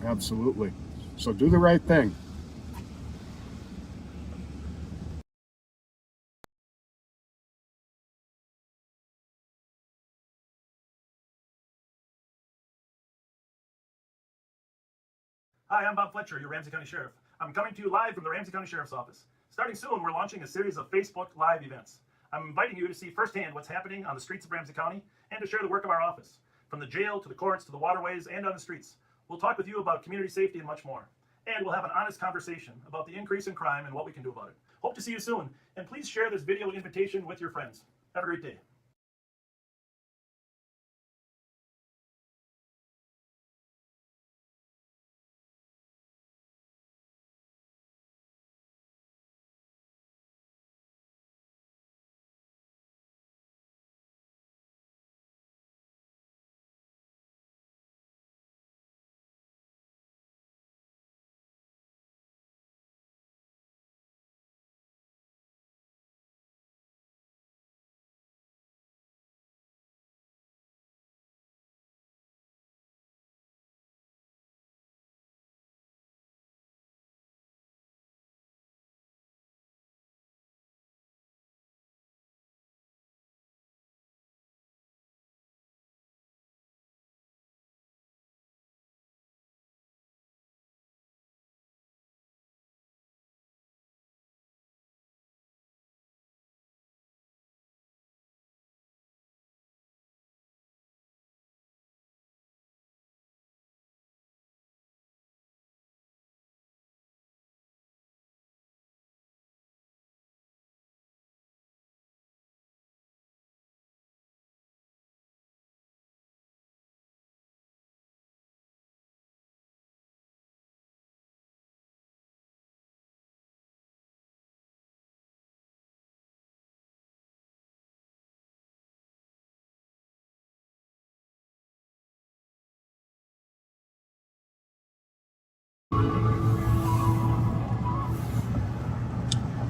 Absolutely. So do the right thing. Hi, I'm Bob Fletcher, your Ramsey County Sheriff. I'm coming to you live from the Ramsey County Sheriff's Office. Starting soon, we're launching a series of Facebook Live events. I'm inviting you to see firsthand what's happening on the streets of Ramsey County and to share the work of our office. From the jail to the courts to the waterways and on the streets, we'll talk with you about community safety and much more. And we'll have an honest conversation about the increase in crime and what we can do about it. Hope to see you soon, and please share this video invitation with your friends. Have a great day.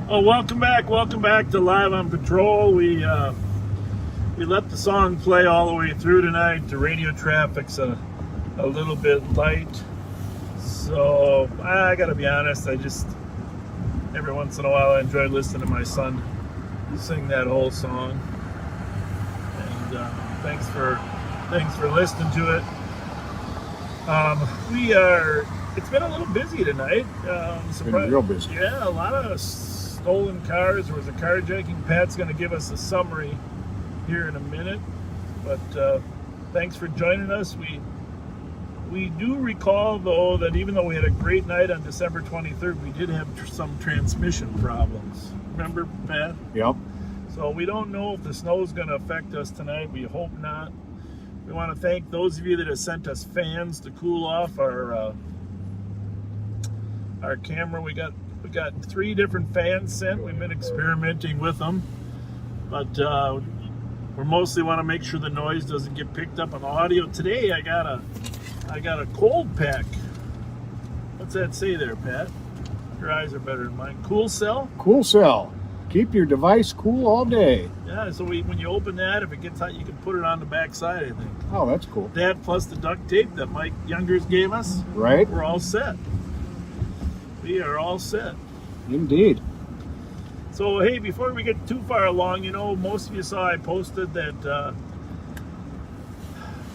Oh, welcome back to Live on Patrol. We let the song play all the way through tonight. The radio traffic's a little bit light, so I gotta be honest, I just every once in a while I enjoy listening to my son sing that whole song. And thanks for listening to it. It's been a little busy tonight. Been real busy. Yeah, a lot of stolen cars. There was a carjacking. Pat's going to give us a summary here in a minute. But thanks for joining us. We do recall, though, that even though we had a great night on December 23rd, we did have some transmission problems. Remember, Pat? Yep. So we don't know if the snow is going to affect us tonight. We hope not. We want to thank those of you that have sent us fans to cool off our camera. We got 3 different fans sent. We've been experimenting with them, but we mostly want to make sure the noise doesn't get picked up on the audio. Today I got a cold pack. What's that say there, Pat? Your eyes are better than mine. Cool cell? Cool cell. Keep your device cool all day. Yeah, so when you open that, if it gets hot, you can put it on the back side, I think. Oh, that's cool. That plus the duct tape that Mike Youngers gave us. Right. We're all set. We are all set. Indeed. So, hey, before we get too far along, most of you saw I posted that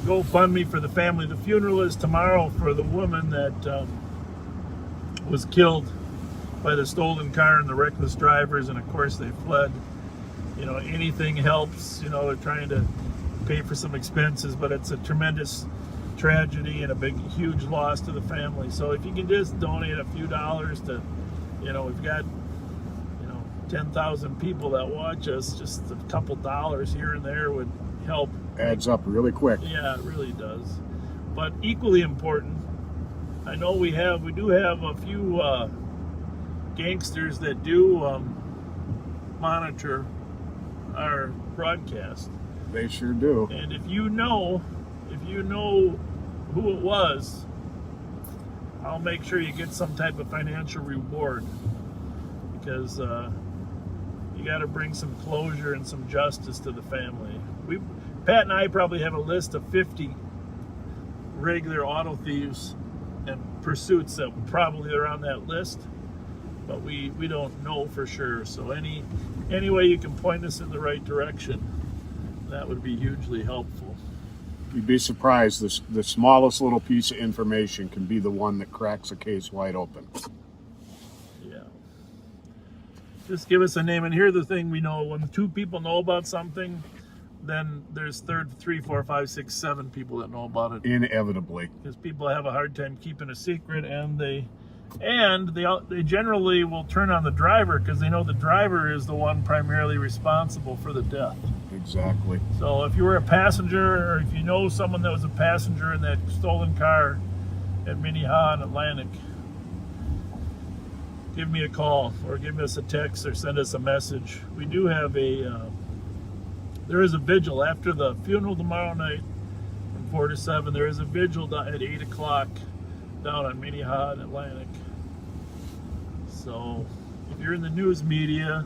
GoFundMe for the family. The funeral is tomorrow for the woman that was killed by the stolen car and the reckless drivers, and of course they fled. Anything helps. They're trying to pay for some expenses, but it's a tremendous tragedy and a huge loss to the family. So if you can just donate a few dollars to, we've got 10,000 people that watch us, just a couple dollars here and there would help. Adds up really quick. Yeah, it really does. But equally important, I know we do have a few gangsters that do monitor our broadcast. They sure do. And if you know who it was, I'll make sure you get some type of financial reward, because you got to bring some closure and some justice to the family. Pat and I probably have a list of 50 regular auto thieves and pursuits that probably are on that list, but we don't know for sure. So any way you can point us in the right direction, that would be hugely helpful. You'd be surprised. The smallest little piece of information can be the one that cracks a case wide open. Yeah. Just give us a name. And here's the thing we know: when two people know about something, then there's three, four, five, six, seven people that know about it. Inevitably. Because people have a hard time keeping a secret, and they generally will turn on the driver because they know the driver is the one primarily responsible for the death. Exactly. So if you were a passenger, or if you know someone that was a passenger in that stolen car at Minnehaha and Atlantic, give me a call or give us a text or send us a message. We do have there is a vigil after the funeral tomorrow night from 4 to 7. There is a vigil at 8 o'clock down on Minnehaha and Atlantic. So if you're in the news media,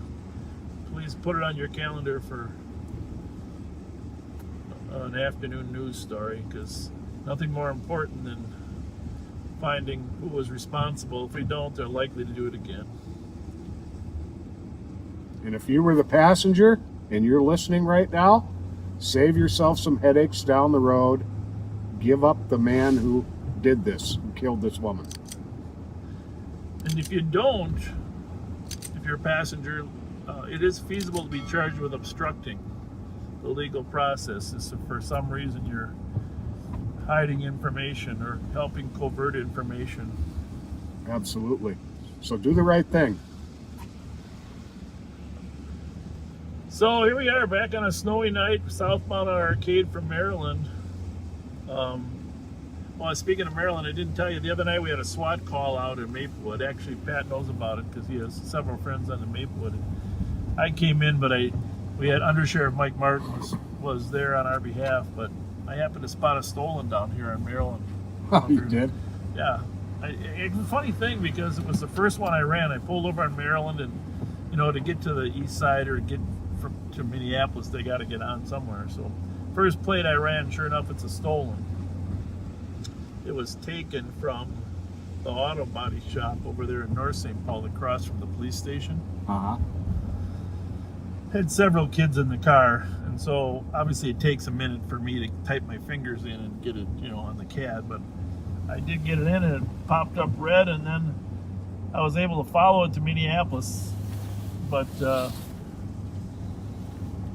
please put it on your calendar for an afternoon news story, because nothing more important than finding who was responsible. If we don't, they're likely to do it again. And if you were the passenger and you're listening right now, save yourself some headaches down the road. Give up the man who did this, who killed this woman. And if you don't, if you're a passenger, it is feasible to be charged with obstructing the legal process. If for some reason you're hiding information or helping covert information. Absolutely. So do the right thing. So here we are back on a snowy night, southbound on Arcade from Maryland. Well, speaking of Maryland, I didn't tell you, the other night we had a SWAT call out in Maplewood. Actually, Pat knows about it because he has several friends on the Maplewood. I came in, but we had Undersheriff Mike Martin was there on our behalf, but I happened to spot a stolen down here in Maryland. Oh, you did? Yeah. It's a funny thing because it was the first one I ran. I pulled over in Maryland, and to get to the east side or get to Minneapolis, they got to get on somewhere. So first plate I ran, sure enough, it's a stolen. It was taken from the auto body shop over there in North St. Paul, across from the police station. Uh-huh. Had several kids in the car, and so obviously it takes a minute for me to type my fingers in and get it, on the CAD, but I did get it in, and it popped up red, and then I was able to follow it to Minneapolis. But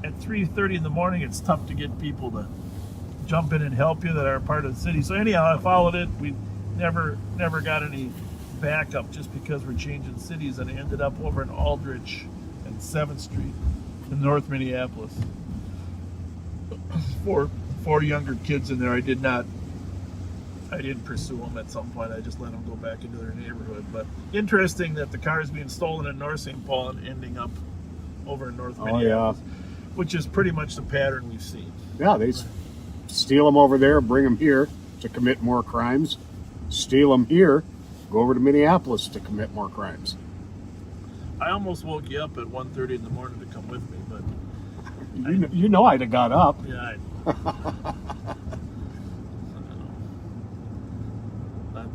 at 3:30 in the morning, it's tough to get people to jump in and help you that are part of the city. So anyhow, I followed it. We never got any backup just because we're changing cities, and I ended up over in Aldrich and 7th Street in North Minneapolis. Four younger kids in there. I didn't pursue them at some point. I just let them go back into their neighborhood. But interesting that the car is being stolen in North St. Paul and ending up over in North Minneapolis, which is pretty much the pattern we've seen. Yeah, they steal them over there, bring them here to commit more crimes. Steal them here, go over to Minneapolis to commit more crimes. I almost woke you up at 1:30 in the morning to come with me, but You know I'd have got up. yeah, I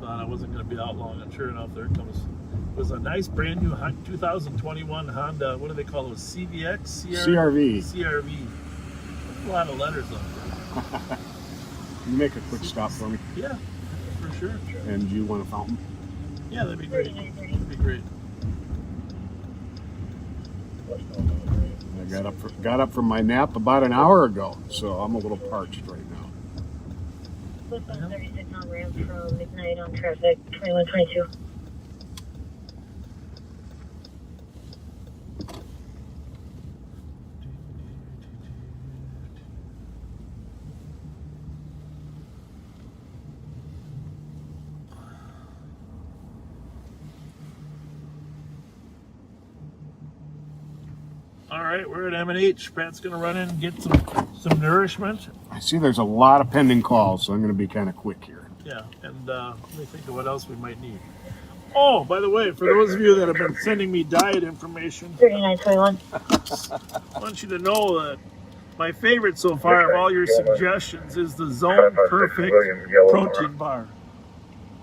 thought I wasn't going to be out long, and sure enough, there it comes. It was a nice brand new 2021 Honda. What do they call those? CVX? CRV. CRV. A lot of letters on there. Can you make a quick stop for me? Yeah, for sure. And do you want a fountain? Yeah, that'd be great. That'd be great. I got up from my nap about an hour ago, so I'm a little parched right now. 36 on ramp from midnight on traffic, 2122. All right, we're at M&H. Pat's going to run in and get some nourishment. I see there's a lot of pending calls, so I'm going to be kind of quick here. Yeah, and let me think of what else we might need. Oh, by the way, for those of you that have been sending me diet information, 3921. I want you to know that my favorite so far of all your suggestions is the Zone Perfect protein bar.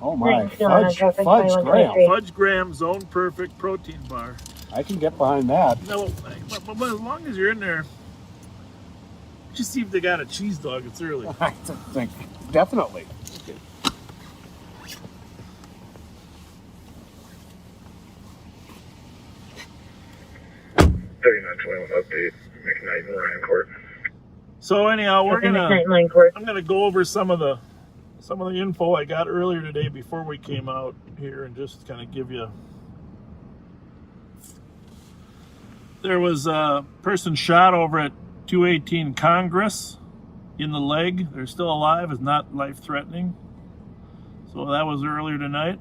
Oh my, Thanks, Dylan, on fudge, traffic fudge 2123. graham. Fudge Graham Zone Perfect Protein Bar. I can get behind that. No, but as long as you're in there, just see if they got a cheese dog. It's early. I think, definitely. Okay. Update, McKnight and Ryan Court. So anyhow, Okay, McKnight Line Court. I'm gonna go over some of the info I got earlier today before we came out here, and just kind of give you. There was a person shot over at 218 Congress in the leg. They're still alive. Is not life-threatening. So that was earlier tonight.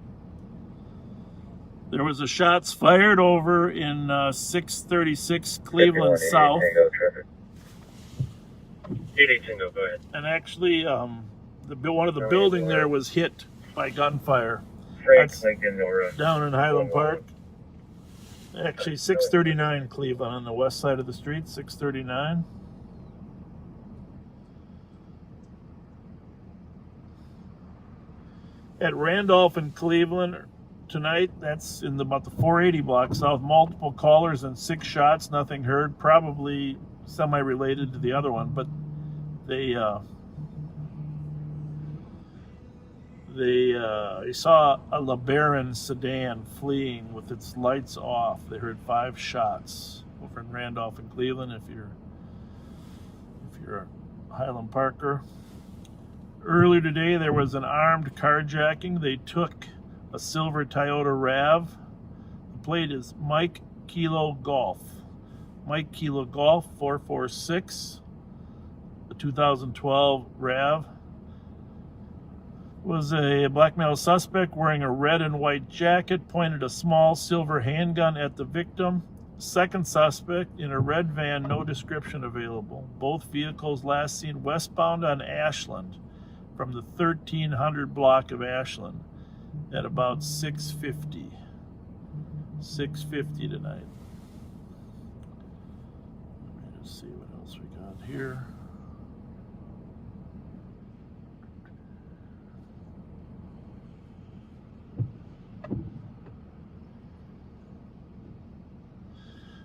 There was a shots fired over in 636 Cleveland South. 88 Tango, go ahead. And actually, one of the building there was hit by gunfire. Frank, That's Lincoln, Nora. down in Highland Park. Actually, 639 Cleveland on the west side of the street, 639. At Randolph and Cleveland tonight, that's in about the 480 block south, multiple callers and 6 shots, nothing heard, probably semi-related to the other one, but they saw a LeBaron sedan fleeing with its lights off. They heard 5 shots over in Randolph and Cleveland. If you're a Highland Parker. Earlier today, there was an armed carjacking. They took a silver Toyota RAV. The plate is Mike Kilo Golf. Mike Kilo Golf 446. The 2012 RAV. Was a black male suspect wearing a red and white jacket, pointed a small silver handgun at the victim. Second suspect in a red van, no description available. Both vehicles last seen westbound on Ashland from the 1300 block of Ashland at about 6:50. 6:50 tonight. Let me just see what else we got here.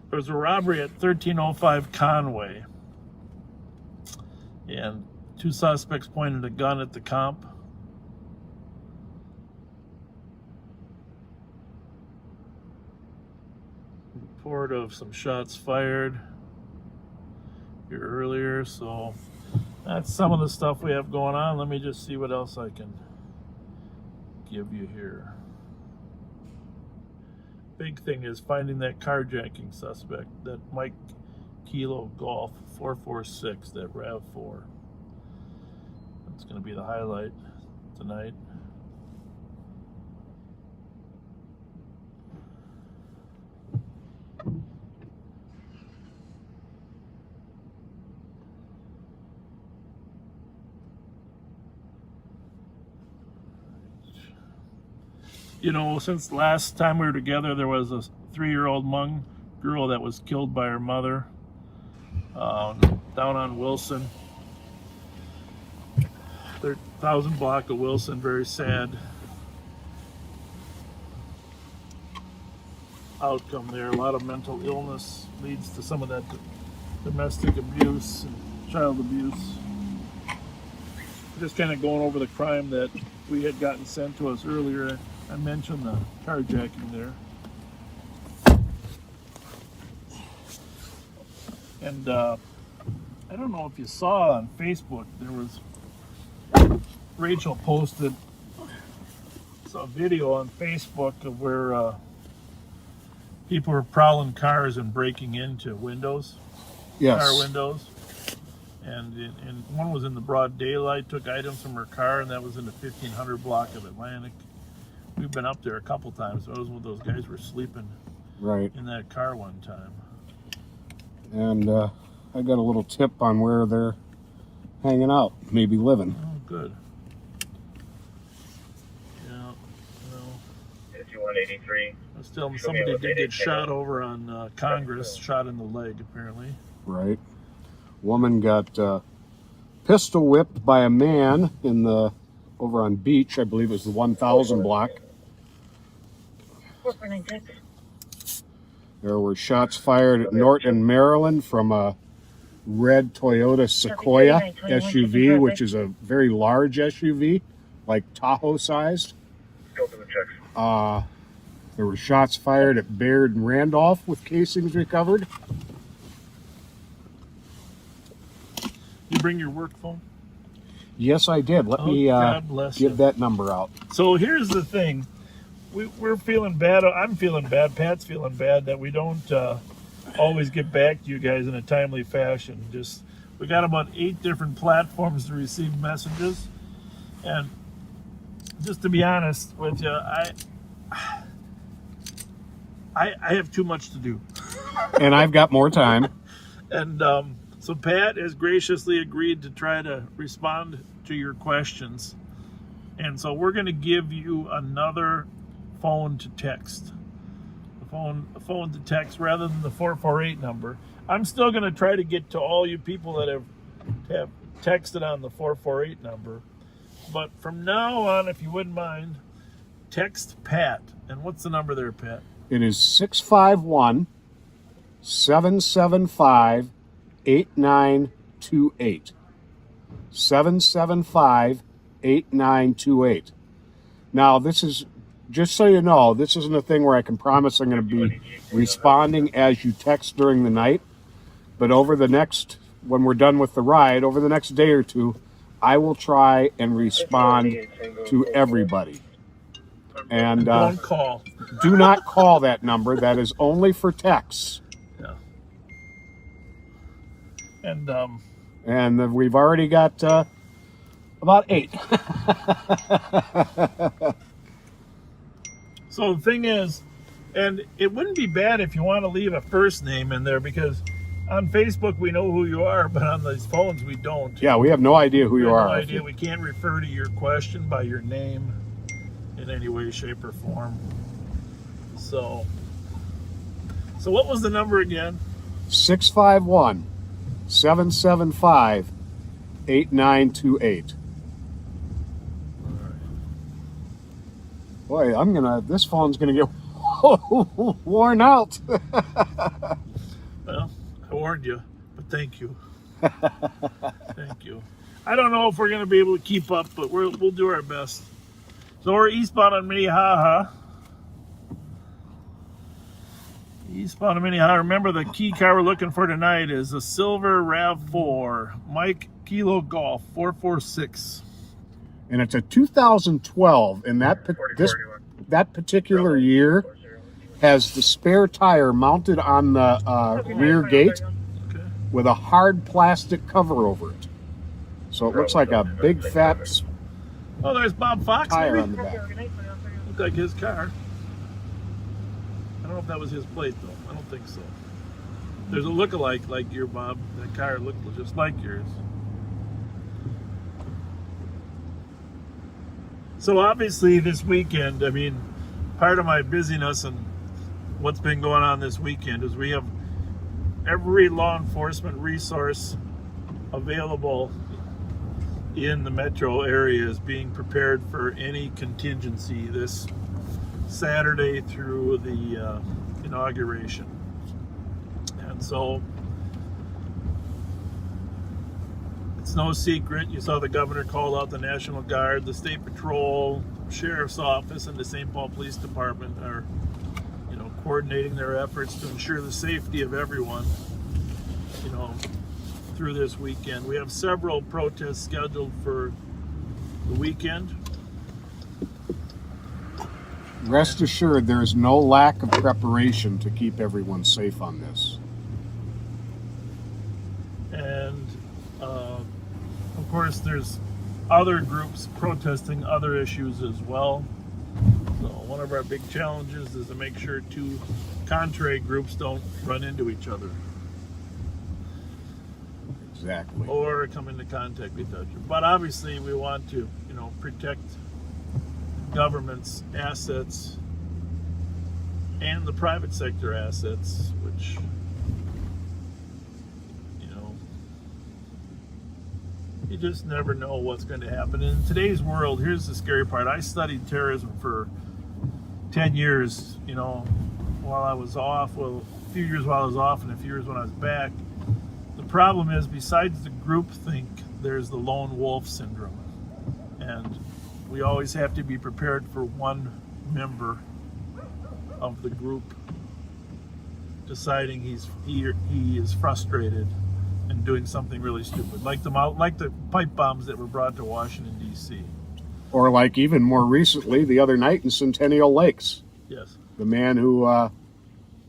There was a robbery at 1305 Conway, and 2 suspects pointed a gun at the comp. Report of some shots fired here earlier, so that's some of the stuff we have going on. Let me just see what else I can give you here. Big thing is finding that carjacking suspect, that Mike Kilo Golf 446, that RAV4. That's going to be the highlight tonight. You know, since last time we were together, there was a 3-year-old Hmong girl that was killed by her mother down on Wilson. 1000 block of Wilson, very sad outcome there. A lot of mental illness leads to some of that domestic abuse and child abuse. Just kind of going over the crime that we had gotten sent to us earlier. I mentioned the carjacking there. And I don't know if you saw on Facebook, there was, Rachel posted a video on Facebook of where people were prowling cars and breaking into windows, Yes. car windows. And one was in the broad daylight, took items from her car, and that was in the 1500 block of Atlantic. We've been up there a couple times. Those guys were sleeping Right. in that car one time. And I got a little tip on where they're hanging out, maybe living. Oh, good. Yeah, well, 5183. I was telling somebody did get shot over on Congress, shot in the leg apparently. Right. Woman got pistol whipped by a man in the over on Beach. I believe it was the 1000 block. 4496. There were shots fired at Norton, Maryland from a red Toyota Sequoia SUV, which is a very large SUV, like Tahoe sized. Go for the checks. There were shots fired at Baird and Randolph with casings recovered. You bring your work phone? Yes, I did. Let me God bless you. give that number out. So here's the thing. We're feeling bad. I'm feeling bad. Pat's feeling bad that we don't always get back to you guys in a timely fashion. We got about 8 different platforms to receive messages. And just to be honest with you, I have too much to do. And I've got more time. And so Pat has graciously agreed to try to respond to your questions. And so we're going to give you another phone to text. A phone to text rather than the 448 number. I'm still going to try to get to all you people that have texted on the 448 number. But from now on, if you wouldn't mind, text Pat. And what's the number there, Pat? It is 651-775-8928. 775-8928. Now, this is, just so you know, this isn't a thing where I can promise I'm going to be responding as you text during the night. But over the next, when we're done with the ride, over the next day or two, I will try and respond to everybody. And Don't call. do not call that number. That is only for texts. Yeah. And we've already got about 8. So the thing is, and it wouldn't be bad if you want to leave a first name in there, because on Facebook we know who you are, but on these phones we don't. Yeah, we have no idea who you are. No idea. We can't refer to your question by your name in any way, shape, or form. So what was the number again? 651-775-8928. Boy, this phone's gonna get worn out. Well, I warned you, but thank you. Thank you. I don't know if we're gonna be able to keep up, but we'll do our best. So we're eastbound on Minnehaha. Eastbound on Minnehaha. Remember, the key car we're looking for tonight is a silver RAV4, Mike Kilo Golf 446. And it's a 2012, and that particular year has the spare tire mounted on the rear gate Okay. with a hard plastic cover over it. So it looks like a big fat Oh, there's Bob Fox, tire maybe? on the back. Looked like his car. I don't know if that was his plate, though. I don't think so. There's a look-alike like your Bob. That car looked just like yours. So obviously this weekend, I mean, part of my busyness and what's been going on this weekend is we have every law enforcement resource available in the metro area is being prepared for any contingency this Saturday through the inauguration. And so it's no secret, you saw the governor called out the National Guard, the State Patrol, Sheriff's Office, and the St. Paul Police Department are, coordinating their efforts to ensure the safety of everyone, through this weekend. We have several protests scheduled for the weekend. Rest assured, there is no lack of preparation to keep everyone safe on this. And of course there's other groups protesting other issues as well. So one of our big challenges is to make sure 2 contrary groups don't run into each other Exactly. or come into contact with each other. But obviously we want to, protect government's assets and the private sector assets, which You just never know what's going to happen. In today's world, here's the scary part. I studied terrorism for 10 years, you know, while I was off. Well, a few years while I was off and a few years when I was back. The problem is, besides the groupthink, there's the lone wolf syndrome. And we always have to be prepared for one member of the group deciding he is frustrated and doing something really stupid, like the pipe bombs that were brought to Washington, D.C. Or like even more recently, the other night in Centennial Lakes. Yes. The man who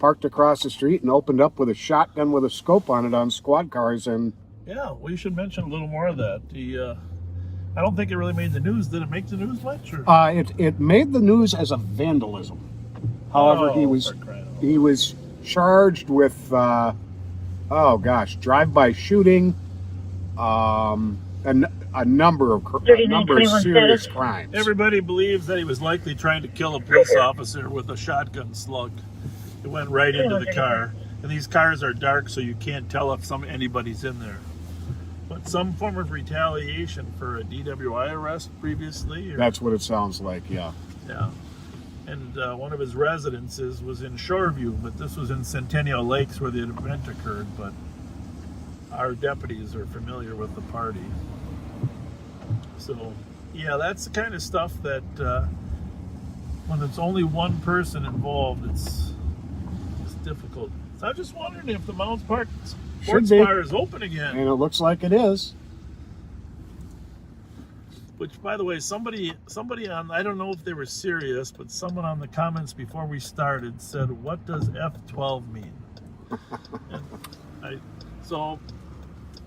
parked across the street and opened up with a shotgun with a scope on it on squad cars. And yeah, we should mention a little more of that. I don't think it really made the news. Did it make the news much? Or? It made the news as a vandalism. However, he was charged with drive-by shooting, a number of serious crimes. Everybody believes that he was likely trying to kill a police officer with a shotgun slug. It went right into the car, and these cars are dark, so you can't tell if anybody's in there. But some form of retaliation for a DWI arrest previously. That's what it sounds like. Yeah. Yeah. And one of his residences was in Shoreview, but this was in Centennial Lakes where the event occurred. But our deputies are familiar with the party. So, yeah, that's the kind of stuff that when it's only one person involved, it's difficult. So I'm just wondering if the Mounds Park Sports Bar is open again. And it looks like it is. Which, by the way, somebody on, I don't know if they were serious, but someone on the comments before we started said, "What does F12 mean?" So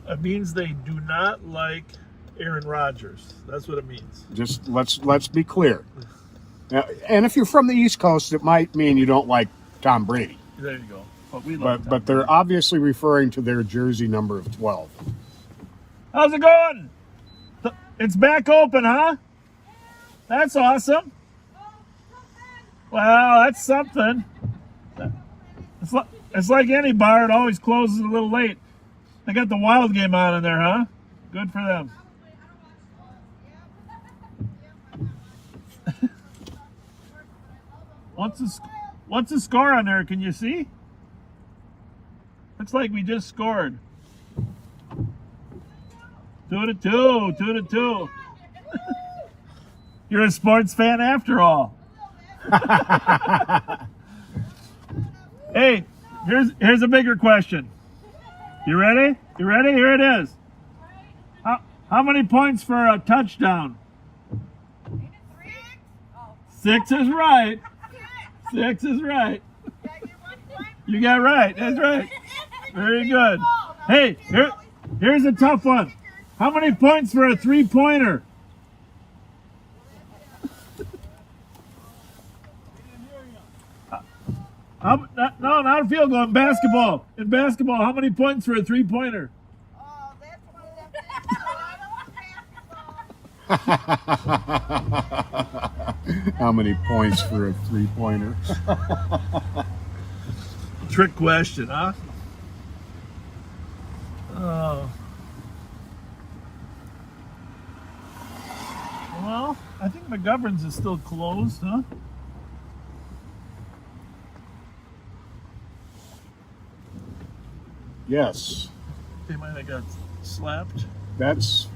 it means they do not like Aaron Rodgers. That's what it means. Just let's be clear. And if you're from the East Coast, it might mean you don't like Tom Brady. There you go. But we love but they're obviously referring to their jersey number of 12. How's it going? It's back open, huh? That's awesome. Well, that's something. It's like any bar. It always closes a little late. They got the Wild game on in there, huh? Good for them. What's the score on there? Can you see? Looks like we just scored. 2-2, 2-2. You're a sports fan after all. Hey, here's a bigger question. You ready? You ready? Here it is. How many points for a touchdown? 6 is right. 6 is right. You got right. That's right. Very good. Hey, here's a tough one. How many points for a three-pointer? No, not a field goal. In basketball. In basketball, how many points for a three-pointer? Oh, that's one of them things. I don't want basketball. How many points for a three-pointer? Trick question, huh? Well, I think McGovern's is still closed, huh? Yes. They might have got slapped. That's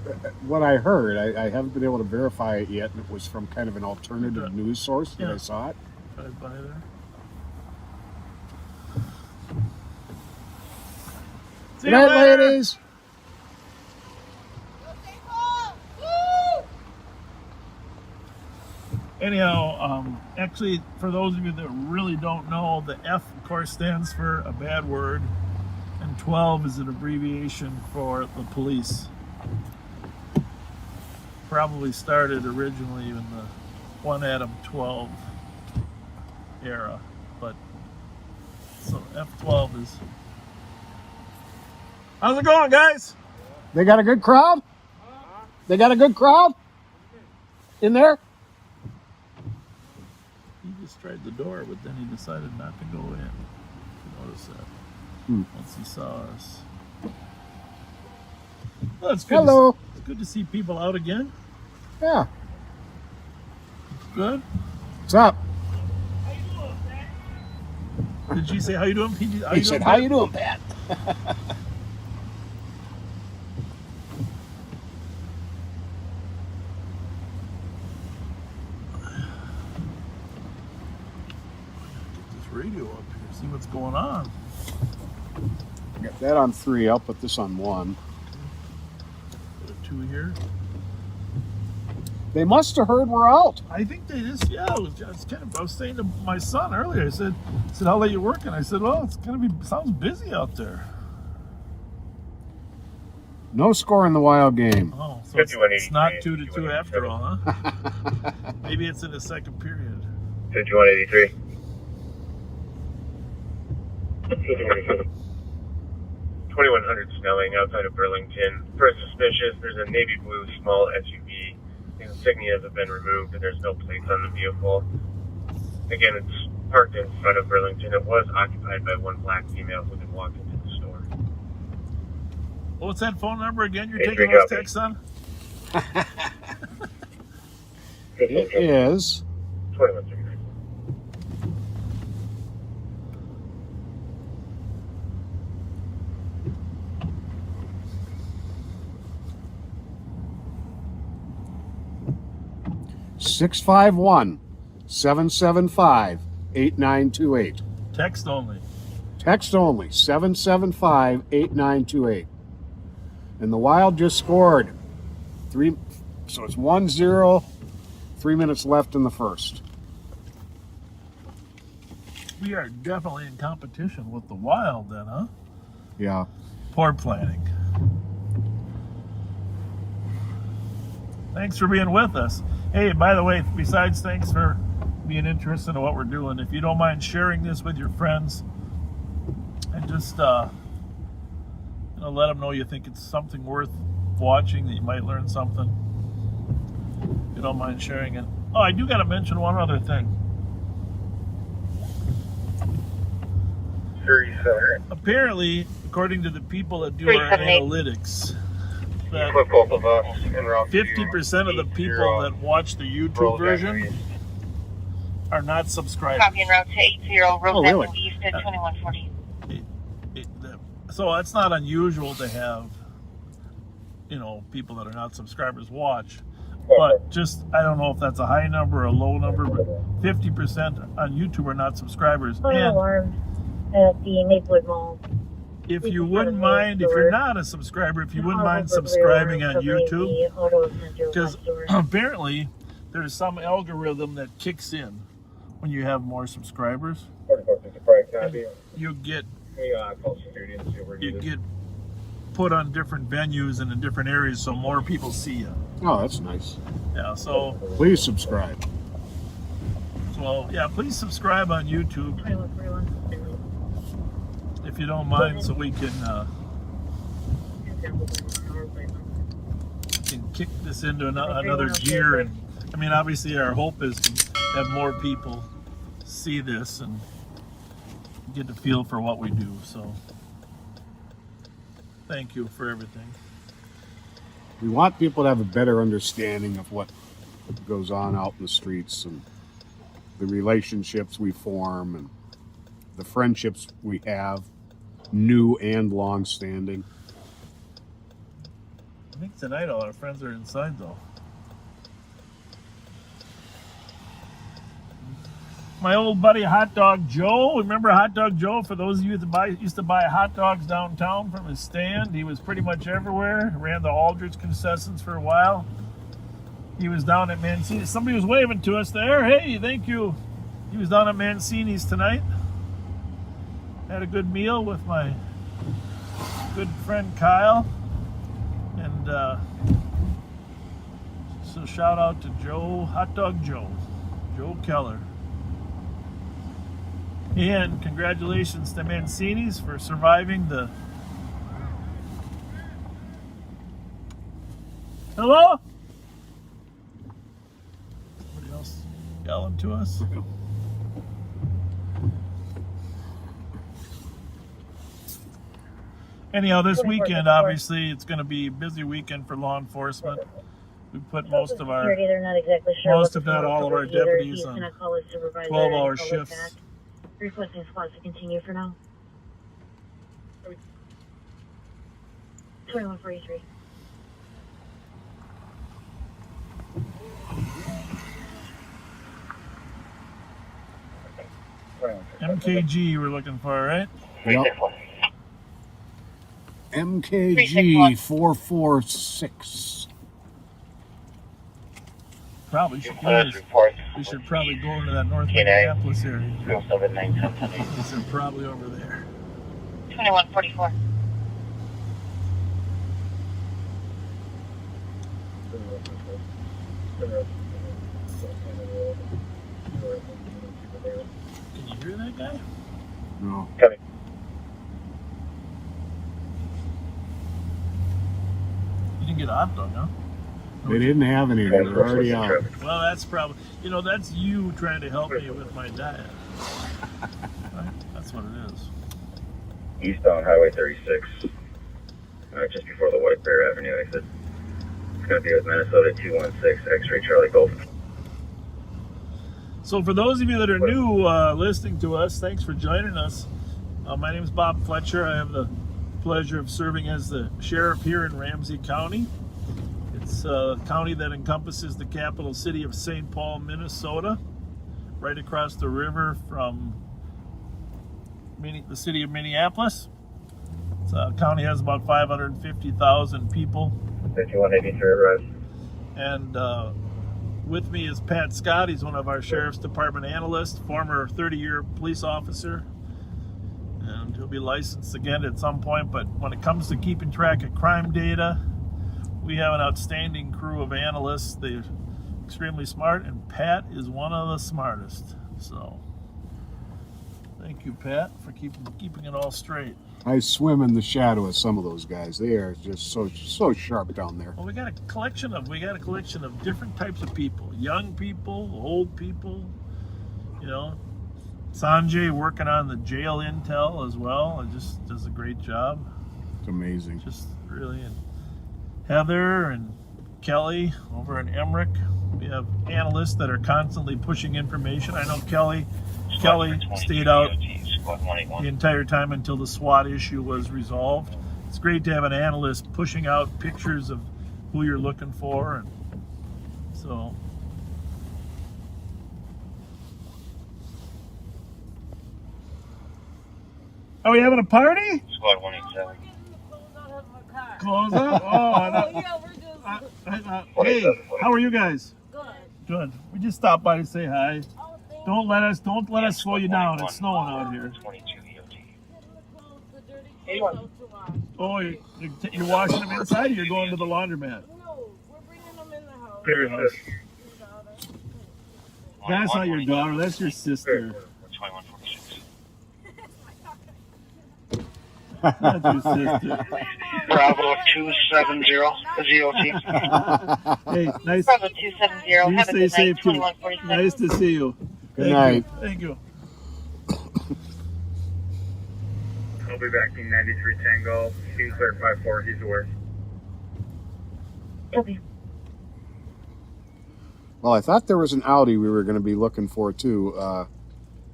what I heard. I haven't been able to verify it yet, and it was from kind of an alternative news source that I saw it. Drive by there. See Good night, ladies. Anyhow, actually, for those of you that really don't know, the F, of course, stands for a bad word, and 12 is an abbreviation for the police. Probably started originally in the 1 Adam 12 era, but so F12 is. How's it going, guys? They got a good crowd? They got a good crowd in there? He just tried the door, but then he decided not to go in. Notice that. Once he saw us. Well, it's good. Hello. good to see people out again. Yeah. Good. What's up? Did she say, how you doing, PG? He said, how you doing, Pat? Get this radio up here, see what's going on. Got that on 3. I'll put this on 1. Put a 2 here. They must have heard we're out. I think they just, yeah, I was saying to my son earlier, I said, how late you working? I said, well, sounds busy out there. No score in the Wild game. Oh, so it's not 2-2 after all, huh? Maybe it's in the second period. 5183. 2100 Snelling outside of Burlington. First suspicious, there's a navy blue small SUV. The insignias have been removed and there's no plates on the vehicle. Again, it's parked in front of Burlington. It was occupied by one black female who had walked into the store. What's that phone number again you're Hey, taking three those copy. texts on? It is 2139. six 775-8928. Text only. Text only 775-8928. And the Wild just scored 3, so it's 1-0. 3 minutes left in the first. We are definitely in competition with the Wild then, huh? Yeah. Poor planning. Thanks for being with us. Hey, by the way, besides thanks for being interested in what we're doing, if you don't mind sharing this with your friends and just let them know you think it's something worth watching, that you might learn something. If you don't mind sharing it. Oh, I do got to mention one other thing. Apparently, according to the people that do our 378. analytics, that Put both of us en route to 50% of the people that watch the YouTube version are not subscribers. Copy en route to 80 Roseland really? East at 2140. So it's not unusual to have, people that are not subscribers watch. But just, I don't know if that's a high number or a low number, but 50% on YouTube are not subscribers. Fire And alarm at the Maplewood Mall. if you wouldn't mind, if you're not a subscriber, if you wouldn't mind subscribing on YouTube, because apparently there's some algorithm that kicks in when you have more subscribers. You get put on different venues and in different areas, so more people see you. Oh, that's nice. Yeah, so Please subscribe. yeah, please subscribe on YouTube if you don't mind, so we can kick this into another gear. And I mean, obviously our hope is to have more people see this and get a feel for what we do. So thank you for everything. We want people to have a better understanding of what goes on out in the streets and the relationships we form and the friendships we have, new and long-standing. I think tonight all our friends are inside though. My old buddy Hot Dog Joe, remember Hot Dog Joe? For those of you that used to buy hot dogs downtown from his stand, he was pretty much everywhere. Ran the Aldrich concessions for a while. He was down at Mancini's. Somebody was waving to us there. Hey, thank you. He was down at Mancini's tonight. Had a good meal with my good friend Kyle. And so shout out to Joe, Hot Dog Joe, Joe Keller. And congratulations to Mancini's for surviving the... Hello? Somebody else yelling to us? Anyhow, this weekend, obviously, it's going to be a busy weekend for law enforcement. We put most of our, Security, they're not exactly sure most what if the not phone all of our number is either. deputies He's on gonna call his supervisor 12-hour and call us shifts. back. Requesting squads to continue for now. 2143. MKG we're looking for, right? Yep. MKG 446. Probably should we should probably go into that North Minneapolis area. They're probably over there. 2144. Can you hear that guy? No. Coming. You didn't get a hot dog, huh? They didn't have any. They were already out. Well, that's probably, that's you trying to help me with my diet. Right? That's what it is. Eastbound Highway 36, just before the White Bear Avenue exit. It's going to be with Minnesota 216, X-Ray Charlie Golf. So for those of you that are new listening to us, thanks for joining us. My name is Bob Fletcher. I have the pleasure of serving as the sheriff here in Ramsey County. It's a county that encompasses the capital city of St. Paul, Minnesota, right across the river from the city of Minneapolis. The county has about 550,000 people. 5183 arrived. And with me is Pat Scott. He's one of our Sheriff's Department analysts, former 30-year police officer. And he'll be licensed again at some point. But when it comes to keeping track of crime data, we have an outstanding crew of analysts. They're extremely smart, and Pat is one of the smartest. So thank you, Pat, for keeping it all straight. I swim in the shadow of some of those guys. They are just so sharp down there. Well, we got a collection of different types of people. Young people, old people, Sanjay working on the jail intel as well. It just does a great job. It's amazing. Just really. And Heather and Kelly over in Emmerich. We have analysts that are constantly pushing information. I know Kelly stayed out the entire time until the SWAT issue was resolved. It's great to have an analyst pushing out pictures of who you're looking for, and so are we having a party? Squad 187. Close up? Hey, how are you guys? Good. We just stopped by to say hi. Don't let us slow you down. It's snowing out here. 22 Oh, you're washing them inside, or you're going to the laundromat? No, we're bringing them in the house. Your house. That's not your daughter. That's your sister. 2146. That's your sister. Bravo 270 ZOT. Hey, nice. Bravo 270. You Have a stay good safe night. too. 2147. Nice to see you. Good night. Thank you. I'll be back in 93 Tango. Team clear 54. He's aware. Copy. Well, I thought there was an Audi we were going to be looking for too,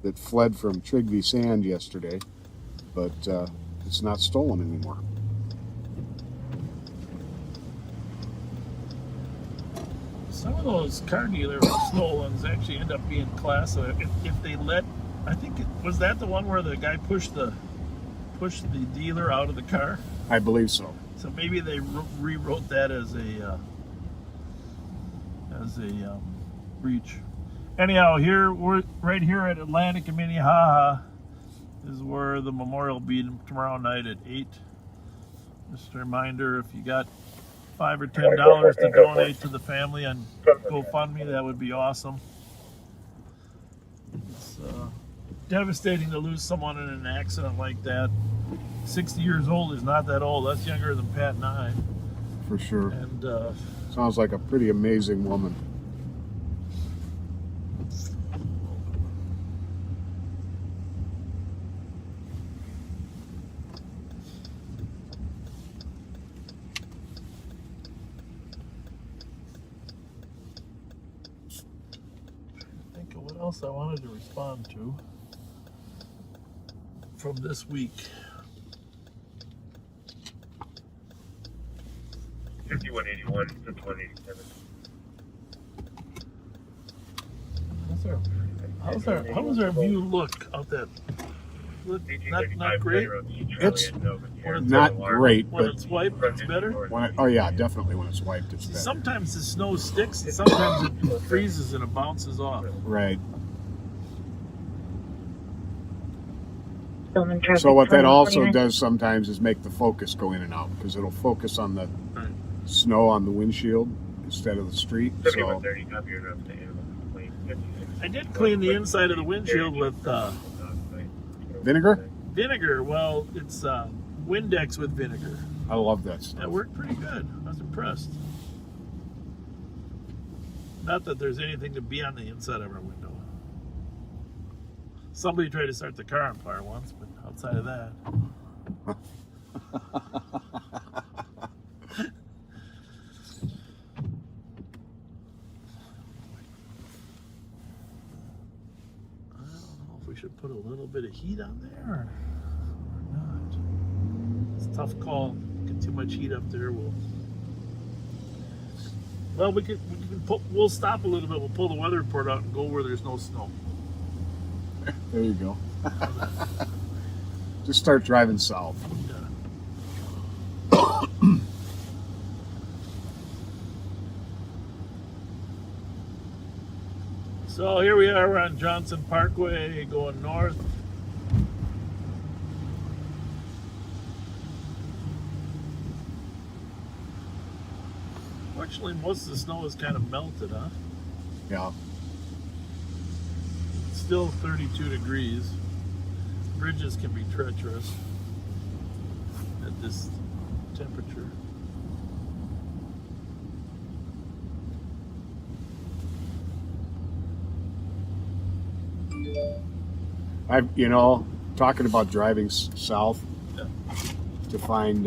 that fled from Trigby Sand yesterday, but it's not stolen anymore. Some of those car dealer stolens actually end up being class. If they let, I think was that the one where the guy pushed the dealer out of the car. I believe so. So maybe they rewrote that as a breach. Anyhow, we're right here at Atlantic and Minnehaha is where the memorial will be tomorrow night at 8. Just a reminder, if you got $5 or $10 to donate to the family on GoFundMe, that would be awesome. It's devastating to lose someone in an accident like that. 60 years old is not that old. That's younger than Pat and I. For sure. And Sounds like a pretty amazing woman. else I wanted to respond to from this week. 5181 to 187. How does our view look out that? Look, not great. It's When not great, When but it's wiped, it's better. oh yeah, definitely when it's wiped, it's better. Sometimes the snow sticks, and sometimes it freezes and it bounces off. Right. Film and traffic So what that also 49. does sometimes is make the focus go in and out because it'll focus on the Right. snow on the windshield instead of the street. So 7130, copy your notes to handle the complaint. 56. I did clean the inside of the windshield with vinegar? vinegar. Well, it's Windex with vinegar. I love that That stuff. worked pretty good. I was impressed. Not that there's anything to be on the inside of our window. Somebody tried to start the car on fire once, but outside of that. I don't know if we should put a little bit of heat on there or not. It's a tough call. Get too much heat up there, we'll stop a little bit. We'll pull the weather report out and go where there's no snow. There you go. Just start driving south. So here we are, we're on Johnson Parkway going north. Fortunately, most of the snow is kind of melted, huh? Yeah. It's still 32 degrees. Bridges can be treacherous at this temperature. Talking about driving south Yeah. to find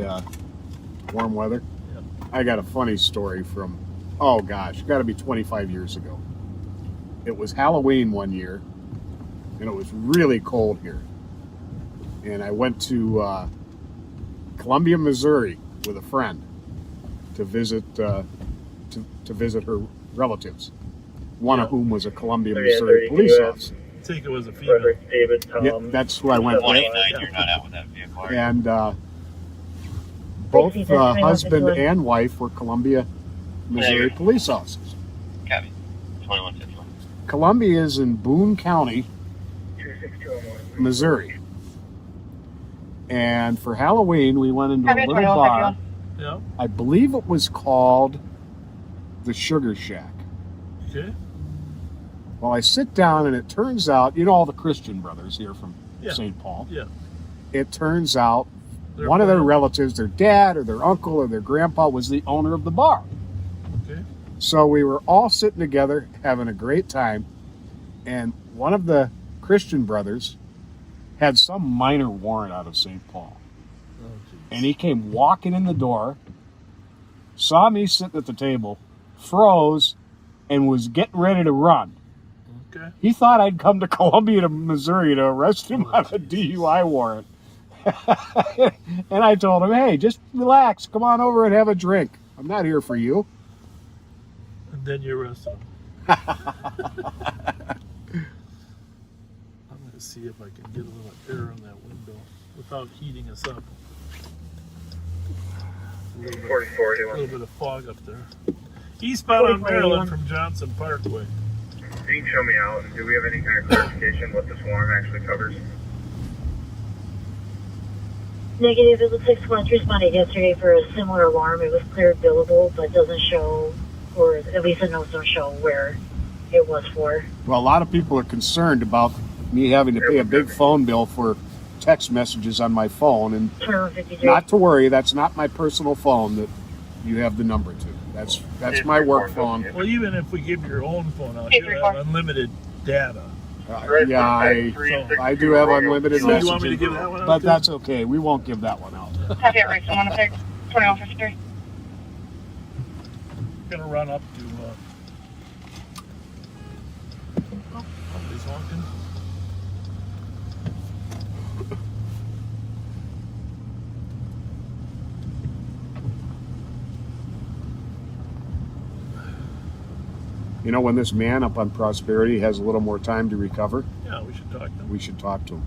warm weather. Yeah. I got a funny story from, oh gosh, got to be 25 years ago. It was Halloween one year, and it was really cold here. And I went to Columbia, Missouri, with a friend to visit to visit her relatives. One of whom was a Columbia, Missouri police officer. I think it was a female. Frederick, David, Tom. Yeah, that's who I went with. 189, you're not out with that vehicle. are you? And both husband and wife were Columbia, Missouri police officers. Copy. 2151. Columbia is in Boone County, 26201. Missouri. And for Halloween, we went into a little bar. Yeah. I believe it was called the Sugar Shack. Okay. Well, I sit down, and it turns out, all the Christian brothers here from Yeah. St. Paul. Yeah. It turns out They're one of their playing. relatives, their dad or their uncle or their grandpa, was the owner of the bar. Okay. So we were all sitting together having a great time, and one of the Christian brothers had some minor warrant out of St. Paul. Oh, geez. And he came walking in the door, saw me sitting at the table, froze, and was getting ready to run. Okay. He thought I'd come to Columbia, Missouri to arrest him on a DUI warrant. And I told him, hey, just relax. Come on over and have a drink. I'm not here for you. And then you arrest him. I'm going to see if I can get a little air on that window without heating us up. A little bit, 44, a little bit of fog up there. Eastbound on Maryland from Johnson Parkway. You can show me out, and do we have any kind of clarification what this form actually covers? Negative, it looks like Squad responded yesterday for a similar alarm. It was cleared billable, but doesn't show, or at least the notes don't show where it was for. Well, a lot of people are concerned about me having to pay a big phone bill for text messages on my phone. And 2153. not to worry, that's not my personal phone that you have the number to. That's my work phone. Well, even if we give your own phone out, you have unlimited data. Yeah, I do have unlimited So you want me to messaging, give that one out but too? that's okay. We won't give that one out. Copy it, Reese. 2153. I'm gonna run up to. Oh, somebody's honking. You know, when this man up on Prosperity has a little more time to recover, Yeah, we should talk to him. we should talk to him.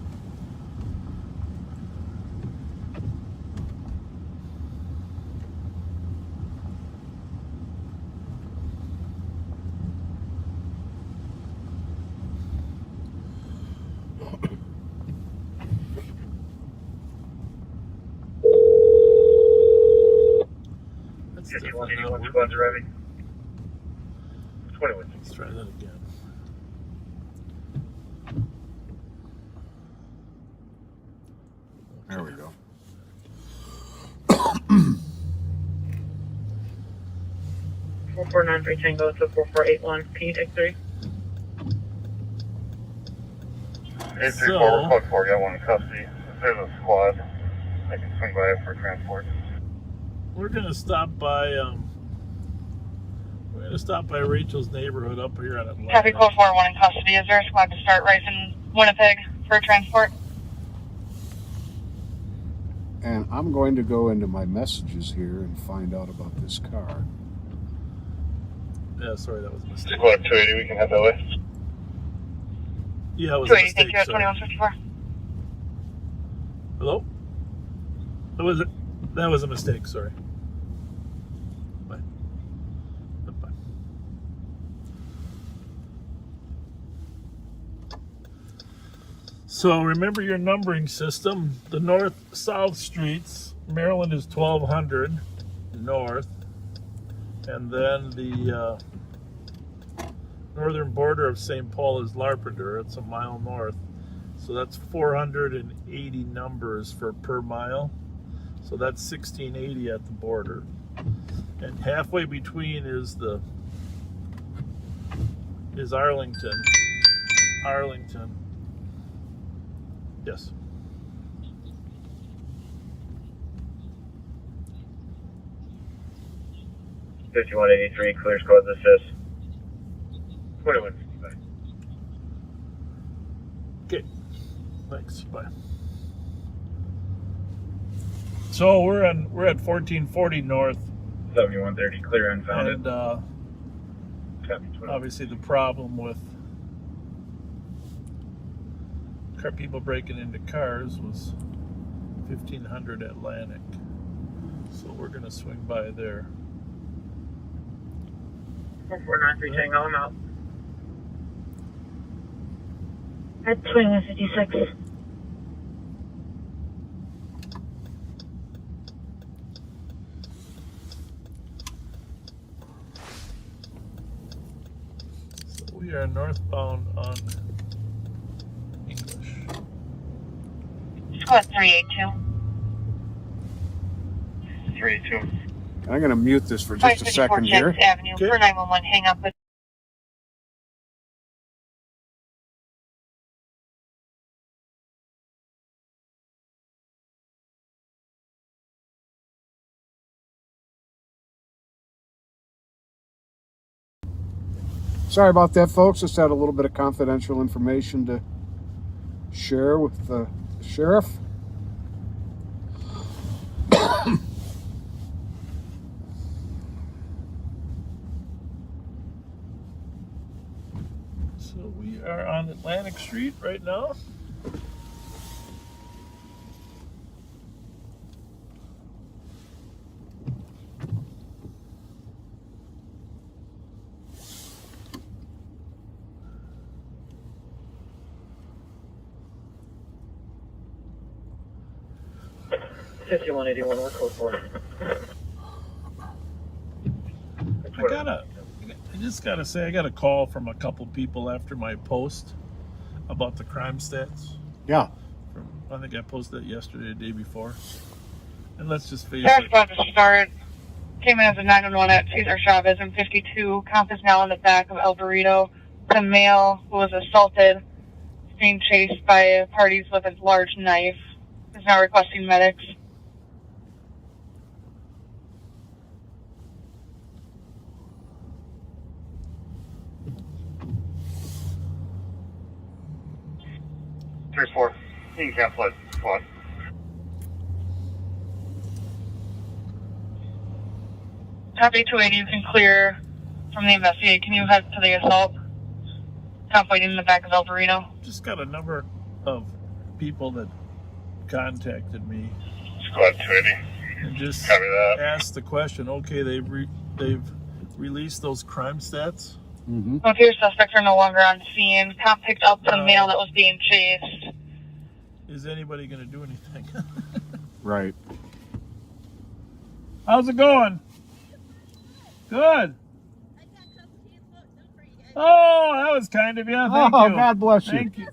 That's 51, definitely not 81 squads working. arriving. 21. Let's try that again. There we go. 4493 Tango to 4481. Can you take 3? 834, code 4, got one in custody. If there's a squad, I can swing by it for transport. We're gonna stop by Rachel's neighborhood up here on Atlantic. Copy code 4, 1 in custody. Is there a squad to start Rice in Winnipeg for transport? And I'm going to go into my messages here and find out about this car. Yeah, sorry, that was a mistake. Squad 280, we can head that way. Yeah, it was a 280, mistake. thank you at Sorry. 2154. Hello? That was a mistake, sorry. Bye. Bye. So remember your numbering system. The north-south streets, Maryland is 1200 north, and then the northern border of St. Paul is Larpenteur. It's a mile north. So that's 480 numbers per mile. So that's 1680 at the border. And halfway between is Arlington. Arlington. Yes. $5183, clear squad assist. 2155. Okay. Thanks. Bye. So we're at 1440 north, 7130, clear unfounded. and Copy 20. obviously the problem with people breaking into cars was 1500 Atlantic. So we're gonna swing by there. 4493 Tango, I'm out. At 2156. So we are northbound on English. Squad 382. 382. I'm going to mute this for just a 554 second here. James Avenue Okay. for 911. Hang up with. Sorry about that, folks. Just had a little bit of confidential information to share with the sheriff. So we are on Atlantic Street right now. $5181, we're code 4. I just gotta say, I got a call from a couple people after my post about the crime stats. Yeah. I think I posted it yesterday, the day before. And let's just face Sheriff's it. about to start. Came in as a 911 at Cesar Chavez in 52. Comp is now in the back of El Burrito. The male who was assaulted, being chased by parties with a large knife, is now requesting medics. 3-4. You can cancel it. Squad. Copy 280, you can clear from the Investigative. Can you head to the assault? Top waiting in the back of El Burrito. Just got a number of people that contacted me Squad 280. and just Copy that. asked the question. Okay, they've released those crime stats. Mm-hmm. Both your suspects are no longer on scene. Cop picked up the male that was being chased. Is anybody going to do anything? Right. How's it going? Good. Oh, that was kind of you. Thank you. God bless you. Thank you.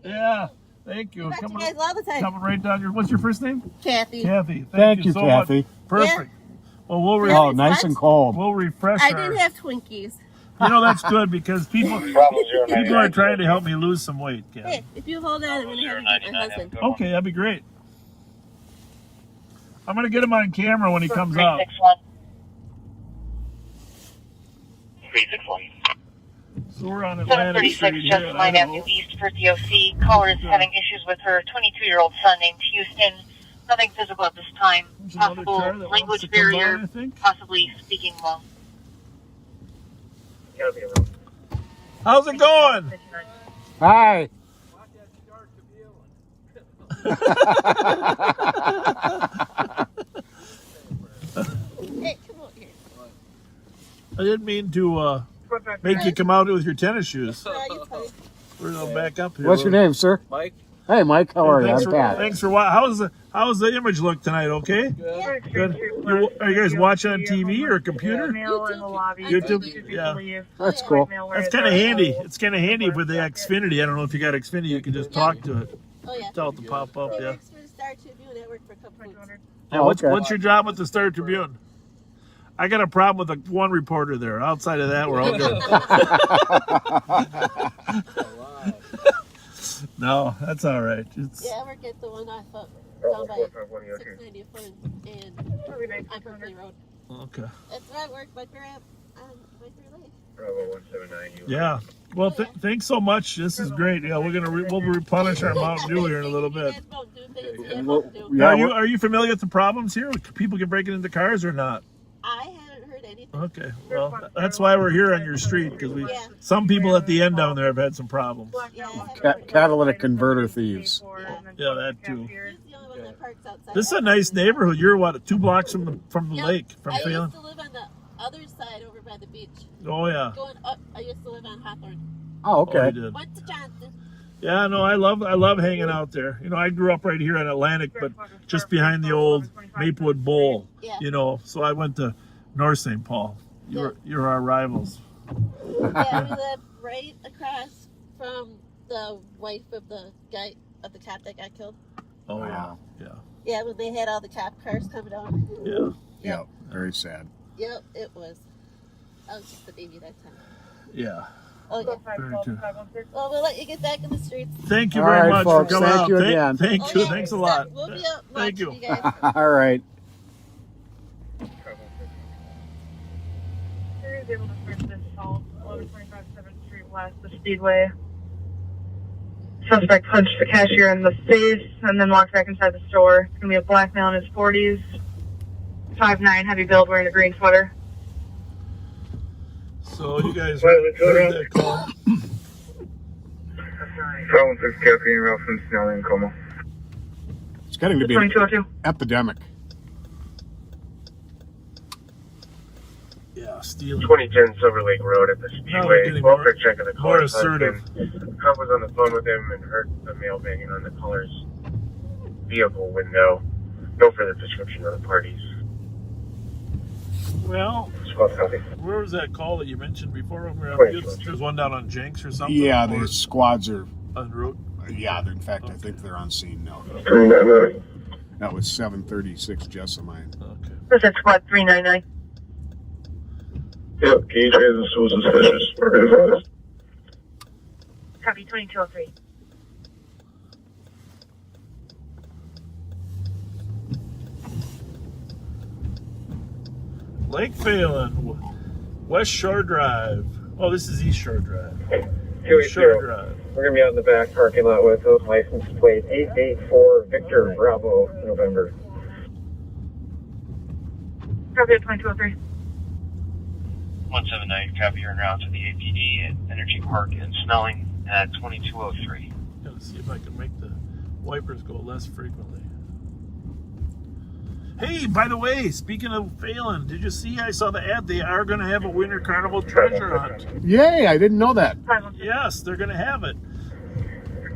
Yeah, thank you. You guys all the time. Coming right down your. What's your first name? Kathy. Kathy. Thank you, so Kathy. much. Perfect. Well, Oh, nice and cold. We'll refresh I our. didn't have Twinkies. You know that's good because people are trying to help me lose some weight, Kathy. Hey, if you hold on, I'm going to have you get my husband. Okay, that'd be great. I'm gonna get him on camera when he comes out. 361. So we're on Atlantic 736 Street here. Just in Line Idaho. Avenue East for DOC. Caller is having issues with her 22-year-old son named Houston. Nothing physical at this time. There's another Possible car that wants language to come by, barrier, I think. possibly speaking low. How's it going? Hi. Hey, come on here. I didn't mean to make you come out with your tennis shoes. No, you're fine. We're gonna back up here. What's your name, sir? Mike? Hey, Mike. How are you? Thanks I'm for, Pat. thanks for how's the image look tonight? Okay. Good. Are you guys watching on TV or a computer? YouTube. Yeah. That's cool. That's kind of handy. It's kind of handy with the Xfinity. I don't know if you got Xfinity. You can just talk to it. Oh, yeah. Tell it to pop up. He Yeah. works for the Star Tribune. I work for a couple weeks. Yeah. Oh, What's okay. what's your job with the Star Tribune? I got a problem with the one reporter there. Outside of that, we're all good. No, that's all right. It's, Yeah, I work at the one off of down by 694 and on Berkeley Road. okay. That's where I work, but we're at my 3 lane. Bravo 179. Yeah. Well, thanks so much. This is great. Yeah, we'll replenish our Mountain Dew here in a little bit. You guys won't do things that Well, won't do. yeah, Are you familiar with the problems here? People get breaking into cars or not? I haven't heard anything. Okay. Well, that's why we're here on your street because some people at the end down there have had some problems. Yeah, I haven't heard Catalytic converter thieves. Yeah, that too. He's the only one that parks outside. This is a nice neighborhood. You're what, 2 blocks from the Yep. lake, from I used Phelan? to live on the other side over by the beach. Oh yeah. Going up, I used to live on Hawthorne. Oh, Oh, okay. you did. Went to Johnson. Yeah, no, I love hanging out there. You know, I grew up right here in Atlantic, but just behind the old Maplewood Bowl. Yeah. You know, so I went to North St. Paul. You're our rivals. Yeah, we live right across from the wife of the guy, of the cop that got killed. Oh Wow. yeah. Yeah, when they had all the cop cars coming down. Yeah. Yeah. Very sad. Yep, it was. I was just a baby that time. Yeah. Oh, yeah. Very true. Well, we'll let you get back in the streets. Thank you All very right, much folks. for coming Thank out. you again. Thank Oh, you. yeah, Thanks a lot. We'll be up Thank watching you. guys. All right. Is able to search this assault, 1125 7th Street West, the Speedway. Suspect punched the cashier in the face and then walked back inside the store. It's going to be a black male in his 40s, 5'9", heavy build, wearing a green sweater. So you guys heard that call. Bravo 6 caffeine rail from Snelling, Como. It's getting to be an 2202. epidemic. Yeah, stealing. 2010 Silver Lake Road at the Now they're Speedway. getting Welfare check of the more caller's assertive. husband. Cop was on the phone with him and heard the male banging on the caller's vehicle window. No further description of the parties. Well, Squad copy. where was that call that you mentioned before? Wait. There's one down on Jenks or something? Yeah, Or the squads are. on route. Yeah, in fact, I think they're on scene now. 399. That was 736 Jessamine. Okay. This is squad 399. Yep, gauge is so suspicious. We're advised. Copy 2203. Lake Phelan, West Shore Drive. Oh, this is East Shore Drive. East 280. Shore Drive. We're going to be out in the back parking lot with those license plate 884 Victor Bravo November. Copy at 2203. 179, copy, you're en route to the APD at Energy Park in Snelling at 2203. Gotta see if I can make the wipers go less frequently. Hey, by the way, speaking of failing, did you see I saw the ad? They are going to have a winter carnival treasure hunt. Yay, I didn't know that. Yes, they're going to have it.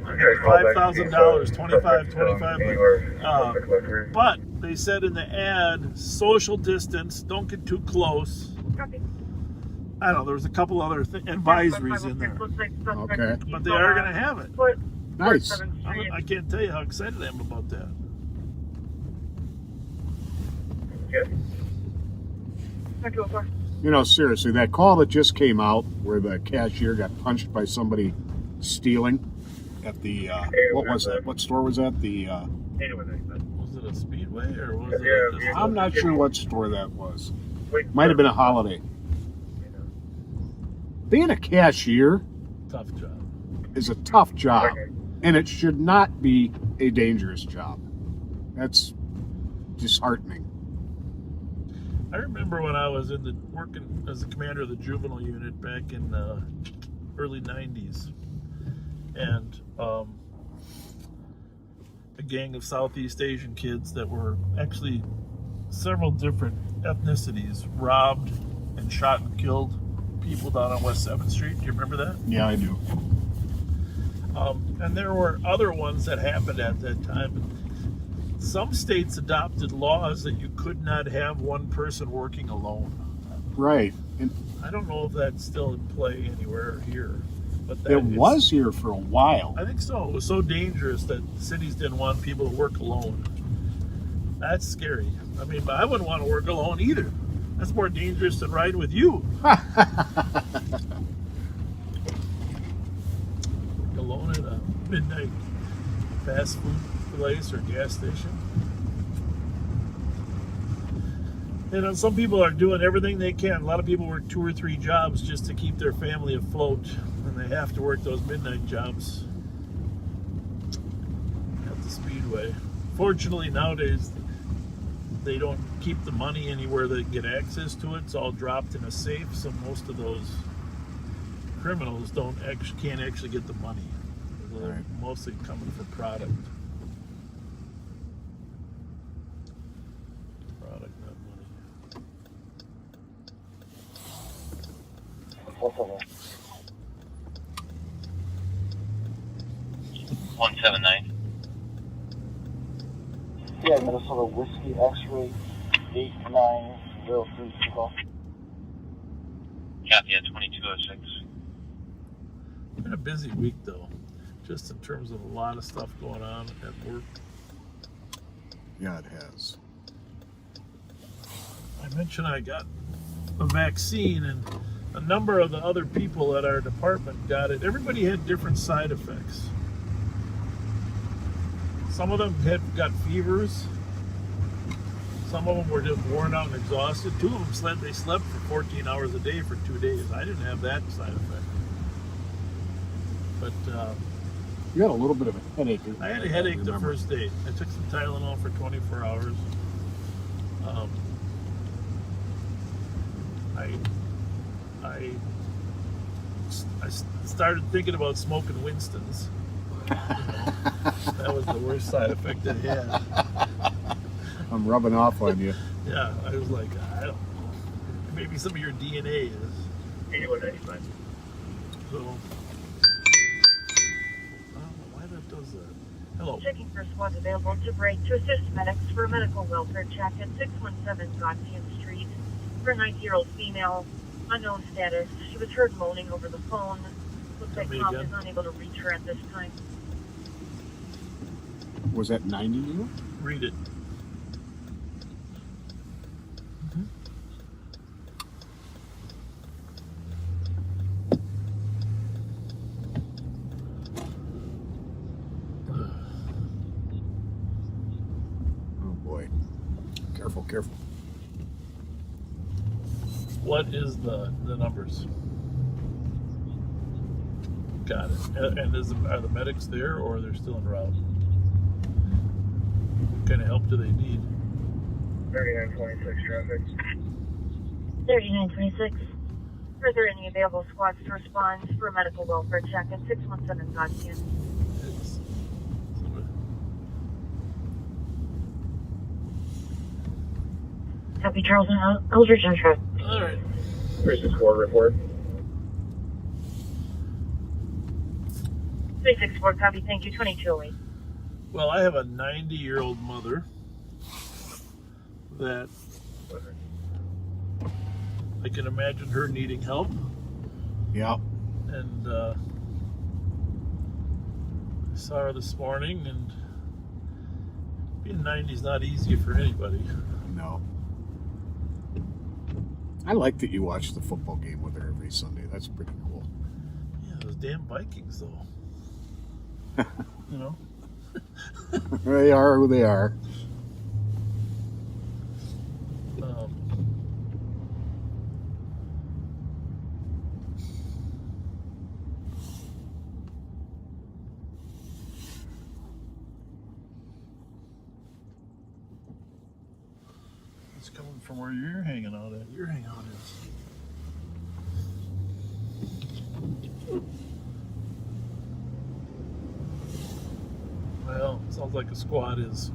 $5,000, 25. But they said in the ad, social distance, don't get too close. Copy. I don't know, there was a couple other advisories in there. Okay. But they are going to have it. Nice. I can't tell you how excited I am about that. Good. 2204. You know, seriously, that call that just came out where the cashier got punched by somebody stealing at the, what was that? What store was that? The, Was it a Speedway or was it just I'm not sure what store that was. Might have been a Holiday. Being a cashier tough job? is a tough job, and it should not be a dangerous job. That's disheartening. I remember when I was working as the commander of the juvenile unit back in the early 90s, and a gang of Southeast Asian kids that were actually several different ethnicities robbed and shot and killed people down on West 7th Street. Do you remember that? Yeah, I do. And there were other ones that happened at that time. Some states adopted laws that you could not have one person working alone. Right. And I don't know if that's still in play anywhere here. But that it was here for a while. I think so. It was so dangerous that cities didn't want people to work alone. That's scary. I mean, I wouldn't want to work alone either. That's more dangerous than riding with you. Work alone at a midnight fast food place or gas station. And some people are doing everything they can. A lot of people work 2 or 3 jobs just to keep their family afloat, and they have to work those midnight jobs at the Speedway. Fortunately, nowadays, they don't keep the money anywhere they get access to it. It's all dropped in a safe, so most of those criminals can't actually get the money. They're mostly coming for product. Product, not money. 179. Yeah, Minnesota Whiskey X-ray 8903 call. Copy at 2206. It's been a busy week though, just in terms of a lot of stuff going on at work. Yeah, it has. I mentioned I got a vaccine, and a number of the other people at our department got it. Everybody had different side effects. Some of them got fevers. Some of them were just worn out and exhausted. 2 of them slept for 14 hours a day for 2 days. I didn't have that side effect. But You had a little bit of a headache. I had a headache the first day. I took some Tylenol for 24 hours. I started thinking about smoking Winston's. That was the worst side effect it had. I'm rubbing off on you. Yeah, I was like, I don't know. Maybe some of your DNA is. 8195. So, I don't know why that does that. Hello. Checking for squads available to break to assist medics for a medical welfare check at 617 Godfield Street for a 90-year-old female, unknown status. She was heard moaning over the phone. Looks like Tom is unable to reach her at this time. Was that 90 you? Read it. Oh boy. Careful, careful. What is the numbers? Got it. And are the medics there, or they're still en route? What kind of help do they need? 3926 traffic. 3926. Further, any available squads to respond for a medical welfare check at 617 Godfield. It's, Copy, Charles and Eldridge on track. all right. 364 report. 364, copy, thank you, 2208. Well, I have a 90-year-old mother that I can imagine her needing help. Yeah. And I saw her this morning, and being 90 is not easy for anybody. No. I like that you watch the football game with her every Sunday. That's pretty cool. Yeah, those damn Vikings, though. You know? They are who they are. It's coming from where you're hanging out at. Your hangout is. Well, sounds like a squad is.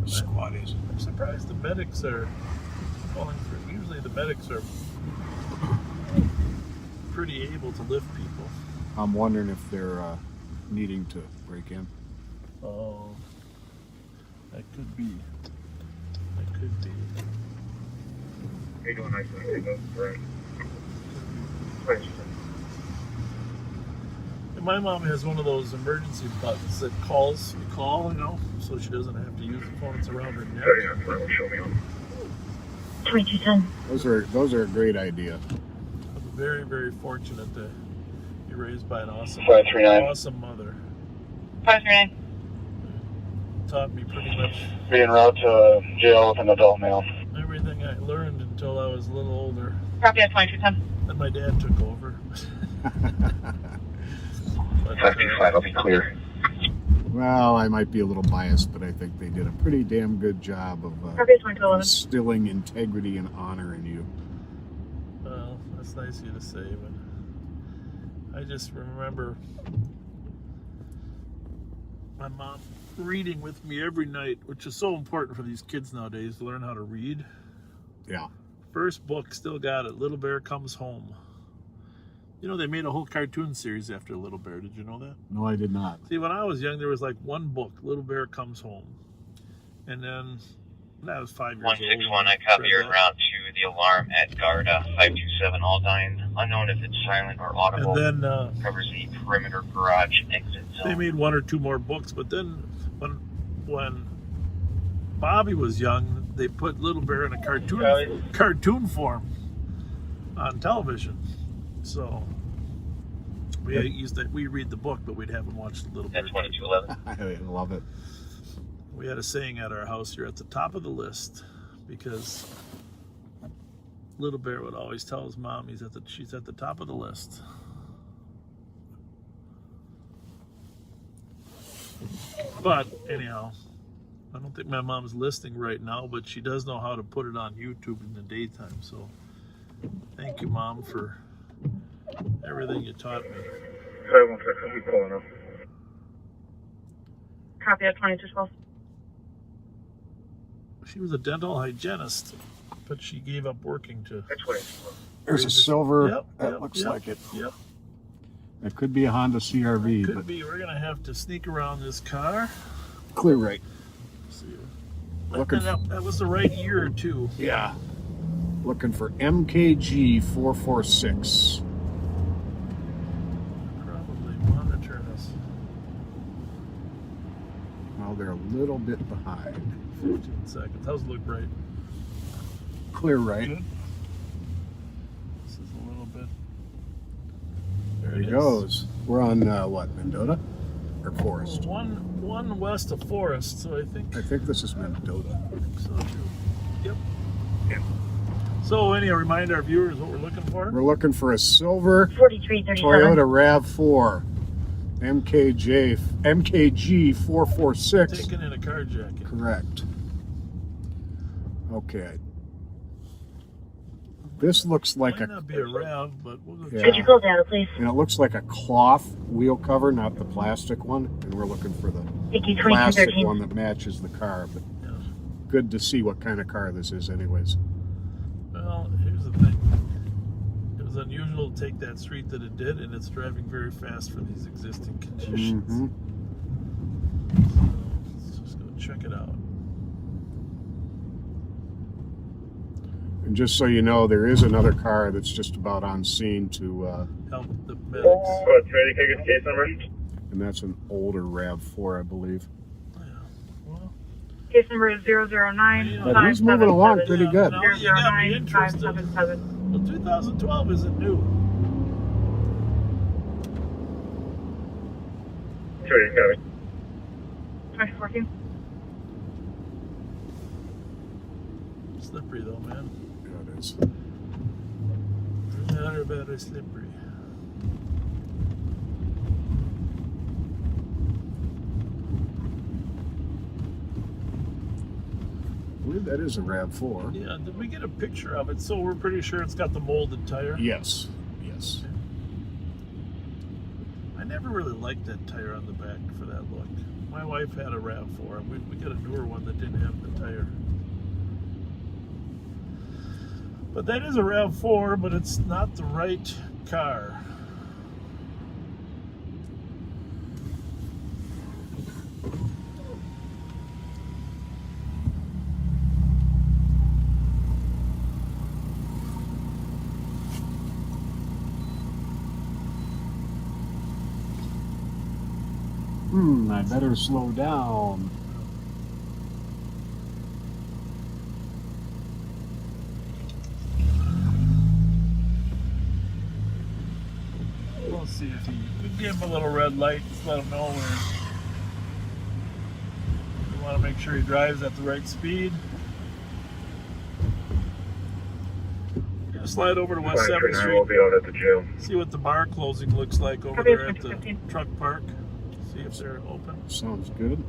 Squad is. I'm surprised the medics are calling for. Usually the medics are pretty able to lift people. I'm wondering if they're needing to break in. Oh, that could be. That could be. How you doing? Nice to meet you. Right. And my mom has one of those emergency buttons that calls, you call, you know, so she doesn't have to use the phone. It's around her neck. 39 show me on. 2210. Those are a great idea. I'm very, very fortunate to be raised by an awesome, 539. awesome mother. 539. Taught me pretty much Being route to jail with an adult male. everything I learned until I was a little older. Copy at 2210. Then my dad took over. But, 525, I'll be clear. Well, I might be a little biased, but I think they did a pretty damn good job of Copy, 2211. instilling integrity and honor in you. well, that's nice of you to say, but I just remember my mom reading with me every night, which is so important for these kids nowadays to learn how to read. Yeah. First book, still got it. Little Bear Comes Home. You know, they made a whole cartoon series after Little Bear. Did you know that? No, I did not. See, when I was young, there was like one book, Little Bear Comes Home. And then, that was 5 years old. 161, I copy your route to the alarm at Garda. 527, all dying. Unknown if it's silent or audible. And then Covers the perimeter garage exit they zone. made one or two more books. But then, when Bobby was young, they put Little Bear in a cartoon form on television. So we read the book, but we'd have him watch the Little Bear. At 2211. I love it. We had a saying at our house, you're at the top of the list, because Little Bear would always tell his mom she's at the top of the list. But anyhow, I don't think my mom's listening right now, but she does know how to put it on YouTube in the daytime. So thank you, Mom, for everything you taught me. 516, I'll be pulling up. Copy at 2212. She was a dental hygienist, but she gave up working to. That's 22. There's a silver. Yep, that yep, looks yep, like it. Yep. It could be a Honda CRV, Could but be. We're gonna have to sneak around this car. clear right. See. Looking And that was the right year or two. Yeah. Looking for MKG 446. Probably monitoring us. Well, they're a little bit behind. 15 seconds. How's it look right? Clear right. Good. This is a little bit. There it he is. goes. We're on what, Mendota or Forest? One west of Forest, so I think This is Mendota. so too. Yep. So, any remind our viewers what we're looking for? We're looking for a silver 4337. Toyota RAV4. MKG 446. Taken in a carjacking. Correct. Okay. This looks like Might not be a RAV, but we'll go Yeah. check. Physical data, please. and it looks like a cloth wheel cover, not the plastic one. And we're looking for the Thank you, plastic 2213. one that matches the car. But Yeah. good to see what kind of car this is, anyways. Well, here's the thing. It was unusual to take that street that it did, and it's driving very fast for these existing conditions. Mhm. So let's just go check it out. And just so you know, there is another car that's just about on scene to, Help the medics. Oh, it's ready. Can I get the case number? and that's an older RAV4, I believe. Yeah. Well, Case number is 009. But he's moving along pretty good. now you got me interested. 577. Well, 2012 isn't new. Sure, you got it. 2014. Slippery though, man. Yeah, it is. They're very slippery. I believe that is a RAV4. Yeah, did we get a picture of it? So we're pretty sure it's got the molded tire. Yes. Yes. I never really liked that tire on the back for that look. My wife had a RAV4, and we got a newer one that didn't have the tire. But that is a RAV4, but it's not the right car. I better slow down. We'll see if we give him a little red light, just let him know we want to make sure he drives at the right speed. Gonna slide over to West 7th Street. We'll be out at the jail. See what the bar closing looks like over there at the truck park. See if they're open. Sounds good.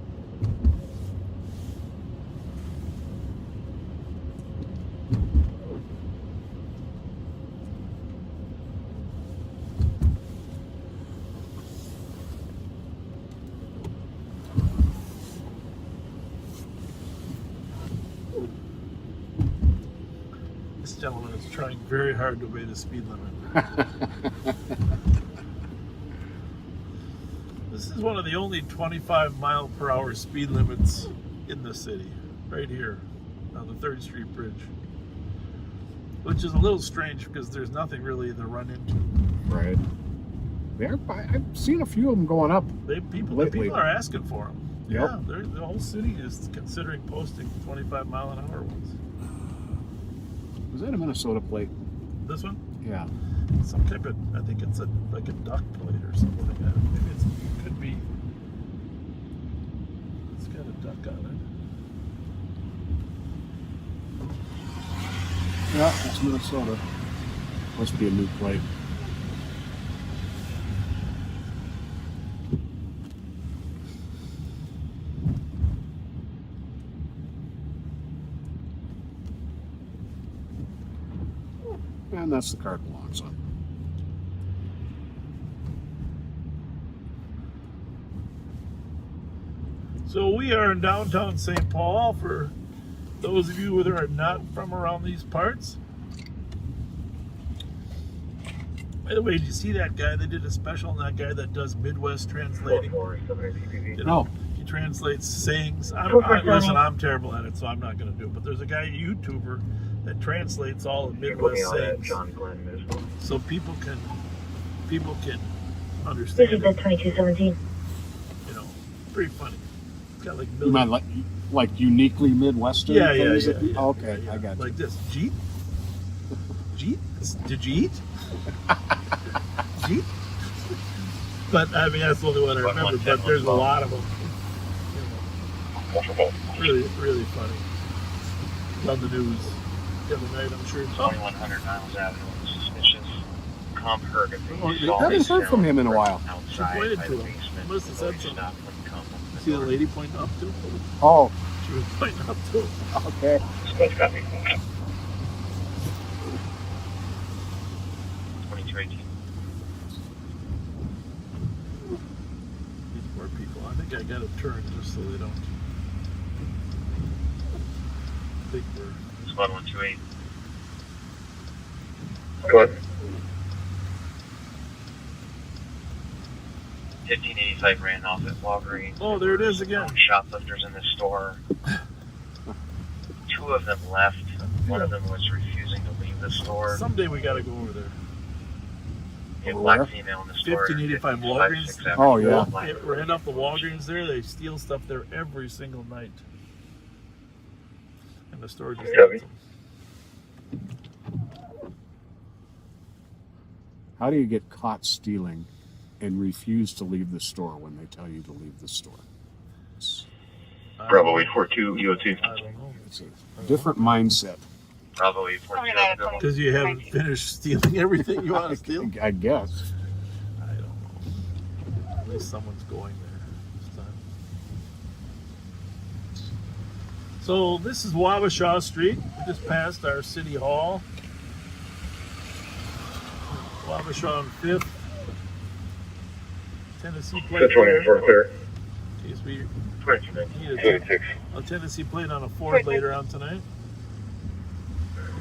This gentleman is trying very hard to obey the speed limit. This is one of the only 25-mile-per-hour speed limits in the city, right here on the 3rd Street Bridge. Which is a little strange because there's nothing really to run into. Right. I've seen a few of them going up. People Lately. are asking for them. Yep. Yeah, the whole city is considering posting 25-mile-an-hour ones. Was that a Minnesota plate? This one? Yeah. Some type of, I think it's like a duck plate or something like that. Maybe it could be. It's got a duck on it. Yeah, it's Minnesota. Must be a new plate. And that's the car it belongs on. So we are in downtown St. Paul. For those of you that are not from around these parts. By the way, did you see that guy? They did a special on that guy that does Midwest translating. You know, he translates sayings. Listen, I'm terrible at it, so I'm not going to do it. But there's a guy, a YouTuber, that translates all of Midwest sayings, so people can understand. This is the 2217. You know, pretty funny. It's got like You mean like uniquely Midwestern yeah. things? Okay, I got you. Like this, Jeet? Jeet? Did you eat? Jeet? But I mean, that's the only one I remember. But there's a lot of them. You know, really, really funny. On the news the other night, I'm sure. 2100 Niles Avenue, suspicious comp heard if they Oh, saw haven't this heard from him in a while. outside pointed by to the him. basement. Must have said They something. stopped when the comp opened the See the door. lady pointing up to? Oh, She was pointing up to him. okay. Squad copy. 2218. These poor people. I think I got to turn just so they don't think we're. Squad 128. Go on. 1585 ran off at Walgreens. Oh, there it is again. Known shoplifters in the store. 2 of them left. One of them was refusing to leave the store. Someday we got to go over there. A Where? black female in the store. 1585 Walgreens. Oh, yeah. They ran off the Walgreens there. They steal stuff there every single night. And the store just Copy. lets them. How do you get caught stealing and refuse to leave the store when they tell you to leave the store? Bravo 842 EOT. I don't know. It's a different mindset, Bravo 840. Because you haven't finished stealing everything you want to steal? I guess. I don't know. At least someone's going there this time. So this is Wabasha Street. We just passed our city hall. Wabasha on 5th. Tennessee plate. 24 clear. In case we 22. need 26. a Tennessee plate on a Ford later on tonight.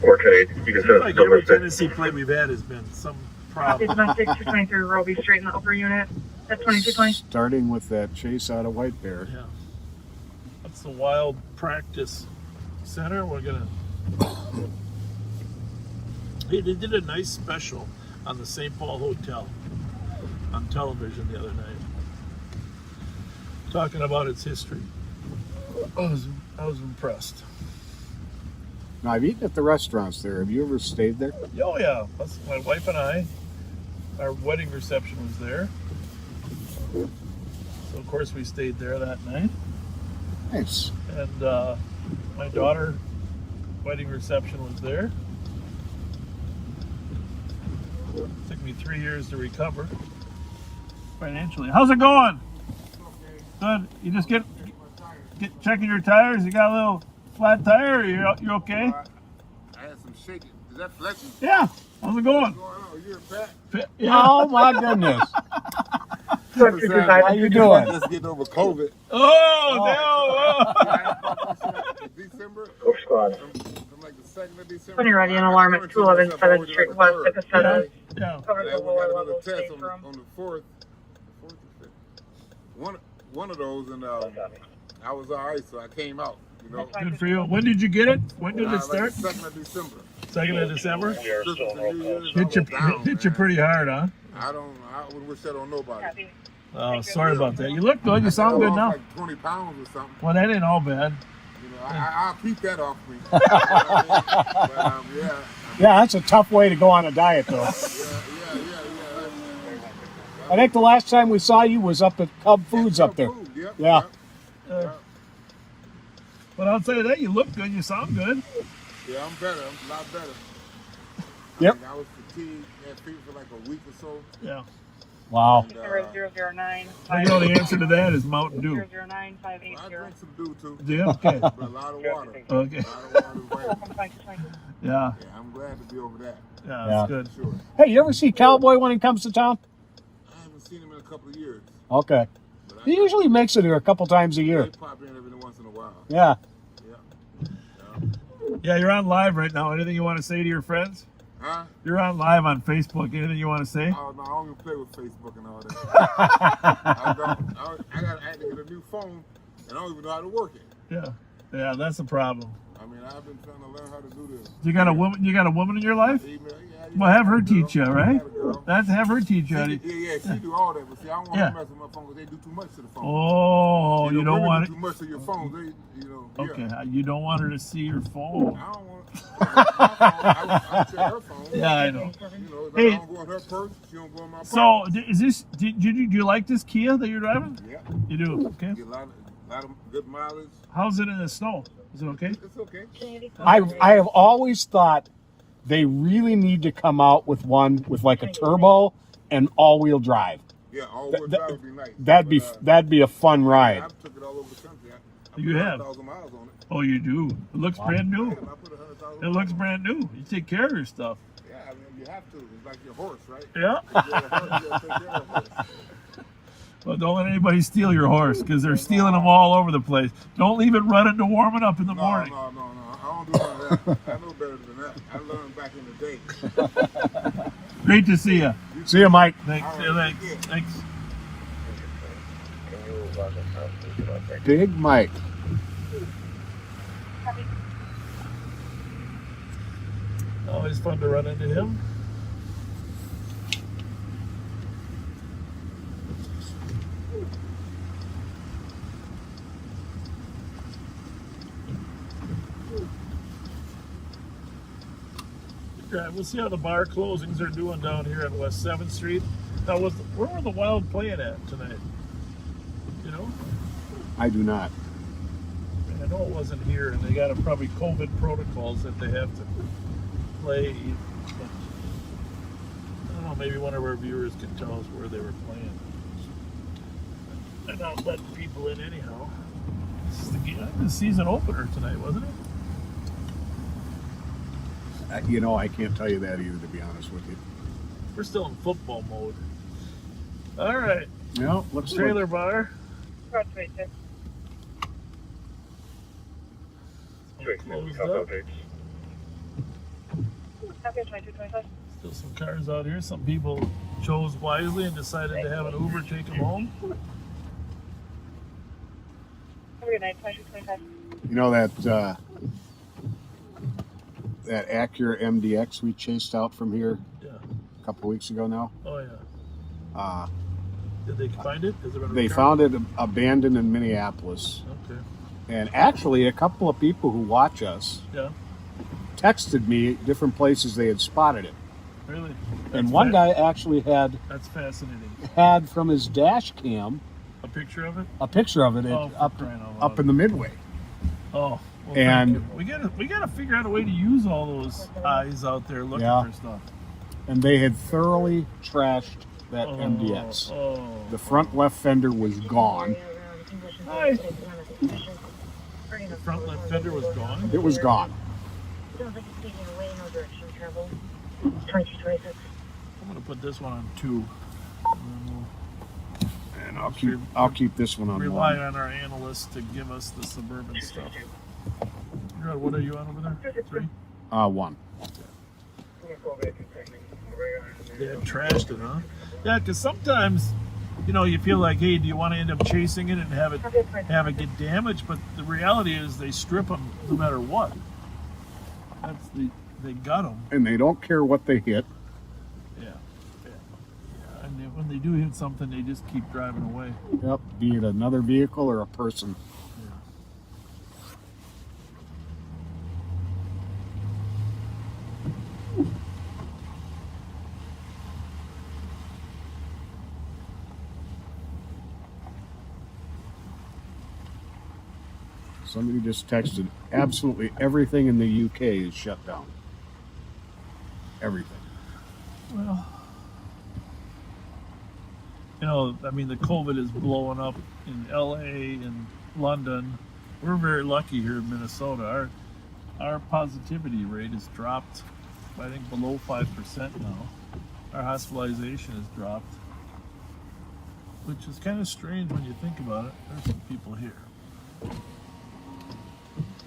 Or 10 You can Seems set like up every number 6. Tennessee plate we've had has been some It's problem. not 623 Roby Street in the upper unit. That's 2220. Starting with that chase out of White Bear. Yeah. That's the Wild Practice Center. We're gonna. Hey, they did a nice special on the St. Paul Hotel on television the other night, talking about its history. I was impressed. Now, I've eaten at the restaurants there. Have you ever stayed there? Oh yeah, that's my wife and I. Our wedding reception was there, so of course we stayed there that night. Nice. And my daughter wedding reception was there. Took me 3 years to recover financially. How's it going? Good. You just get checking your tires. You got a little flat tire. Or you okay? I had some shaking. Is that Fletcher? Yeah. How's it going? What's going on? You're fat. Yeah. Oh, my goodness. How you doing? Let's get over COVID. Oh, December. Go squad. From like the 2nd of December. When you're ready, an alarm at 211 7th Street West at Caseta. yeah. Cover Yeah, the we got lower another level test stage room. on the 4th. The 4th or 5th. One of those, and I was all right, so I came out. You know. Good for you. When did you get it? When did it start? Like the 2nd of December. 2nd of December. We are still in roll call. Hit you pretty hard, huh? I would wish that on nobody. Copy. Oh, sorry about that. You look good. You sound good now. Like 20 pounds or something. Well, that ain't all bad. You know, I'll keep that off me. You know what I mean? But, yeah. Yeah, that's a tough way to go on a diet, though. Yeah. I think the last time we saw you was up at Cub Foods up there. Yep, Yeah. yep. But outside of that, you look good. You sound good. Yeah, I'm better. I'm a lot better. Yep. I was fatigued, had fever for like a week or so. Yeah. Wow. 0009 I know the answer to that is Mountain Dew. 009 Well, I drink some dew too, Do you? Okay. but a lot of water. Okay. A lot of water is right. Yeah. Yeah, I'm glad to be over that. Yeah, Yeah. that's good. Sure. Hey, you ever see Cowboy when he comes to town? I haven't seen him in a couple of years. Okay. But He usually makes it here a couple times a year. They pop in every once in a while. Yeah. Yeah, you're on live right now. Anything you want to say to your friends? Huh? You're on live on Facebook. Anything you want to say? Oh, no, I don't even play with Facebook and all that. I don't. I had to get a new phone, and I don't even know how to work it. Yeah. Yeah, that's the problem. I mean, I've been trying to learn how to do this. You got a woman. You got a woman in your life. Email, Well, have her I got a girl. teach you, I right? got a girl. That's have her teach you. Yeah, she do all that, but see, I don't want Yeah. to mess with my phone because they do too much to the phone. Oh, you don't women want do it. too much to your phone. They, Okay, Yeah. you don't want her to see your phone. I don't want. I check her phone. Yeah, I know. You know, if Hey. I don't go on her purse, she don't go on my purse. So, is this? Do you like this Kia that you're driving? Yeah. You do. Okay. Get a lot of good mileage. How's it in the snow? Is it okay? It's okay. I have always thought They really need to come out with one with like a turbo and all-wheel drive. Yeah, all-wheel drive would be nice. That'd be a fun ride. I've took it all over the country. You have? 100,000 miles on it. Oh, you do. It looks brand new. Yeah, I put 100,000 It looks brand new. You take care of your stuff. Yeah, I mean, you have to. It's like your horse, right? Yeah. You got a horse, you gotta take care of the horse. Well, don't let anybody steal your horse because they're stealing them all over the place. Don't leave it running to warming up in the morning. No. I don't do none of that. I know better than that. I learned back in the day. Great to see you. See you, Mike. Thanks. Thanks. Big Mike. Always fun to run into him. We'll see how the bar closings are doing down here on West 7th Street. Now, where were the Wild playing at tonight? You know? I do not. I know it wasn't here, and they got probably COVID protocols that they have to play. But I don't know, maybe one of our viewers can tell us where they were playing. They're not letting people in anyhow. This is the season opener tonight, wasn't it? You know, I can't tell you that either, to be honest with you. We're still in football mode. All right. No, looks Trailer like bar. Cross right there. Closed up. Okay, 2225. Still some cars out here. Some people chose wisely and decided to have an Uber take them home. Have a good night, 2225. you know that Acura MDX we chased out from here a couple weeks ago now. Oh yeah. Did they find it? Has it been They returned? found it abandoned in Minneapolis. Okay. And actually, a couple of people who watch us texted me different places they had spotted it. Really? And one guy actually had That's fascinating. from his dash cam A picture of it? a picture of it up in the Midway. Oh. Well, And- thank you. We gotta figure out a way to use all those eyes out there looking for stuff. And they had thoroughly trashed that MDX. Oh. The front left fender was gone. Hi. The front left fender was gone. It was gone. Sounds like it's taking away no direction of travel. 2226. I'm gonna put this one on 2. And I'll keep this one on Rely 1. on our analysts to give us the suburban stuff. What are you on over there? 3? 1. They had trashed it, huh? Yeah, because sometimes, you feel like, hey, do you want to end up chasing it and have it get damaged? But the reality is they strip them no matter what. They got them. And they don't care what they hit. Yeah. And when they do hit something, they just keep driving away. Yep, be it another vehicle or a person. Somebody just texted, absolutely everything in the UK is shut down. Everything. Well, the COVID is blowing up in LA and London. We're very lucky here in Minnesota. Our positivity rate has dropped, I think, below 5% now. Our hospitalization has dropped, which is kind of strange when you think about it. There's some people here.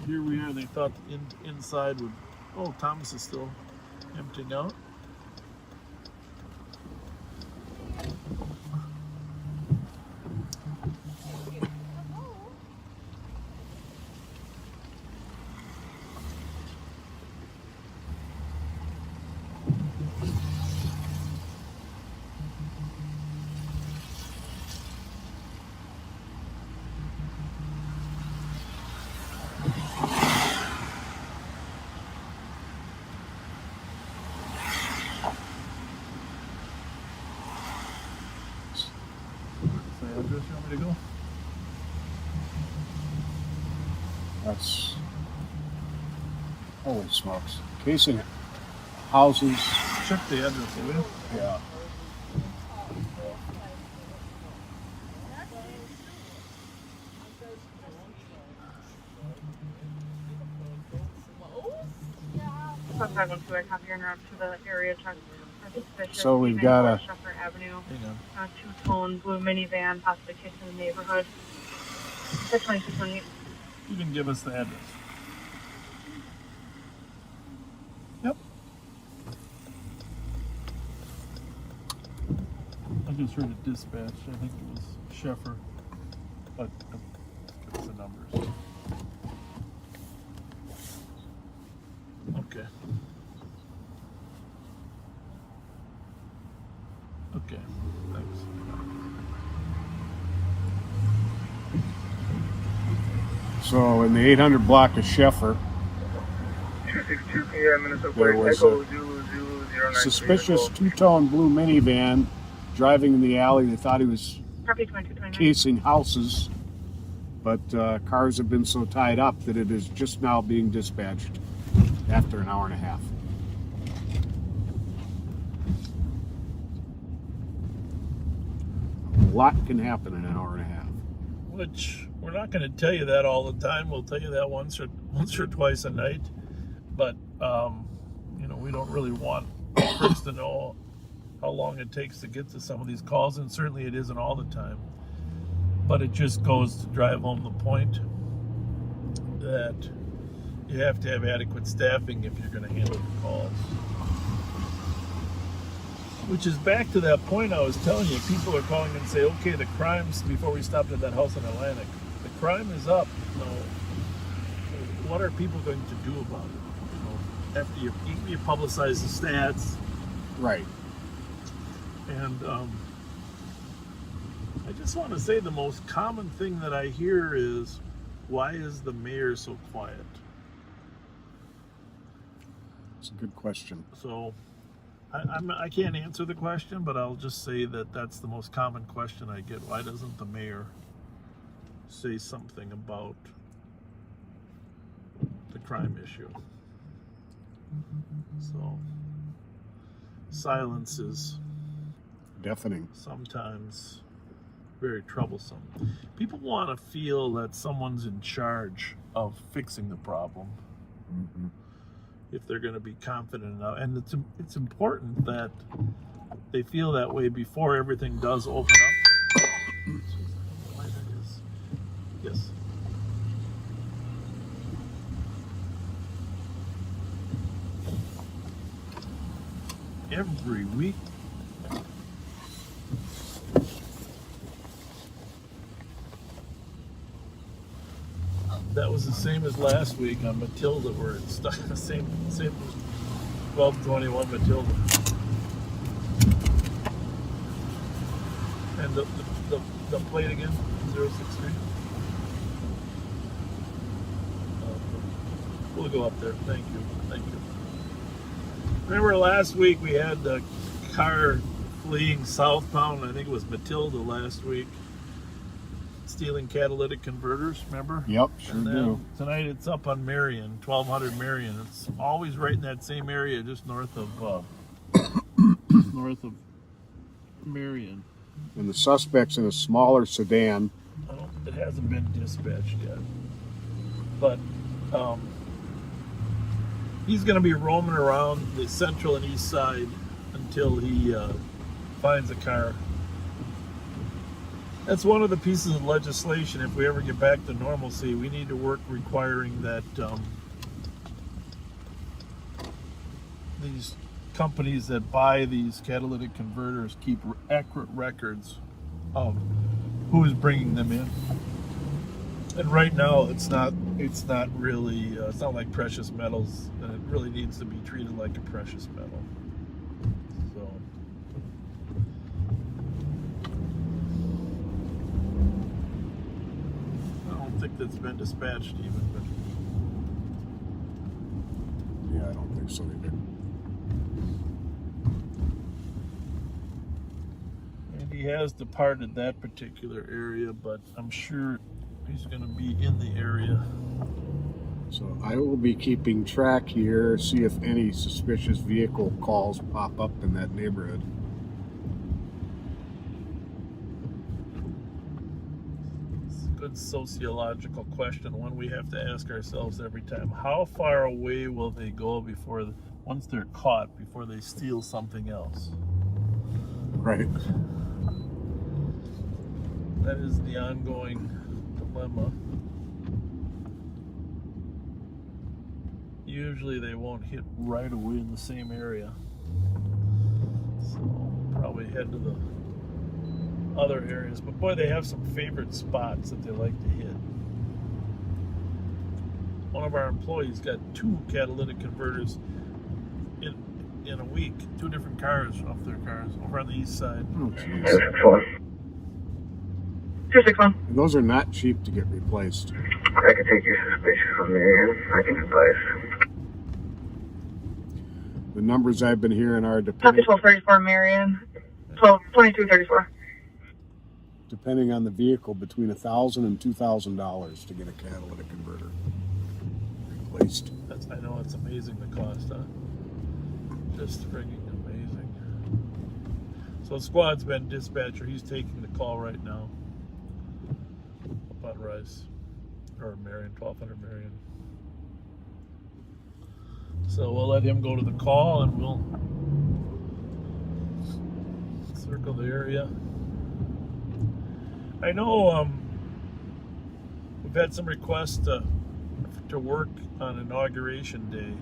Here we are. They thought the inside would. Oh, Thomas is still emptying out. Address you want me to go? That's, holy smokes. Casing houses. Check the address, will you? Yeah. Sometimes once I copy your up to the area check for suspicious. So we've got a Shepherd Avenue, Hang on. two-tone blue minivan, possibly kicked in the neighborhood. 62618. You can give us the address. Yep. I just heard it dispatched. I think it was Sheffer, but it's the numbers. Okay. Okay, thanks. So in the 800 block of Sheffer, 262 p.m. Minnesota there Police, was Echo a 009. suspicious two-tone blue minivan driving in the alley. They thought he was Copy 2229. casing houses, but cars have been so tied up that it is just now being dispatched after an hour and a half. A lot can happen in an hour and a half. Which we're not going to tell you that all the time. We'll tell you that once or twice a night. But you know, we don't really want folks to know how long it takes to get to some of these calls, and certainly it isn't all the time. But it just goes to drive home the point that you have to have adequate staffing if you're going to handle the calls. Which is back to that point I was telling you. People are calling and say, okay, the crime's, before we stopped at that house in Atlantic, the crime is up. You know, what are people going to do about it? You know, after you publicize the stats. Right. And I just want to say the most common thing that I hear is, why is the mayor so quiet? It's a good question. So I can't answer the question, but I'll just say that that's the most common question I get. Why doesn't the mayor say something about the crime issue? So silence is Deafening. sometimes very troublesome. People want to feel that someone's in charge of fixing the problem. Mm-hmm. If they're going to be confident enough, and it's important that they feel that way before everything does open up. Why that is? Yes. Every week. That was the same as last week on Matilda, where it's stuck the same 1221 Matilda. And the plate again, 063. We'll go up there. Thank you. Remember last week we had the car fleeing southbound. I think it was Matilda last week, stealing catalytic converters. Remember? Yep, sure do. Tonight it's up on Marion, 1200 Marion. It's always right in that same area, just north of Marion. And the suspect's in a smaller sedan. Oh, it hasn't been dispatched yet, but he's going to be roaming around the central and east side until he finds a car. That's one of the pieces of legislation. If we ever get back to normalcy, we need to work requiring that these companies that buy these catalytic converters keep accurate records of who's bringing them in. And right now, it's not really, it's not like precious metals, and it really needs to be treated like a precious metal. So. I don't think that's been dispatched even, but. Yeah, I don't think so either. And he has departed that particular area, but I'm sure he's going to be in the area. So I will be keeping track here, see if any suspicious vehicle calls pop up in that neighborhood. It's a good sociological question, one we have to ask ourselves every time. How far away will they go before, once they're caught, before they steal something else? Right. That is the ongoing dilemma. Usually they won't hit right away in the same area. So probably head to the other areas. But boy, they have some favorite spots that they like to hit. One of our employees got 2 catalytic converters in a week. 2 different cars off their cars over on the east side. Oh, jeez. 261. Those are not cheap to get replaced. I can take your suspicion from there. I can advise. The numbers I've been hearing are Copy 1234 Marion. 2234. depending on the vehicle, between $1,000 and $2,000 to get a catalytic converter replaced. I know it's amazing the cost, huh? Just frigging amazing. So squad's been dispatcher. He's taking the call right now about Rice or Marion, 1200 Marion. So we'll let him go to the call and we'll circle the area. I know we've had some requests to work on Inauguration Day,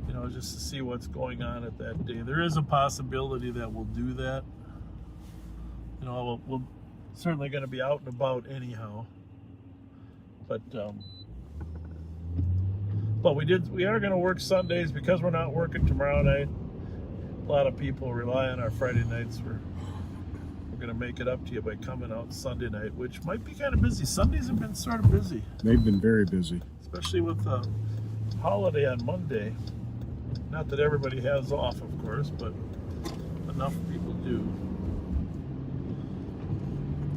you know, just to see what's going on at that day. There is a possibility that we'll do that. You know, we're certainly going to be out and about anyhow. But we are going to work Sundays because we're not working tomorrow night. A lot of people rely on our Friday nights. We're going to make it up to you by coming out Sunday night, which might be kind of busy. Sundays have been sort of busy. They've been very busy. Especially with the holiday on Monday. Not that everybody has off, of course, but enough people do.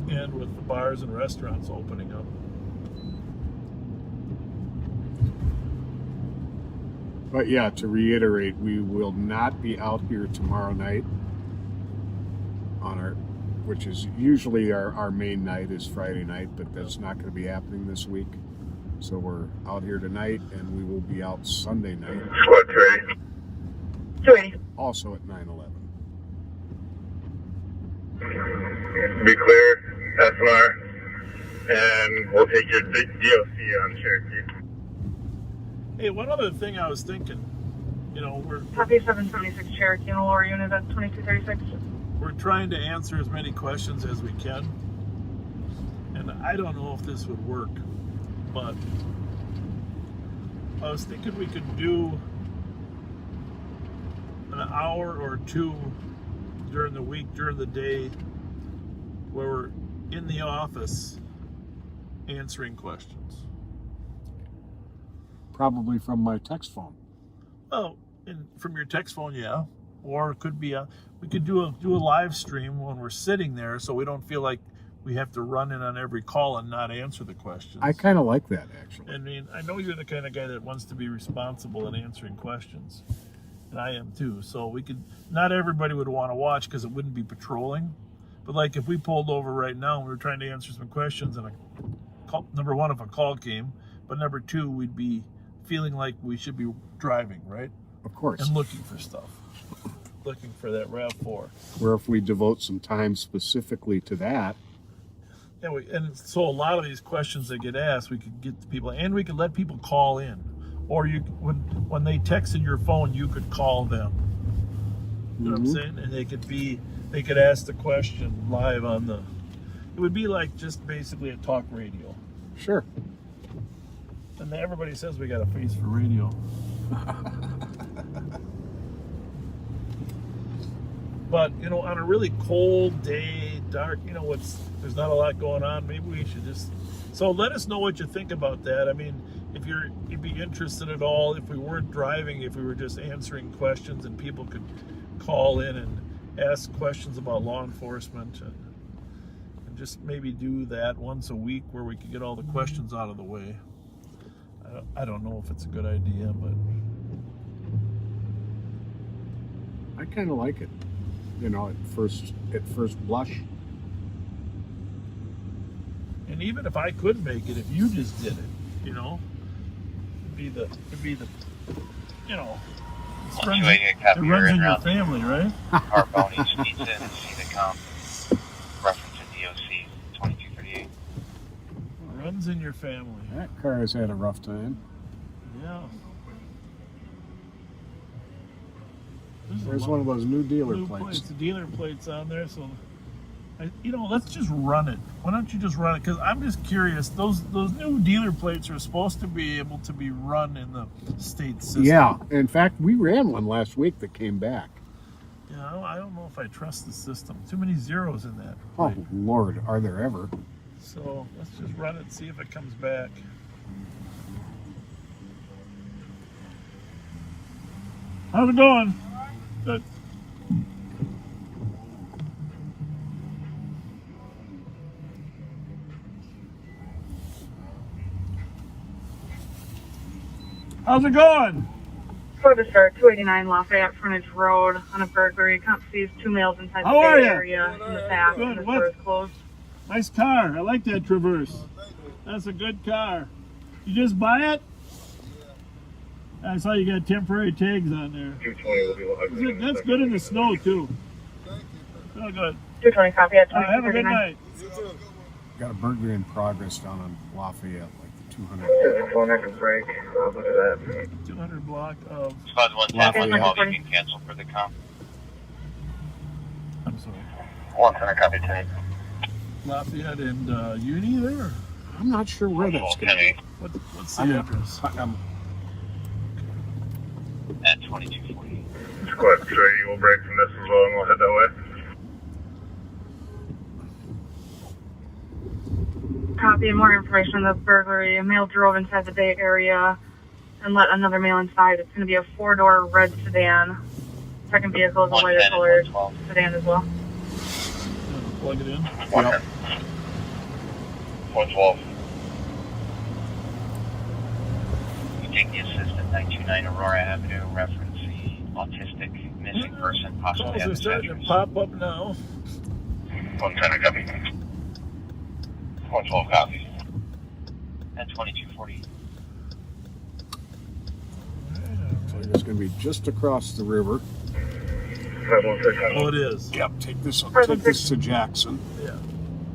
And with the bars and restaurants opening up. But yeah, to reiterate, we will not be out here tomorrow night on our, which is usually our main night is Friday night, but that's not going to be happening this week. So we're out here tonight, and we will be out Sunday night. Squad 3. 280. Also at 9/11. To be clear, SNR, and we'll take your DOC on Cherokee. Hey, one other thing I was thinking, you know, Copy 776 Cherokee in the lower unit at 2236. we're trying to answer as many questions as we can, and I don't know if this would work, but I was thinking we could do an hour or two during the week, during the day, where we're in the office answering questions. Probably from my text phone. Well, from your text phone, yeah. Or it could be we could do a live stream when we're sitting there, so we don't feel like we have to run in on every call and not answer the questions. I kind of like that, actually. I mean, I know you're the kind of guy that wants to be responsible in answering questions, and I am too. So we could. Not everybody would want to watch because it wouldn't be patrolling. But like if we pulled over right now and we were trying to answer some questions, and number one, if a call came, but number two, we'd be feeling like we should be driving, right? Of course. And looking for stuff. Looking for that RAV4. Where if we devote some time specifically to that. Yeah, and so a lot of these questions that get asked, we could get to people, and we could let people call in. Or when they texted your phone, you could call them. You know what I'm saying? And they could ask the question live on it would be like just basically a talk radio. Sure. And everybody says we got a face for radio. But, you know, on a really cold day, dark, you know, there's not a lot going on. Maybe we should so let us know what you think about that. I mean, if you'd be interested at all, if we weren't driving, if we were just answering questions and people could call in and ask questions about law enforcement and just maybe do that once a week where we could get all the questions out of the way. I don't know if it's a good idea, but I kind of like it. You know, at first blush. and even if I could make it, if you just did it, you know, it'd be the you know, it runs in your family, right? Our bounty speeds in and see the comp. Reference to DOC 2238. Runs in your family. That car has had a rough time. Yeah. There's one of those new dealer plates. The dealer plates on there, so you know, let's just run it. Why don't you just run it? Because I'm just curious. Those new dealer plates are supposed to be able to be run in the state system. Yeah. In fact, we ran one last week that came back. Yeah, I don't know if I trust the system. Too many zeros in that. Oh, Lord, are there ever? So let's just run it and see if it comes back. How's it going? Good. How's it going? Florida Star 289 Lafayette Frontage Road on a burglary. Comp sees 2 males inside the Bay Area in the back. Good. And the door is closed. Nice car. I like that Traverse. That's a good car. You just buy it? I saw you got temporary tags on there. 220 will be logged. That's good in the snow too. Oh, good. 220 copy at Have a good 2239. night. Got a burglary in progress down on Lafayette, like the 200. Phone neck break. I'll look at that. 200 block of. Squad 110, Lafayette. you can cancel for the comp. I'm sorry. 110, copy 10. Lafayette and Uni there. I'm not sure where that's going to be. What's the address? At 2240. Squad 3 will break from this as well and we'll head that way. Copy and more information on the burglary. A male drove inside the Bay Area and let another male inside. It's going to be a 4-door red sedan. Second vehicle is a lighter colored sedan as well. Plug it in. 112. You take the assistant 929 Aurora Avenue, reference the autistic missing person, possibly Calls at are the starting to address. pop up now. 110, copy. 112 copy. At 2240. So it's going to be just across the river. 516, Oh, it is. Yep, take this to Jackson. Yeah.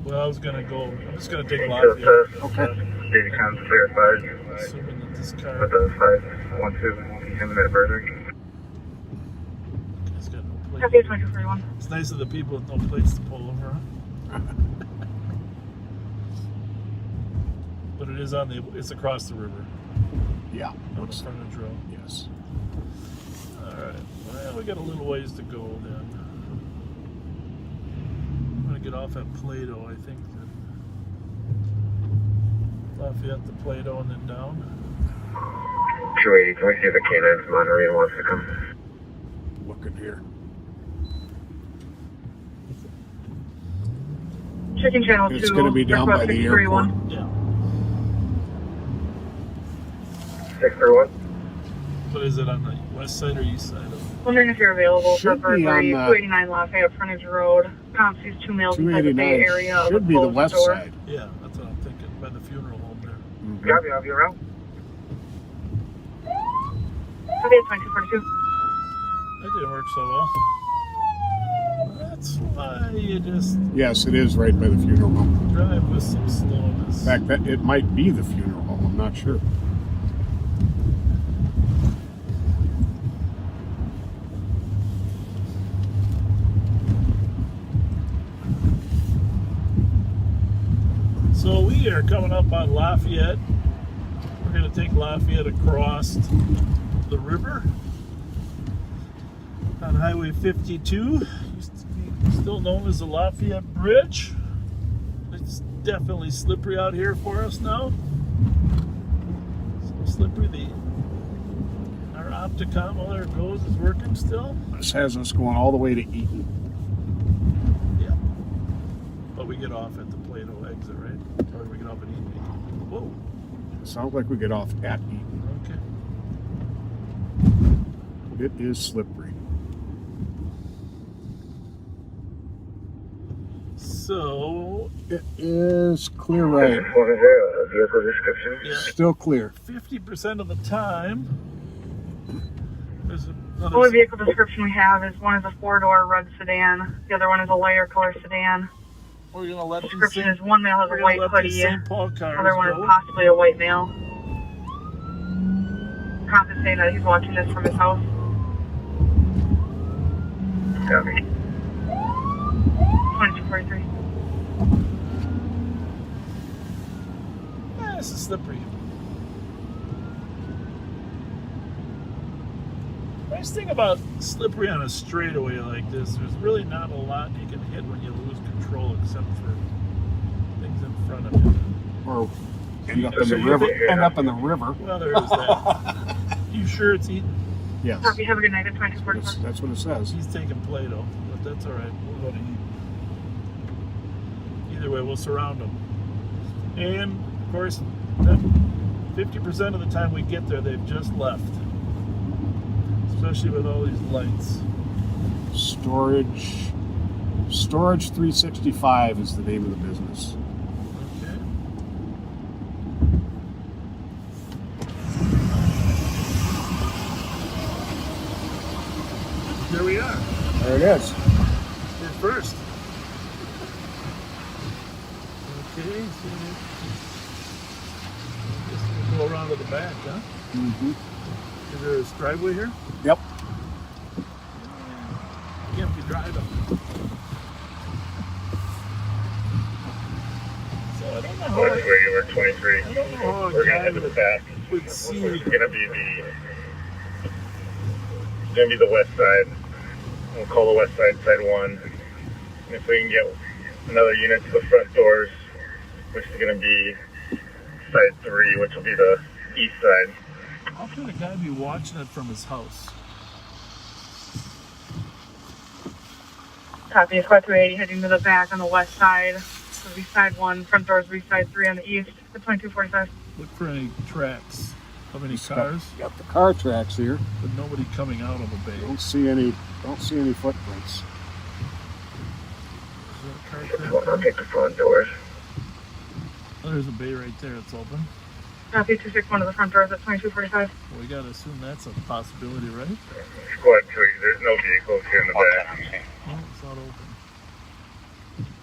Well, I was gonna go. I'm just gonna take Just Lafayette. Okay. data counts verified. Assuming that this car With the 512 imminent burglary. has got no Copy plate. at 2241. It's nice of the people with no plates to pull over. Huh? But it is on the. It's across the river. Yeah. On the frontage road. Yes. All right. Well, we got a little ways to go then. I'm gonna get off at Plato, I think. Then Lafayette to Plato and then down. 280, can we see if the K9 from Monterey wants to come? Looking here. Checking channel 2. It's going to be down by the airport. Yeah. 631. So is it on the west side or east side of it? Wondering if you're available Should for be burglary. on, 289 Lafayette Frontage Road. Comp sees 2 males inside the Bay 289 Area. of a should be the closed west door. side. Yeah, that's what I'm thinking. By the funeral home there. Copy, I'll be around. Copy at 2242. That didn't work so well. That's why you just Yes, it is right by the funeral home. drive with some slowness. In fact, it might be the funeral home. I'm not sure. So we are coming up on Lafayette. We're going to take Lafayette across the river on Highway 52, used to be still known as the Lafayette Bridge. It's definitely slippery out here for us now. So slippery. Our Opticom, all there goes, is working still. This has us going all the way to Eaton. Yeah. But we get off at the Plato exit, right? Or we get off at Eaton. Whoa. Sounds like we get off at Eaton. Okay. It is slippery. So It is clear right. Vehicle description. yeah, Still clear. 50% of the time. There's The only another. vehicle description we have is one is a 4-door red sedan. The other one is a lighter color sedan. We're gonna let these Description St. is one male has we're a gonna white let these hoodie. St. Paul cars Other one is go. possibly a white male. Cop is saying that he's watching this from his house. Copy. 2243. Yeah, this is slippery. Nice thing about slippery on a straightaway like this, there's really not a lot you can hit when you lose control except for things in front of you. Or end up in the river. End up in the river. Well, there is that. You sure it's Eaton? Yes. Copy, have a good night at That's, 2244. that's what it says. He's taking Play-Doh, but that's all right. We'll go to Eaton. Either way, we'll surround them. And, of course, 50% of the time we get there, they've just left. Especially with all these lights. Storage 365 is the name of the business. Okay. There we are. There it is. We're first. Okay, so I guess we'll go around to the back, huh? Mm-hmm. Is there a driveway here? Yep. Can't be driving. So I don't know That's how, where you were 23. I don't know how a We're guy gonna head to the back. would see. It's gonna be the west side. We'll call the west side side 1. And if we can get another unit to the front doors, which is gonna be side 3, which will be the east side. How could a guy be watching it from his house? Copy, squad 380 heading to the back on the west side. So be side 1, front doors be side 3 on the east at 2245. Look for any tracks of any Got- cars, Got the car tracks here. but nobody coming out of a bay. Don't see any footprints. Is there a car I'll track? take the front doors. Oh, there's a bay right there. It's open. Copy, 261 to the front doors at 2245. Well, we gotta assume that's a possibility, right? Squad 3, there's no vehicles here in the 110 back. on scene. No, it's not open.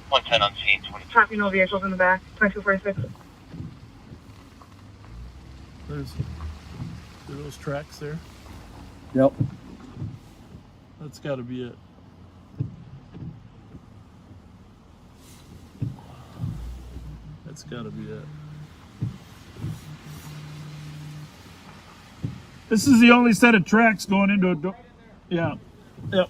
110 on scene, 22. Copy, no vehicles in the back, 2246. Are those tracks there? Yep. That's got to be it. That's got to be it. This is the only set of tracks going into a door. Yeah. Yep.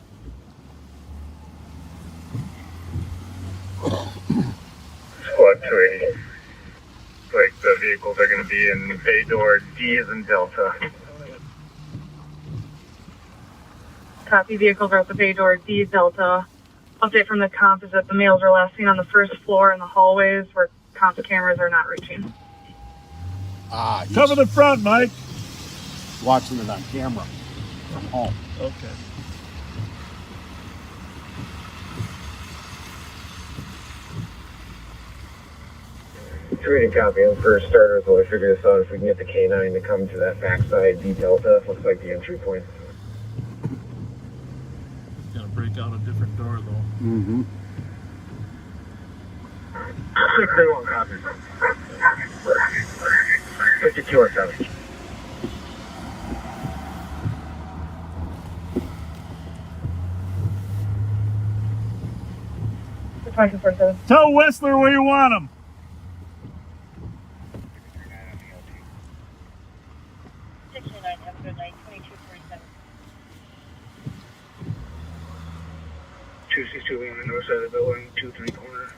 Squad 3. Like the vehicles are going to be in bay door D as in Delta. Copy, vehicles are at the bay door D Delta. Update from the comp is that the males are last seen on the first floor in the hallways where comp cameras are not reaching. Ah, he's Cover the front, Mike. watching it on camera from home. Okay. Reading copy on first starters while we figure this out. If we can get the K9 to come to that backside D Delta, looks like the entry point. Gotta break out a different door though. Mm-hmm. 631 copy. 52 or 7. Tell Wessler where you want him. Have a good night. 2247. 262 on the north side of the building, 2-3 corner.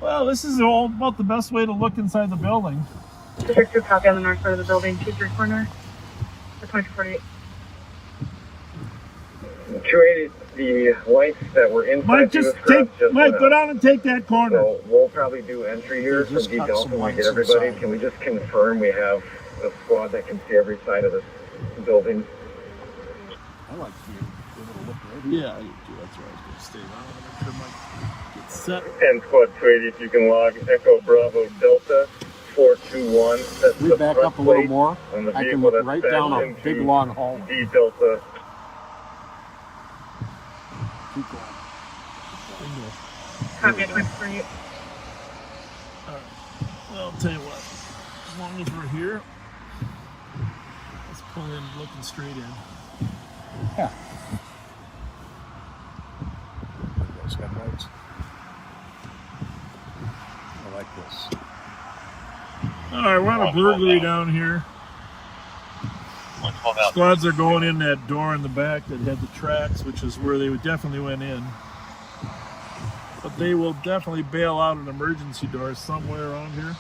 Well, this is all about the best way to look inside the building. 262 copy on the north side of the building, 2-3 corner at 2248. 280, the lights that were inside Mike, the just truck take, Mike, went go out. down and take that corner. So we'll probably do entry here They from just D cut Delta some when we get lights everybody. inside. Can we just confirm we have a squad that can see every side of this building? I like being able to look right here. Yeah, I do too. That's where I was going to stay. I want to make sure Mike gets set. 10 squad 280, if you can log Echo Bravo Delta 421. That's We the back front up a little plate more. on the I can vehicle look that's right fed down a into big long hallway. D Delta. Keep going. Bingo. Copy at 23. Alright. Well, I'll tell you what. As long as we're here, let's pull in looking straight in. Yeah. Those headlights. I like this. Alright, we're on a burglary down here. 112 out. Squads are going in that door in the back that had the tracks, which is where they definitely went in. But they will definitely bail out an emergency door somewhere around here.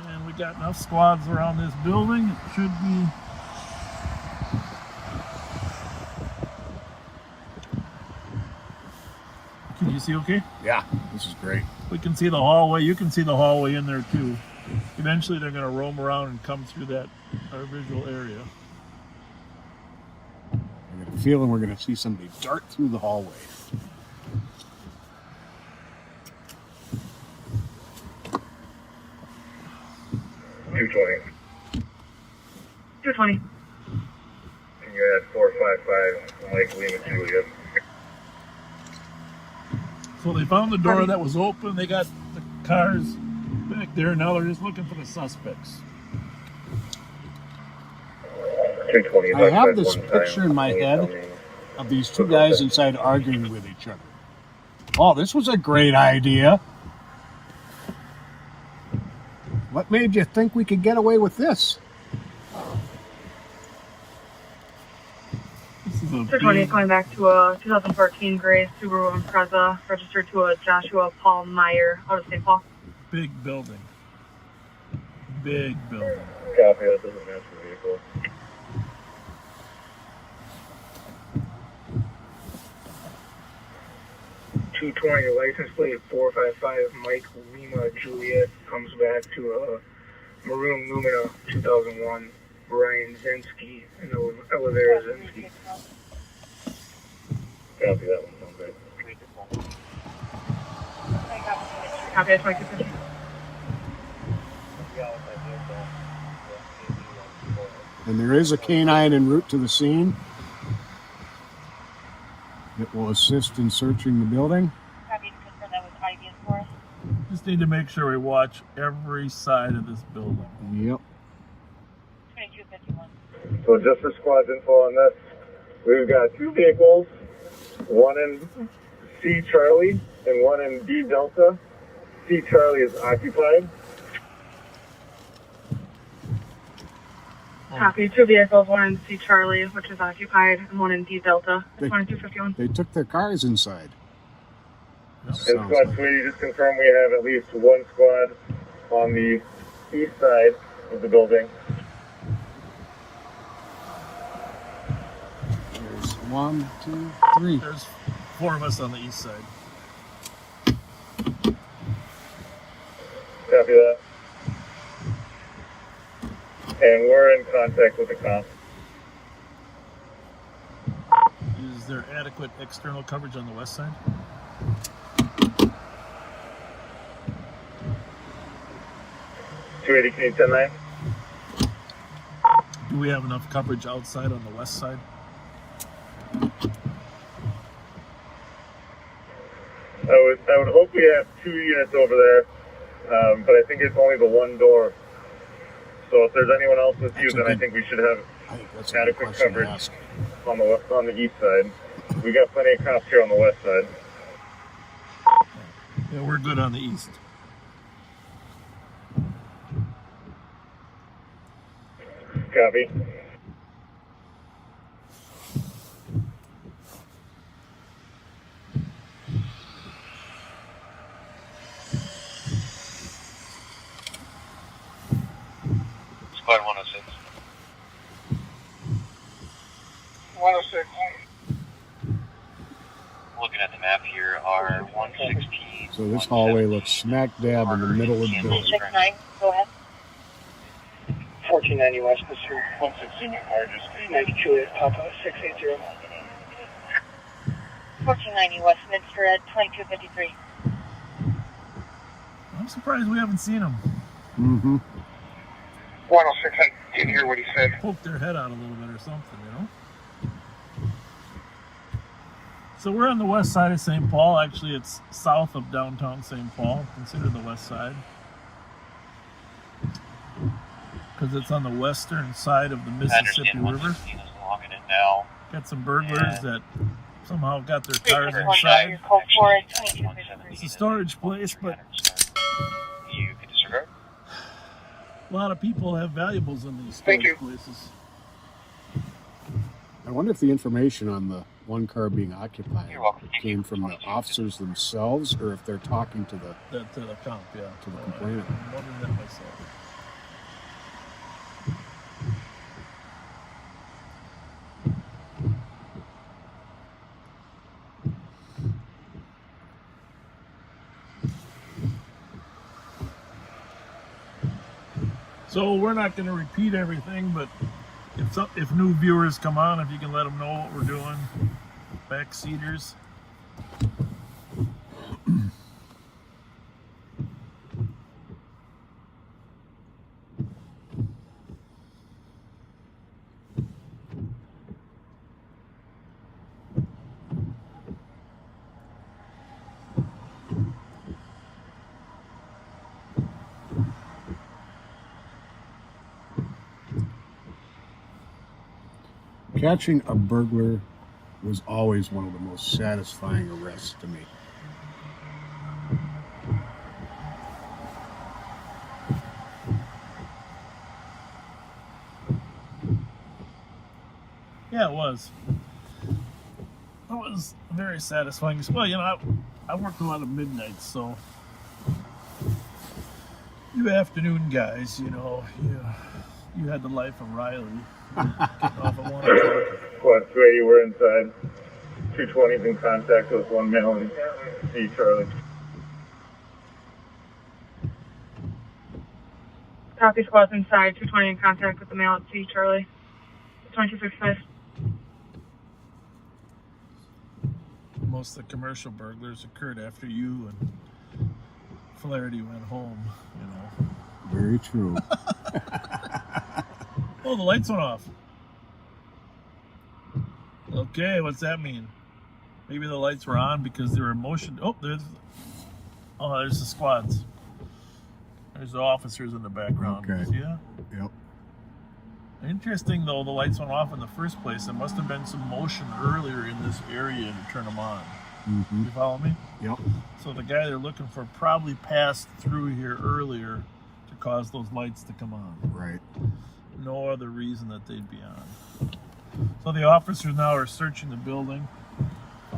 And we got enough squads around this building. It should be. Can you see okay? Yeah, this is great. We can see the hallway. You can see the hallway in there too. Eventually they're going to roam around and come through that our visual area. I got a feeling we're going to see somebody dart through the hallway. $220. 220. And you're at 455 Lake Lima Juliet. So they found the door that was open. They got the cars back there. Now they're just looking for the suspects. 220. I have this picture in my head of these two guys inside arguing with each other. Oh, this was a great idea. What made you think we could get away with this? This is a 220 big, coming back to a 2014 gray Subaru Impreza registered to a Joshua Paul Meyer out of St. Paul. big building. Big building. Copy, that doesn't match the vehicle. .220 license plate 455 Mike Lima Juliet comes back to a maroon Lumina 2001 Brian Zinsky and Elevera Zinsky. Copy, that one sounds great. Copy at 2250. And there is a canine en route to the scene. It will assist in searching the building. Copy to confirm that was ID for us. Just need to make sure we watch every side of this building. Yep. 2251. So just for squad's info on this, we've got two vehicles, one in C Charlie and one in D Delta. C Charlie is occupied. Copy. Two vehicles, one in C Charlie, which is occupied, and one in D Delta. They- 2251. They took their cars inside. Yep. And Sounds squad like- 280 just confirmed we have at least one squad on the east side of the building. There's 1, 2, 3. There's 4 of us on the east side. Copy that. And we're in contact with the cops. Is there adequate external coverage on the west side? .280, can you 10-9? Do we have enough coverage outside on the west side? I would hope we have 2 units over there, but I think it's only the one door. So if there's anyone else with you, That's a then I good- think we should have I think that's a good adequate question to coverage ask. on the east side. We got plenty of cops here on the west side. Yeah, we're good on the east. Copy. Squad 106. So this hallway looks smack dab in the middle of the building. 69, go ahead. 1490 West, Mr. 116 Mike Juliet Papa 680. 1490 West Minster at 2253. I'm surprised we haven't seen them. Mm-hmm. 106, I didn't hear what he said. Poke their head out a little bit or something, you know? So we're on the west side of St. Paul. Actually, it's south of downtown St. Paul, considered the west side. Because it's on the western side of the Mississippi River. Logging in now. Got some burglars that somehow got their cars Your inside. code 4 at 2253. It's a storage place, but You can disregard. a lot of people have valuables in these storage places. I wonder if the information on the one car being occupied You're welcome. came from the officers themselves, or if they're talking to the To the comp, yeah. To the complainant. I'm wondering that myself. So we're not going to repeat everything, but if new viewers come on, if you can let them know what we're doing, backseaters. Catching a burglar was always one of the most satisfying arrests to me. Yeah, it was. It was very satisfying. Well, you know, I worked a lot of midnights, so you afternoon guys, you know, you had the life of Riley. Getting off at 1 o'clock. What, 280, we're inside. 220's in contact with one male and C, Charlie. Copy squad's inside, 220 in contact with the male at C, Charlie. 2265. Most of the commercial burglars occurred after you and Flaherty went home, you know. Very true. Oh, the lights went off. Okay, what's that mean? Maybe the lights were on because they were in motion. Oh, there's the squads. There's the officers in the background. Okay. See that? Yep. Interesting, though, the lights went off in the first place. There must have been some motion earlier in this area to turn them on. Mm-hmm. You follow me? Yep. So the guy they're looking for probably passed through here earlier to cause those lights to come on. Right. No other reason that they'd be on. So the officers now are searching the building.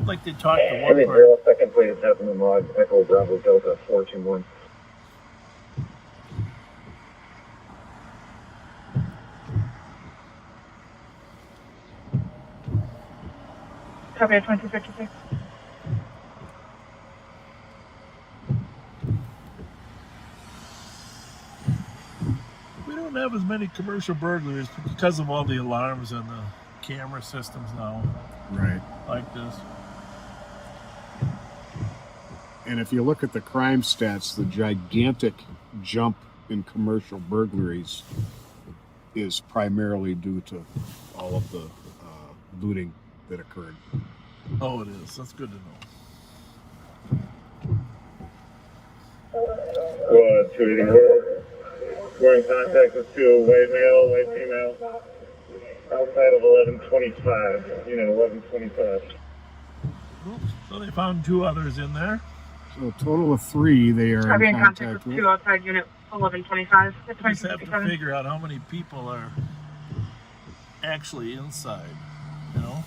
Like they talked to one part. Second place happened in log Echo Bravo Delta 421. Copy at 2256. We don't have as many commercial burglaries because of all the alarms and the camera systems now. Right. Like this. And if you look at the crime stats, the gigantic jump in commercial burglaries is primarily due to all of the looting that occurred. Oh, it is. That's good to know. Well, 280, we're in contact with two white male, white female, outside of 1125, unit 1125. So they found two others in there. So a total of 3 they are Copy in in contact contact with with. 2 outside unit 1125. We just have to figure out how many people are actually inside, you know?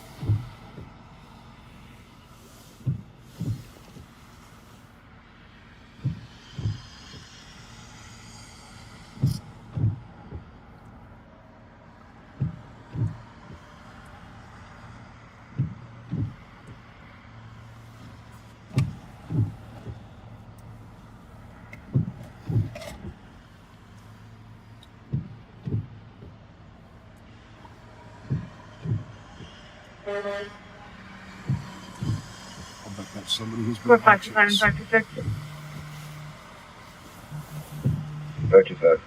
I'll bet that's somebody who's been 4527 and watching us. 526. 525.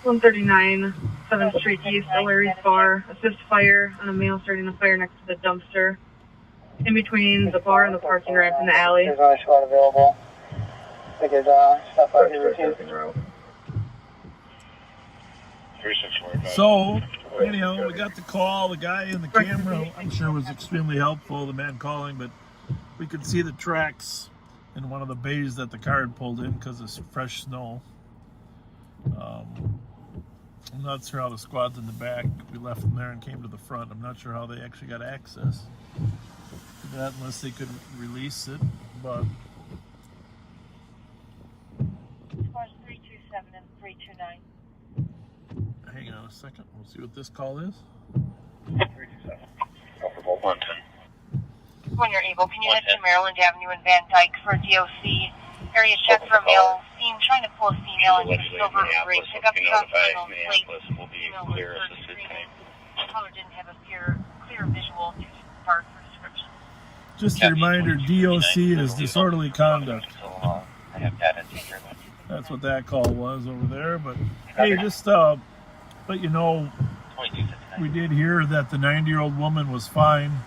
139 7th Street East, Larry's Bar. Assist fire on a male starting a fire next to the dumpster. In between the bar and the parking ramp in the alley. There's only squad available. They could stop out here too. So, anyhow, we got the call. The guy in the camera, I'm sure, was extremely helpful, the man calling, but we could see the tracks in one of the bays that the car had pulled in because of fresh snow. I'm not sure how the squad's in the back. We left them there and came to the front. I'm not sure how they actually got access to that unless they could release it, but... Scores 327 and 329. Hang on a second. We'll see what this call is. 327. Comfortable. 110. When you're able, can you head to Maryland Avenue and Van Dyke for DOC? Area check for male seen trying to pull a female into a silver gray pickup truck. Minneapolis will be clear assisted time. Caller didn't have a clear visual to start for description. Just a reminder, DOC is disorderly conduct. So I have data to hear that. That's what that call was over there. But hey, just let you know, 2259. we did hear that the 90-year-old woman was fine.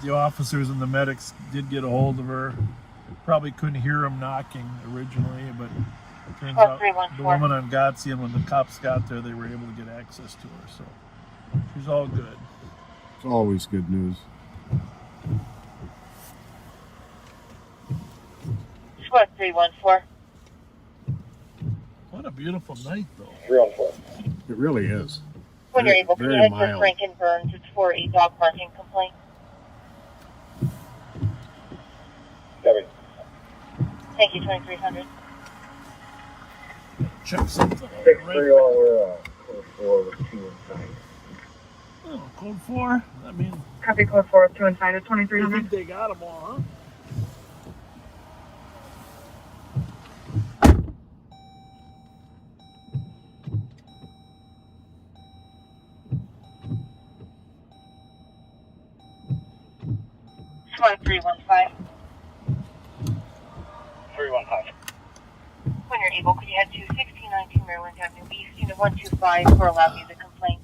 The officers and the medics did get a hold of her. Probably couldn't hear them knocking originally, but it turns out the woman on Gotzi, and when the cops got there, they were able to get access to her. So she's all good. It's always good news. Squad 314. What a beautiful night, though. 314. It really is. When you're able, can you head to mild. Frank and Burns? It's for a dog barking complaint. Kevin. Thank you, 2300. Check something. 6-3 all, we're code 4 with 2 inside. Oh, code 4? I mean, Copy code 4 with 2 inside at I 2300. think they got them all, huh? Squad 315. 315. When you're able, could you head to 1619 Maryland Avenue East, unit 125 for a loud music complaint?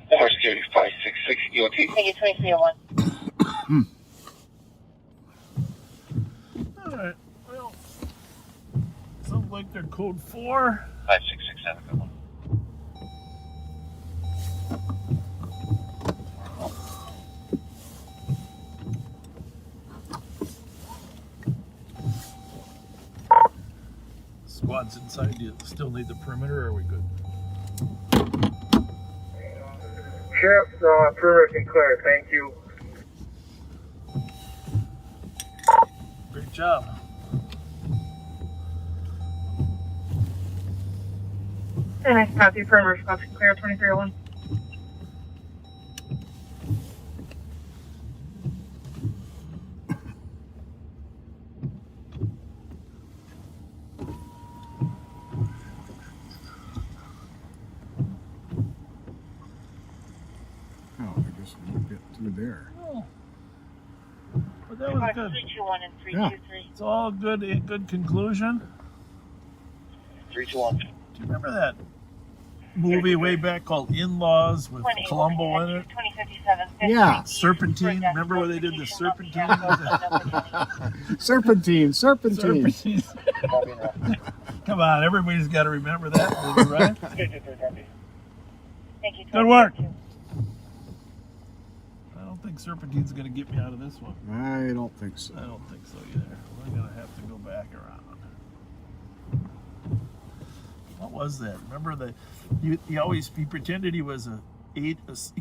Horse giving 566 EOT. Thank you, 2301. Alright, well, sounds like they're code 4. 5667, good one. Squad's inside. Do you still need the perimeter, or are we good? Sheriff, perimeter can clear, thank you. Great job. And nice copy, perimeter squad can clear 2301. There. Oh. But that was good. 321 and 323. It's all good. A good conclusion. 321. Do you remember that movie way back called In-Laws with Columbo in it? 2057. Yeah. Serpentine. Remember where they did the Serpentine? Serpentine. Serpentine. Come on, everybody's got to remember that movie, right? Thank you. Good work. I don't think Serpentine's going to get me out of this one. I don't think so. I don't think so either. We're going to have to go back around. What was that? Remember he pretended he was a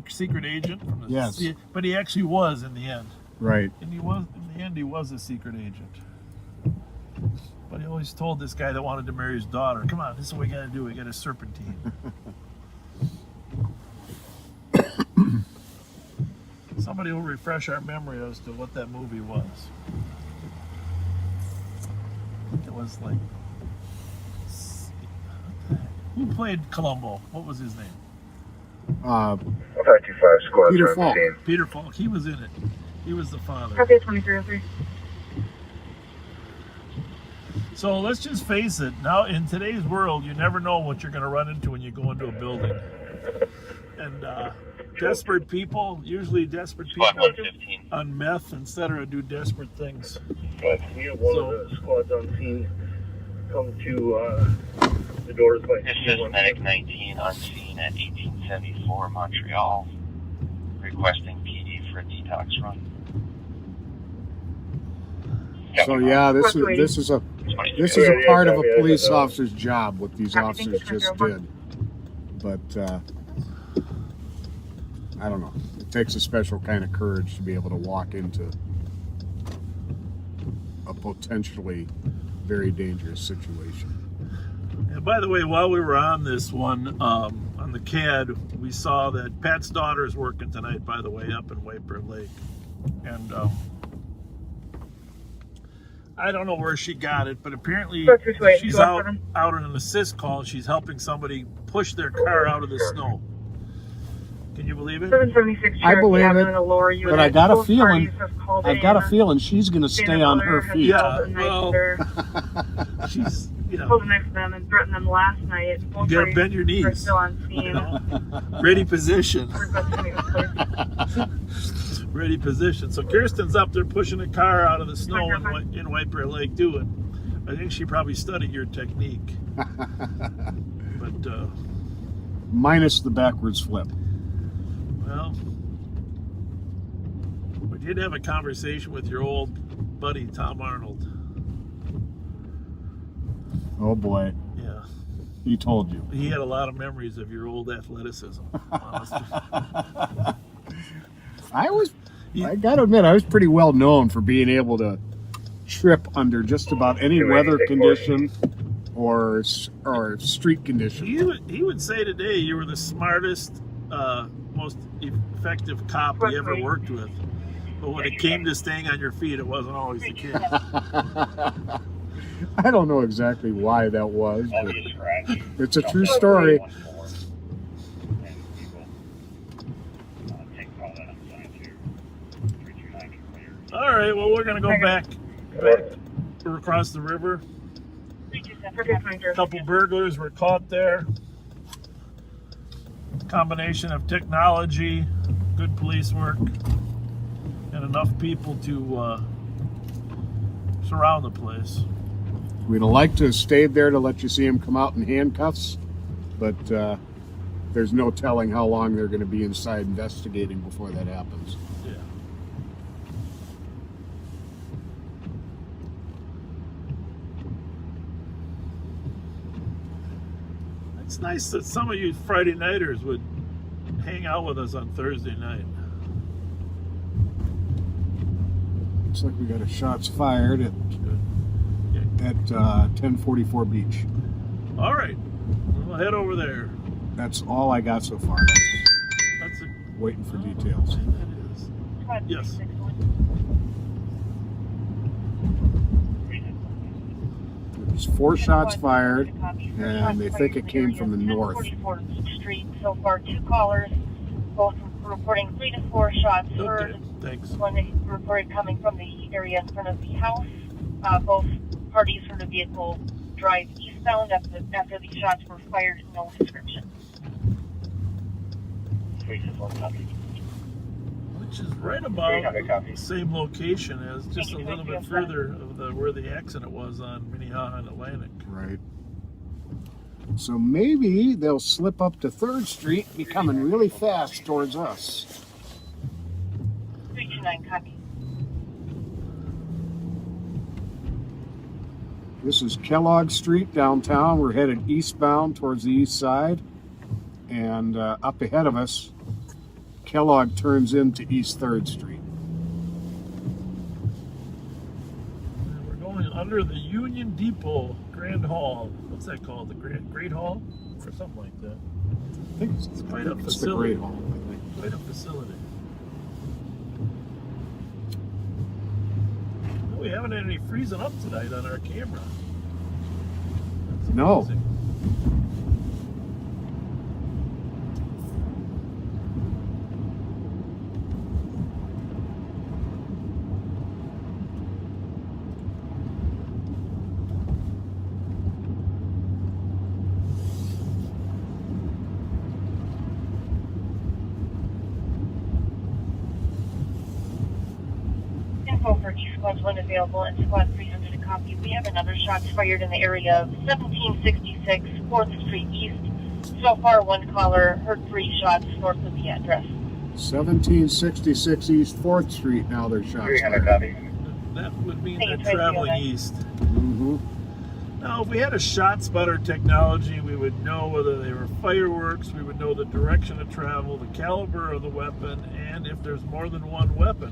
secret agent from the Yes. but he actually was in the end. Right. And he was in the end he was a secret agent. But he always told this guy that wanted to marry his daughter, "Come on, this is what we got to do. We got a Serpentine." Somebody will refresh our memory as to what that movie was. I think it was like, what the heck? Who played Columbo? What was his name? 525 squad. Peter Falk. Peter Falk. He was in it. He was the father. Copy 2303. So let's just face it. Now, in today's world, you never know what you're going to run into when you go into a building. And desperate people, usually desperate people Squad 115. on meth, etc., do desperate things. But we have one of the squads on scene come to the doors by This is Medic 19 on scene at 1874 Montreal, requesting PD for a detox run. So yeah, this is a part of a police officer's job, what these officers just did. But I don't know. It takes a special kind of courage to be able to walk into a potentially very dangerous situation. And by the way, while we were on this one, on the CAD, we saw that Pat's daughter is working tonight, by the way, up in Whitebear Lake. And I don't know where she got it, but apparently she's out in the Cisco and she's helping somebody push their car out of the snow. Can you believe it? 776 I believe it, but I got a feeling she's going to stay on her feet. Yeah, well, she's, you know, pulled a knife to them and threatened them last night. You gotta bend your knees. They're still on scene. Ready position. Ready position. So Kirsten's up there pushing a car out of the snow in Whitebear Lake doing. I think she probably studied your technique. But minus the backwards flip. Well, we did have a conversation with your old buddy Tom Arnold. Oh boy. Yeah. He told you. He had a lot of memories of your old athleticism. I gotta admit, I was pretty well known for being able to trip under just about any weather condition or street condition. He would say today you were the smartest, most effective cop he ever worked with. But when it came to staying on your feet, it wasn't always the case. I don't know exactly why that was, but it's a true story. All right, well, we're going to go back across the river. A couple burglars were caught there. Combination of technology, good police work, and enough people to surround the place. We'd have liked to have stayed there to let you see him come out in handcuffs, but there's no telling how long they're going to be inside investigating before that happens. Yeah. It's nice that some of you Friday nighters would hang out with us on Thursday night. Looks like we got a shots fired at 1044 Beach. All right, we'll head over there. That's all I got so far. That's waiting for details. That is. Yes. There's 4 shots fired, and they think it came from the north. 44th Street. So far, 2 callers, both reporting 3 to 4 shots heard. Okay, thanks. One reported coming from the area in front of the house. Both parties heard a vehicle drive eastbound after the shots were fired. No description. Which is right about the same location as just a little bit further of where the accident was on Minnehaha and Atlantic. Right. So maybe they'll slip up to 3rd Street, be coming really fast towards us. 329, copy. This is Kellogg Street downtown. We're headed eastbound towards the east side. And up ahead of us, Kellogg turns into East 3rd Street. And we're going under the Union Depot Grand Hall. What's that called? The Great Hall? Or something like that. I think it's quite a the facility. Great Hall, I think. Quite a facility. Well, we haven't had any freezing up tonight on our camera. That's no. amazing. squads 1 available and squad 300 a copy. We have another shots fired in the area of 1766 4th Street East. So far, one caller heard 3 shots north of the address. 1766 East 4th Street, now there's shots 300 fired. copy. That would mean Thank they're you, traveling Tracy. east. Mm-hmm. Now, if we had a shot spotter technology, we would know whether they were fireworks, we would know the direction of travel, the caliber of the weapon, and if there's more than one weapon.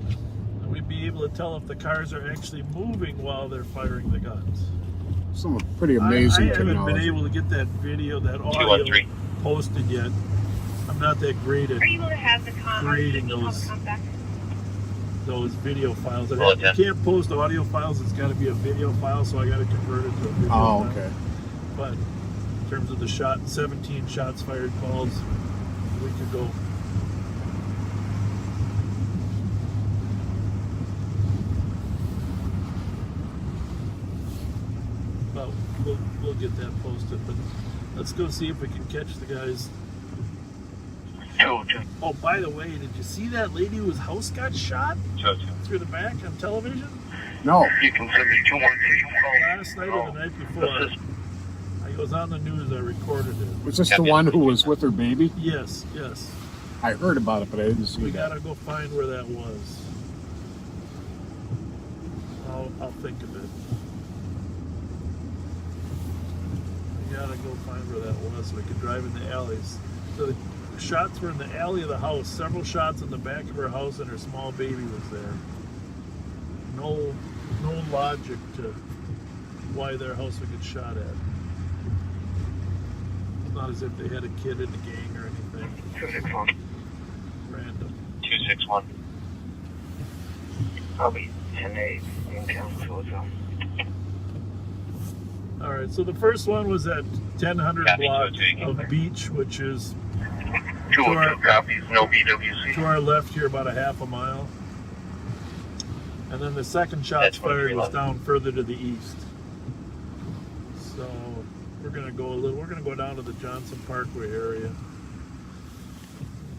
And we'd be able to tell if the cars are actually moving while they're firing the guns. Some pretty amazing I haven't been technology. able to get that video, that audio 213. posted yet. I'm not that great at Are you able to have the creating those video files. Well, You can't post audio files, it's got to be a video file, so I got to convert it to a video Oh, file. okay. But in terms of the 17 shots fired calls, we could go. Well, we'll get that posted, but let's go see if we can catch the guys. Oh, by the way, did you see that lady whose house got shot through the back on television? No. You can send me 213. Last night or the night before. It was on the news, I recorded it. Was this the one who was with her baby? Yes, yes. I heard about it, but I didn't see We it. gotta go find where that was. I'll think of it. We gotta go find where that was so we could drive in the alleys. So the shots were in the alley of the house. Several shots in the back of her house, and her small baby was there. No logic to why their house would get shot at. It's not as if they had a kid in the gang or anything. 261. Random. 261. Copy. 10-8. All right, so the first one was at 1000 Copy, block 202. of Beach, which is 202 copies. No BWC. to our left here about a half a mile. And then the second shot That's fired was 2311. down further to the east. So we're gonna go down to the Johnson Parkway area.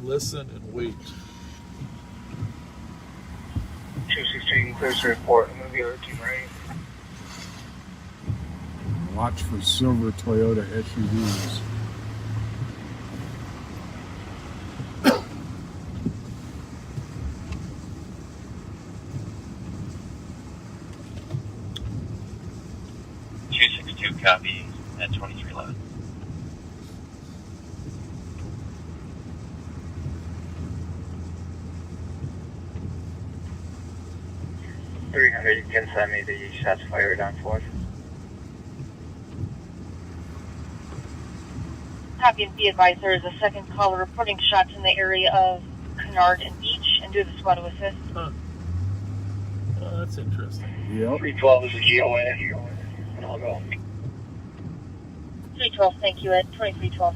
Listen and wait. 216, clears to report. I'm going to be our team right. Watch for silver Toyota SUVs. Copy at 2311. You can send me the shots fired on 4th. Copy and be advised there is a second caller reporting shots in the area of Kennard and Beach and do the squad to assist. Huh. Oh, that's interesting. Yep. 312 is a GOA. And I'll go. 312, thank you, at 2312.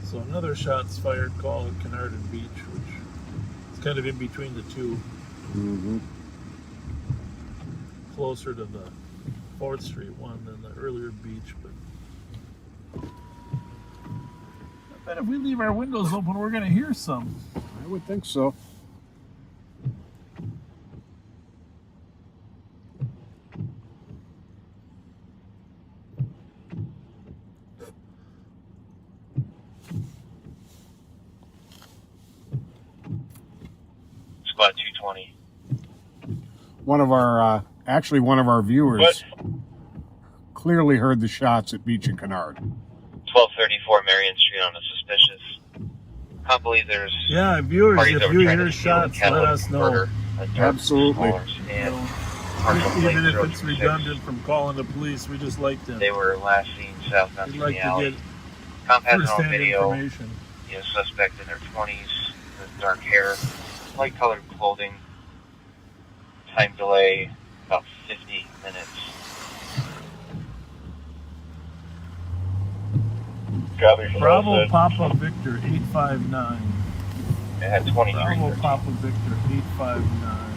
So another shots fired call at Kennard and Beach, which is kind of in between the two, Mm-hmm. closer to the 4th Street one than the earlier Beach. But I bet if we leave our windows open, we're going to hear some. I would think so. Squad 220. One of our viewers clearly heard the shots at Beach and Kennard. 1234 Marion Street on a suspicious. Can't believe there's Yeah, viewers, parties if that you were trying hear to steal shots, let catalytic us know. murder, a dark Absolutely. smaller sedan, partial plate Even if it's 026. redundant from calling the police, we just like to, They were last seen southbound we'd from like the to alley. get Comp has it on first-hand video. information. Suspect in their 20s with dark hair, light colored clothing. Time delay about 50 minutes. Bravo Papa Victor 859. It had 23. Bravo Papa Victor 859.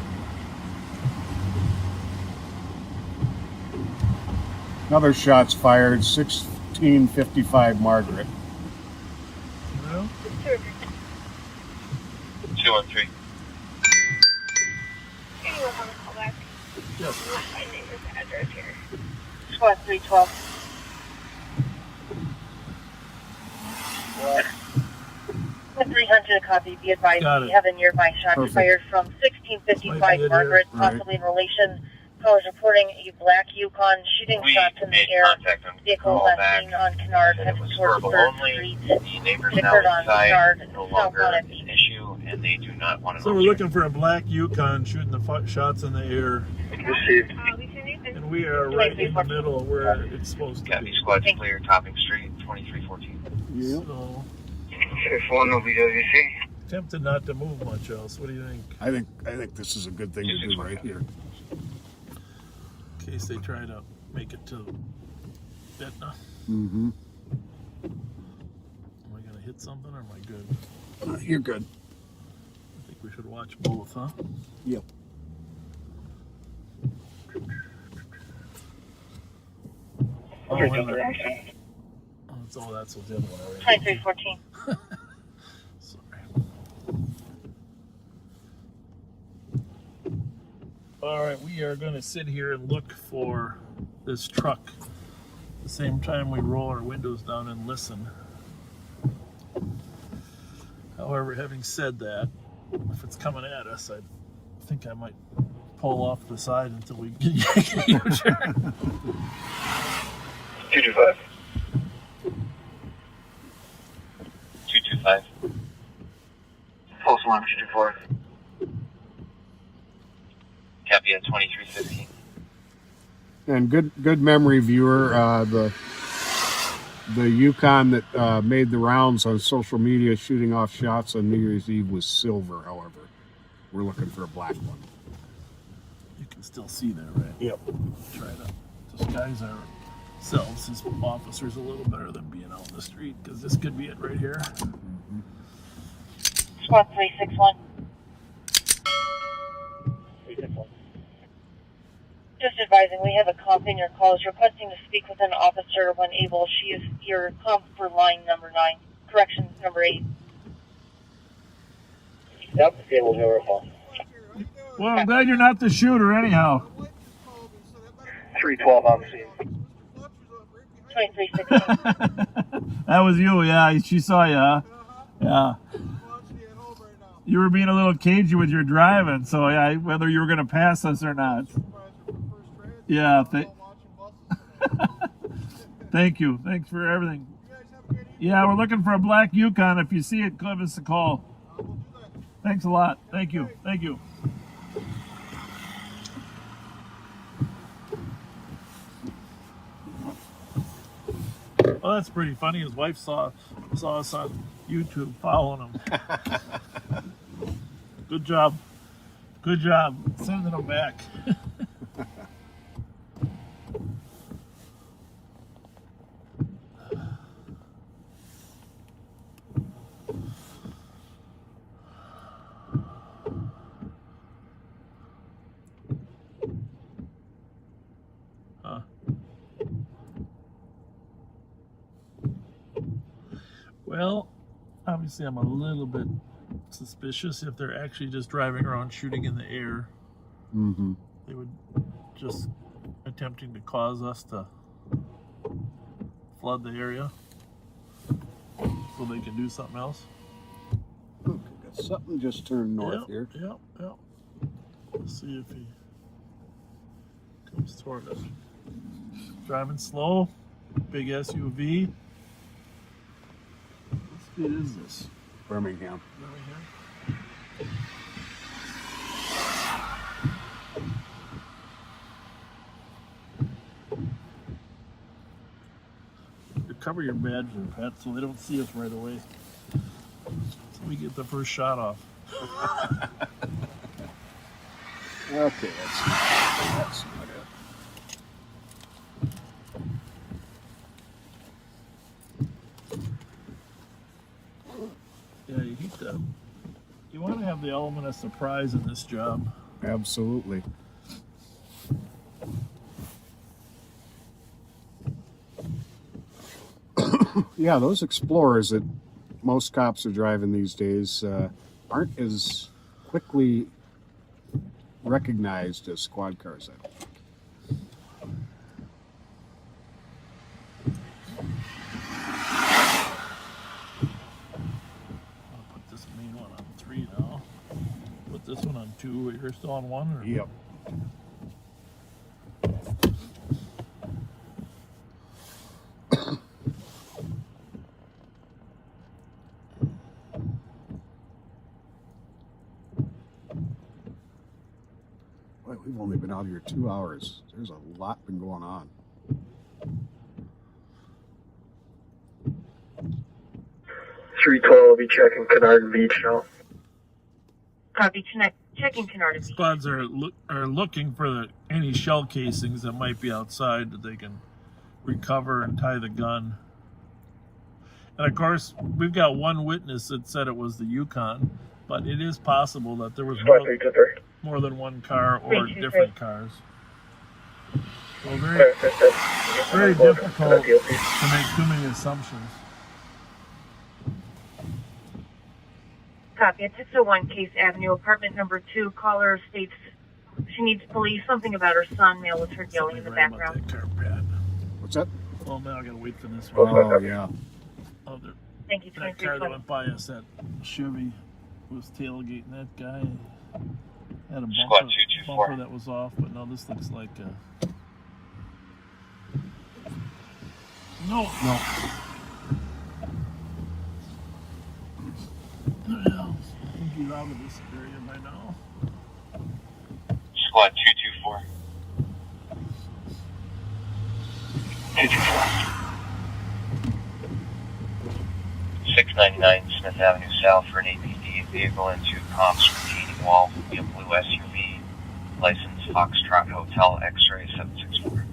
Another shots fired, 1655 Margaret. Well, 213. Anyone want to call back? Yes. My neighbor's address here. Squad 312. With 300 copy, be advised Got we it. have a nearby shot Perfect. fired from Might be 1655 it Margaret, here. Right. possibly in relation. Callers reporting a black Yukon shooting We shots in made the air. contact on Vehicle call last back. seen on Kennard Said it heading was towards verbal 3rd only. Street. The neighbors It now occurred on inside, Kennard, no south longer on an Beach. issue, and they do not want to. So we're looking for a black Yukon shooting the shots in the air, Received. and we are right in the middle where it's supposed to Copy be. squad clear, topping street, 2314. Yep. So, 6-1 WWC. tempted not to move much else. What do you think? I think this is a good thing to do right here. In case they try to make it to Etna. Mm-hmm. Am I gonna hit something or am I good? You're good. I think we should watch both, huh? Yep. Oh, wait a minute. Oh, that's the other one already. 2314. Sorry. All right, we are going to sit here and look for this truck at the same time we roll our windows down and listen. However, having said that, if it's coming at us, I think I might pull off the side until we get your turn. 225. 225. False alarm 224. Copy at 2315. And good memory, viewer. The Yukon that made the rounds on social media shooting off shots on New Year's Eve was silver. However, we're looking for a black one. You can still see that, right? Yep. Try to disguise ourselves as officers a little better than being out in the street, because this could be it right here. Squad 361. 361. Just advising, we have a comp in your calls requesting to speak with an officer when able. She is your comp for line number 9. Correction, number 8. Yep, able to verify. Well, I'm glad you're not the shooter anyhow. 312 on scene. 2316. That was you, yeah. She saw you, huh? Yeah. You were being a little cagey with your driving, so yeah, whether you were going to pass us or not. Yeah. Thank you. Thanks for everything. Yeah, we're looking for a black Yukon. If you see it, give us a call. Thanks a lot. Thank you. Thank you. Well, that's pretty funny. His wife saw us on YouTube following him. Good job. Good job sending him back. Huh. Well, obviously I'm a little bit suspicious if they're actually just driving around shooting in the air. Mm-hmm. They would just attempting to cause us to flood the area so they can do something else. Look, I got something just turned north here. Yep. Let's see if he comes toward us. Driving slow, big SUV. What speed is this? Birmingham. Cover your badge there, Pat, so they don't see us right away. So we get the first shot off. Okay, that's not it. Yeah, you want to have the element of surprise in this job. Absolutely. Yeah, those Explorers that most cops are driving these days aren't as quickly recognized as squad cars, I don't think. I'll put this main one on 3 now. Put this one on 2. You're still on 1? Or? Yep. Boy, we've only been out here 2 hours. There's a lot been going on. .312 will be checking Kennard Beach now. Copy. Checking Kennard Beach. Squads are looking for any shell casings that might be outside that they can recover and tie the gun. And of course, we've got one witness that said it was the Yukon, but it is possible that there was more than one car or different cars. So very difficult to make too many assumptions. Copy. At 601 Case Avenue, apartment number 2. Caller states she needs police. Something about her son. Male was heard yelling in the background. What's that? Oh man, I gotta wait for this one. Oh yeah. Oh, Thank you. that car that went by us, that Chevy, was tailgating that guy. Had a bumper that was off, but no, this looks like no. Get out of this area by now. Squad 224. 224. 699 Smith Avenue South for an APD vehicle into comps retaining wall will be a blue SUV. License Foxtrot Hotel X-ray 764.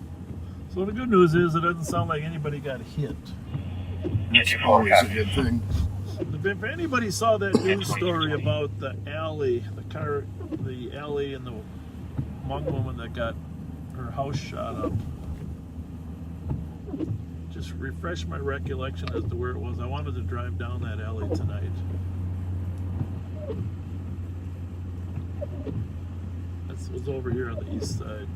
So the good news is it doesn't sound like anybody got hit. That's always a good thing. If anybody saw that news story about the alley, the alley and the Hmong woman that got her house shot up, just refresh my recollection as to where it was. I wanted to drive down that alley tonight. That was over here on the east side.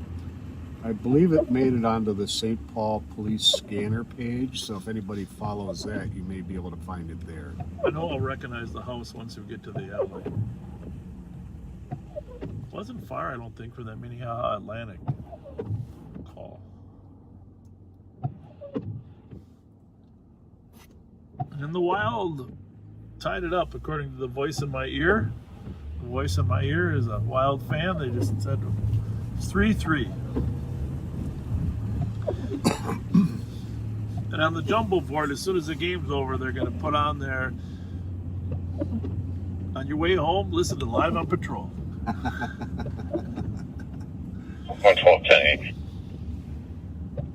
I believe it made it onto the St. Paul Police Scanner page, so if anybody follows that, you may be able to find it there. I know I'll recognize the house once we get to the alley. Wasn't far, I don't think, for that Minnehaha Atlantic call. And the Wild tied it up, according to the voice in my ear. The voice in my ear is a Wild fan. They just said it's 3-3. And on the jumbo board, as soon as the game's over, they're going to put on there, on your way home, listen to Live on Patrol. 112 10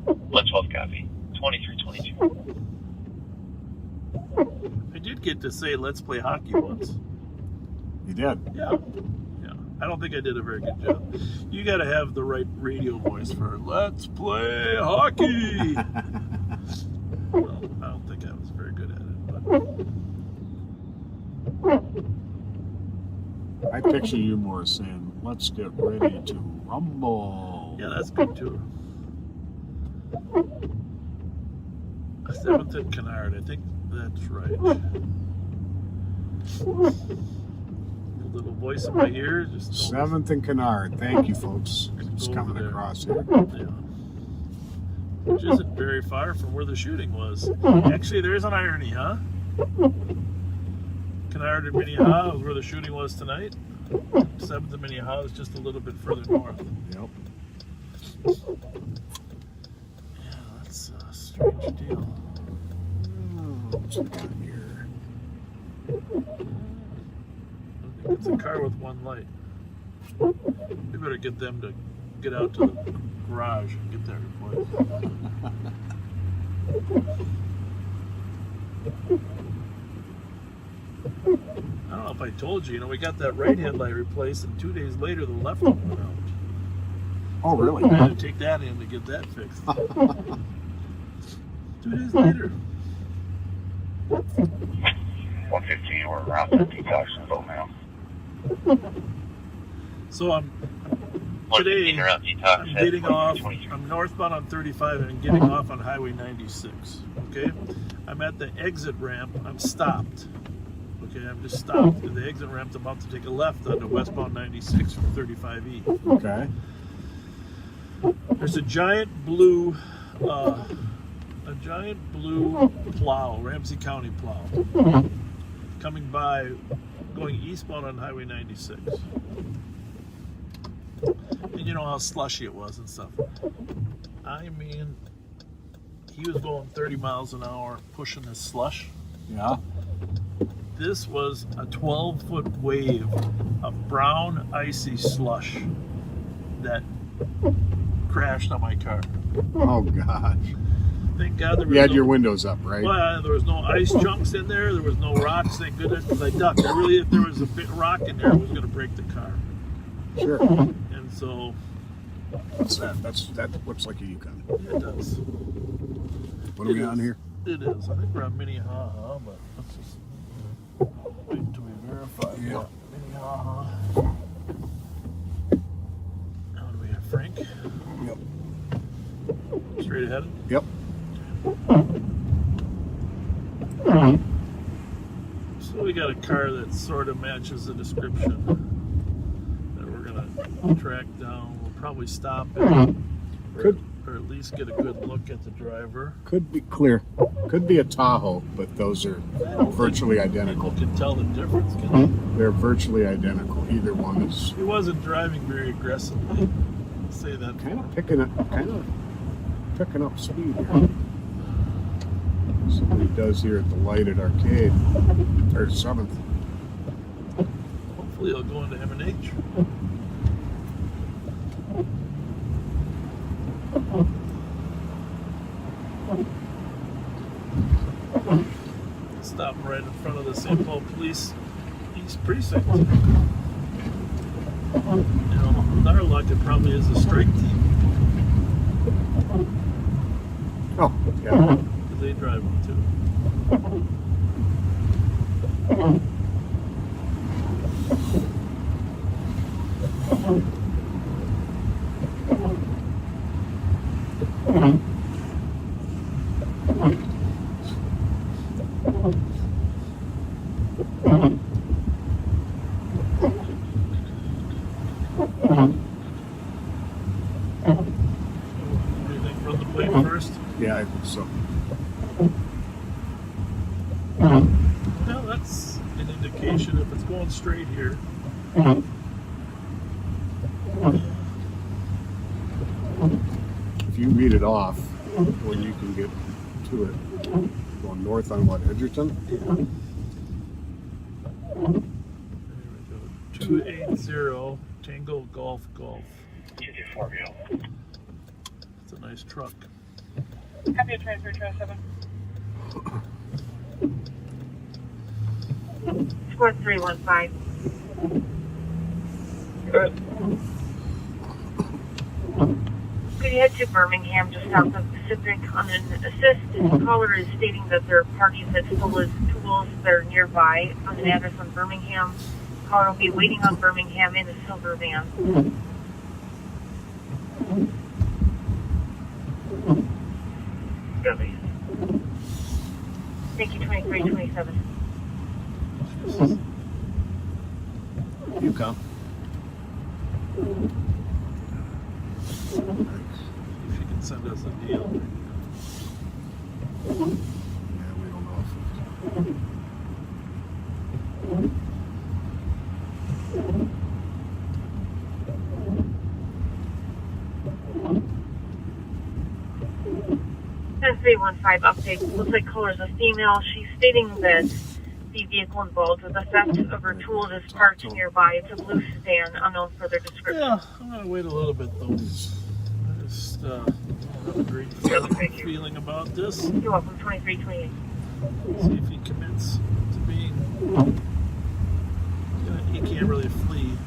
112 copy. 2322. I did get to say let's play hockey once. You did? Yeah. I don't think I did a very good job. You got to have the right radio voice for let's play hockey. Well, I don't think I was very good at it. But I picture you more saying, let's get ready to rumble. yeah, that's good too. 7th and Kennard, I think that's right. Little voice in my ear. Just 7th and Kennard. Thank you, folks. It's coming across here. Yeah. Which isn't very far from where the shooting was. Actually, there's an irony, huh? Kennard and Minnehaha is where the shooting was tonight. 7th and Minnehaha is just a little bit further north. Yep. Yeah, that's a strange deal. What's we got here? It's a car with one light. We better get them to get out to the garage and get that replaced. I don't know if I told you, we got that right headlight replaced, and 2 days later the left one went out. Oh, really? I had to take that in to get that fixed. 2 days later. 115, we're around the detox in boat now. So today, around detox I'm getting off, I'm northbound on 35 and getting off on Highway 96, okay? I'm at the exit ramp, I'm stopped. Okay, I'm just stopped at the exit ramp, about to take a left onto westbound 96 from 35E. Okay. There's a giant blue plow, Ramsey County plow, coming by, going eastbound on Highway 96. And you know how slushy it was and stuff. I mean, he was going 30 miles an hour pushing this slush. Yeah. This was a 12-foot wave of brown, icy slush that crashed on my car. Oh, gosh. Thank God there was You had your windows up, right? Well, there was no ice chunks in there. There was no rocks. Thank goodness, because I ducked. If there was a bit rock in there, it was going to break the car. Sure. And so... What's that? That looks like a Yukon. It does. What are we on here? It is. I think we're on Minnehaha, but let's just wait until we verify. Yeah. Minnehaha. Now do we have Frank? Yep. Straight ahead? Yep. So we got a car that sort of matches the description that we're going to track down. We'll probably stop it, or at least get a good look at the driver. Could be clear. Could be a Tahoe, but those are virtually identical. People can tell the difference, can They're virtually identical. Either one is He wasn't driving very aggressively. I'll say that. kind of picking up speed here. See what he does here at the light at Arcade, or 7th. Hopefully he'll go into M&H. Stop right in front of the St. Paul Police East Precinct. You know, with our luck, it probably is a strike team. Oh, yeah. Because they drive them too. What do you think? Run the plate first? Yeah, I think so. Well, that's an indication if it's going straight here. If you read it off, when you can get to it, going north on what, Edgerton? There we go. 280 Tango Golf Golf. It's a nice truck. Happy to transfer to 07. Score 315. Good. Could you head to Birmingham, just south of Pacific, on an assist? The caller is stating that there are parties that stole his tools that are nearby on an address on Birmingham. The caller will be waiting on Birmingham in a silver van. Copy. Thank you, 2327. Yukon. If you can send us a deal. Yeah, we don't know if Ten 315 update. Looks like caller's a female. She's stating that the vehicle involved with the theft of her tools is parked nearby. It's a blue sedan, unknown further description. Yeah, I'm gonna wait a little bit though. I just have a great feeling about this. You're welcome, 2328. See if he commits to being. He can't really flee.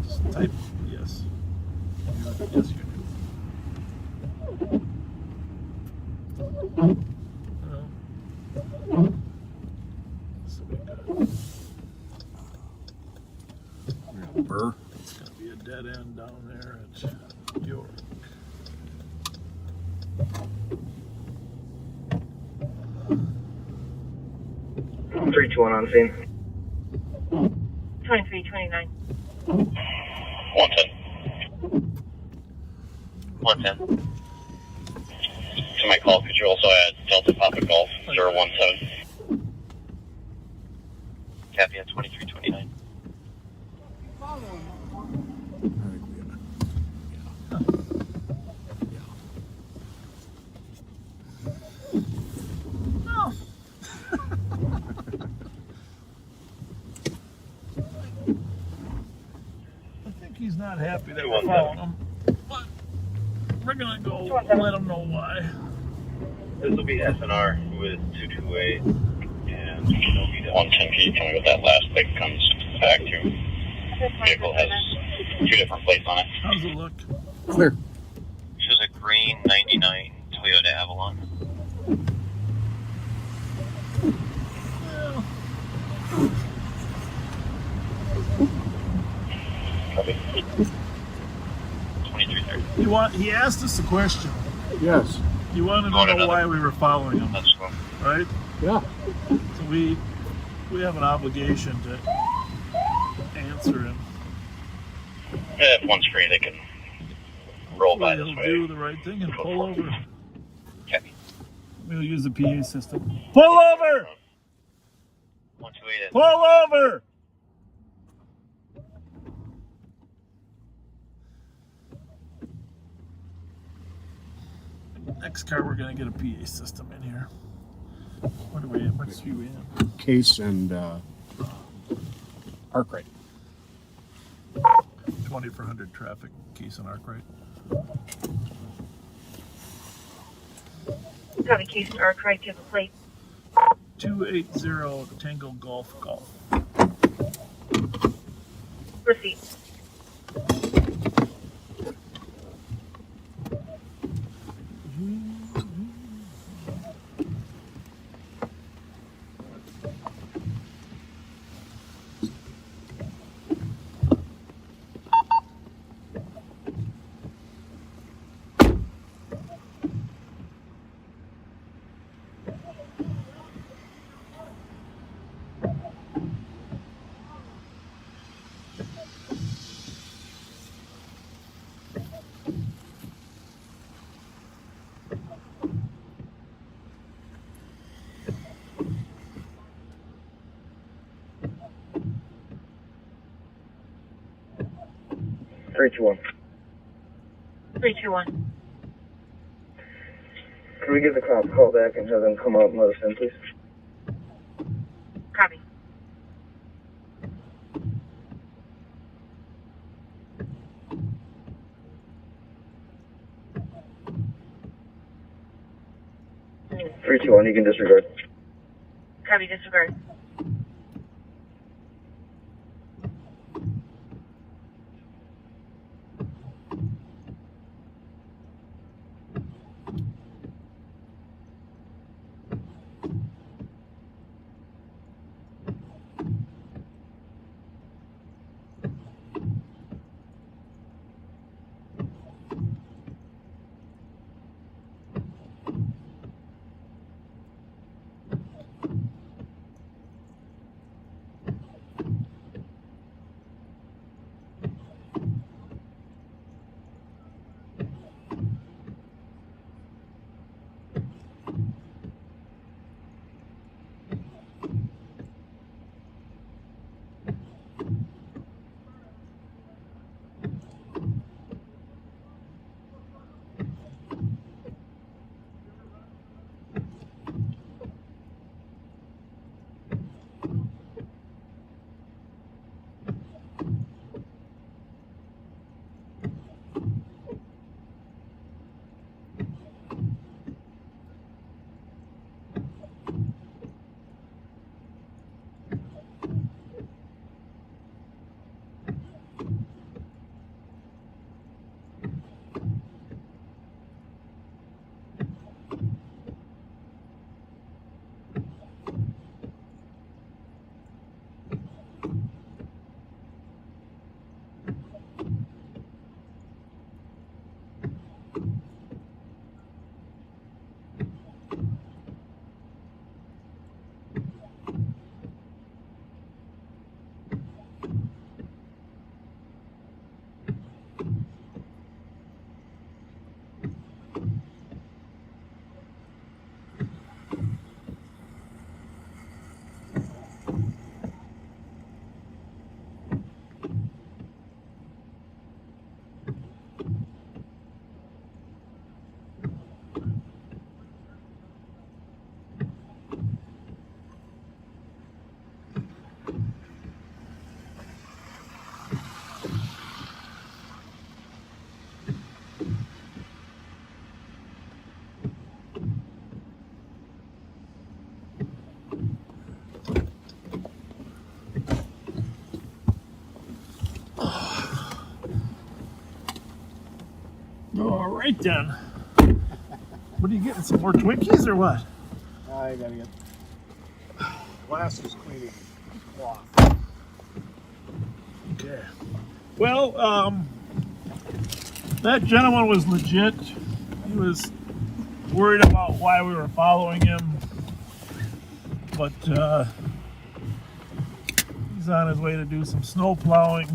Just type yes. Yes, you do. This will be good. Burr. It's going to be a dead end down there at York. Three, two, one on scene. 2329. 110. 110. To my call, could you also add Delta Papa Golf 017? Copy at 2329. No. I think he's not happy that we're following him, but we're gonna go let him know why. This will be SNR with 228 and 110P. Tell me what that last thing comes back to. Vehicle has 2 different plates on it. How's it look? Clear. Shows a green 99 Toyota Avalon. Well, Copy. 2330. he asked us a question. Yes. You wanted to know why we were following him, That's cool. right? Yeah. So we have an obligation to answer him. If one's free, they can roll by this He'll way. do the right thing and pull over. Copy. We'll use the PA system. Pull over! 128. Pull over! Next car, we're gonna get a PA system in here. What are we at? What's you in? Case and Arkwright. 20 for 100 traffic, Case and Arkwright. Copy, Case and Arkwright, do you have a plate? 280 Tango Golf Golf. Proceed. Three, two, one. 321. Can we give the cops a call back and have them come out and let us in, please? Copy. Three, two, one. You can disregard. Copy, disregard. right then. What are you getting? Some more Twinkies or what? I gotta get glasses cleaning cloth. Okay. Well, that gentleman was legit. He was worried about why we were following him, but he's on his way to do some snow plowing.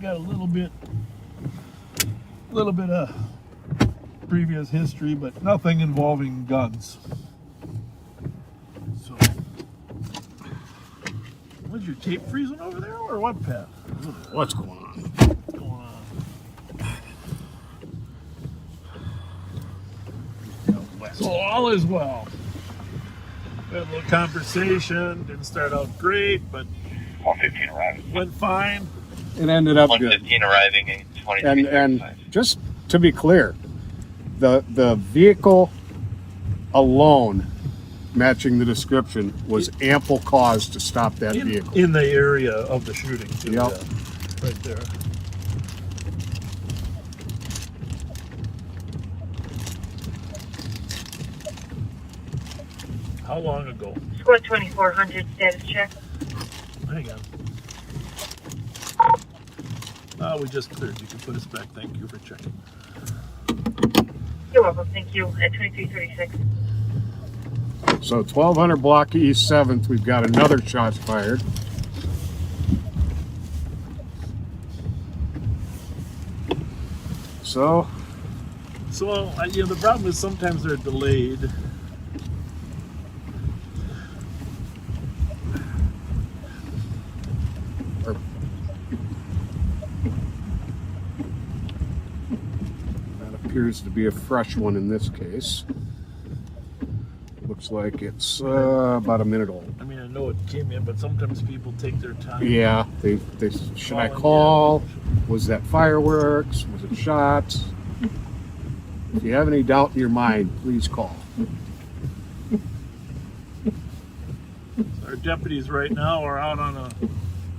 Got a little bit of previous history, but nothing involving guns. So, was your tape freezing over there, or what, Pat? What's going on? What's going on? So all is well. We had a little conversation. Didn't start out great, but 115 arriving. went fine. It ended up good. 115 arriving at 23. And just to be clear, the vehicle alone, matching the description, was ample cause to stop that vehicle. In the area of the shooting, too. Yep. Yeah, right there. How long ago? Squad 2400 status check. Hang on. We just cleared. You can put us back. Thank you for checking. You're welcome. Thank you. At 2336. So 1200 block East 7th, we've got another shot fired. So you know, the problem is sometimes they're delayed. Appears to be a fresh one in this case. Looks like it's about a minute old. I mean, I know it came in, but sometimes people take their time. Yeah, they should I call? Was that fireworks? Was it shots? If you have any doubt in your mind, please call. Our deputies right now are out on a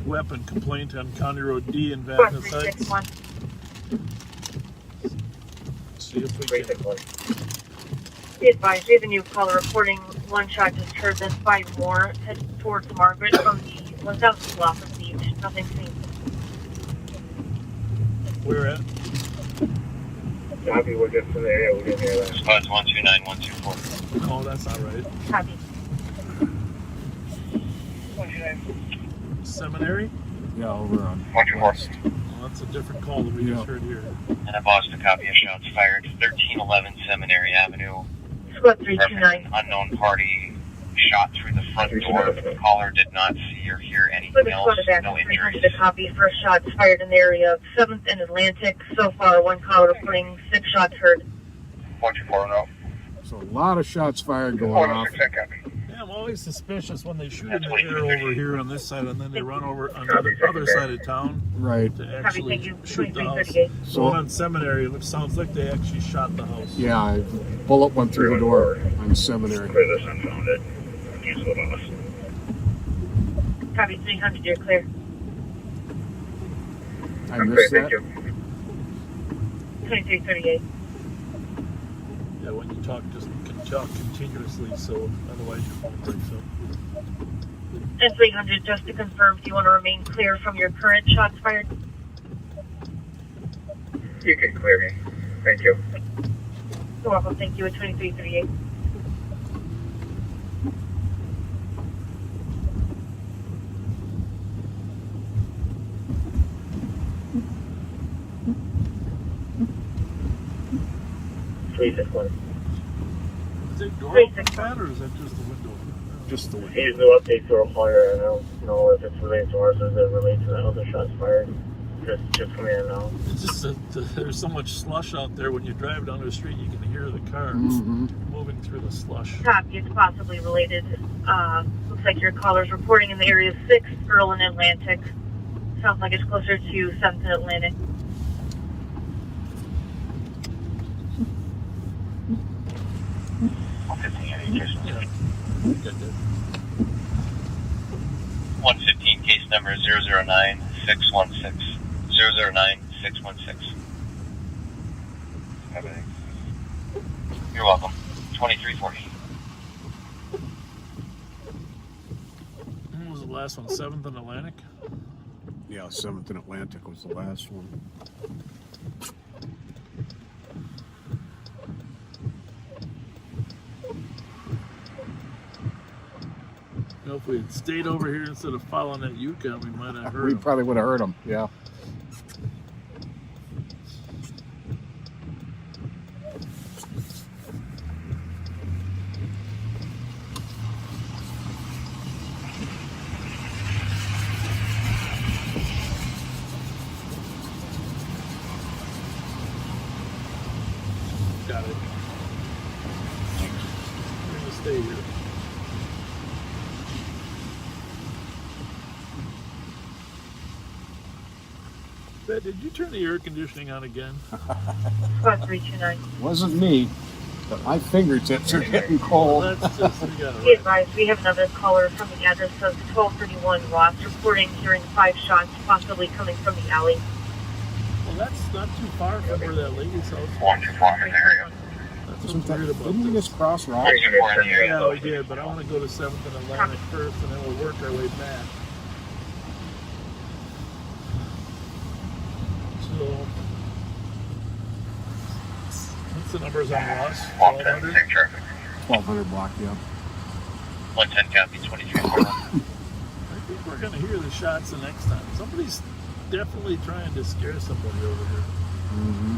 weapon complaint on County Road D in Verna Sims. See if we can. Be advised, we have a new caller reporting 1 shot just heard, then 5 more head towards Margaret from the 1000 block of Beach. Nothing seen. Where at? Copy, we're just in the area. We didn't hear that. Squads 129, 124. Oh, that's all right. Copy. Seminary? Yeah, over on 124. Well, that's a different call than we just heard here. And a Boston copy of shots fired. 1311 Seminary Avenue. Squad 329. Unknown party shot through the front door. The caller did not see or hear For anything the else. squad of No Action injuries. 300 a copy. First shots fired in the area of 7th and Atlantic. So far, 1 caller reporting 6 shots heard. 124. So a lot of shots fired going off. Yeah, I'm always suspicious when they shoot in the air over here on this side and then they run over on the other side of town. Right. To Copy, actually thank you. shoot the house. 2338. So one on Seminary, it sounds like they actually shot the house. Yeah, a bullet went through the door on Seminary. Clear this unfounded. Use the boss. Copy 300, you're clear. I missed that. 2338. Yeah, when you talk, just talk continuously, so otherwise your phone breaks up. And 300, just to confirm, do you want to remain clear from your current shots fired? You can clear me. Thank you. You're welcome. Thank you. At 2338. Is it door open, Pat, or is that just the window? Just the window. These new updates to a fire. I don't know if it's related to ours or if it relates to the other shots fired. Just coming in now. It's just that there's so much slush out there. When you drive down the street, you can hear the car moving through the slush. Copy. It's possibly related. Looks like your caller's reporting in the area of 6, Burrill and Atlantic. Sounds like it's closer to 7th and Atlantic. Yeah. 115 case number 009 616 009 616. You're welcome. 2340. What was the last one? 7th and Atlantic? Yeah, 7th and Atlantic was the last one. You know, if we had stayed over here instead of following that Yukon, we might have heard We him. probably would have heard them, yeah. Got it. We're gonna stay here. Bet, did you turn the air conditioning on again? Squad 329. Wasn't me, but my fingertips are getting cold. Well, that's just, we got Be it right. advised, we have another caller from the address of 1231 Ross reporting hearing 5 shots possibly coming from the alley. Well, that's not too far from where that lady's house is. 124 in the area. That's Isn't what's that, weird about didn't we this. just cross Ross? 324 in the area. Yeah, we did, but I want to go to 7th and Atlantic first, and then we'll work our way back. So, what's the numbers on Ross? 110, 1200? same traffic. 1200 block, yeah. 110 copy, 2341. I think we're going to hear the shots the next time. Somebody's definitely trying to scare somebody over here. Mm-hmm.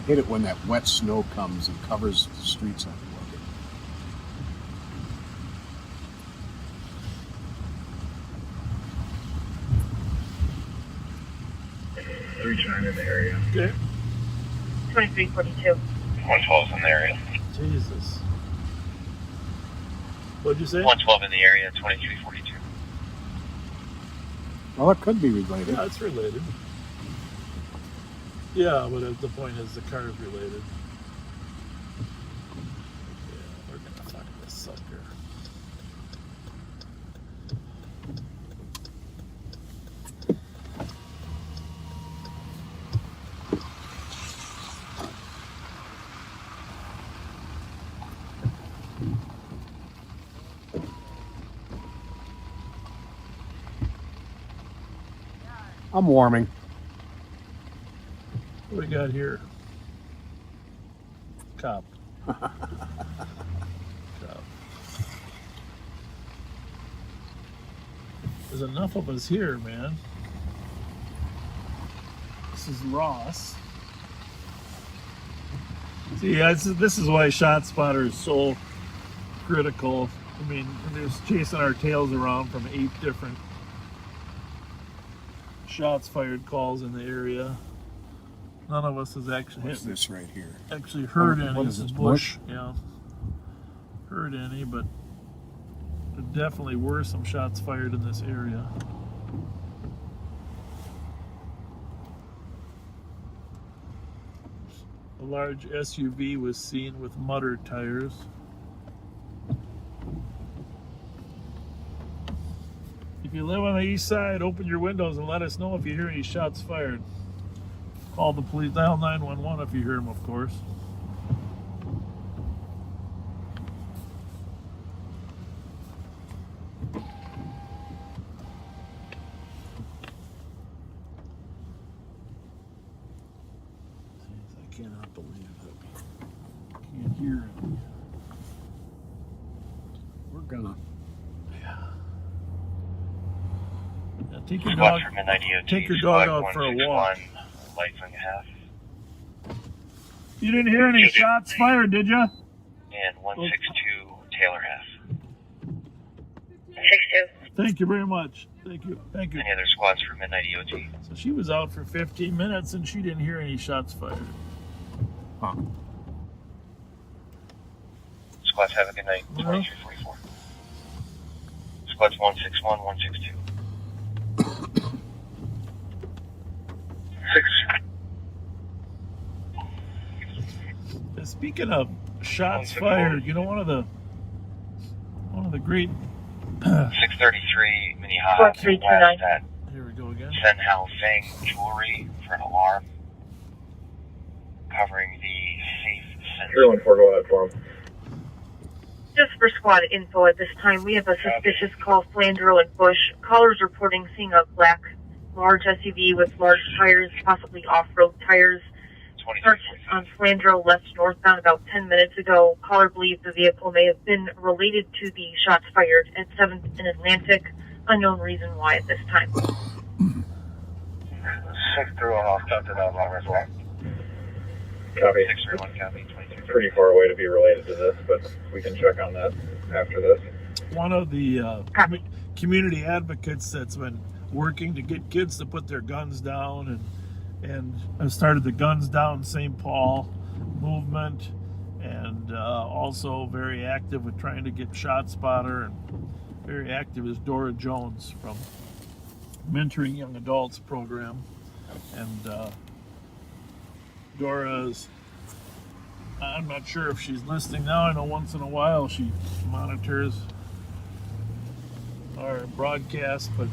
Hate it when that wet snow comes and covers the streets everywhere. 329 in the area. Okay. 2342. 112 in the area. Jesus. What'd you say? 112 in the area, 2342. Well, it could be related. Yeah, it's related. Yeah, but the point is the car is related. Yeah, we're gonna find this sucker. I'm warming. What do we got here? Cop. Cop. There's enough of us here, man. This is Ross. See, this is why ShotSpotter is so critical. I mean, they're chasing our tails around from 8 different shots fired calls in the area. None of us has actually What's this right here? actually heard What any. is this, bush? Yeah. Heard any, but there definitely were some shots fired in this area. A large SUV was seen with mudder tires. If you live on the east side, open your windows and let us know if you hear any shots fired. Call the police, dial 911 if you hear them, of course. I cannot believe that we can't hear it. We're gonna. Yeah, take your Squad dog. from midnight EOT. Take your dog Squad out for a walk. 161, lights on your half. You didn't hear any shots fired, did you? And 162, Taylor half. 62. Thank you very much. Thank you. Thank you. Any other squads for midnight EOT? So she was out for 15 minutes and she didn't hear any shots fired. Huh. Squads have a good night. Yeah. 2344. Squads 161, 162. 6. Speaking of shots fired, you know, one of the great 633 Minnehaha 4329. west at here we go again. Sen Hao Feng Jewelry for an alarm covering the safe center. 314, go ahead for him. Just for squad info at this time, we have a suspicious call, Flandreau and Bush. Callers reporting seeing a black, large SUV with large tires, possibly off-road tires. Parked on Flandreau, left northbound about 10 minutes ago. Caller believes the vehicle may have been related to the shots fired at 7th and Atlantic. Unknown reason why at this time. 631 off Tempton on Long Reservoir. Copy. 631 copy. 23. Pretty far away to be related to this, but we can check on that after this. One of the community advocates that's been working to get kids to put their guns down and started the Guns Down St. Paul movement, and also very active with trying to get ShotSpotter, and very active is Dora Jones from Mentoring Young Adults program. And Dora's, I'm not sure if she's listening now. I know once in a while she monitors our broadcast, but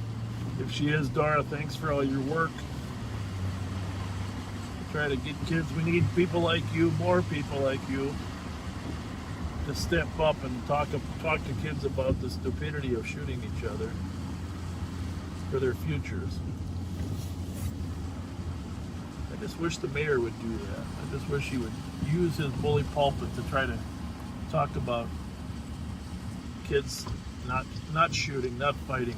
if she is, Dora, thanks for all your work. Try to get kids. We need people like you, more people like you, to step up and talk to kids about the stupidity of shooting each other for their futures. I just wish the mayor would do that. I just wish he would use his bully pulpit to try to talk about kids not shooting, not fighting.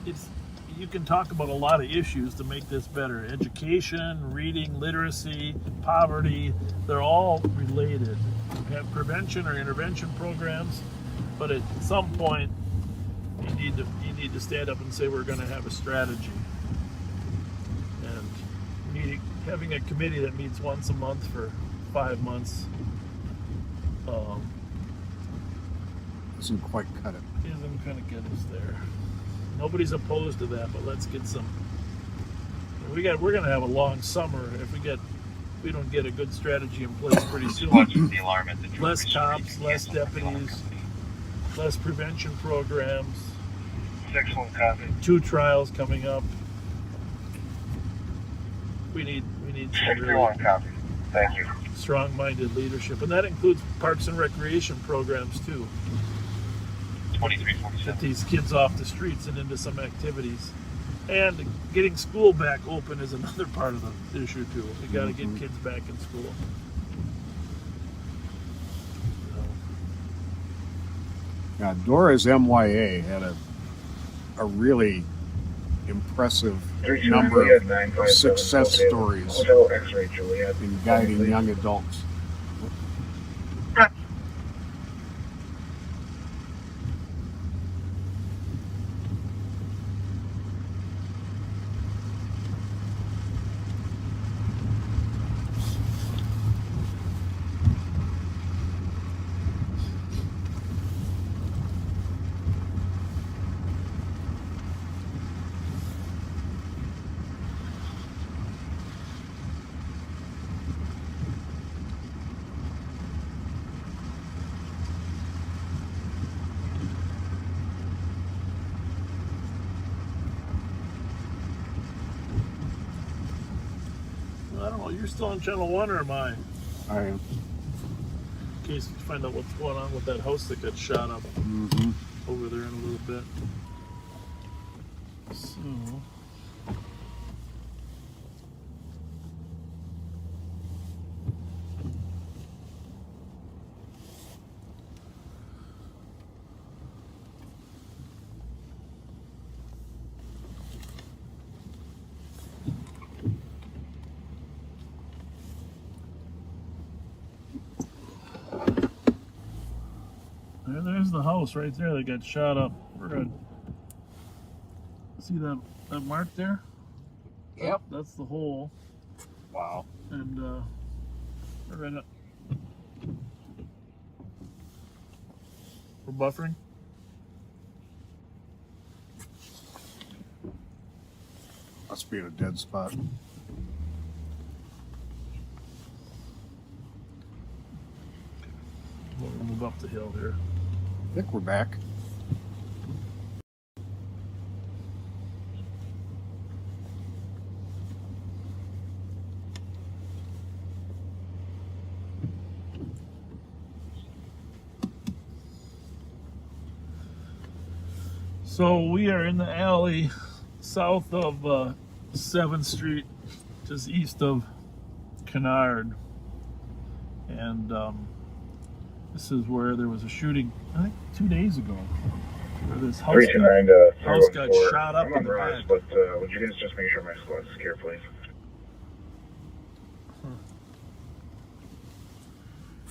It's you can talk about a lot of issues to make this better. Education, reading, literacy, poverty, they're all related. We have prevention or intervention programs, but at some point you need to stand up and say we're going to have a strategy. And having a committee that meets once a month for 5 months Isn't quite cut it. isn't going to get us there. Nobody's opposed to that, but let's get some. We're going to have a long summer if we don't get a good strategy in place pretty soon. The alarm at the Less cops, less deputies, less prevention programs. 6-1 copy. 2 trials coming up. We need some 631 really copy. Thank you. strong-minded leadership, and that includes parks and recreation programs too. 2347. Get these kids off the streets and into some activities. And getting school back open is another part of the issue too. We got to get kids back in school. Yeah, Dora's MYA had a really impressive number of success stories Hotel X-ray Juliet. in guiding young adults. I don't know. You're still on channel 1 or am I? I am. In case we find out what's going on with that house that got shot up over there in a little bit. So. There's the house right there that got shot up. We're good. See that mark there? Yep. That's the hole. Wow. And we're right up. We're buffering. Must be in a dead spot. We'll move up the hill here. I think we're back. So we are in the alley south of 7th Street, just east of Kennard. And this is where there was a shooting, I think 2 days ago, where this house got shot up in the back. But would you guys just make sure my squad's secure, please?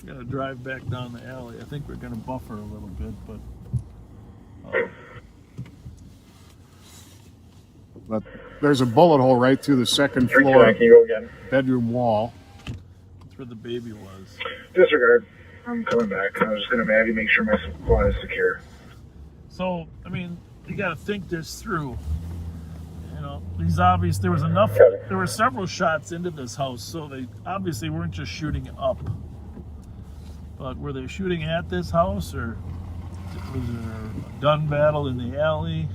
We're gonna drive back down the alley. I think we're gonna buffer a little bit, but there's a bullet hole right through the second floor Can you go again? bedroom wall. that's where the baby was. Disregard. I'm coming back. I was just going to have you make sure my squad is secure. So, I mean, you gotta think this through. You know, there was enough, there were several shots into this house, so they obviously weren't just shooting up. But were they shooting at this house, or was there a gun battle in the alley?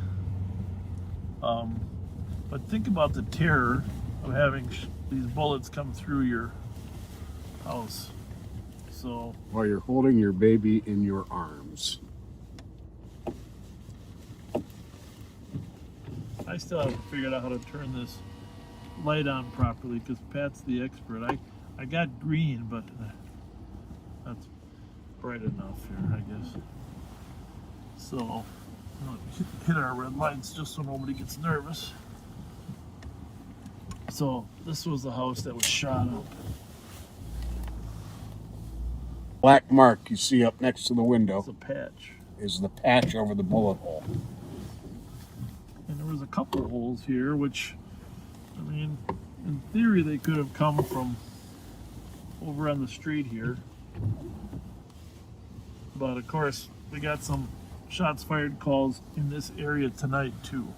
But think about the terror of having these bullets come through your house. So While you're holding your baby in your arms. I still haven't figured out how to turn this light on properly because Pat's the expert. I got green, but that's bright enough here, I guess. So we'll hit our red lights just so nobody gets nervous. So this was the house that was shot up. Black mark you see up next to the window It's a patch. is the patch over the bullet hole. And there was a couple of holes here, which, I mean, in theory they could have come from over on the street here. But of course, we got some shots fired calls in this area tonight too.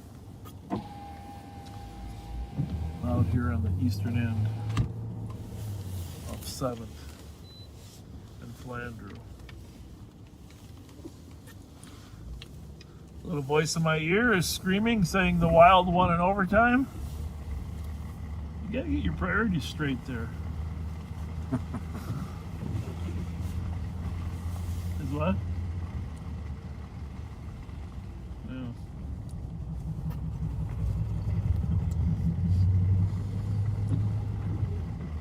Out here on the eastern end of 7th and Flandreau. A little voice in my ear is screaming, saying the Wild won in overtime. You gotta get your priorities straight there. Is what? Yeah.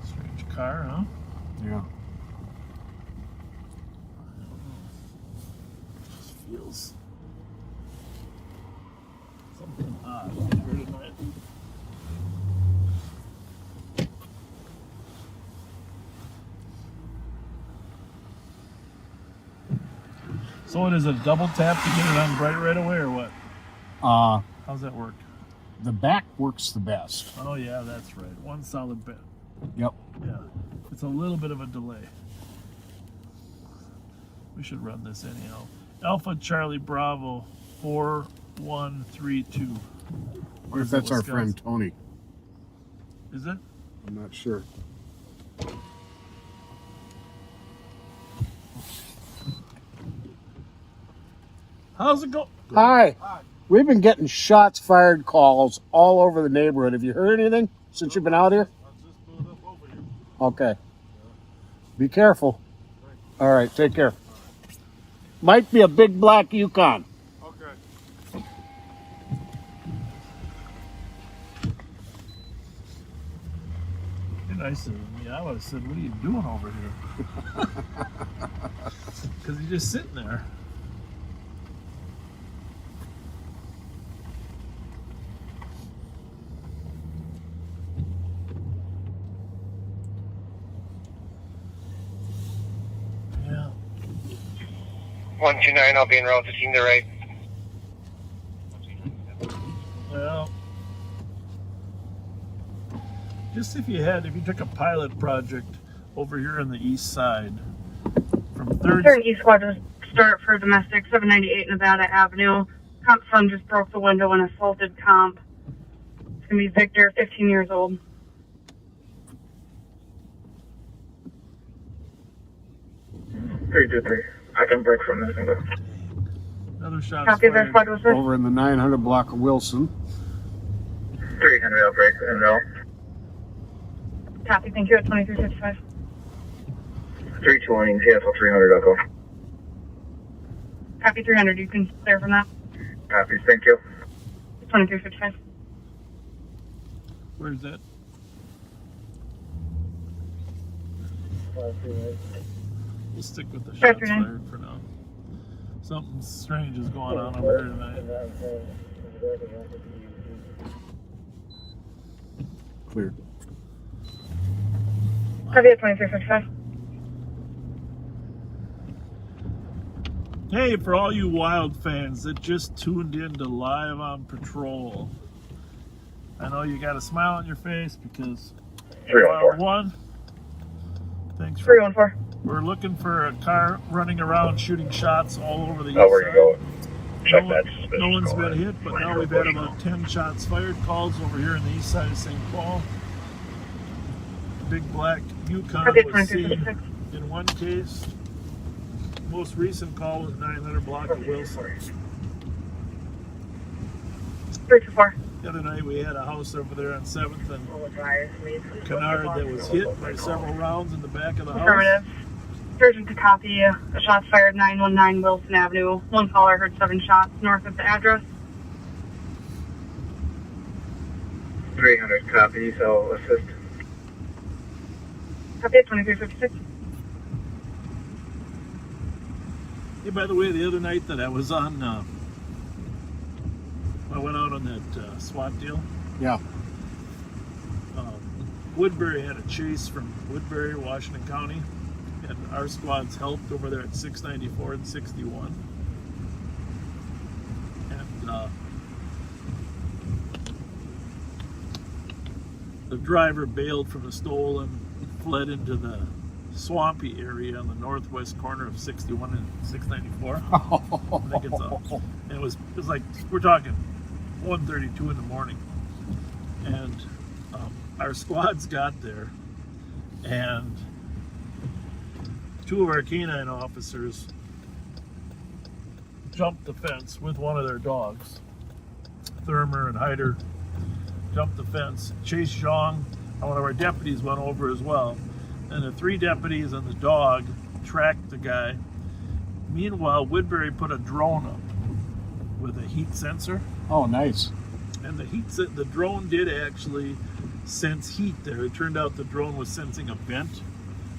Strange car, huh? Yeah. Just feels something odd here tonight. So it is a double tap to get it on bright right away, or what? How's that work? The back works the best. Oh yeah, that's right. One solid bit. Yep. Yeah. It's a little bit of a delay. We should run this anyhow. Alpha Charlie Bravo 4132. What if that's our friend Tony? Is it? I'm not sure. How's it go? Hi. We've been getting shots fired calls all over the neighborhood. Have you heard anything since you've been out here? Okay. Be careful. All right, take care. Might be a big black Yukon. Okay. You're nicer than me. I would have said, what are you doing over here? Because he's just sitting there. Yeah. 129, I'll be in route 15 to right. Well, just if you took a pilot project over here on the east side from 3rd. East Squad to start for domestic 798 Nevada Avenue. Comp's son just broke the window and assaulted Comp gonna be Victor, 15 years old. Three, I can break from this and go. Another shot. Copy there, Flood was Over in the 900 block of Wilson. 300, I'll break and no. Copy, thank you at 2355. 320, cancel 300, I'll go. Copy 300, you can clear from that. Copy, thank you. 2355. Where's that? We'll stick with the shots fired for now. Something strange is going on over here tonight. Clear. Copy at 2355. Hey, for all you Wild fans that just tuned in to Live on Patrol, I know you got a smile on your face because Wild won. Thanks for 314. We're looking for a car running around shooting shots all over the east where you side. go? Check that suspicious No one's call. been hit, but now we've had about 10 shots fired calls over here on the east side of St. Paul. Big black Yukon was seen in one case. Most recent call was 900 block of Wilson. 324. The other night we had a house over there on 7th and Kennard that was hit by several rounds in the back of the house. Affirmative. Urgent to copy. A shots fired 919 Wilson Avenue. One caller heard 7 shots north of the address. 300 copies, I'll assist. Copy at 2356. Hey, by the way, the other night that I was on, I went out on that SWAT deal. Yeah. Woodbury had a chase from Woodbury, Washington County, and our squads helped over there at 694 and 61. And the driver bailed from the stolen, fled into the swampy area on the northwest corner of 61 and 694. I think it's and it was like, we're talking 1:32 in the morning, and our squads got there, and 2 of our canine officers jumped the fence with one of their dogs. Thermer and Hyder jumped the fence. Chase Zhang and one of our deputies went over as well. And the 3 deputies and the dog tracked the guy. Meanwhile, Woodbury put a drone up with a heat sensor. Oh, nice. And the drone did actually sense heat there. It turned out the drone was sensing a vent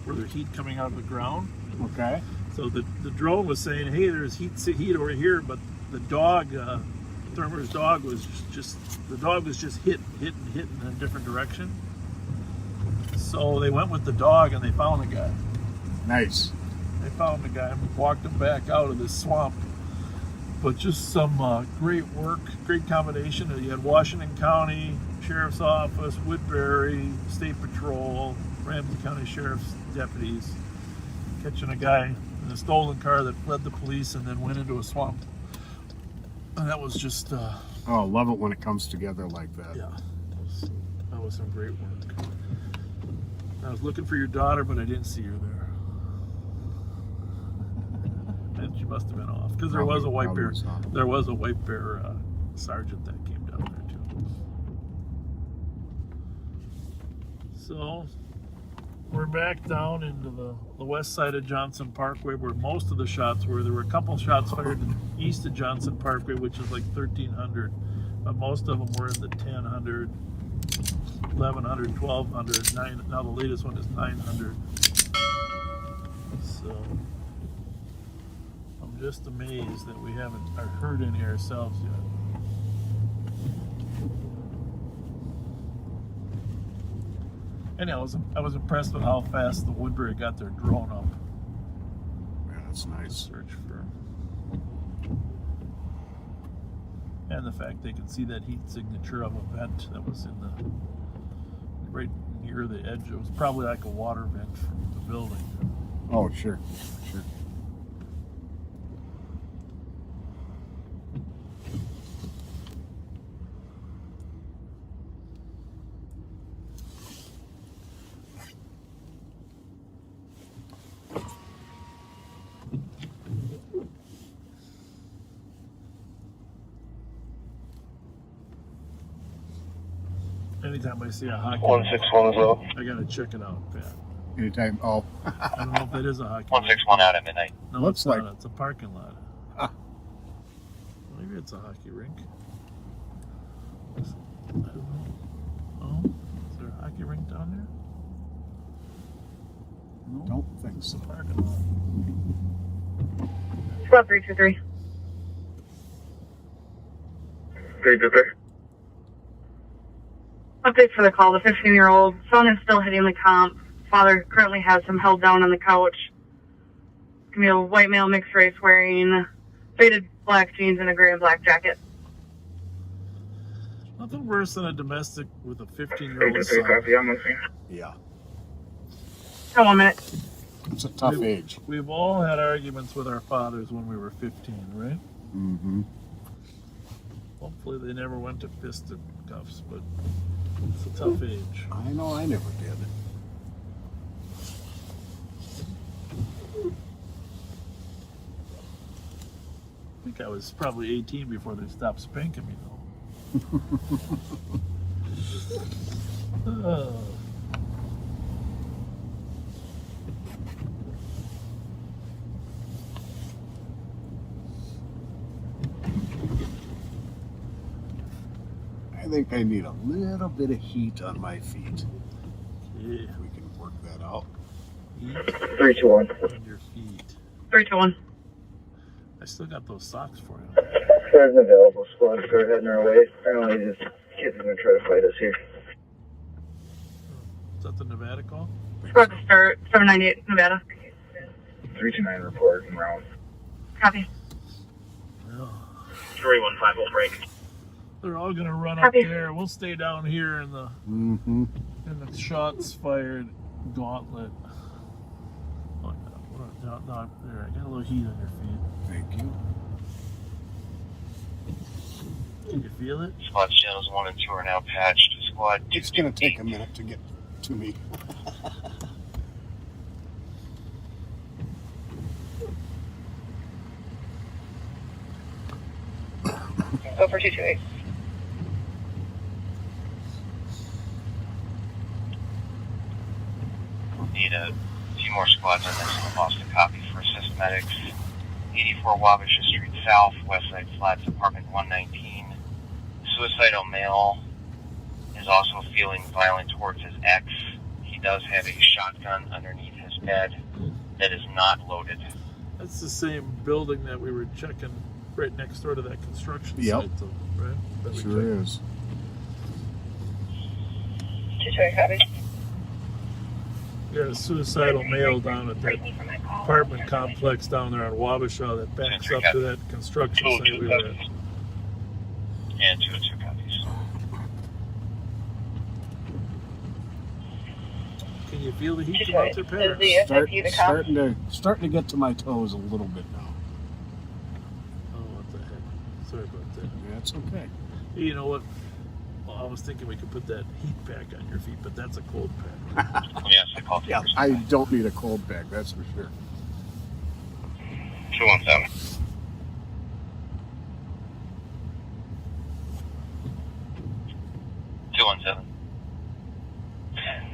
where there's heat coming out of the ground. Okay. So the drone was saying, hey, there's heat over here, but the dog, Thermer's dog was just hitting in a different direction. So they went with the dog and they found the guy. Nice. They found the guy and walked him back out of this swamp. But just some great work, great combination. You had Washington County Sheriff's Office, Woodbury, State Patrol, Ramsey County Sheriff's deputies catching a guy in a stolen car that fled the police and then went into a swamp. And that was just... oh, love it when it comes together like that. Yeah, that was some great work. I was looking for your daughter, but I didn't see her there. And she must have been off because there was a white bear. There was a white bear sergeant that came down there too. So we're back down into the west side of Johnson Parkway where most of the shots were. There were a couple shots fired east of Johnson Parkway, which is like 1300, but most of them were in the 1000. 1100, 1200, 9. Now the latest one is 900. So I'm just amazed that we haven't heard any ourselves yet. And I was impressed with how fast the Woodbury got their drone up. Yeah, that's nice. Search for, and the fact they could see that heat signature of a vent that was in the right near the edge. It was probably like a water vent from the building. Oh, sure, sure. anytime I see a hockey 161 is low. I gotta check it out, Pat. Anytime. Oh, I don't know if that is a hockey 161 out at midnight. No, Looks it's not. like- It's a parking lot. Huh. Maybe it's a hockey rink. I don't know. Oh, is there a hockey rink down there? No. don't think It's so. a parking lot. Squad 323. 323. Update for the call. The 15-year-old son is still hitting the comp. Father currently has him held down on the couch. Give me a white male mixed race wearing faded black jeans and a gray and black jacket. Nothing worse than a domestic with a 15-year-old 323, son. copy. I'm listening. Yeah, Oh, 1 minute. it's a tough age. We've all had arguments with our fathers when we were 15, right? Mm-hmm. Hopefully they never went to fisticuffs, but it's a tough age. I know I never did. I think I was probably 18 before they stopped spanking me, though. I think I need a little bit of heat on my feet. Yeah. If we can work that out. 321. On your feet. 321. I still got those socks for you. There's an available squad. They're heading our way. Apparently, this kid's gonna try to fight us here. Is that the Nevada call? Squad to start. 798 Nevada. 329 report and round. Copy. Oh, 315 will break. they're all gonna run Copy. up there. We'll stay down here in the Mm-hmm. shots fired gauntlet. Oh, yeah. Down there. I got a little heat on your feet. Thank you. Can you feel it? Squad channels 1 and 2 are now patched. Squad 2. It's gonna take a minute to get to me. Go for 228. Need a few more squads on this. Lost a copy for assist medics. 84 Wabasha Street South, Westside Flats, apartment 119. Suicidal male is also feeling violent towards his ex. He does have a shotgun underneath his bed that is not loaded. That's the same building that we were checking right next door to that construction Yep. site, though, right? That we Sure checked. is. 228 copy. We got a suicidal male down at that apartment complex down there on Wabasha that backs up to that construction site we were at. And 2 and 2 copies. Can you feel the heat come out their Is parents? the SIP the comp? Starting to get to my toes a little bit now. Oh, what the heck. Sorry about that. That's okay. Hey, you know what? Well, I was thinking we could put that heat pack on your feet, but that's a cold pack. Yes, I called Yeah, I don't need a cold pack, that's for sure. 217.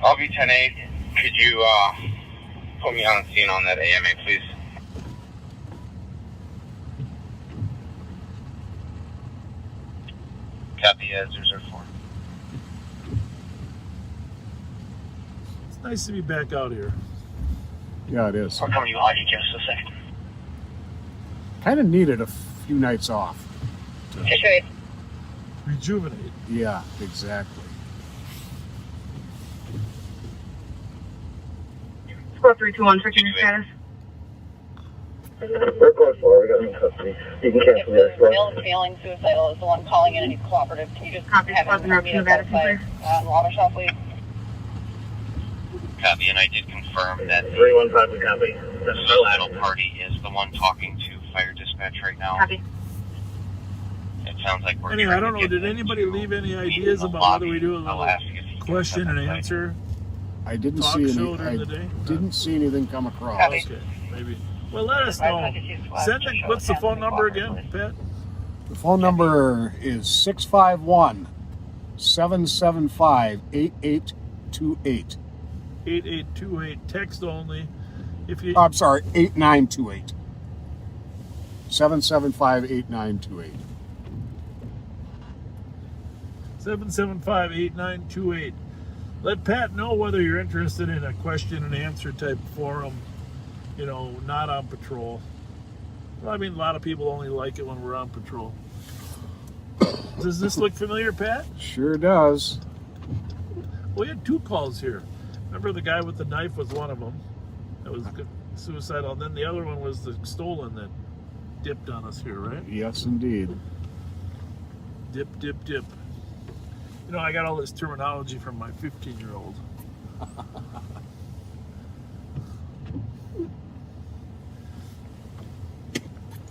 I'll be 10-8. Could you put me on the scene on that AMA, please? Copy as 004. It's nice to be back out here. Yeah, it is. I'll come to you on just a second. Kind of needed a few nights off. 228. Rejuvenate. Yeah, exactly. Squad 321, checking your status. We're going forward. We got him in custody. You can cancel the The male escort. is feeling suicidal is the one calling in and he's cooperative. Can you just Copy, have squad him and meet us Nevada, outside Wabasha, please? Copy, and I did confirm that the 315 copy. suicidal party is the one talking to fire dispatch right now. Copy. It sounds like we're Anyway, I trying don't to know. get Did anybody into leave any a ideas meeting in the about whether we lobby. do a I'll little ask if he can question and step aside. answer I didn't talk see show any. during the I day? didn't see anything come across. Copy. Okay, maybe. Well, let us know. Send the, what's the phone number again, Pat? The phone number is 651 775-8828. 8828. Text only. If you. I'm sorry, 8928. 775-8928. 775-8928. Let Pat know whether you're interested in a question and answer type forum, you know, not on patrol. Well, I mean, a lot of people only like it when we're on patrol. Does this look familiar, Pat? Sure does. We had 2 calls here. Remember the guy with the knife was one of them. That was suicidal. And then the other one was the stolen that dipped on us here, right? Yes, indeed. Dip, dip, dip. You know, I got all this terminology from my 15-year-old.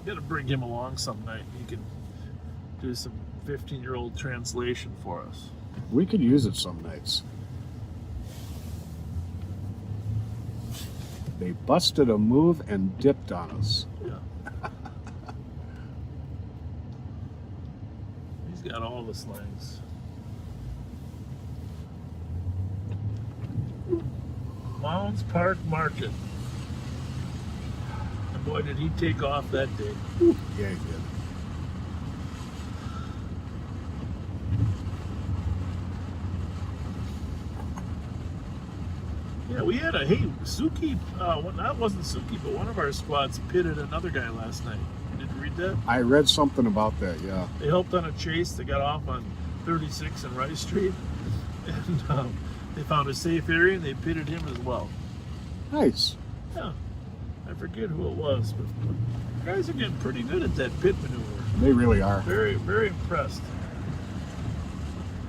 Got to bring him along some night. He can do some 15-year-old translation for us. We could use it some nights. They busted a move and dipped on us. Yeah. He's got all the slangs. Mounds Park Market. And boy, did he take off that day. Yeah, he did. Yeah, we had a, Suki, well, that wasn't Suki, but one of our squads pitted another guy last night. Did you read that? I read something about that, yeah. They helped on a chase. They got off on 36 and Rice Street. And they found a safe area and they pitted him as well. Nice. Yeah. I forget who it was, but the guys are getting pretty good at that pit maneuver. They really are. Very, very impressed.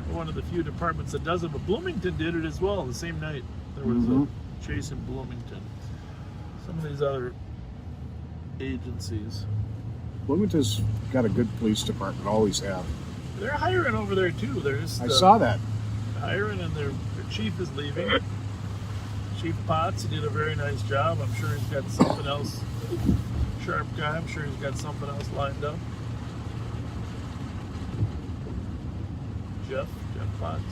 One of the few departments that does it, but Bloomington did it as well the same night. There was a chase in Bloomington. Some of these other agencies. Bloomington's got a good police department, always have. They're hiring over there too. They're just, I saw that. Hiring, and their chief is leaving. Chief Potts, he did a very nice job. I'm sure he's got something else. Sharp guy. I'm sure he's got something else lined up. Jeff Potts.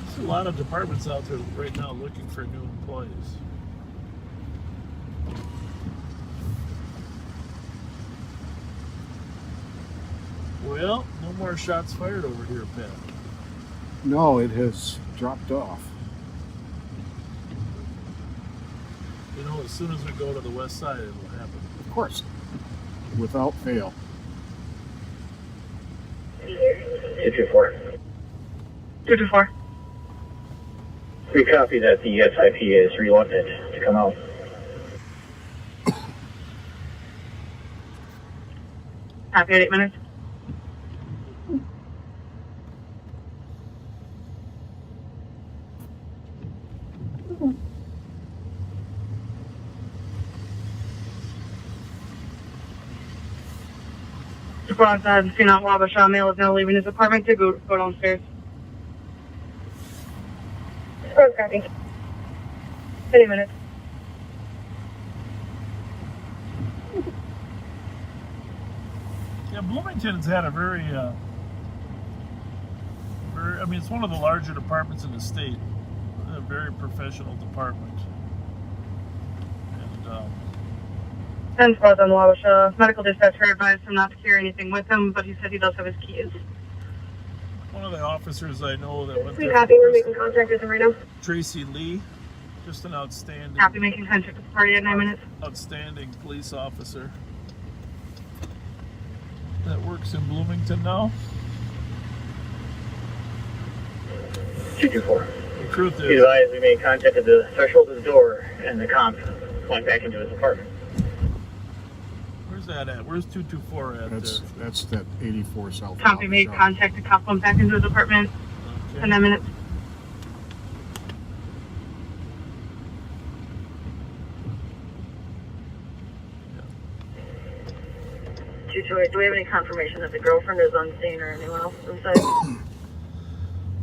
There's a lot of departments out there right now looking for new employees. Well, no more shots fired over here, Pat. No, it has dropped off. You know, as soon as we go to the west side, it will happen. Of course. Without fail. 224. 224. We copy that the SIP is reluctant to come out. Copy at 8 minutes. Squad said, seen out Wabasha male is now leaving his apartment to go downstairs. Squad copy. 20 minutes. Yeah, Bloomington's had a very, I mean, it's one of the larger departments in the state. A very professional department. And, 10 squads on Wabasha. Medical dispatcher advised him not to carry anything with him, but he said he does have his keys. one of the officers I know that went We there. copy. We're making contact with him right now. Tracy Lee, just an outstanding. Copy. Making contact with the party at 9 minutes. Outstanding police officer that works in Bloomington now. 224. The truth He is, advised we made contact at the threshold of the door, and the cop went back into his apartment. where's that at? Where's 224 at? That's that 84 South. Copy. Made contact. The cop went back into his apartment. Okay. In 9 minutes. Do we have any confirmation that the girlfriend is unseen or anyone else inside?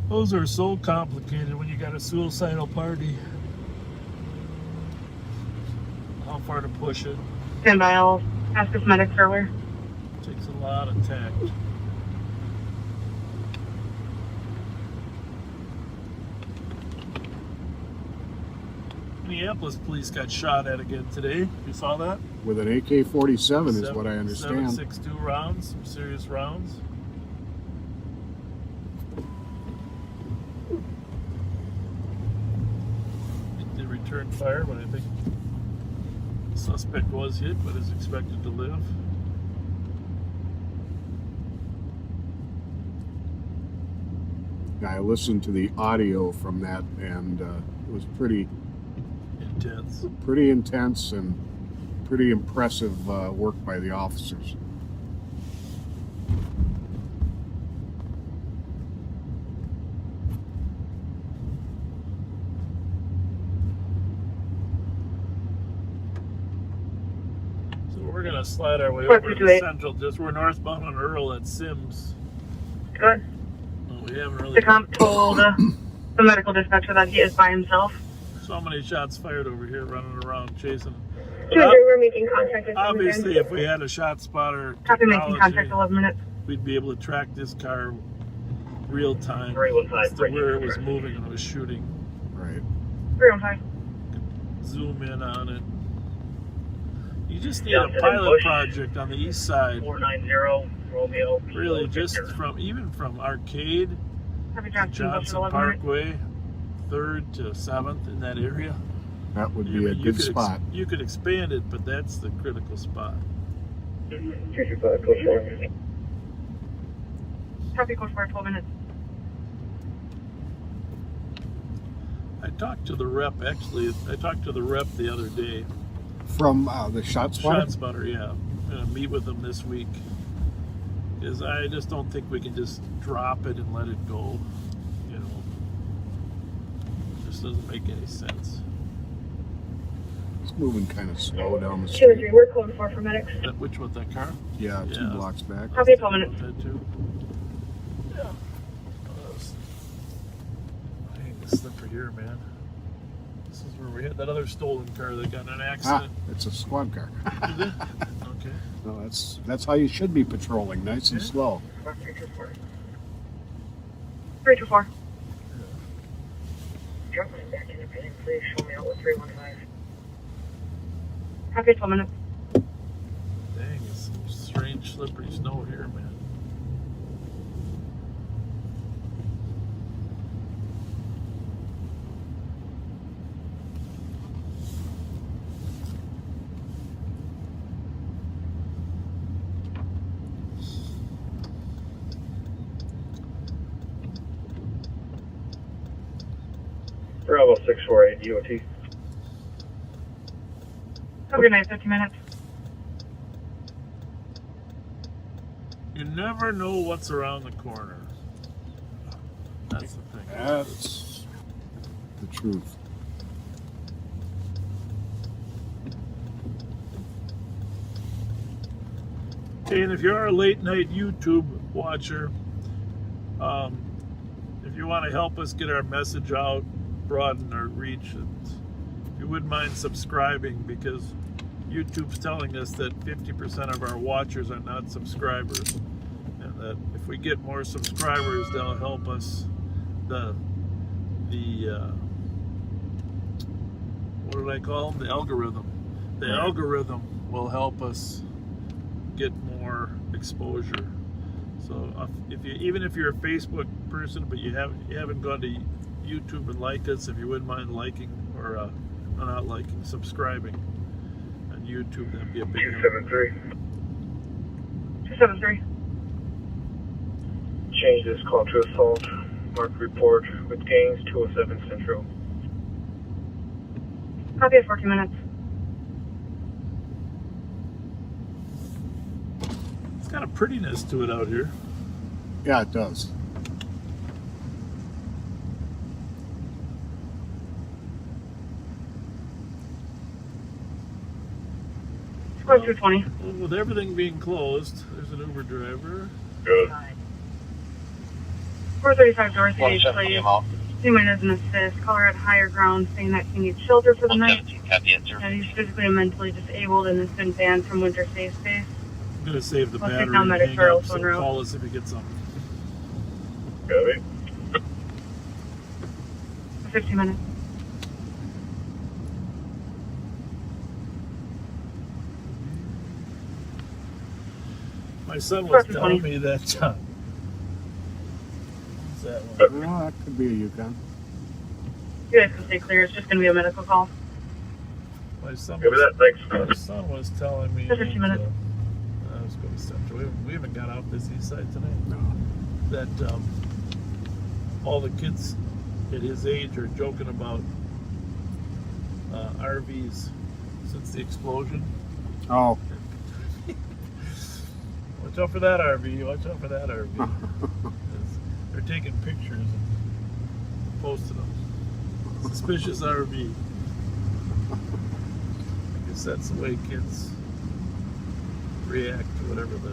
Those are so complicated when you got a suicidal party. How far to push it? Stand by, I'll ask if medics are aware. Takes a lot of tact. Minneapolis police got shot at again today. You saw that? With an AK-47 is what I understand. 7.62 rounds, some serious rounds. They returned fire, but I think the suspect was hit, but is expected to live. I listened to the audio from that, and it was pretty intense and pretty impressive work by the officers. So we're gonna slide our way over to Central. We're northbound on Earl at Sims. Good. Well, we haven't really. The comp told the medical dispatcher that he is by himself. So many shots fired over here, running around chasing. We're making contact. Obviously, if we had a shot spotter Copy, making contact 11 minutes. we'd be able to track this car real time 315, as to where it was moving and it was shooting. Right. 315. Zoom in on it. You just need a pilot project on the east side. 490 Romeo. Really, just even from Arcade, Copy, Johnson Parkway, 3rd to 7th in that area. That would be a good spot. You could expand it, but that's the critical spot. 325, close forward. Copy, code for 12 minutes. I talked to the rep, actually. I talked to the rep the other day. From the shot spotter? Shot spotter, yeah. I'm going to meet with them this week. Because I just don't think we can just drop it and let it go. You know, it just doesn't make any sense. It's moving kind of slow down the street. 2-3, we're code 4 for medics. Which one, that car? Yeah, 2 blocks back. Copy, 12 minutes. That too? Yeah. Dang, this slippery here, man. This is where we had that other stolen car that got in an accident. It's a squad car. Is it? Okay. No, that's how you should be patrolling, nice and slow. 324. Drop me back independent, please show me out with 315. Copy, 12 minutes. Dang, it's some strange slippery snow here, man. Bravo 648 DOT. Have a good night, 50 minutes. You never know what's around the corner. That's the thing. That's the truth. Okay, and if you're a late night YouTube watcher, if you want to help us get our message out, broaden our reach, if you wouldn't mind subscribing, because YouTube's telling us that 50% of our watchers are not subscribers, and that if we get more subscribers, they'll help us. What did I call them? The algorithm. The algorithm will help us get more exposure. So even if you're a Facebook person, but you haven't gone to YouTube and liked us, if you wouldn't mind liking or not liking, subscribing on YouTube, that'd be a big help. 273. 273. Change this call to assault. Mark report with gangs 207 Central. Copy at 14 minutes. It's got a prettiness to it out here. Yeah, it does. Square 220. With everything being closed, there's an Uber driver. Good. 435 Dorothy, please. Anyone as an assist, caller at higher ground saying that he needs shelter for the night. 117, copy that, sir. And he's physically and mentally disabled and has been banned from winter safe space. I'm gonna save the I'll take battery down and medics hang for up, also en so route. call us if you get something. Copy. 15 minutes. My son was Perfect, telling honey. me that. What's that one? Well, that could be a Yukon. You guys can stay clear. It's just going to be a medical call. My son Give me that, thanks. was telling me. 15 minutes. I was going to Central. We haven't got off this east side tonight. No. That all the kids at his age are joking about RVs since the explosion. Oh. Watch out for that RV. Watch out for that RV. They're taking pictures and posting them. Suspicious RV. I guess that's the way kids react to whatever the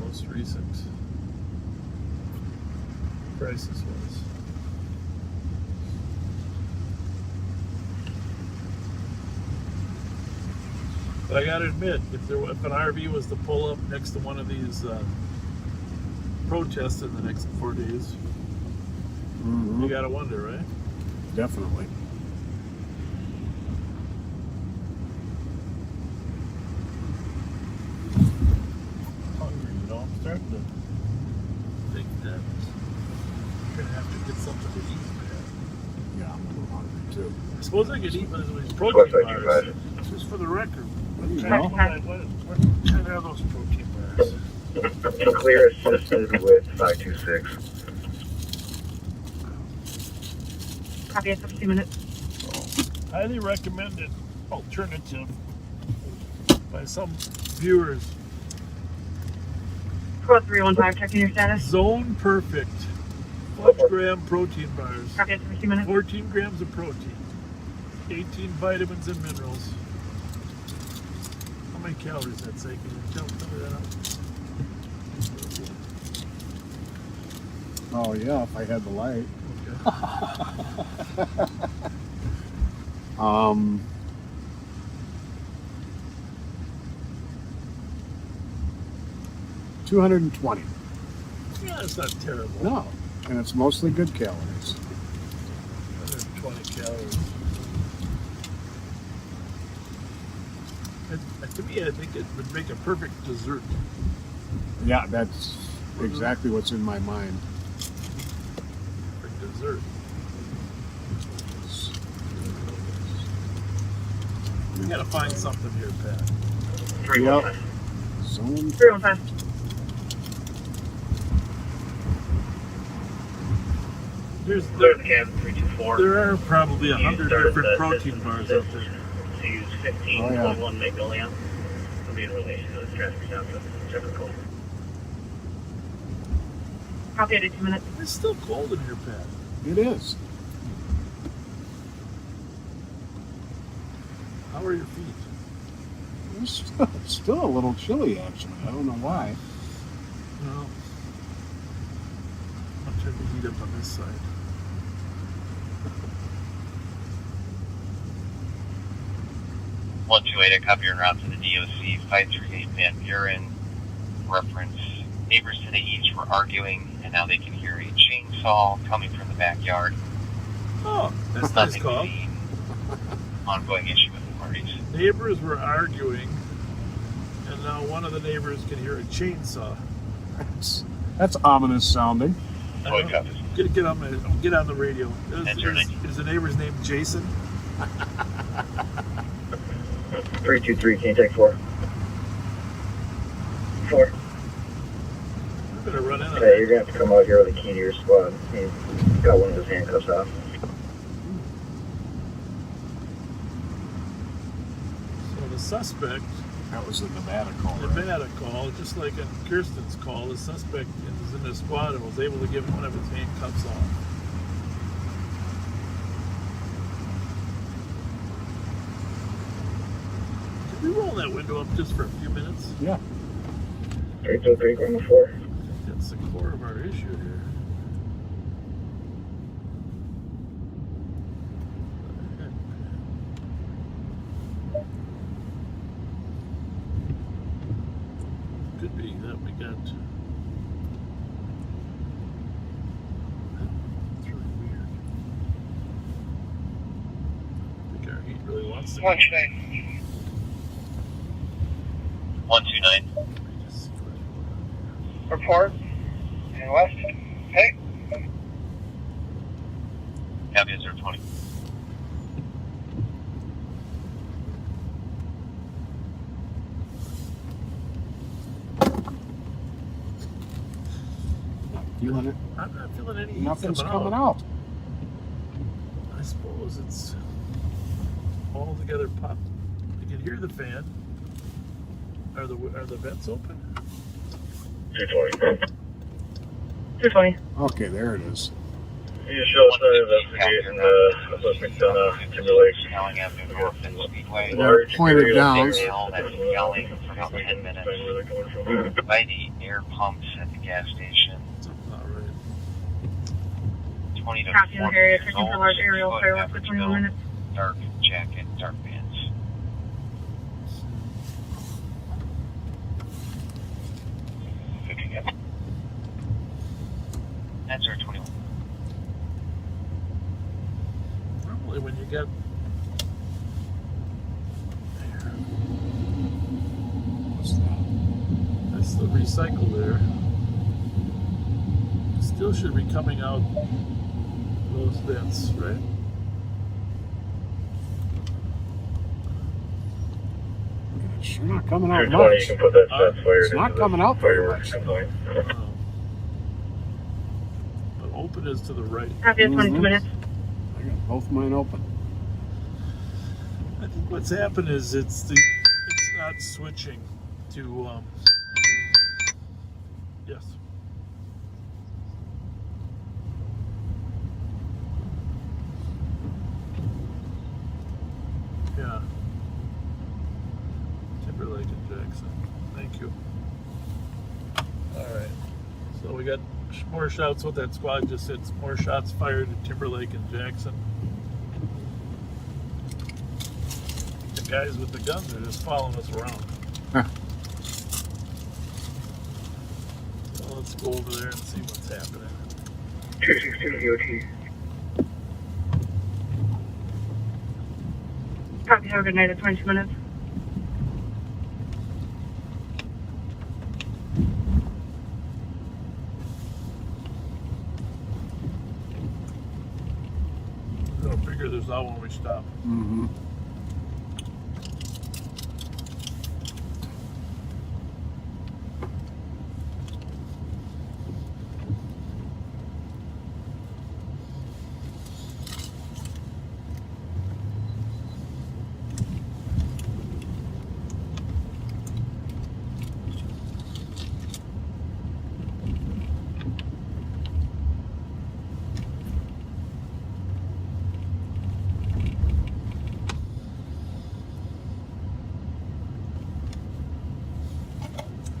most recent crisis was. But I gotta admit, if an RV was to pull up next to one of these protests in the next 4 days, Mm-hmm. you gotta wonder, right? Definitely. Hungry, you know. I'm starting to think that I'm gonna have to get something to eat, man. Yeah, I'm a little hungry too. I suppose I could eat one of these protein West side bars. 25. Just for the record. What You kind know. are those protein bars? Clear assisted with 526. Copy at 15 minutes. Highly recommended alternative by some viewers. 4315, checking your status. Zone Perfect. 12 gram protein bars. Copy at 15 minutes. 14 grams of protein. 18 vitamins and minerals. How many calories that say? Can you tell me that out? Oh yeah, if I had the light. Okay. 220. Yeah, that's not terrible. No, and it's mostly good calories. 120 calories. To me, I think it would make a perfect dessert. Yeah, that's exactly what's in my mind. Perfect dessert. We gotta find something here, Pat. 315. Yep. Zone. 315. Clear the cabin 324. There are probably 100 Start different the protein distance bars out there. To use 15.1 Magnolia. Will be in relation to the traffic stop of typical. Copy at 18 minutes. It's still cold in here, Pat. It is. How are your feet? It's still a little chilly, actually. I don't know why. No. I'll turn the heat up on this side. One 228, I copy your route to the DOC, 538 Van Buren. Reference, neighbors to the east were arguing, and now they can hear a chainsaw coming from the backyard. Oh, that's nice Nothing call. seen. Ongoing issue with the parties. Neighbors were arguing, and now one of the neighbors can hear a chainsaw. That's ominous sounding. Boy copies. Get on the radio. Enter Is the neighbor's name Jason? 323, can you take 4? 4. We better run in on Okay, that. you're gonna have to come out here with a key to your squad. He's got one of his handcuffs off. So the suspect, That was the Nevada call. right? Nevada call, just like in Kirsten's call, the suspect is in the squad and was able to get one of his handcuffs off. Can we roll that window up just for a few minutes? Yeah. 323, going to 4. That's the core of our issue here. Could be that we got. It's really weird. I think our heat really wants to. 129. 129. Report. And west. Hey. Copy 020. Feeling it? I'm not feeling any heat Nothing's coming coming out. out. I suppose it's all together pop. You can hear the fan. Are the vents open? 220. 220. Okay, there it is. You show us investigating West McDonough, Timberlake. Snelling Avenue North and Speedway. They're pointed down. Male that's been yelling for about 10 minutes by the air pumps at the gas station. Something's not right. 20 to Copy in 40 the area, years checking for old. large aerial Cisco, fireworks for 21 minutes. Dark jacket, dark pants. That's our 21. Normally when you get there. What's that? That's the recycle there. It still should be coming out those vents, right? It's sure not coming out 220, you much. can put that shots fired It's not into the coming out very fireworks much. complaint. But open is to the right. Copy at 22 Mhm. minutes. I got both mine open. I think what's happened is it's not switching to yes. Yeah. Timberlake and Jackson. Thank you. Alright. So we got more shots. What that squad just said, more shots fired at Timberlake and Jackson. The guys with the guns are just following us around. Huh. So let's go over there and see what's happening. 216 EOT. Copy, have a good night at 22 minutes. Go figure this out when we stop. Mm-hmm.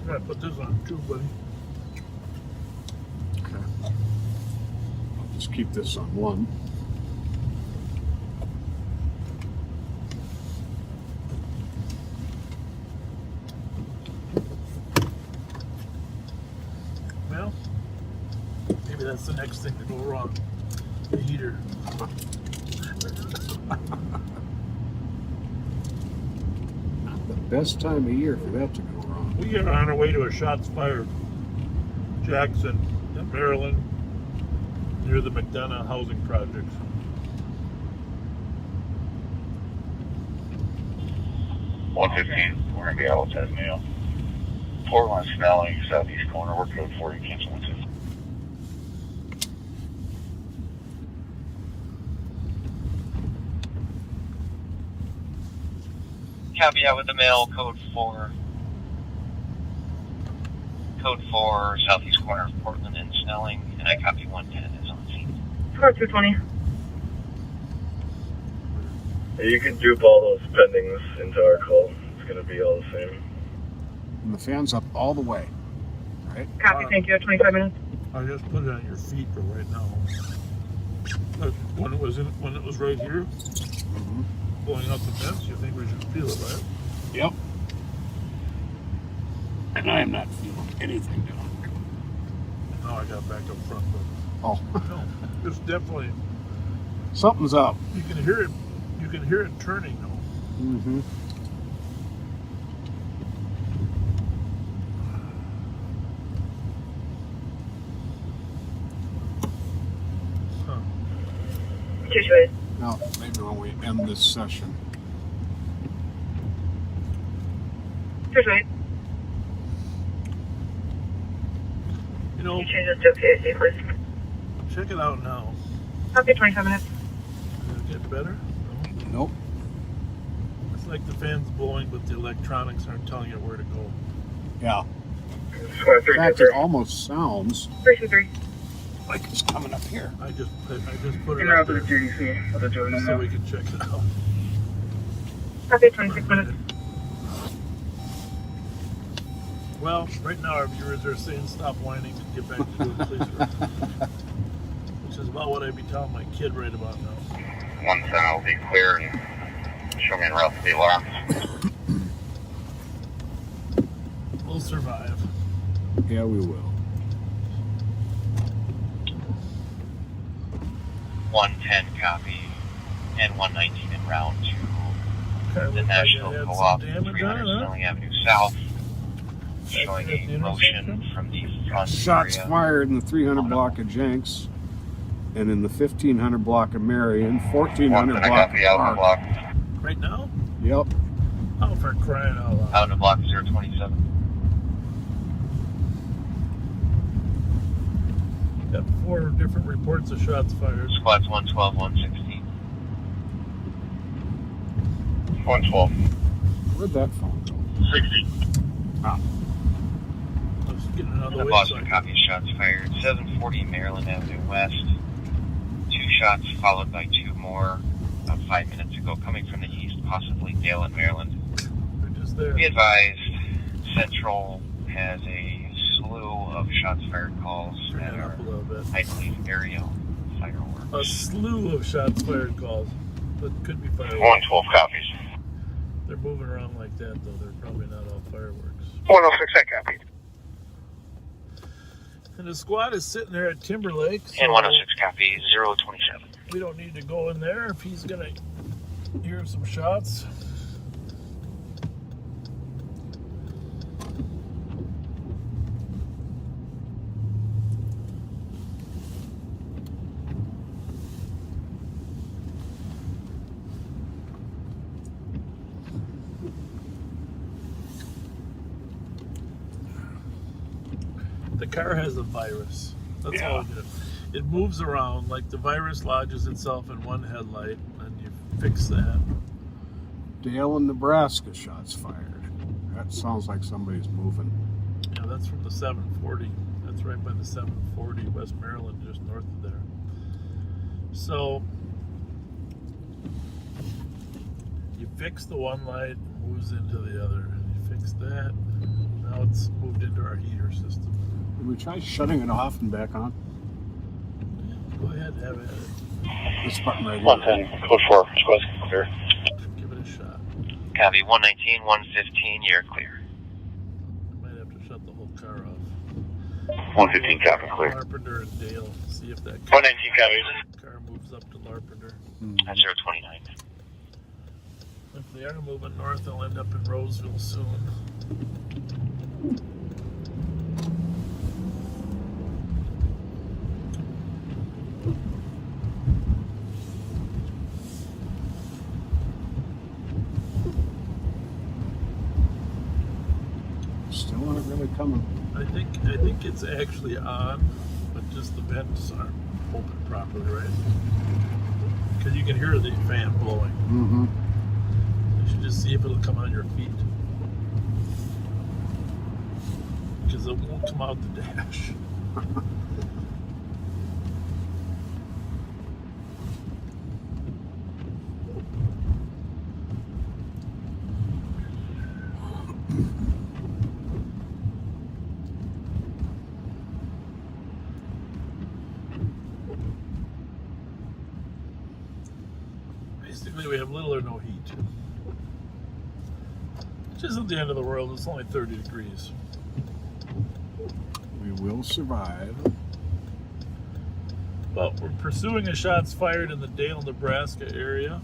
I'm gonna put this on too, buddy. Okay. I'll just keep this on one. Well, maybe that's the next thing to go wrong. The heater. Not the best time of year for that to go wrong. We are on our way to a shots fired. Jackson in Maryland, near the McDonough housing projects. We're gonna be out with that mail. Portland, Snelling, southeast corner, work code 40, cancel 12. Copy out with the mail, code 4. Code 4, southeast corner of Portland and Snelling, and I copy 110 is on scene. Score 220. You can dupe all those pendings into our call. It's going to be all the same. And the fan's up all the way. Right? Copy, thank you at 25 minutes. I just put it on your feet for right now. But when it was right here, Mm-hmm. blowing out the fence, you think we should feel it, right? Yep. And I am not feeling anything down here. Now I got back up front, but Oh, no, it's definitely, something's up. you can hear it turning though. Mm-hmm. Huh. 228. Now, maybe when we end this session. 228. You know, You change this to PAC, please. check it out now. Okay, 25 minutes. Did it get better? No. Nope. It's like the fan's blowing, but the electronics aren't telling it where to go. Yeah. Squad In 3 fact, it almost sounds 323. like it's coming up here. I just put it You're up out to the there JDC. I'll join them so now. we can check it out. Okay, 26 minutes. Well, right now our viewers are saying stop whining and get back to doing police work. Which is about what I'd be telling my kid right about now. 110 will be clear and show me en route to the alarm. We'll survive. Yeah, we will. 110 copy and 119 en route to Okay, the looks like National it had Co-op, some damage 300 on it, huh? Snelling Avenue South, showing At the a motion intersection? from the front Shots area. fired in the 300 block of Jenks, and in the 1500 block of Marion, 1400 110 block copy, of out in the Park. block. Right now? Yep. Oh, for crying out loud. Out in the block 027. Got 4 different reports of shots fired. Squads 112, 116. 112. Where'd that phone go? 60. Let's get another The way. Boston copy, shots fired. 740 Maryland Avenue West. 2 shots followed by 2 more about 5 minutes ago coming from the east, possibly Dale in Maryland. They're just there. Be advised, Central has a slew of shots fired calls Turn that it up are, a little bit. I believe, aerial fireworks. A slew of shots fired calls. That could be fireworks. 112 copies. They're moving around like that, though. They're probably not all fireworks. 106, I copied. And the squad is sitting there at Timberlake. So And 106 copy, 027. we don't need to go in there if he's going to hear some shots. The car has a virus. That's all it is. It moves around like the virus lodges itself in one headlight, and you fix that. Dale in Nebraska, shots fired. That sounds like somebody's moving. Yeah, that's from the 740. That's right by the 740, West Maryland, just north of there. So you fix the one light, it moves into the other. You fix that. Now it's moved into our heater system. Did we try shutting it off and back on? Yeah, go ahead, have at it. This button right here. 110, code 4, squad's clear. Give it a shot. Copy, 119, 115, you're clear. I might have to shut the whole car off. 115, copy, clear. Larpenter and Dale. See if that 119, copy. car moves up to Larpenter. That's 029. If they are moving north, they'll end up in Roseville soon. Still not really coming. I think it's actually on, but just the vents aren't open properly, right? Because you can hear the fan blowing. Mm-hmm. You should just see if it'll come on your feet. Because it won't come out the dash. Basically, we have little or no heat. Which isn't the end of the world, it's only 30 degrees. will survive. But we're pursuing a shots fired in the Dale, Nebraska area.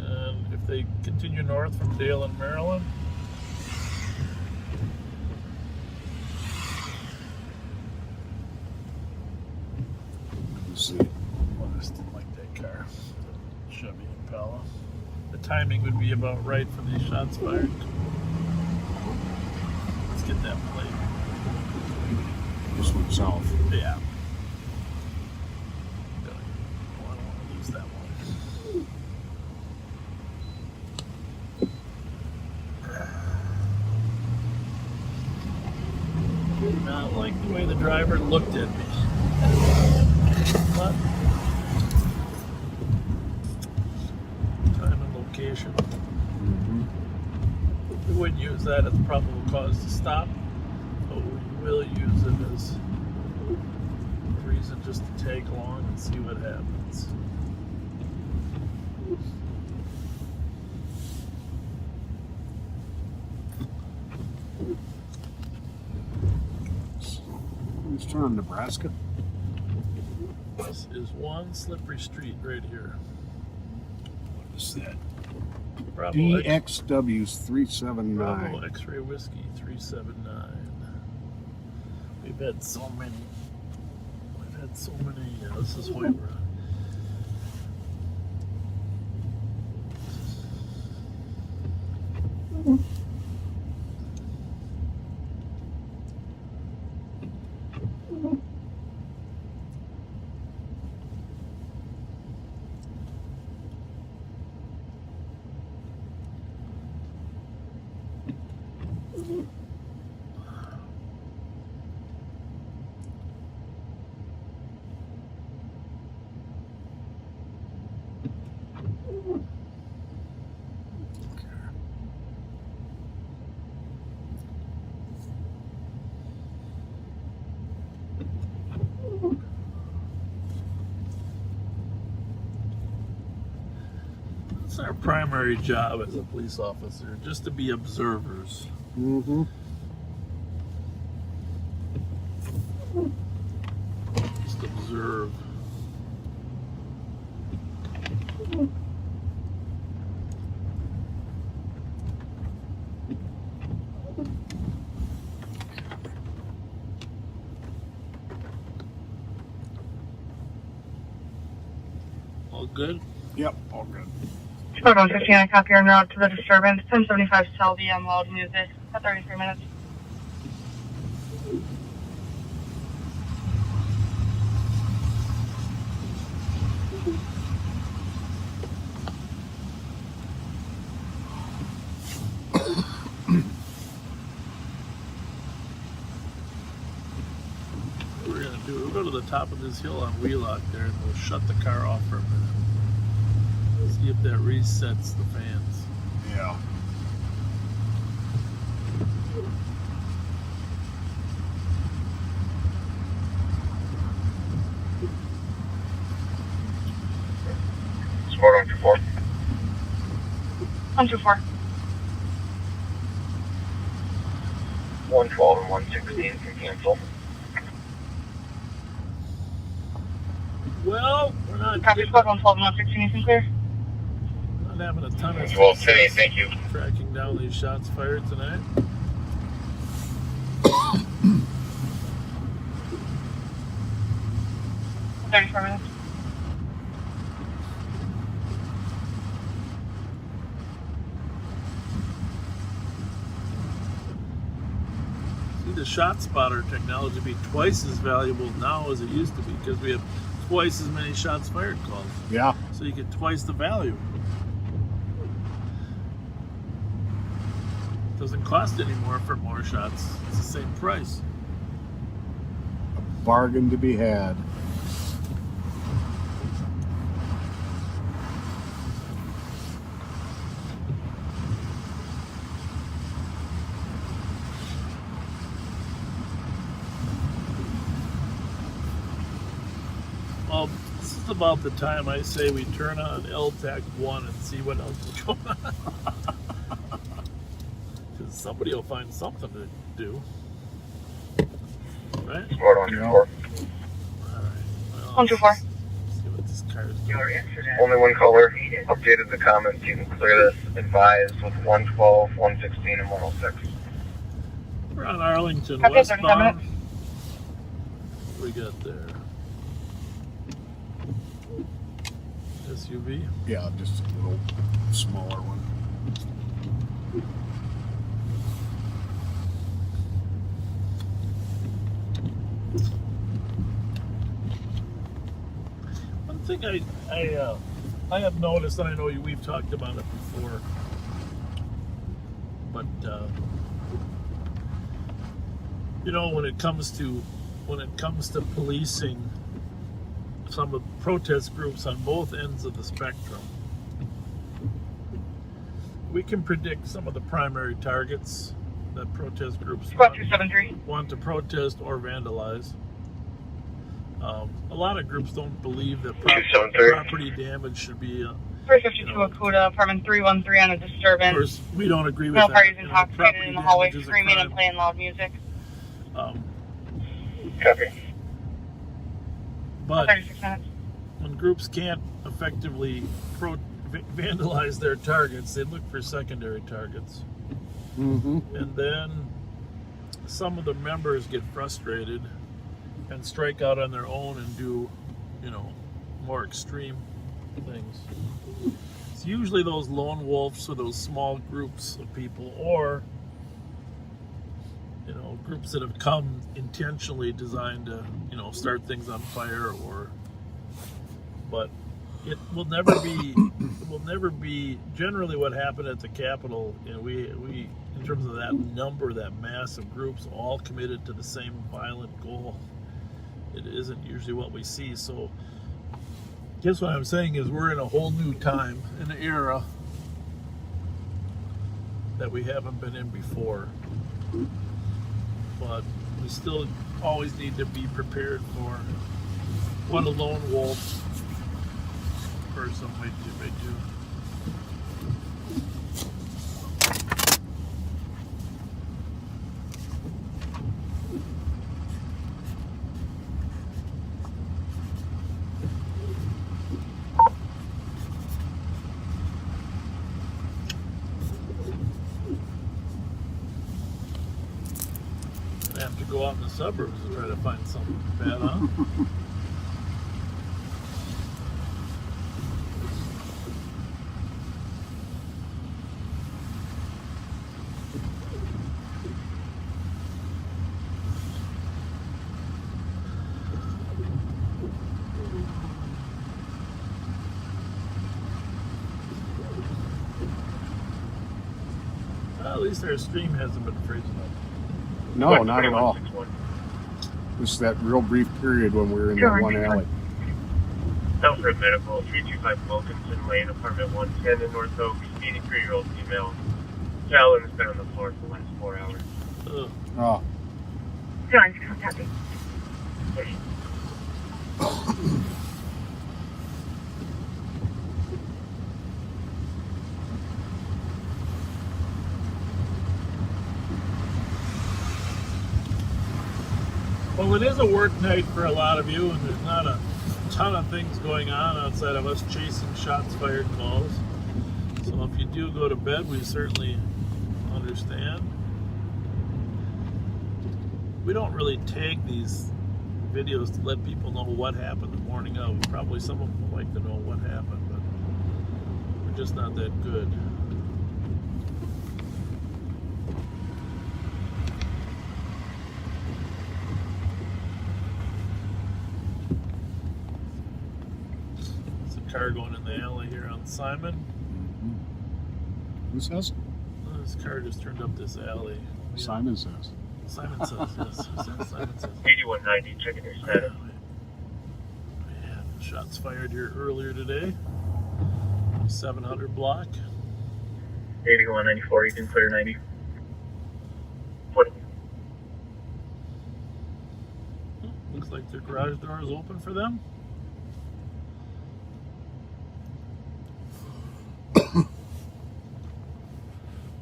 And if they continue north from Dale in Maryland, See. well, I just didn't like that car. Chevy Impala. The timing would be about right for these shots fired. Let's get that plate. This one south. Yeah. I don't want to lose that one. Did not like the way the driver looked at me. But time and location. We wouldn't use that as probable cause to stop, but we will use it as a reason just to tag along and see what happens. Let's turn on Nebraska. This is one slippery street right here. What is that? Bravo DXW's 379. Bravo X-ray Whiskey 379. We've had so many. This is Hoyra. It's our primary job as a police officer, just to be observers. Mm-hmm. Just observe. All good? Yep, all good. Code 115, I copy your note to the disturbance. 1075 Selby on loud music at 33 minutes. What we're gonna do, we'll go to the top of this hill on Wheelock there and we'll shut the car off for a minute. See if that resets the fans. Yeah. Sport 124. 124. 112 and 116 can cancel. Well, we're not Copy squad 112 and 116, you can clear. not having a ton of 12 success City, thank you. tracking down these shots fired tonight. $34 minutes. See the shot spotter technology be twice as valuable now as it used to be because we have twice as many shots fired calls. Yeah. So you get twice the value. Doesn't cost any more for more shots. It's the same price. A bargain to be had. Well, this is about the time I say we turn on LTAC 1 and see what else is going on. Because somebody will find something to do. Right? Squad 124. Alright. Well, 124. let's see what this car is doing. Only one caller. Updated the comments. You can clear this. Advised with 112, 116, and 106. We're on Arlington Okay, 37 westbound. minutes. What we got there? SUV. Yeah, just a little smaller one. One thing I have noticed, and I know we've talked about it before, but you know, when it comes to policing some of the protest groups on both ends of the spectrum, we can predict some of the primary targets that protest groups Squad 273. want to protest or vandalize. A lot of groups don't believe that property damage should be. 352 Akuta, apartment 313 on a disturbance. Of course, we don't agree with Male that. parties You know, intoxicated property in the hallway, damage is a screaming and crime. playing loud music. Copy. But 36 minutes. when groups can't effectively vandalize their targets, they look for secondary targets. Mm-hmm. And then some of the members get frustrated and strike out on their own and do, you know, more extreme things. It's usually those lone wolves or those small groups of people, or, you know, groups that have come intentionally designed to, you know, start things on fire, or, but it will never be generally what happened at the Capitol. You know, we in terms of that number, that mass of groups all committed to the same violent goal, it isn't usually what we see. So I guess what I'm saying is we're in a whole new time, an era that we haven't been in before. But we still always need to be prepared for what a lone wolf person may do. I have to go out in the suburbs to try to find something bad, huh? Well, at least our stream hasn't been freezing up. No, not at all. Just that real brief period when we were in that one alley. Alfred Medical, 325 Wilkinson Lane, apartment 110 in North Oak, 83-year-old female. Fallon has been on the floor for the last 4 hours. Ugh. Oh. John's contacting. Well, it is a work night for a lot of you, and there's not a ton of things going on outside of us chasing shots fired calls. So if you do go to bed, we certainly understand. We don't really take these videos to let people know what happened the morning of. Probably some of them would like to know what happened, but we're just not that good. Car going in the alley here on Simon. Who says? Oh, this car just turned up this alley. Simon says. Simon says, yes. Simon says. 8190, checking your status. Yeah, shots fired here earlier today. 700 block. 8194, you can clear 90. 40. Oh, looks like their garage door is open for them.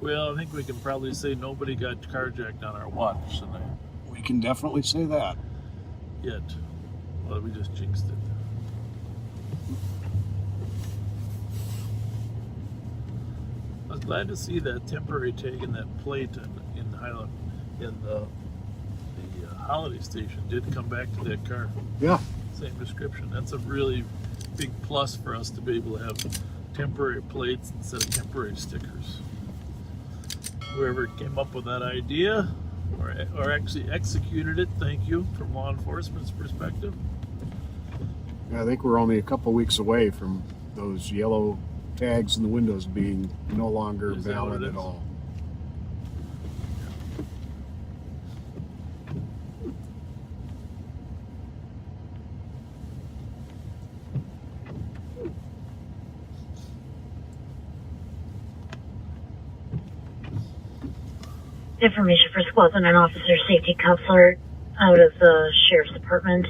Well, I think we can probably say nobody got carjacked on our watch tonight. We can definitely say that. Yet. Well, we just jinxed it. I was glad to see that temporary tag and that plate in the holiday station did come back to that car. Yeah. Same description. That's a really big plus for us to be able to have temporary plates instead of temporary stickers. Whoever came up with that idea or actually executed it, thank you, from law enforcement's perspective. I think we're only a couple weeks away from those yellow tags in the windows being no longer valid at all. Information for squads on an officer safety counselor out of the sheriff's department.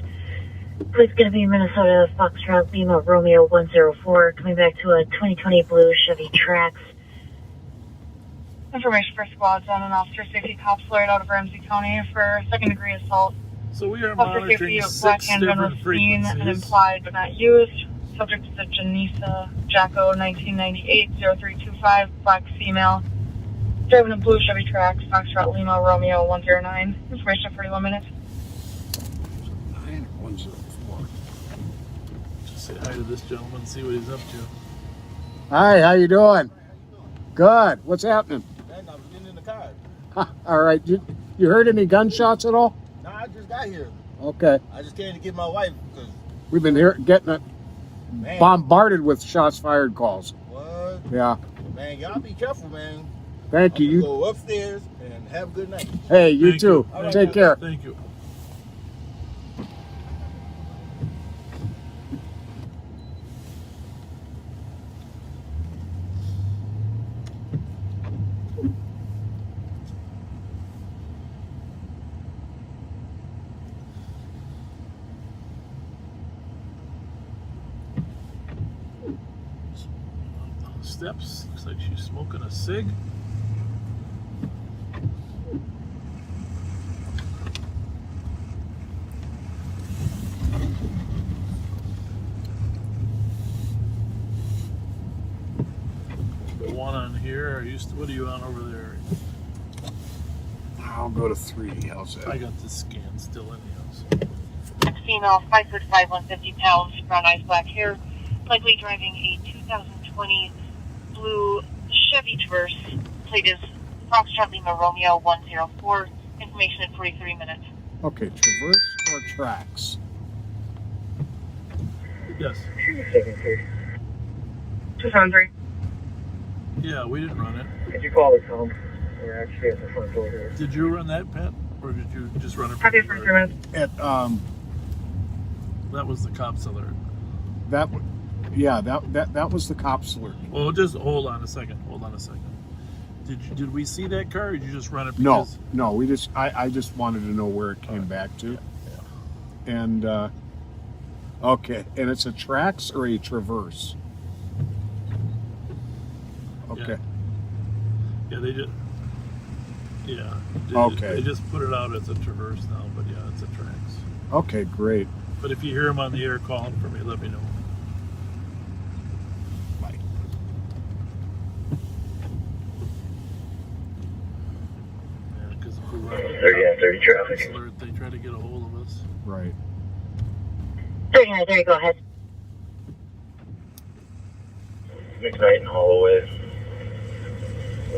Police going to be Minnesota Foxtrot Lima Romeo 104, coming back to a 2020 blue Chevy Trax. Information for squads on an officer safety counselor out of Ramsey County for second-degree assault. So we are Officer monitoring safety of 6 black handgun was different seen and frequencies. implied but not used. Subject is a Janisa Jacko 1998-0325, black female. Driving a blue Chevy Trax, Foxtrot Lima Romeo 109. Information 41 minutes. 104. Just say hi to this gentleman, see what he's up to. Hi, how you doing? Good. What's happening? Man, I'm getting in the car. All right. You heard any gunshots at all? No, I just got here. Okay. I just came to get my wife because, We've been here getting it man, bombarded with shots fired calls. what? Yeah. Man, y'all be careful, man. Thank you. I'm You. gonna go upstairs and have a good night. Hey, you Thank too. you. All right, Take man. care. Thank you. Steps. Looks like she's smoking a cig. The one on here. What are you on over there? I'll go to 3. How's that? I got the scan still in the house. Female, 5'5", 150 pounds, brown eyes, black hair, likely driving a 2020 blue Chevy Traverse. Plate is Foxtrot Lima Romeo 104. Information in 43 minutes. Okay, Traverse or Trax? Yes. 273. Yeah, we didn't run it. Could you call the comp? We're actually at the front door here. Did you run that, Pat? Or did you just run it? Have you for 3 minutes? At That was the cops alert. that was the cops alert. Well, just hold on a second. Hold on a second. Did we see that car, or did you just run it? No, Because... no. I just wanted to know where it came back to. Yeah. And okay, and it's a Trax or a Traverse? Okay. Yeah, they did. Yeah. Okay. They just put it out as a Traverse now, but yeah, it's a Trax. Okay, great. But if you hear him on the air calling for me, let me know. Bye. Yeah, because if we run 30 traffic. alert, they try to get a hold of us. Right. 39, there you go ahead. McKnight and Holloway.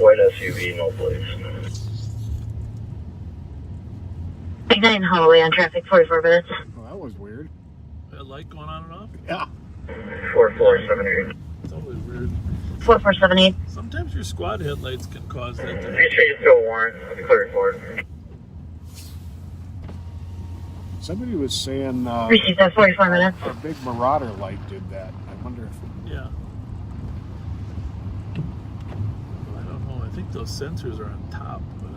White SUV, no place. McKnight and Holloway on traffic, 44 minutes. Well, that was weird. That light going on and off? Yeah. 4478. It's always weird. 4478. Sometimes your squad headlights can cause that. Make sure you still warrant. Clear for it. Somebody was saying Received that 44 minutes. a big Marauder light did that. I wonder if. Yeah. I don't know. I think those sensors are on top, but I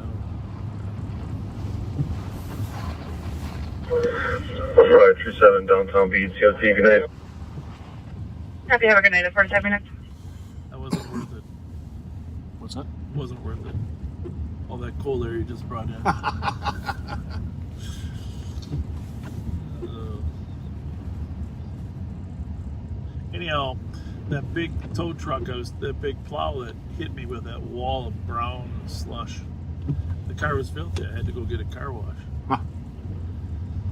don't know. 537 downtown beat. COT, good night. Happy, have a good night at 45 minutes. That wasn't worth it. What's that? wasn't worth it. All that cold air you just brought in. Anyhow, that big tow truck, that big plow that hit me with that wall of brown slush. The car was filthy. I had to go get a car wash.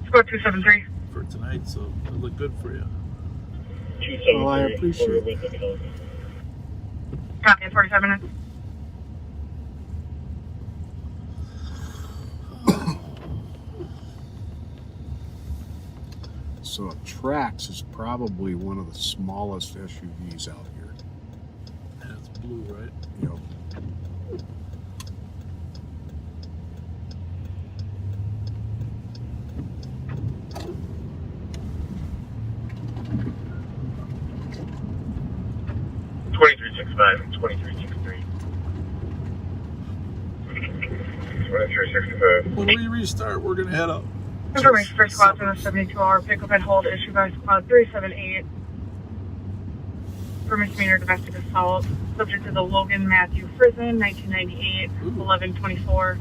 Score 273. For tonight, so it looked good for you. Oh, I appreciate it. Copy in 45 minutes. So Trax is probably one of the smallest SUVs out here. And it's blue, right? Yep. and 2363. 2365. When we restart, we're gonna head up. Information for squad for the 72-hour pickup and hold issued by squad 378 for misdemeanor domestic assault, subject to the Logan Matthew Frizen, 1998, 1124,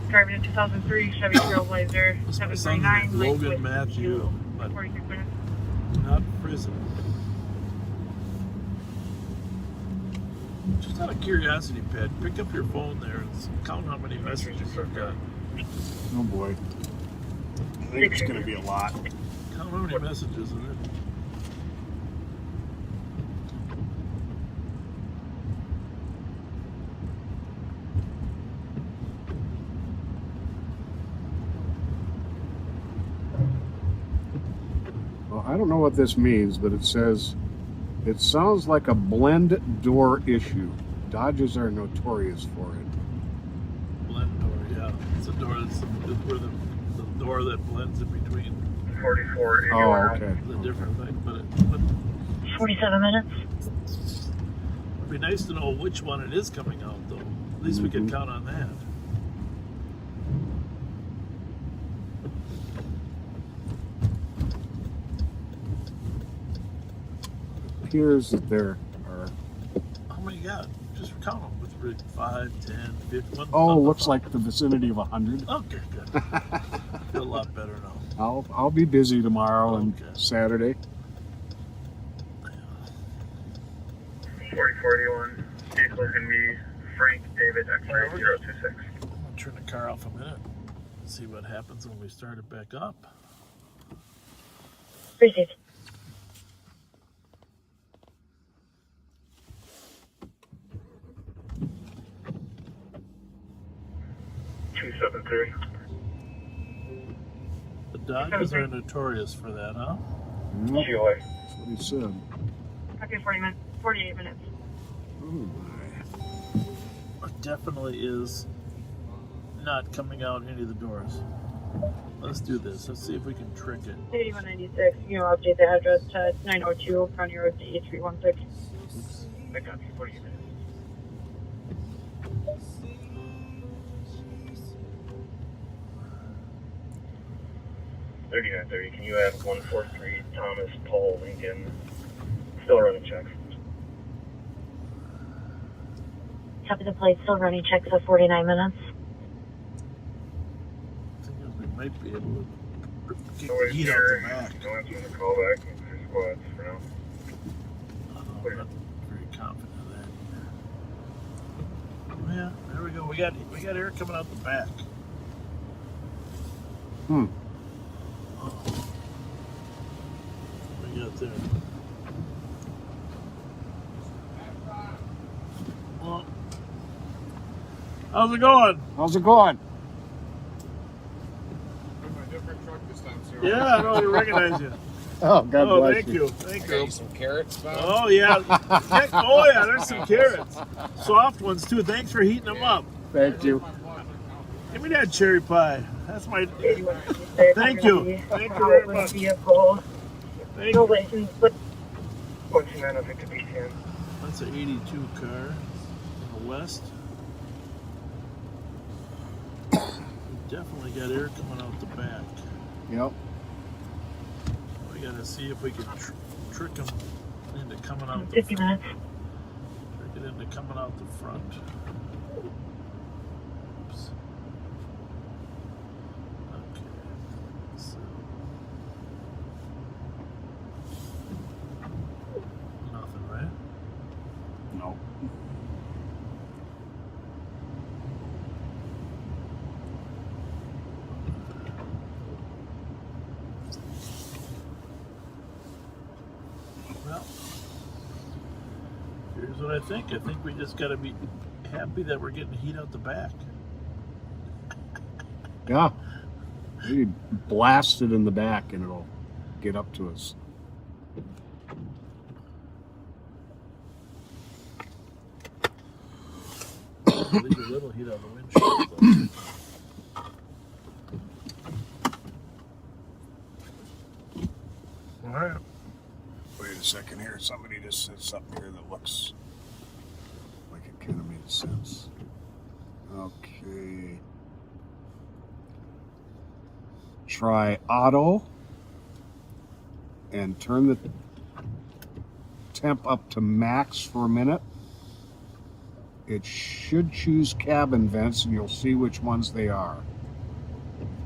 driving a 2003 Chevy Trailblazer, 739, Logan Matthew, 46 minutes. Not prison. Just out of curiosity, Pat, pick up your phone there and count how many messages you've got. Oh boy. I think it's going to be a lot. Count how many messages in it. Well, I don't know what this means, but it says, it sounds like a blend door issue. Dodges are notorious for it. Blend door, yeah. It's a door that's where the door that blends in between. 44. Oh, okay. The different thing, but 47 minutes. it'd be nice to know which one it is coming out, though. At least we can count on that. Appears that there are. How many you got? Just count them. With 5, 10, 50. Oh, looks like the vicinity of 100. Okay, good. Feel a lot better now. I'll be busy tomorrow and Saturday. 4041. Vehicle is going to be Frank David X-ray 026. I'm gonna turn the car off a minute. See what happens when we start it back up. Received. The Dodgers are notorious for that, huh? That's what he said. Okay, 48 minutes. Oh It definitely is not coming out any of the doors. Let's do this. Let's see if we can trick it. 8196, you know, update the address to 902 County Road D316. I got you. 48 minutes. $39.30. Can you add 143 Thomas Paul Lincoln? Still running checks. Copy the plate, still running checks at 49 minutes. I think we might be able to get No the heat out here. the back. No answer to the call back. Three squads for now. I'm not very confident of that. Oh, yeah, there we go. We got air coming out the back. Hmm. What we got there? Well, how's it going? How's it going? Yeah, I know, I recognize you. Oh, God bless thank you. Thank you. Got some carrots, Bob? Oh, yeah. Oh, yeah, there's some carrots. Soft ones, too. Thanks for heating them up. Thank you. Give me that cherry pie. That's my... Thank you. Thank you very much. Vehicle. Thank No you. license, but 129 Victor B10. That's an 82 car in the west. We definitely got air coming out the back. Yep. We gotta see if we can trick them into coming out the 50 minutes. Trick it into coming out the front. I think. I think we just got to be happy that we're getting heat out the back. Yeah. Maybe blast it in the back and it'll get up to us. Leave a little heat on the windshield. All right. Wait a second here. Somebody just said something here that looks like it kind of made sense. Okay. Try auto and turn the temp up to max for a minute. It should choose cabin vents and you'll see which ones they are.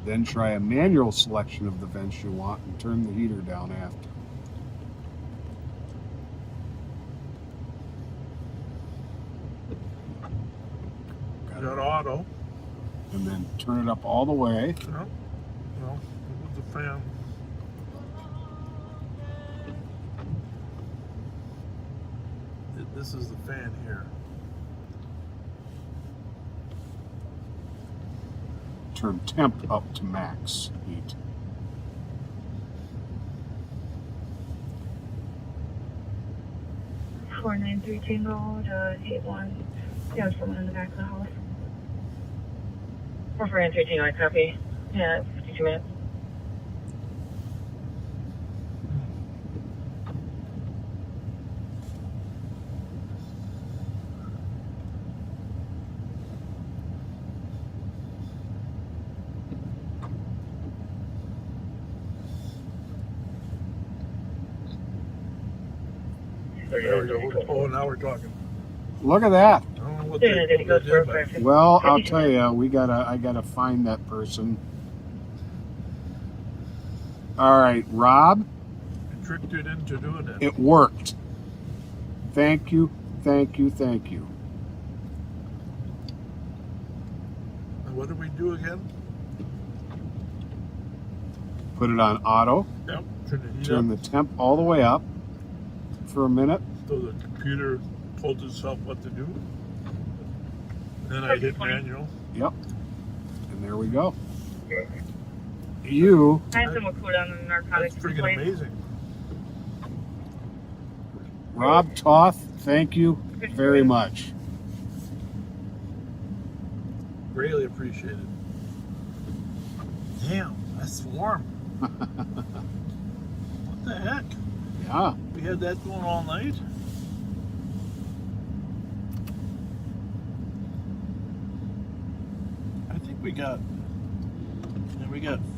Then try a manual selection of the vents you want and turn the heater down after. Got auto. And then turn it up all the way. No, no, with the fan. This is the fan here. Turn temp up to max heat. Four 9-3 Tango to 81. Yeah, someone in the back of the house. 4-4-9-3 Tango, I copy. Yeah, 52 minutes. There we go. Oh, now we're talking. Look at that. I don't know what they did, but Well, I'll tell you, I gotta find that person. All right, Rob. I tricked it into doing it. It worked. Thank you, thank you, thank you. And what did we do again? Put it on auto. Yep. Turn the heat Turn up the temp all the way up for a minute. so the computer told itself what to do. Then I hit manual. Yep. And there we go. You. I have someone put on a narcotics That's freaking complaint. amazing. Rob Toth, thank you very much. Greatly appreciated. Damn, that's warm. What the heck? Yeah. We had that going all night? I think we got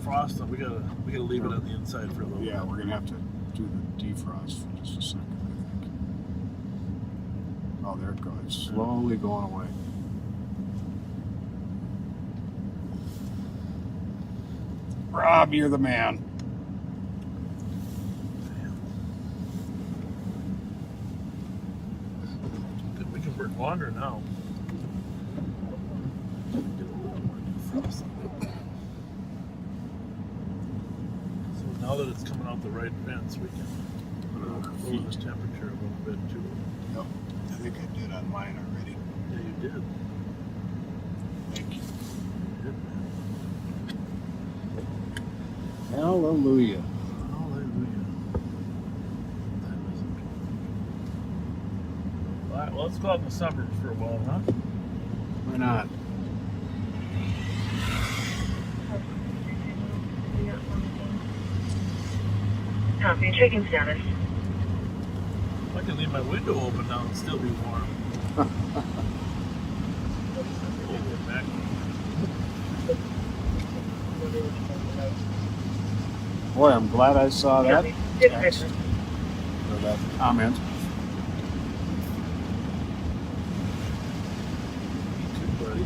frost on. We gotta leave it on the inside for a little Yeah, bit. we're gonna have to do the defrost for just a second, I think. Oh, there it goes. Slowly going away. Rob, you're the man. We can work longer now. Get a little more defrost on it. So now that it's coming out the right vents, we can lower the temperature a little bit too. Yep. I think I did on mine already. Yeah, you did. Thank you. You did, man. Hallelujah. Hallelujah. All right, well, let's go out in the suburbs for a while, huh? Why not? Copy, check-in status. I can leave my window open now and still be warm. Back. Boy, I'm glad I saw that Copy. text or that comment. Me too, buddy.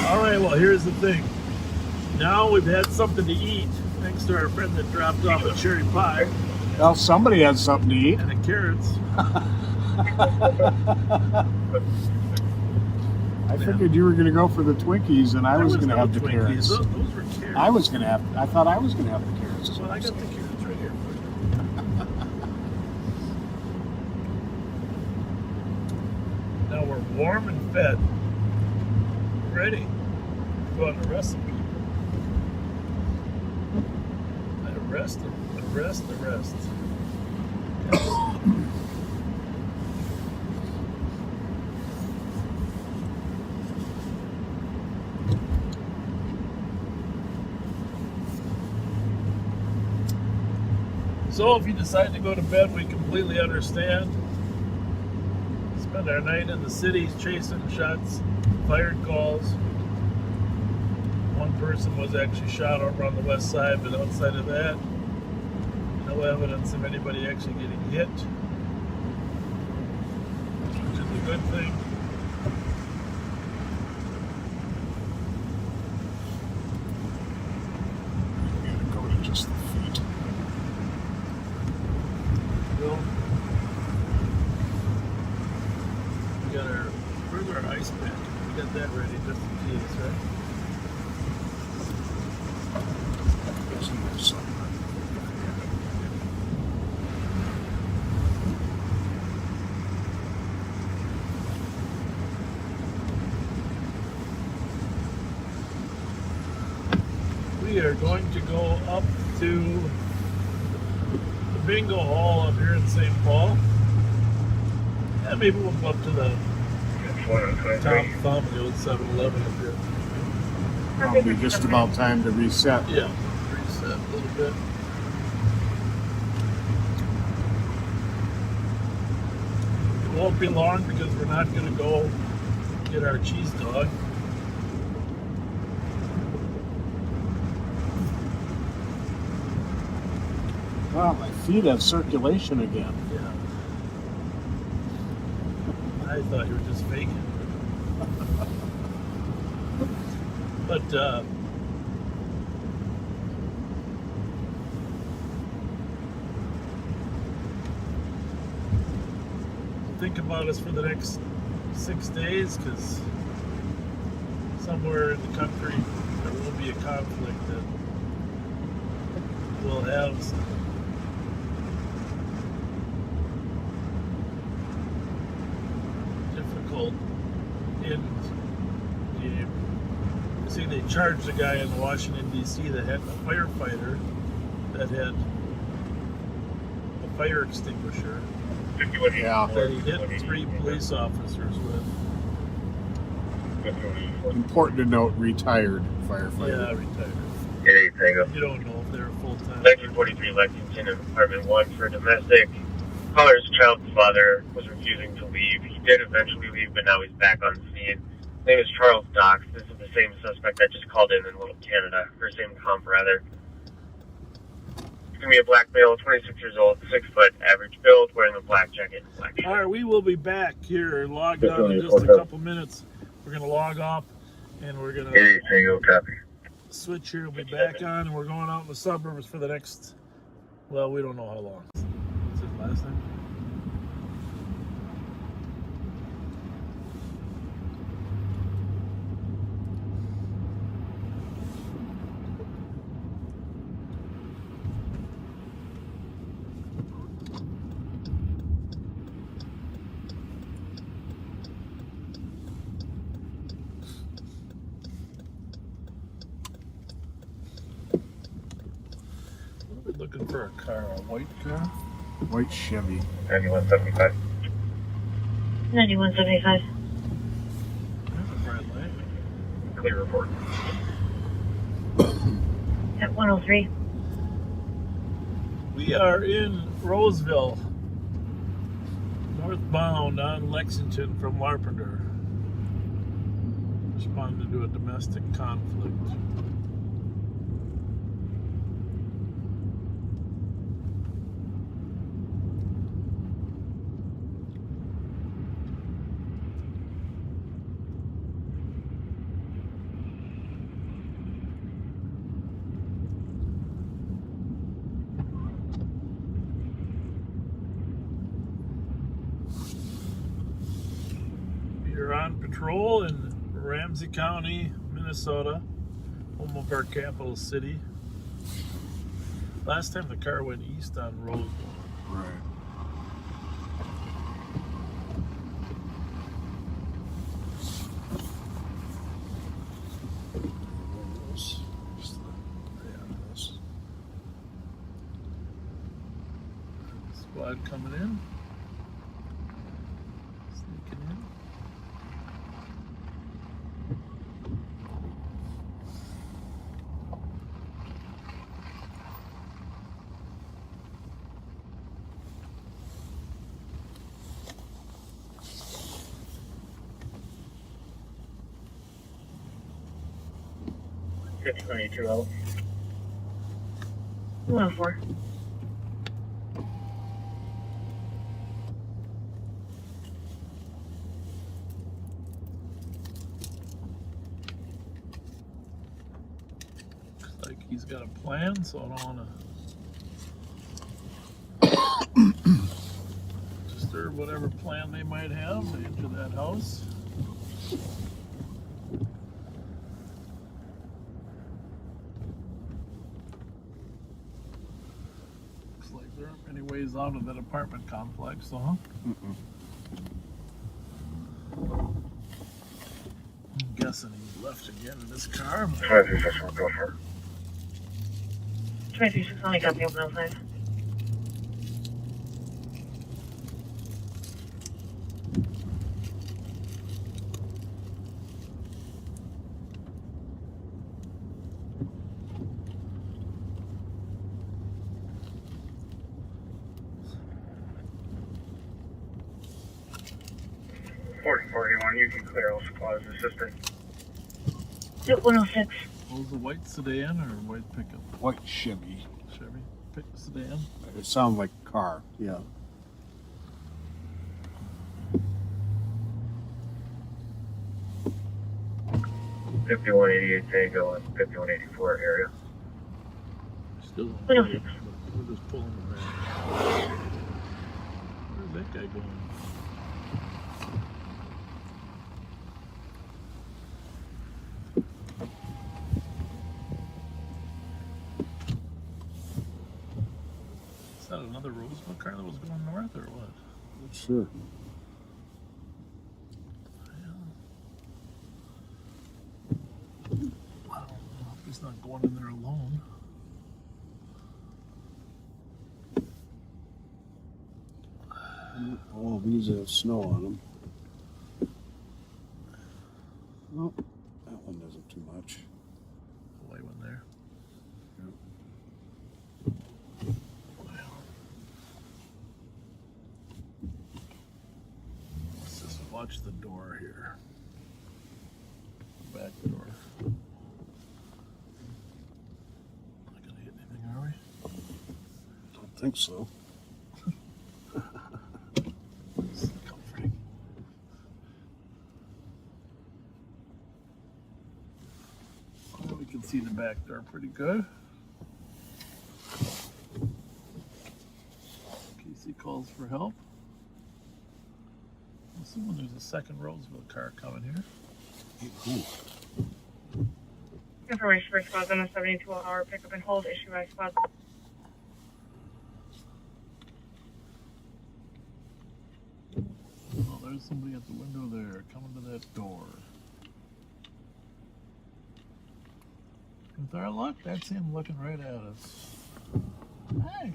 All right, well, here's the thing. Now we've had something to eat, thanks to our friend that dropped off a cherry pie Well, somebody had something to eat. and the carrots. I figured you were going to go for the Twinkies, and I was going to have the carrots. Those were carrots. I was going to have. I thought I was going to have the carrots. Well, I got the carrots right here. Now we're warm and fed, ready to go on the rest of people. Arrest. So if you decide to go to bed, we completely understand. Spend our night in the city chasing shots, fired calls. One person was actually shot over on the west side, but outside of that, no evidence of anybody actually getting hit, which is a good thing. I'm going to go to just the feet. Well, we got our, where's our ice pack? We got that ready just in case, right? We are going to go up to the bingo hall up here in St. Paul. Yeah, maybe we'll go up to the Tom Thumb, the old 7-Eleven up here. Probably just about time to reset. Yeah, reset a little bit. It won't be long because we're not going to go get our cheese dog. Wow, my feet have circulation again. Yeah. I thought you were just faking. But think about us for the next 6 days, because somewhere in the country there will be a conflict that will have some difficult ends. See, they charged a guy in Washington, D.C. that had a firefighter that had a fire extinguisher Yeah. that he hit 3 police officers with. Important to note, retired Yeah, firefighter. retired. You don't know if they're full-time. 1943 Lexington, apartment 1 for domestic. Caller's child's father was refusing to leave. He did eventually leave, but now he's back on the scene. His name is Charles Dox. This is the same suspect that just called in Little Canada, or same comp rather. He's going to be a black male, 26 years old, 6 foot, average build, wearing a black jacket and black shirt. All right, we will be back here, logged on in just a couple minutes. We're going to log off, and we're going to switch here. We'll be back on, and we're going out in the suburbs for the next, well, we don't know how long. What's his last name? Looking for a car, a white car? White Chevy. 9175. 9175. There's a red light. Clear report. At 103. We are in Roseville, northbound on Lexington from Larpenteur. Responding to a domestic conflict. You're on patrol in Ramsey County, Minnesota, home of our capital city. Last time the car went east on Road. Right. Squad coming in. Sneaking in. Fifty 22 out. 104. Looks like he's got a plan, so I don't want to disturb whatever plan they might have to enter that house. Looks like there aren't many ways out of that apartment complex, so huh? I'm guessing he's left again in his car. 536, go for it. 236, only copy, open outside. You can clear all supplies assistant. Yep, 106. What was the white sedan or white pickup? White Chevy. Chevy sedan. It sounds like a car. Yeah. $5188 Tango and $5184 area. Still don't 106. We're just pulling him back. Where's that guy going? Is that another Roseville car that was going north or what? Not sure. I don't know if he's not going in there alone. All these have snow on them. Nope, that one doesn't too much. The white one there. Let's just watch the door here. Back door. Not gonna hit anything, are we? Don't think so. It's comforting. Well, we can see the back door pretty good. Casey calls for help. I'm assuming there's a second Roseville car coming here. Information for squads on a 72-hour pickup and hold issue by squad. Oh, there's somebody at the window there, coming to that door. With our luck, that's him looking right at us. Hey!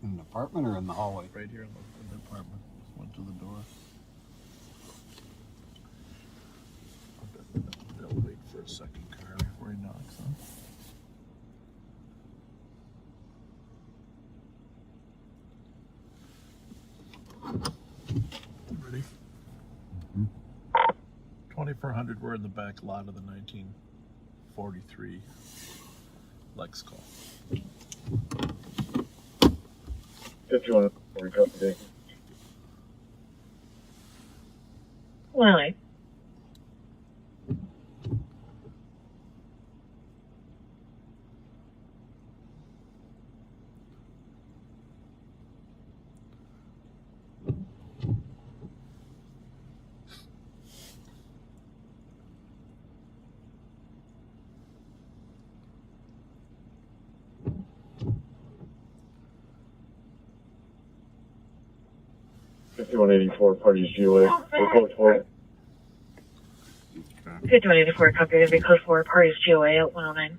In the apartment or in the hallway? Right here in the apartment. Just went to the door. They'll wait for a second car before he knocks, huh? Ready? 2400, we're in the back lot of the 1943 Lex call. 51 recovery. 108. 5184, parties GOA. We're code 4. 5184, copy. Going to be code 4, parties GOA at 109.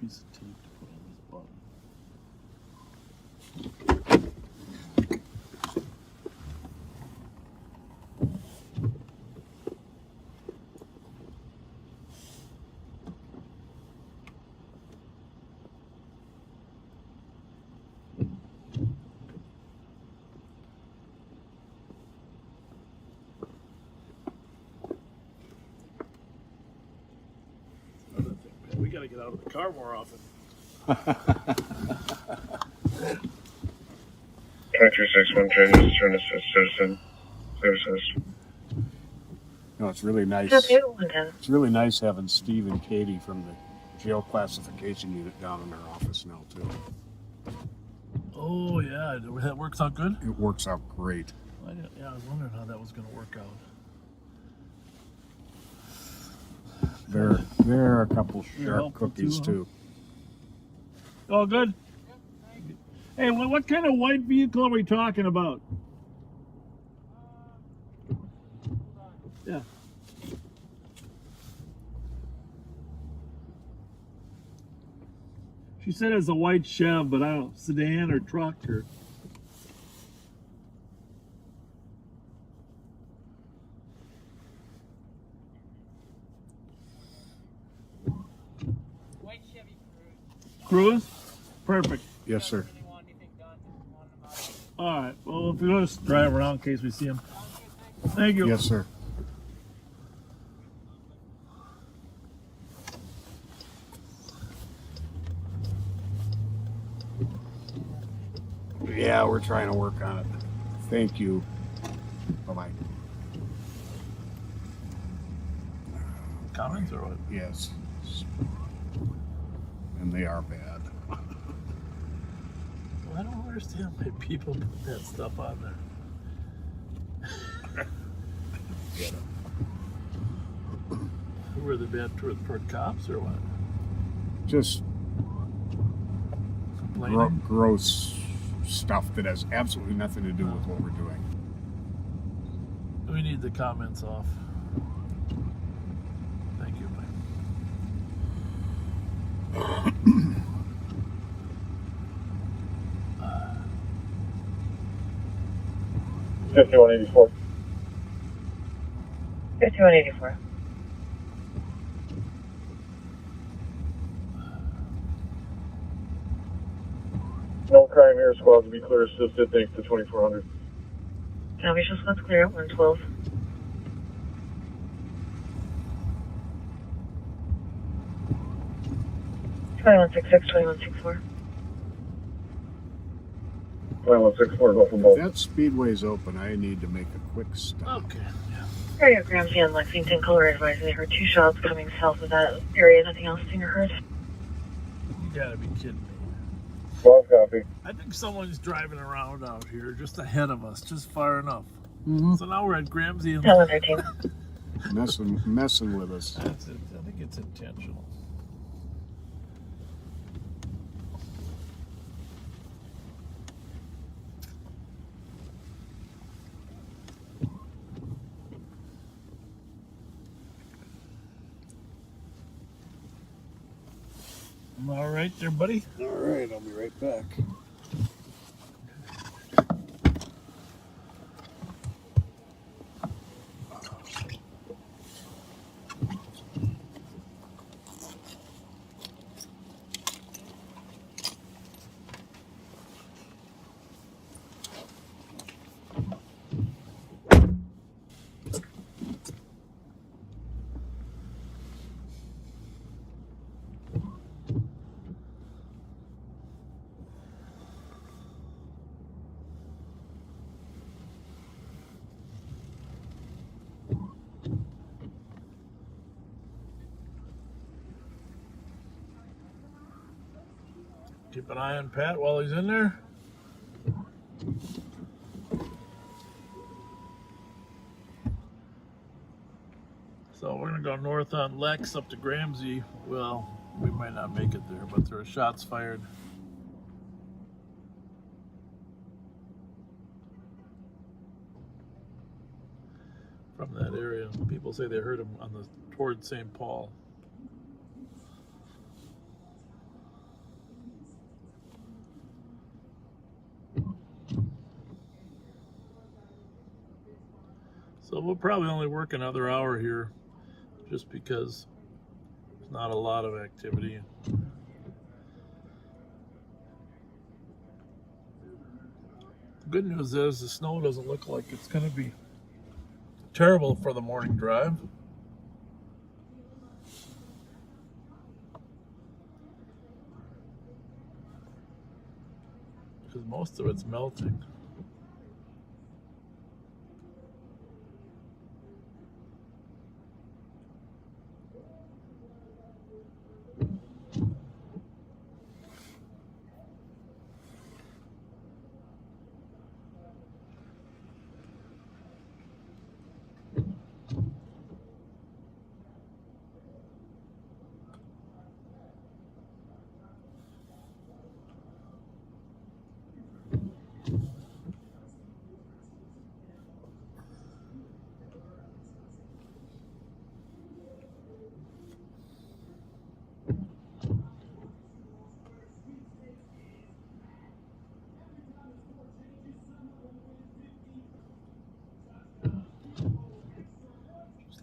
Piece of tape to put on this button. We gotta get out of the car more often. 2361, trying to assist citizen services. No, it's really nice. It's really nice having Steve and Katie from the jail classification unit down in our office now too. Oh yeah, that works out good? It works out great. Yeah, I was wondering how that was going to work out. They're a couple sharp cookies too. All good? Hey, what kind of white vehicle are we talking about? Yeah. She said it's a white Chev, but I don't know, sedan or truck or... Cruise? Perfect. Yes, sir. All right. Well, if we just drive around in case we see him. Thank you. Yes, sir. Yeah, we're trying to work on it. Thank you. Bye-bye. Comments or what? Yes. And they are bad. Well, I don't understand why people put that stuff on there. Get it. Who are they bad for cops or what? Just gross stuff that has absolutely nothing to do with what we're doing. We need the comments off. Thank you, Mike. 5184. 5184. No crime here, squad to be clear assisted, thanks to 2400. Salvation squad's clear at 112. (2166, 2164). 2164, go for both. That speedway's open. I need to make a quick stop. Okay. Area Ramsey and Lexington, color advising they heard 2 shots coming south of that area. Nothing else seen or heard. You gotta be kidding me. 12 copy. I think someone's driving around out here just ahead of us, just far enough. Mm-hmm. So now we're at Ramsey and... 13. messing with us. That's it. I think it's intentional. All right there, buddy. All right, I'll be right back. Keep an eye on Pat while he's in there. going north on Lex up to Ramsey. Well, we might not make it there, but there are shots fired. From that area. People say they heard him on the toward St. Paul. So we'll probably only work another hour here just because there's not a lot of activity. The good news is the snow doesn't look like it's going to be terrible for the morning drive. Because most of it's melting.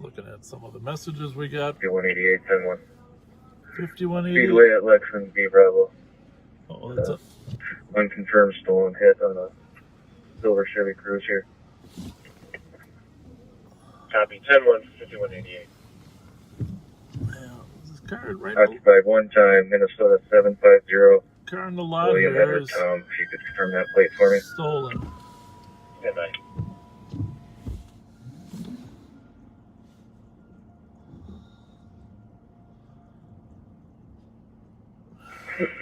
Looking at some of the messages we got. 5188, 10-1. 5188. Speedway at Lex and B Bravo. Oh, that's up. Unconfirmed stolen hit on a silver Chevy Cruze here. Copy, 10-1, 5188. Yeah, this is car right. Occupied one time, Minnesota 750. Car in the lot William here Edward is Tom, if you could confirm that plate for me. stolen. Good night.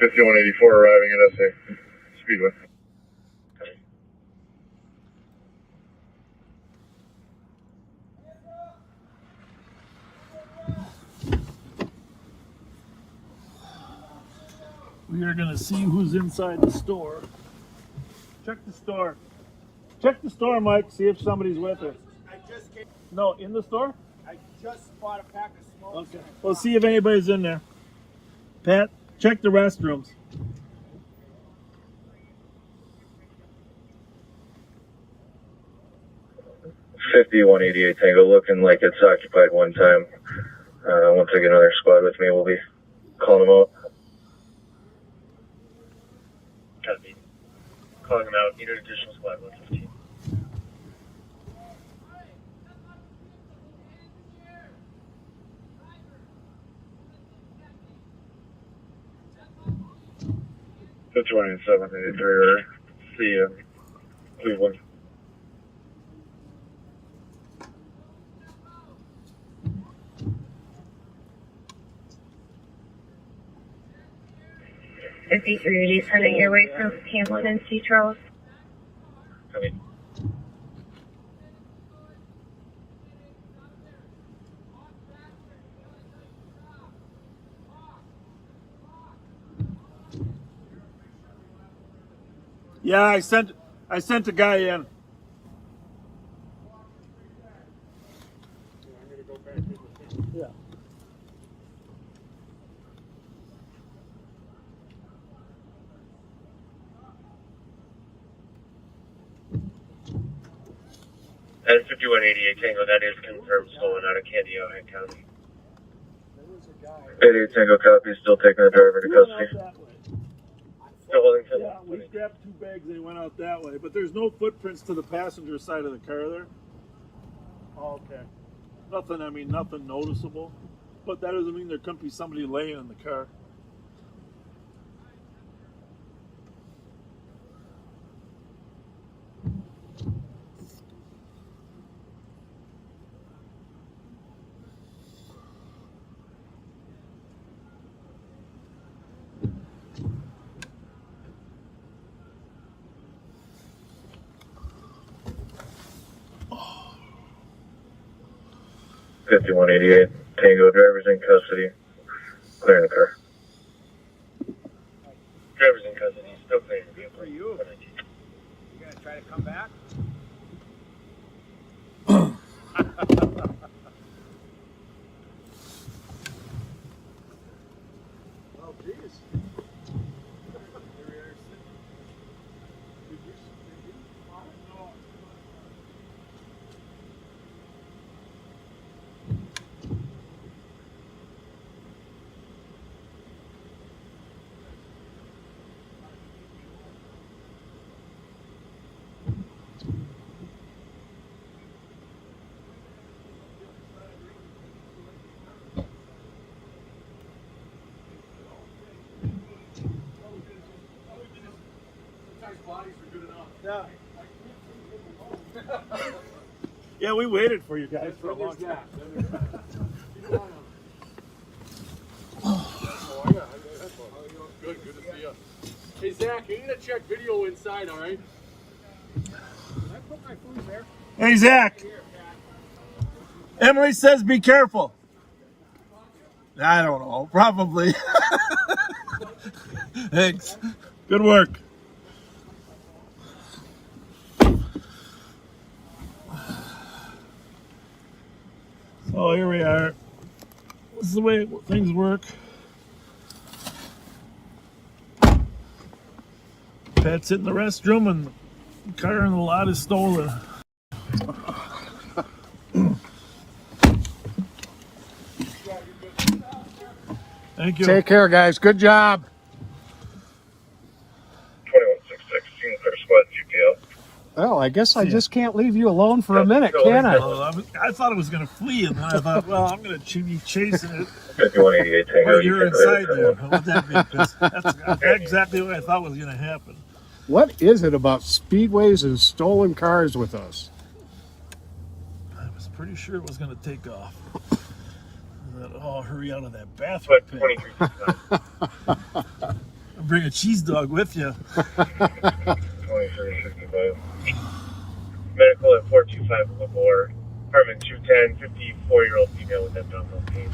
5184 arriving at SA Speedway. We are going to see who's inside the store. Check the store. Check the store, Mike. See if somebody's with her. I just came. No, in the store? I just bought a pack of smokes. Okay. We'll see if anybody's in there. Pat, check the restrooms. $5188 Tango, looking like it's occupied one time. Once I get another squad with me, we'll be calling them out. Copy. Calling them out. Need an additional squad, 115. $5187, 83, see you, Cleveland. Heading your way from Hamlet and C. Charles. Coming. Yeah, I sent a guy in. Yeah. That is 5188 Tango, that is confirmed stolen out of Candy, Ohio County. 88 Tango copy, still taking the driver to custody. Still holding to Yeah, we grabbed 2 bags and he went out that way, but there's no footprints to the passenger side of the car there. Oh, okay. Nothing noticeable, but that doesn't mean there couldn't be somebody laying in the car. $5188. Tango, driver's in custody. Clearing the car. Driver's in custody, still clearing the vehicle. For you. You gonna try to come back? Well, geez. Yeah. Yeah, we waited for you guys for a long time. Good to see you. Hey Zach, you need to check video inside, all right? Can I put my food there? Hey, Zach. Emily says be careful. I don't know. Probably. Thanks. Good work. So here we are. This is the way things work. Pat's in the restroom and the car in the lot is stolen. Thank you. Take care, guys. Good job. 2166, you can clear squad GPL. Well, I guess I just can't leave you alone for a minute, can I? I thought it was going to flee, and then I thought, well, I'm going to be chasing it. 5188 Tango. Well, you're inside there. How would that be? 'Cause that's exactly what I thought was going to happen. What is it about speedways and stolen cars with us? I was pretty sure it was going to take off. Oh, hurry out of that bathroom pit. Bring a cheese dog with you. 2365. Medical at 425 Labor. Apartment 210, 54-year-old female with abdominal pain.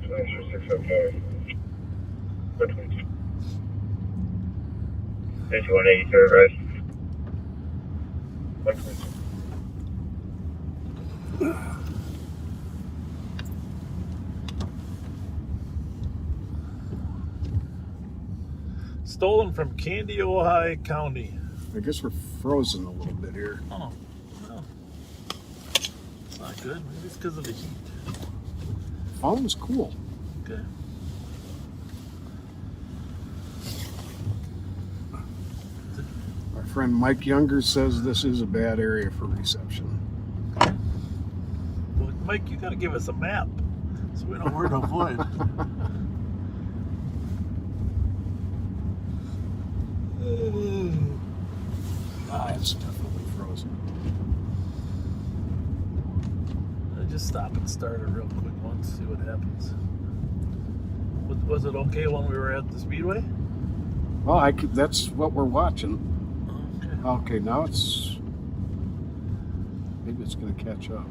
Answer 605. 122. 5180 third right. 122. Stolen from Candy-Ojai County. I guess we're frozen a little bit here. Oh, well. It's not good. Maybe it's because of the heat. Phone's cool. Okay. Our friend Mike Younger says this is a bad area for reception. Well, Mike, you got to give us a map so we know where to avoid. It's definitely frozen. I just stop and start it real quick once, see what happens. Was it okay when we were at the Speedway? Well, that's what we're watching. Okay. Okay, now it's... Maybe it's going to catch up.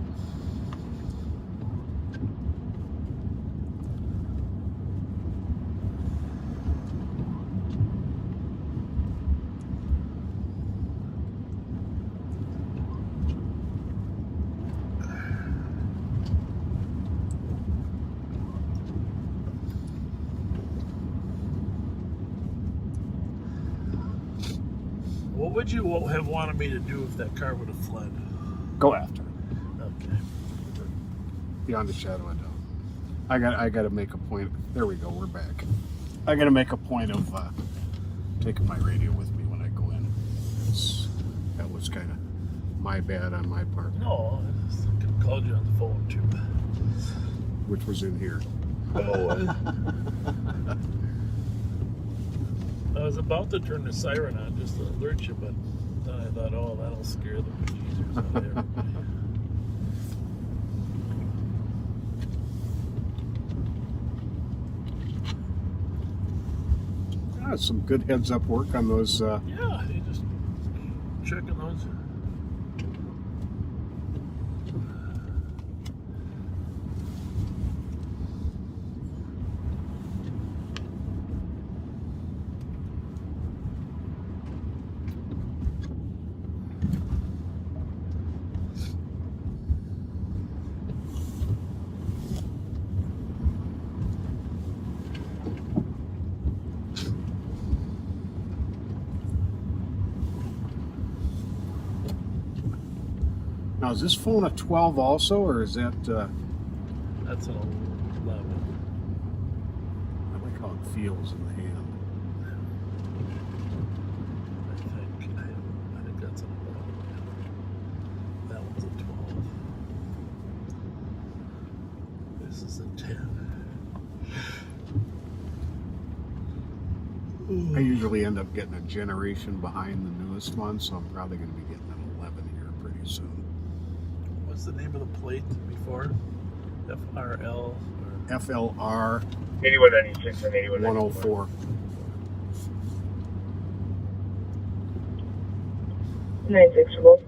What would you have wanted me to do if that car would have fled? Go after it. Okay. Beyond a shadow of a doubt. I got to make a point. There we go. We're back. I got to make a point of taking my radio with me when I go in. That was kind of my bad on my part. No, I just could have called you on the phone too. Which was in here. Oh, I was about to turn the siren on just to alert you, but then I thought, oh, that'll scare the bejesus out of everybody. Some good heads-up work on those. Yeah, you just checking those. Now, is this phone a 12 also, or is that? That's an 11. I like how it feels in the hand. I think that's an 11. That one's a 12. This is a 10. I usually end up getting a generation behind the newest one, so I'm probably going to be getting an 11 here pretty soon. What's the name of the plate before? FRL? FLR 8196 and 8194. 104. 96 for both.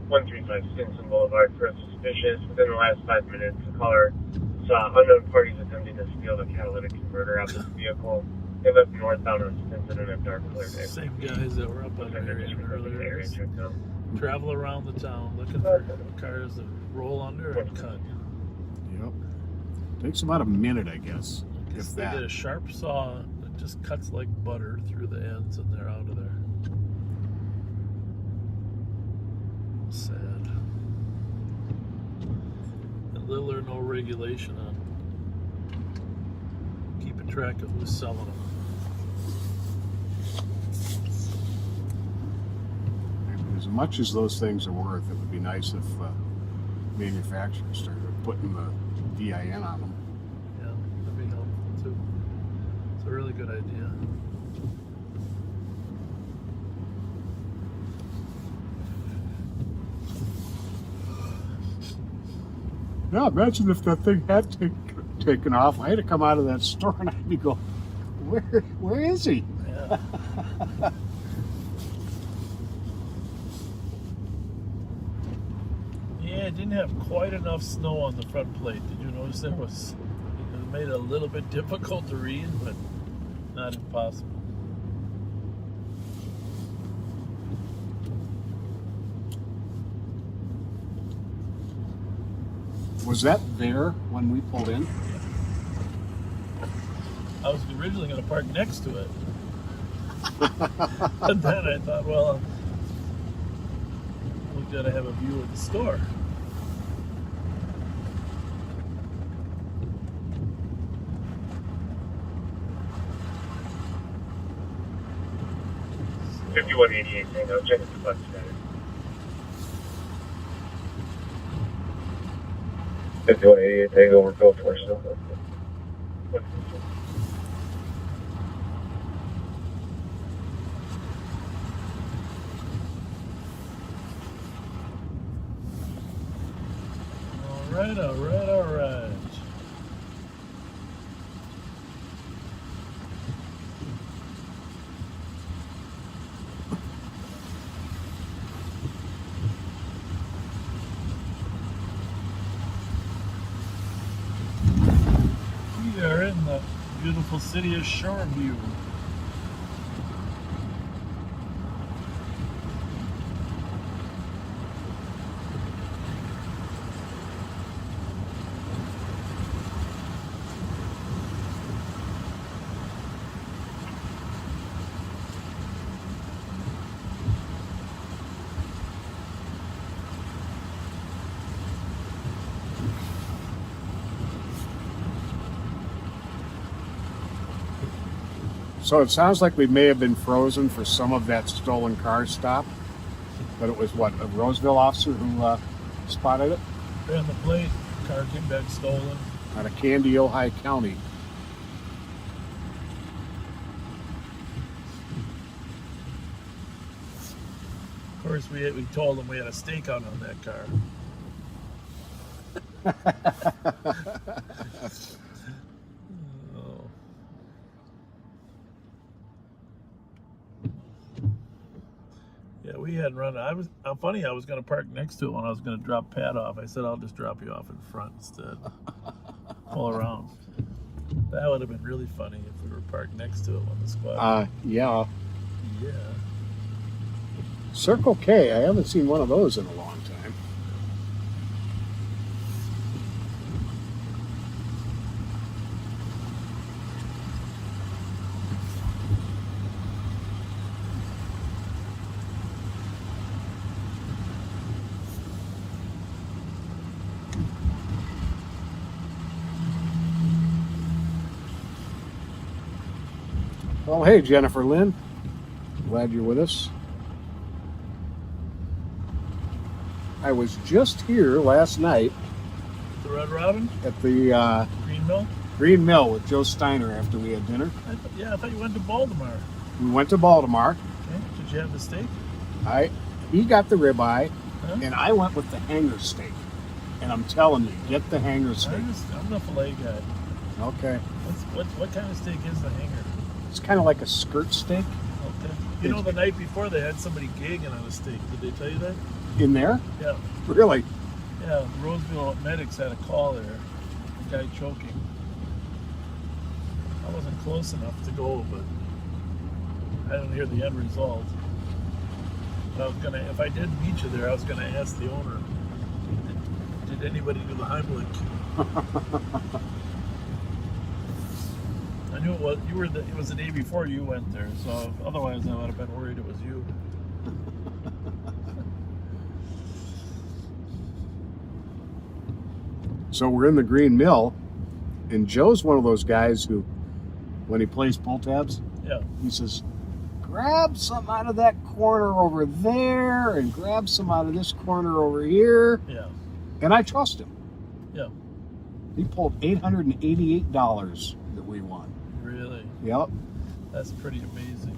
135 Stinson Boulevard for suspicious. Within the last 5 minutes, the caller saw unknown parties attempting to steal the catalytic converter out of the vehical. They left northbound on Stinson in a dark colored vehicle. Same guys that were up on the area earlier. Area checked out. Travel around the town looking for cars that roll under and cut. Yep. Takes about a minute, I guess. If They that. get a sharp saw that just cuts like butter through the ends and they're out of there. Sad. And little or no regulation on keeping track of who's selling them. As much as those things are worth, it would be nice if manufacturers started putting the VIN on them. Yeah, that'd be helpful too. It's a really good idea. Yeah, imagine if that thing had taken off. I had to come out of that store and I'd be going, where is he? Yeah. Yeah, it didn't have quite enough snow on the front plate. Did you notice it made it a little bit difficult to read, but not impossible. Was that there when we pulled in? I was originally going to park next to it. But then I thought, well, we've got to have a view of the store. So, 5188 Tango, check the bus status. 5188 Tango, we're go for still. All right. We are in the beautiful city of Shoreview. So it sounds like we may have been frozen for some of that stolen car stop, but it was what, a Roseville officer who spotted it? Ran the plate, car came back stolen. Out of Candy, Ojai County. Of course, we told them we had a stakeout on that car. Oh. Yeah, we had run. I was going to park next to it when I was going to drop Pat off. I said I'll just drop you off in front instead. Pull around. That would have been really funny if we were parked next to it when the squad. Yeah. Yeah. Circle K. I haven't seen one of those in a long time. Well, hey, Jennifer Lynn. Glad you're with us. I was just here last night The Red Robin? at the Green Mill? Green Mill with Joe Steiner after we had dinner. Yeah, I thought you went to Baltimore. We went to Baltimore. Okay. Did you have the steak? He got the ribeye, Huh? and I went with the hanger steak. And I'm telling you, get the hanger steak. I'm the filet guy. Okay. What kind of steak is the hanger? It's kind of like a skirt steak. Okay. You know, the night before they had somebody gagging on a steak. Did they tell you that? In there? Yeah. Really? Yeah, Roseville medics had a call there. A guy choking. I wasn't close enough to go, but I didn't hear the end result. But I was gonna, if I did meet you there, I was gonna ask the owner, did anybody do the Heimlich? I knew it was, it was the day before you went there, so otherwise I would have been worried it was you. So we're in the Green Mill, and Joe's one of those guys who, when he plays pull tabs, Yeah. he says, grab some out of that corner over there and grab some out of this corner over here. Yeah. And I trust him. Yeah. He pulled $888 that we won. Really? Yep. That's pretty amazing.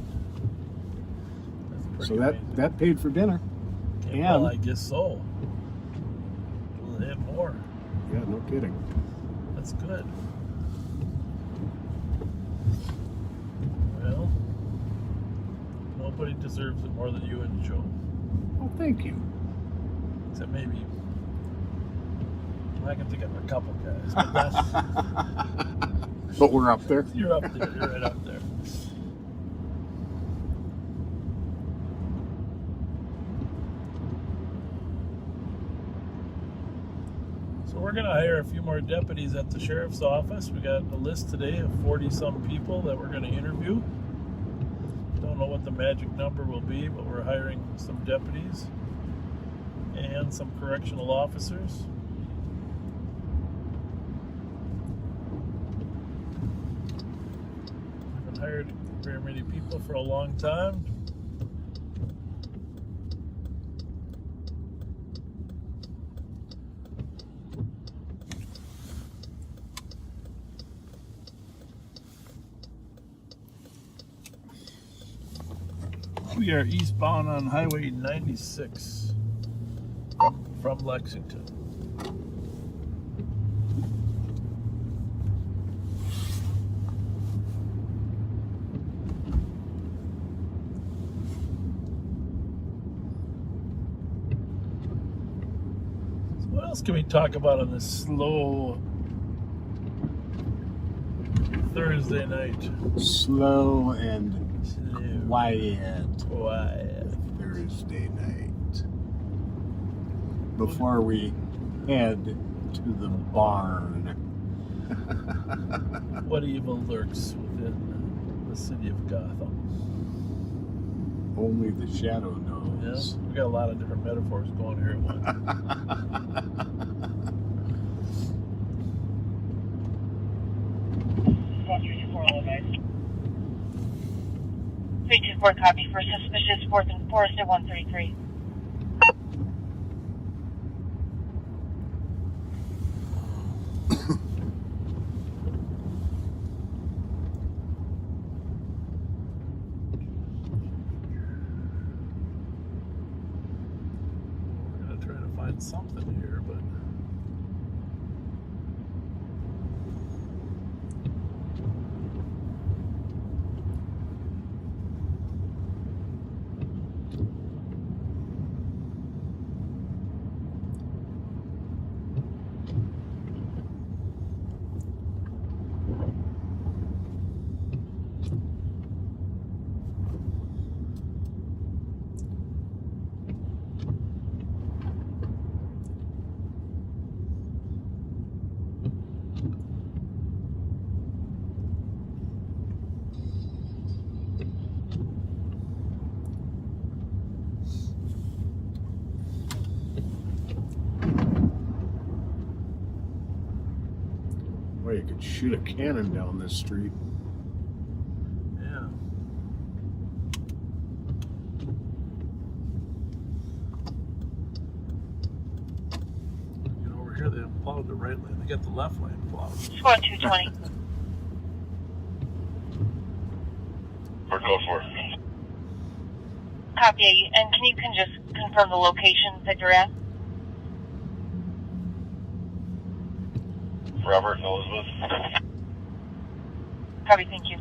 That's pretty So amazing. that paid for dinner. Okay, well, I guess so. We'll have more. Yeah, no kidding. That's good. Well, nobody deserves it more than you and Joe. Well, thank you. Except maybe I can think of a couple guys, but that's But we're up there. you're up there. You're right up there. So we're going to hire a few more deputies at the sheriff's office. We got a list today of 40-some people that we're going to interview. Don't know what the magic number will be, but we're hiring some deputies and some correctional officers. Haven't hired very many people for a long time. We are eastbound on Highway 96 from Lexington. So what else can we talk about on this slow Thursday night? Slow and quiet Thursday night. Before we head to the barn. What evil lurks within the city of Gotham? Only the shadow knows. Yeah, we got a lot of different metaphors going here at once. 324 copy for suspicious 4th and Forest at 133. We're gonna try to find something here, but Well, you could shoot a cannon down this street. yeah. lane. They got the left lane plowed. Squad 220. We're code 4. Copy. And can you just confirm the location that you're at? Robert and Elizabeth. Copy, thank you.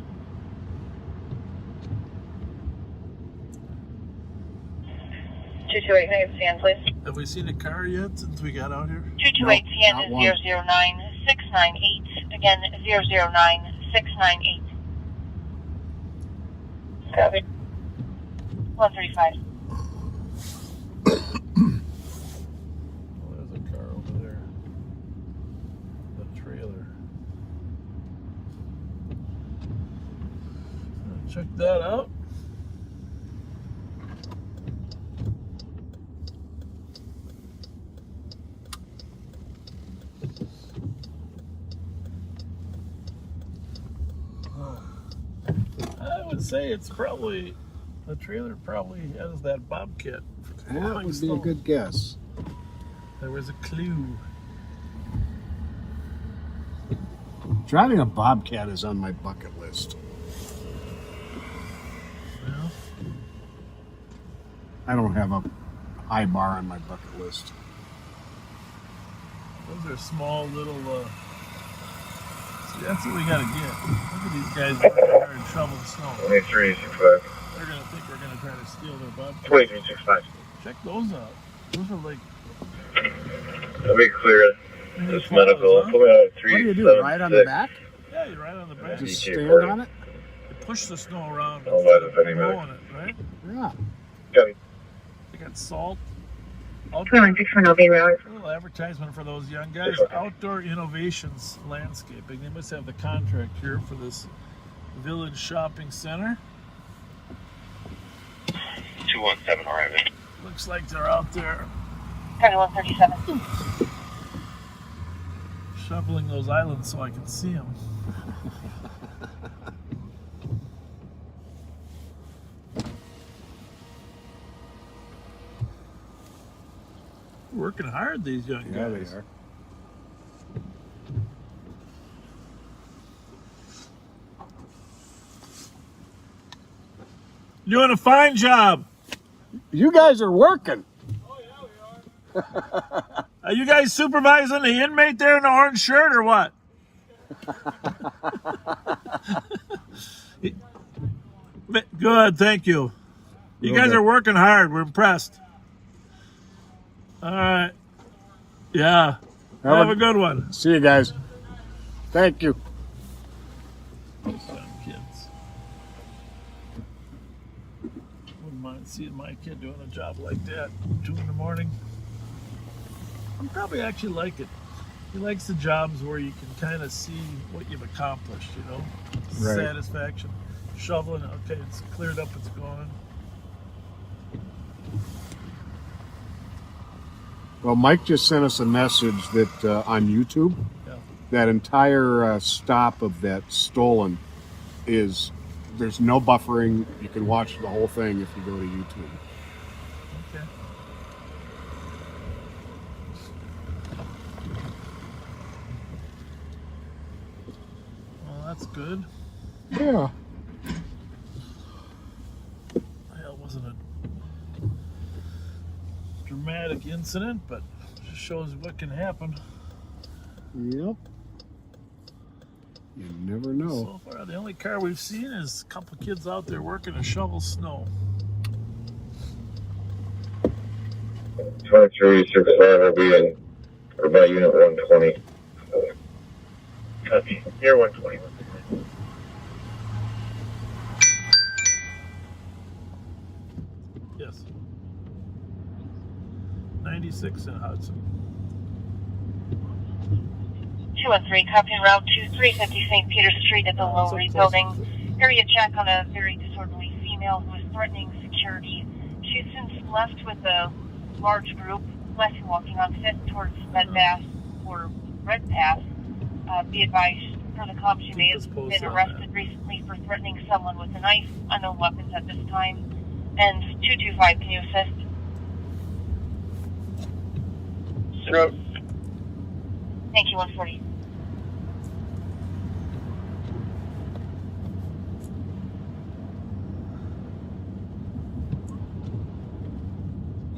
Can I get Stan, please? Have we seen a car yet since we got out here? 228 Stan is 009698. Again, 009698. Copy. 135. Oh, there's a car over there. The trailer. Check that out. I would say it's probably, the trailer probably has that bobcat. That would be a good guess. There was a clue. Driving a bobcat is on my bucket list. Well, I don't have a high bar on my bucket list. those are small little, see, that's what we gotta get. Look at these guys working hard and shoveling snow. 2365. They're gonna think we're gonna try to steal their bobcat. 2365. Check those out. Those are like... Let me clear this medical. Huh? Put me out at 3. What do you do, ride on the back? Yeah, you're right on the back. Just DK stand party. on it? You push the snow around I'll instead buy of the penny blowing it, right? Yeah. Copy. They got salt. 216 Road. A little advertisement for those young guys. Outdoor Innovations Landscaping. They must have the contract here for this village shopping center. 217 arriving. Looks like they're out there 137. shoveling those islands so I can see them. Working hard, these young guys. Yeah, they are. Doing a fine job. You guys are working. Are you guys supervising the inmate there in the orange shirt or what? Good, thank you. You guys are working hard. We're impressed. All right. Yeah. Have a good one. See you guys. Thank you. Those young kids. Wouldn't mind seeing my kid doing a job like that. 2 in the morning. I'd probably actually like it. He likes the jobs where you can kind of see what you've accomplished, you know? Right. Satisfaction. Shoveling, okay, it's cleared up, it's gone. Well, Mike just sent us a message that on YouTube, that entire stop of that stolen is, there's no buffering. You can watch the whole thing if you go to YouTube. Okay. Well, that's good. Yeah. Well, it wasn't a dramatic incident, but just shows what can happen. Yep. You never know. So far, the only car we've seen is a couple of kids out there working to shovel snow. 2365 will be in, or by unit 120. Copy. Here 120. Yes. 96 in Hudson. 213, copy en route to 350 St. Peter Street at the Lowery Building. Area check on a very disorderly female who is threatening security. She's since left with a large group, left walking on 5th towards Red Bass or Red Pass. Be advised, per the comp, she may have been arrested recently for threatening someone with a knife, unknown weapons at this time. And 225, can you assist? Thank you, 140.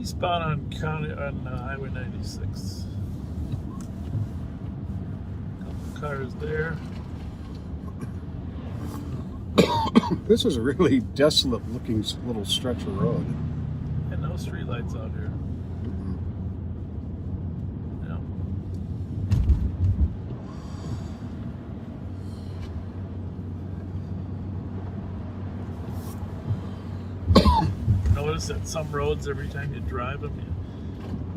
Eastbound on Highway 96. Couple cars there. This is a really desolate looking little stretch of road. And no streetlights out here. Notice that some roads, every time you drive them,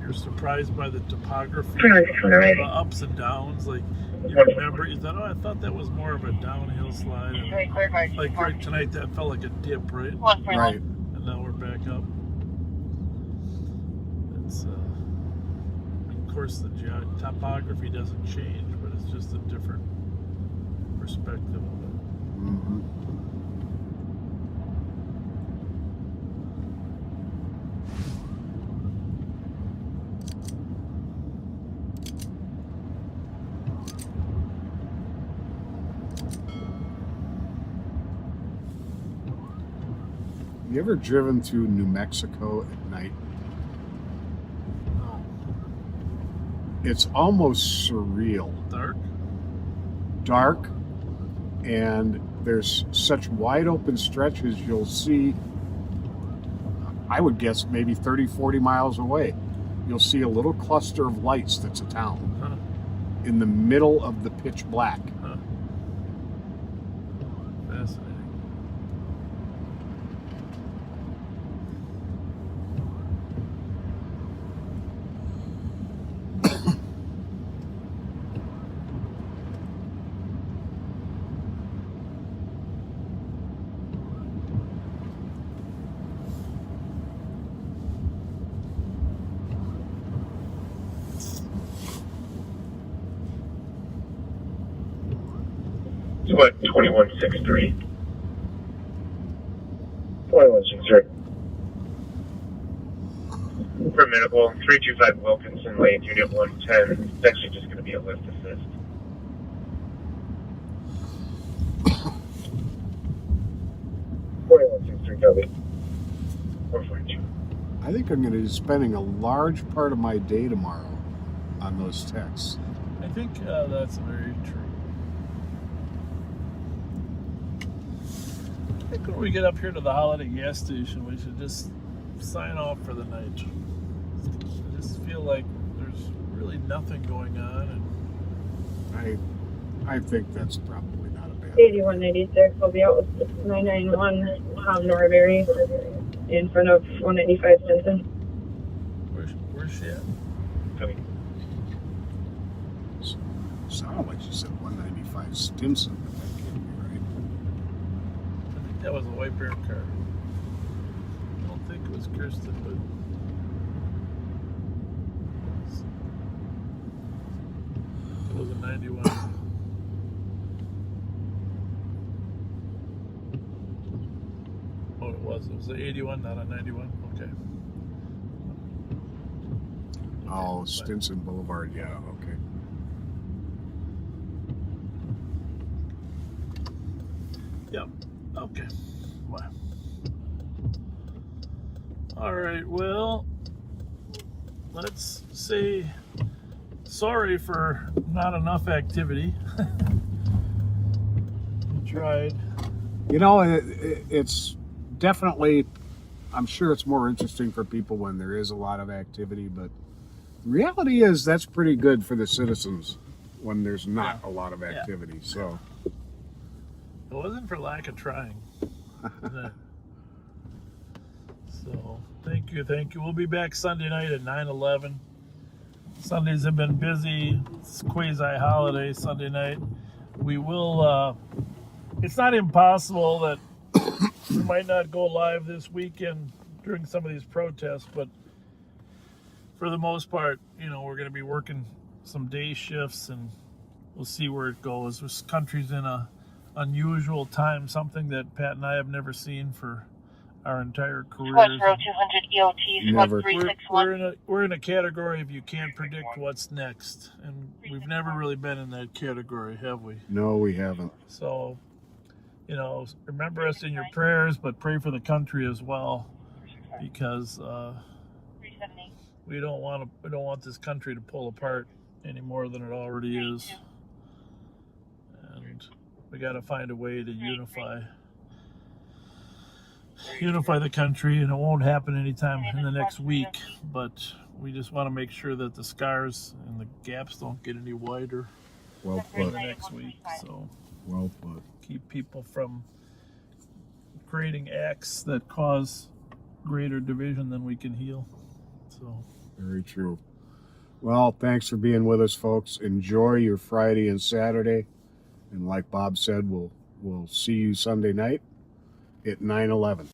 you're surprised by the topography, the ups and downs. Like you remember, you thought, oh, I thought that was more of a downhill slide. And like right tonight, that felt like a dip, right? Right. And now we're back up. It's of course the topography doesn't change, but it's just a different perspective of it. Mm-hmm. You ever driven through New Mexico at night? No. It's almost surreal. Dark, and there's such wide open stretches you'll see, I would guess maybe 30, 40 miles away. You'll see a little cluster of lights that's a town in the middle of the pitch black. Fascinating. What, 2163? 2163. For medical, 325 Wilkinson Lane, Unit 110. It's actually just going to be a lift assist. Copy. 142. I think I'm going to be spending a large part of my day tomorrow on those texts. I think that's very true. I think when we get up here to the Holiday gas station, we should just sign off for the night. I just feel like there's really nothing going on, and I think that's probably not a bad 8196, I'll be out with 991 Norbury in front of 195 Stinson. Where's she at? Coming. Sounded like you said 195 Stinson, but that can't be right. I think that was a white bear car. I don't think it was Kirsten, but it was a 91. Oh, it was an 81, not a 91. Okay. Oh, Stinson Boulevard, yeah, okay. Yep. Okay. Wow. All right. Well, let's say sorry for not enough activity. We tried. You know, it's definitely, I'm sure it's more interesting for people when there is a lot of activity, but the reality is that's pretty good for the citizens when there's not a lot of activity. So it wasn't for lack of trying. So thank you. We'll be back Sunday night at 9/11. Sundays have been busy. It's quasi-holiday Sunday night. We will, it's not impossible that we might not go live this weekend during some of these protests, but for the most part, you know, we're going to be working some day shifts, and we'll see where it goes. This country's in a unusual time, something that Pat and I have never seen for our entire careers. Squad 0200 EOT, Squad Never. 361. We're in a category of you can't predict what's next, and we've never really been in that category, have we? No, we haven't. So, you know, remember us in your prayers, but pray for the country as well, because we don't want this country to pull apart any more than it already is, and we got to find a way to unify the country, and it won't happen anytime in the next week, but we just want to make sure that the scars and the gaps don't get any wider Well in put. the next week. So Well put. keep people from creating acts that cause greater division than we can heal. So Very true. Well, thanks for being with us, folks. Enjoy your Friday and Saturday. And like Bob said, we'll see you Sunday night at 9/11.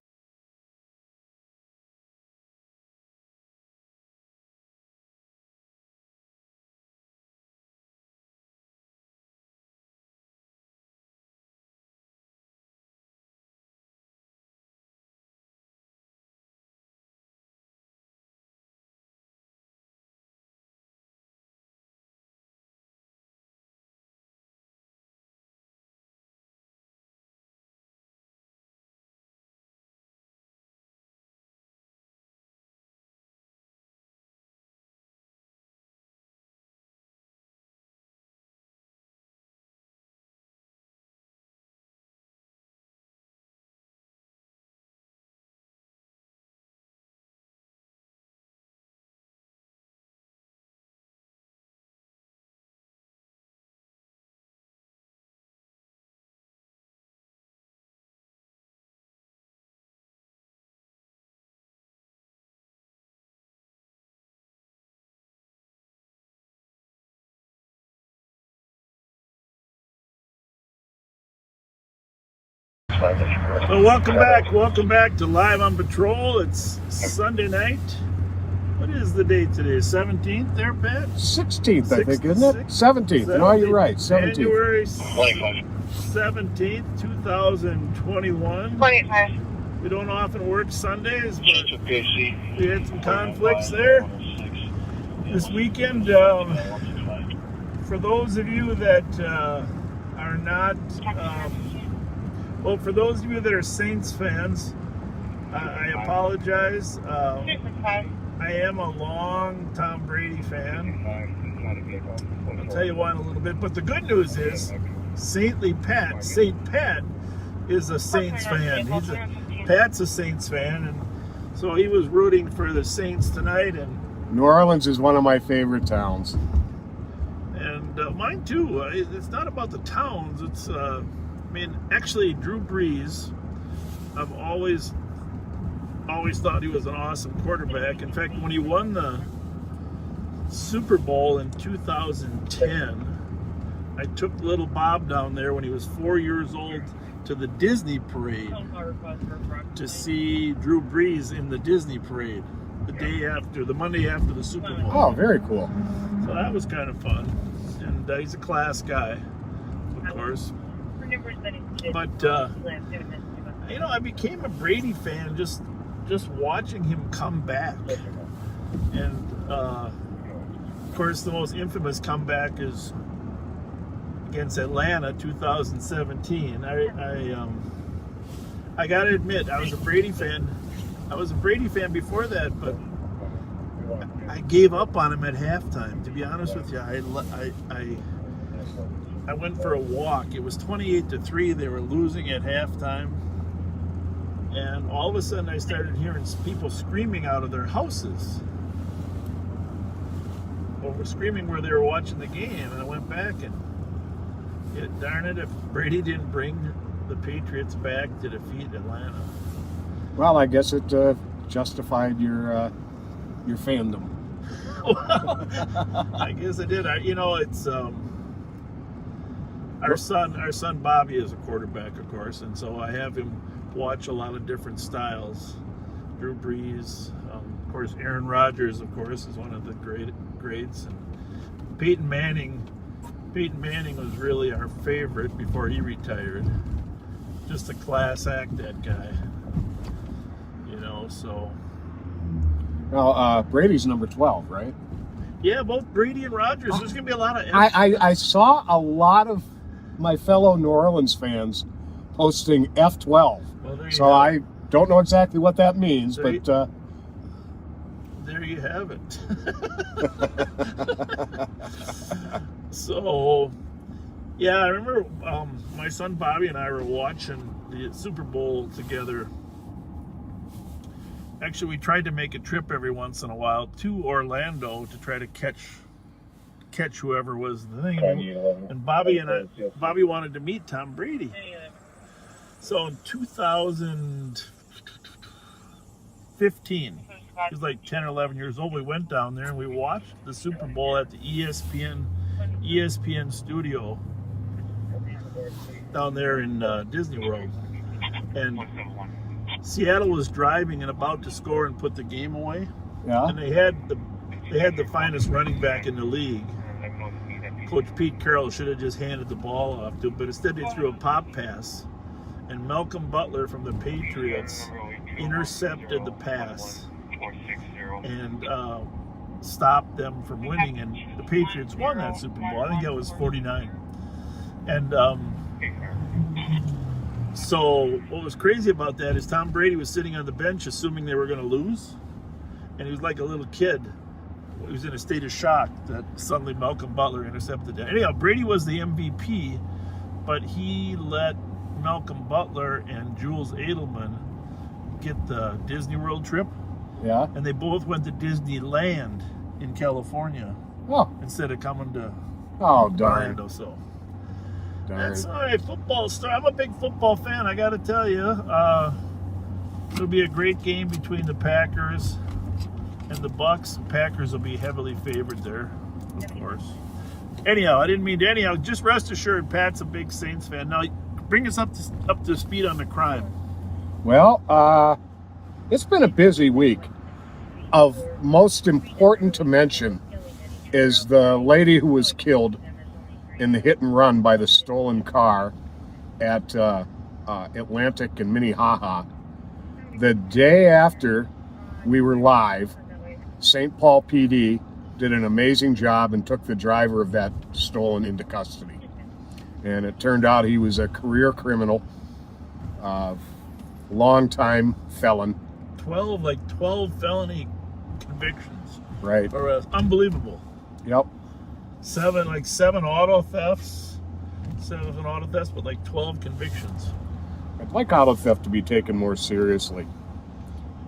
So welcome back to Live on Patrol. It's Sunday night. What is the date today? 17th there, Pat? 16th, I think, isn't it? 17th. No, you're right. 17th. January 17th, 2021. 25. We don't often work Sundays, but we had some conflicts there this weekend. For those of you that are not... well, for those of you that are Saints fans, I apologize. I am a long Tom Brady fan. I'll tell you why in a little bit. But the good news is, St. Pat is a Saints fan. Pat's a Saints fan, and so he was rooting for the Saints tonight. And New Orleans is one of my favorite towns. And mine too. It's not about the towns. It's actually, Drew Vries, I've always thought he was an awesome quarterback. In fact, when he won the Super Bowl in 2010, I took little Bob down there when he was 4 years old to the Disney parade to see Drew Vries in the Disney parade the Monday after the Super Bowl. Oh, very cool. So that was kind of fun. And he's a class guy, of course. But I became a Brady fan just watching him come back. And of course, the most infamous comeback is against Atlanta, 2017. I gotta admit, I was a Brady fan. I was a Brady fan before that, but I gave up on him at halftime. To be honest with you, I went for a walk. It was 28-3. They were losing at halftime. And all of a sudden I started hearing people screaming out of their houses. Over screaming where they were watching the game. And I went back and, darn it, if Brady didn't bring the Patriots back to defeat Atlanta. Well, I guess it justified your fandom. Well, I guess it did. It's... Our son Bobby is a quarterback, of course, and so I have him watch a lot of different styles. Drew Vries, of course, Aaron Rodgers, of course, is one of the greats. And Peyton Manning was really our favorite before he retired. Just a class act, that guy. So Well, Brady's number 12, right? yeah, both Brady and Rogers. There's going to be a lot of. I saw a lot of my fellow New Orleans fans posting F12. Well, so I don't know exactly what that means, but there you have it. So, yeah, I remember my son Bobby and I were watching the Super Bowl together. Actually, we tried to make a trip every once in a while to Orlando to try to catch whoever was the thing. And Bobby wanted to meet Tom Brady. So in 2015, he was like 10 or 11 years old. We went down there and we watched the Super Bowl at the ESPN studio down there in Disney World. And Seattle was driving and about to score and put the game away. Yeah. And they had the finest running back in the league. Coach Pete Carroll should have just handed the ball off to him, but instead they threw a pop pass. And Malcolm Butler from the Patriots intercepted the pass and stopped them from winning. And the Patriots won that Super Bowl. I think that was 49. And so what was crazy about that is Tom Brady was sitting on the bench assuming they were going to lose. And he was like a little kid. He was in a state of shock that suddenly Malcolm Butler intercepted that. Anyhow, Brady was the MVP, but he let Malcolm Butler and Jules Edelman get the Disney World trip. Yeah. And they both went to Disneyland in California. Oh. Instead of coming to darn. Orlando. So darn. That's all right. Football star. I'm a big football fan, I got to tell you. It'll be a great game between the Packers and the Bucks. The Packers will be heavily favored there, of course. Anyhow, I didn't mean to. Anyhow, just rest assured, Pat's a big Saints fan. Now, bring us up to speed on the crime. Well, it's been a busy week. Of most important to mention is the lady who was killed in the hit and run by the stolen car at Atlantic and Minnehaha. The day after we were live, St. Paul PD did an amazing job and took the driver of that stolen into custody. And it turned out he was a career criminal, long-time felon. 12 felony convictions. Right. Or unbelievable. Yep. 7 auto thefts. 7 auto thefts, but 12 convictions. I'd like auto theft to be taken more seriously.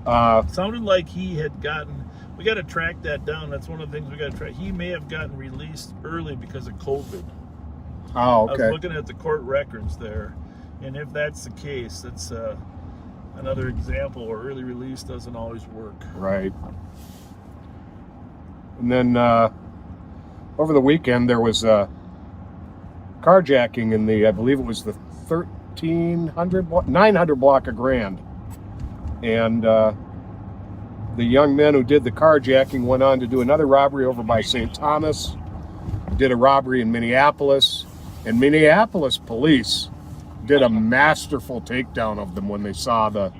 Sounded like he had gotten. We got to track that down. That's one of the things we got to track. He may have gotten released early because of COVID. Oh, okay. I was looking at the court records there, and if that's the case, that's another example where early release doesn't always work. Right. And then over the weekend there was a carjacking in the, I believe it was the 900 block of Grand. And the young men who did the carjacking went on to do another robbery over by St. Thomas, did a robbery in Minneapolis, and Minneapolis police did a masterful takedown of them when they saw the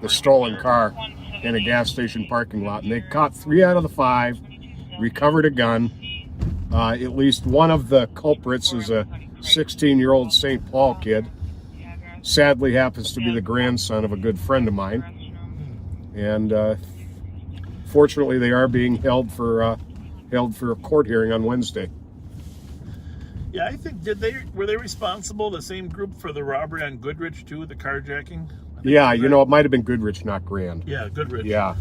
stolen car in a gas station parking lot. And they caught 3 out of the 5, recovered a gun. At least one of the culprits is a 16-year-old St. Paul kid. Sadly happens to be the grandson of a good friend of mine. And fortunately they are being held for a court hearing on Wednesday. Yeah, I think were they responsible, the same group, for the robbery on Goodrich too, the carjacking? Yeah, it might have been Goodrich, not Grand. Yeah, Goodrich. Yeah.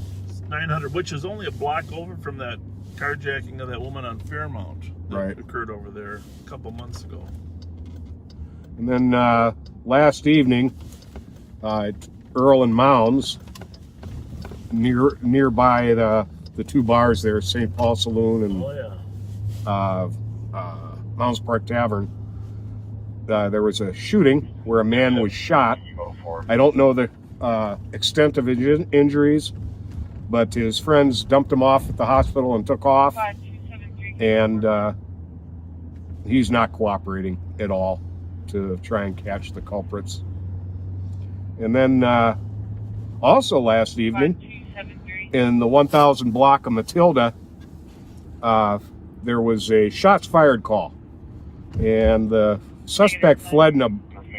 900, which is only a block over from that carjacking of that woman on Fairmount that occurred over there a couple months ago. And then last evening, Earl and Mounds, nearby the 2 bars there, St. Paul Saloon and Mounds Park Tavern, there was a shooting where a man was shot. I don't know the extent of his injuries, but his friends dumped him off at the hospital and took off. And he's not cooperating at all to try and catch the culprits. And then Also last evening, in the 1000 block of Matilda, there was a shots fired call. And the suspect fled in a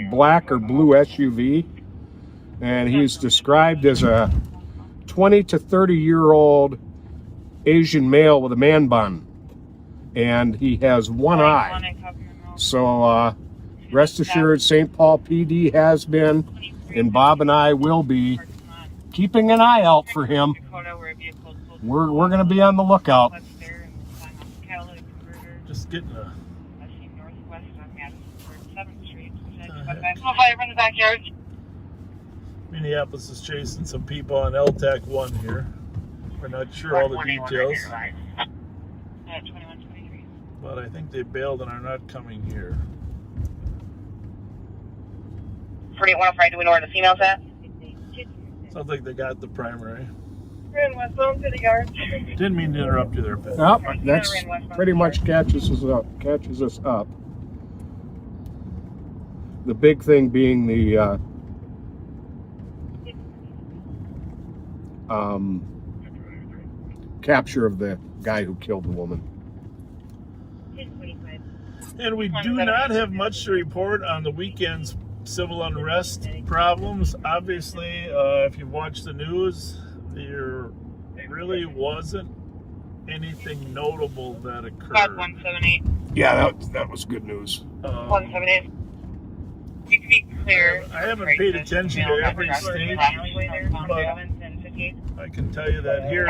black or blue SUV. And he's described as a 20 to 30-year-old Asian male with a man bun. And he has one eye. So rest assured, St. Paul PD has been, and Bob and I will be keeping an eye out for him. We're going to be on the lookout. Just getting a... From the backyard. Minneapolis is chasing some people on LTAC 1 here. We're not sure all the details. But I think they bailed and are not coming here. 48-105, do we know where the female's at? Sounds like they got the primary. We're in West Home to the yard. Didn't mean to interrupt you there, Pat. Nope, that's pretty much catches us up. The big thing being the capture of the guy who killed the woman. And we do not have much to report on the weekend's civil unrest problems. Obviously, if you watch the news, there really wasn't anything notable that occurred. 178. Yeah, that was good news. 178. You can be clear. I haven't paid attention to every state, but I can tell you that here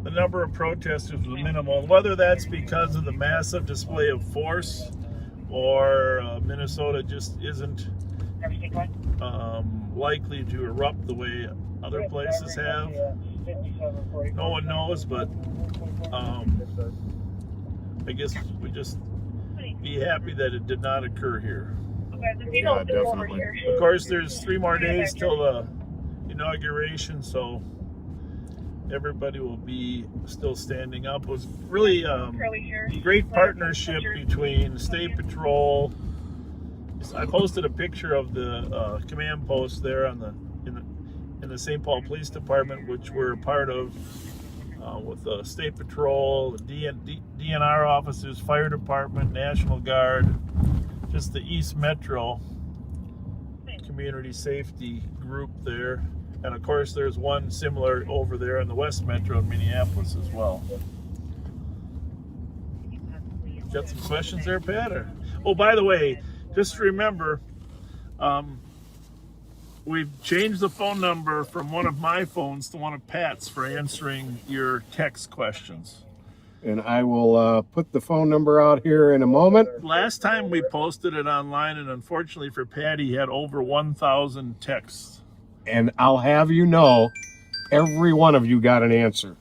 the number of protesters was minimal. Whether that's because of the massive display of force or Minnesota just isn't likely to erupt the way other places have. No one knows, but I guess we just be happy that it did not occur here. Yeah, definitely. Of course, there's 3 more days till the inauguration, so everybody will be still standing up. It was really a great partnership between State Patrol. I posted a picture of the command post there on in the St. Paul Police Department, which we're a part of, with the State Patrol, the DNR officers, Fire Department, National Guard, just the East Metro Community Safety Group there. And of course, there's one similar over there in the West Metro in Minneapolis as well. Got some questions there, Pat? Oh, by the way, just remember, we've changed the phone number from one of my phones to one of Pat's for answering your text questions. And I will put the phone number out here in a moment. Last time we posted it online, and unfortunately for Pat, he had over 1,000 texts. And I'll have you know, every one of you got an answer.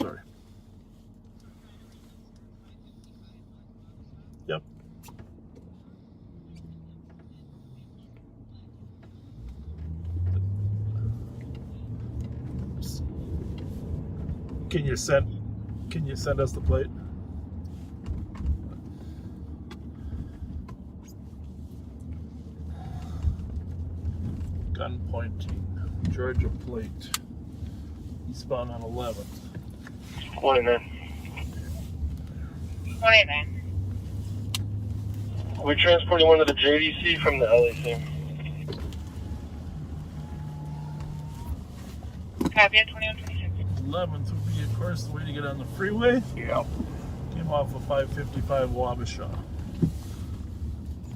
Sorry. Yep. Can you send us the plate? Gun pointing, Georgia plate, eastbound on 11th. 29. 29. We're transporting one to the JDC from the LAC. Copy at 2126. 11th would be, of course, the way to get on the freeway. Yep. Came off of 555 Wabasha.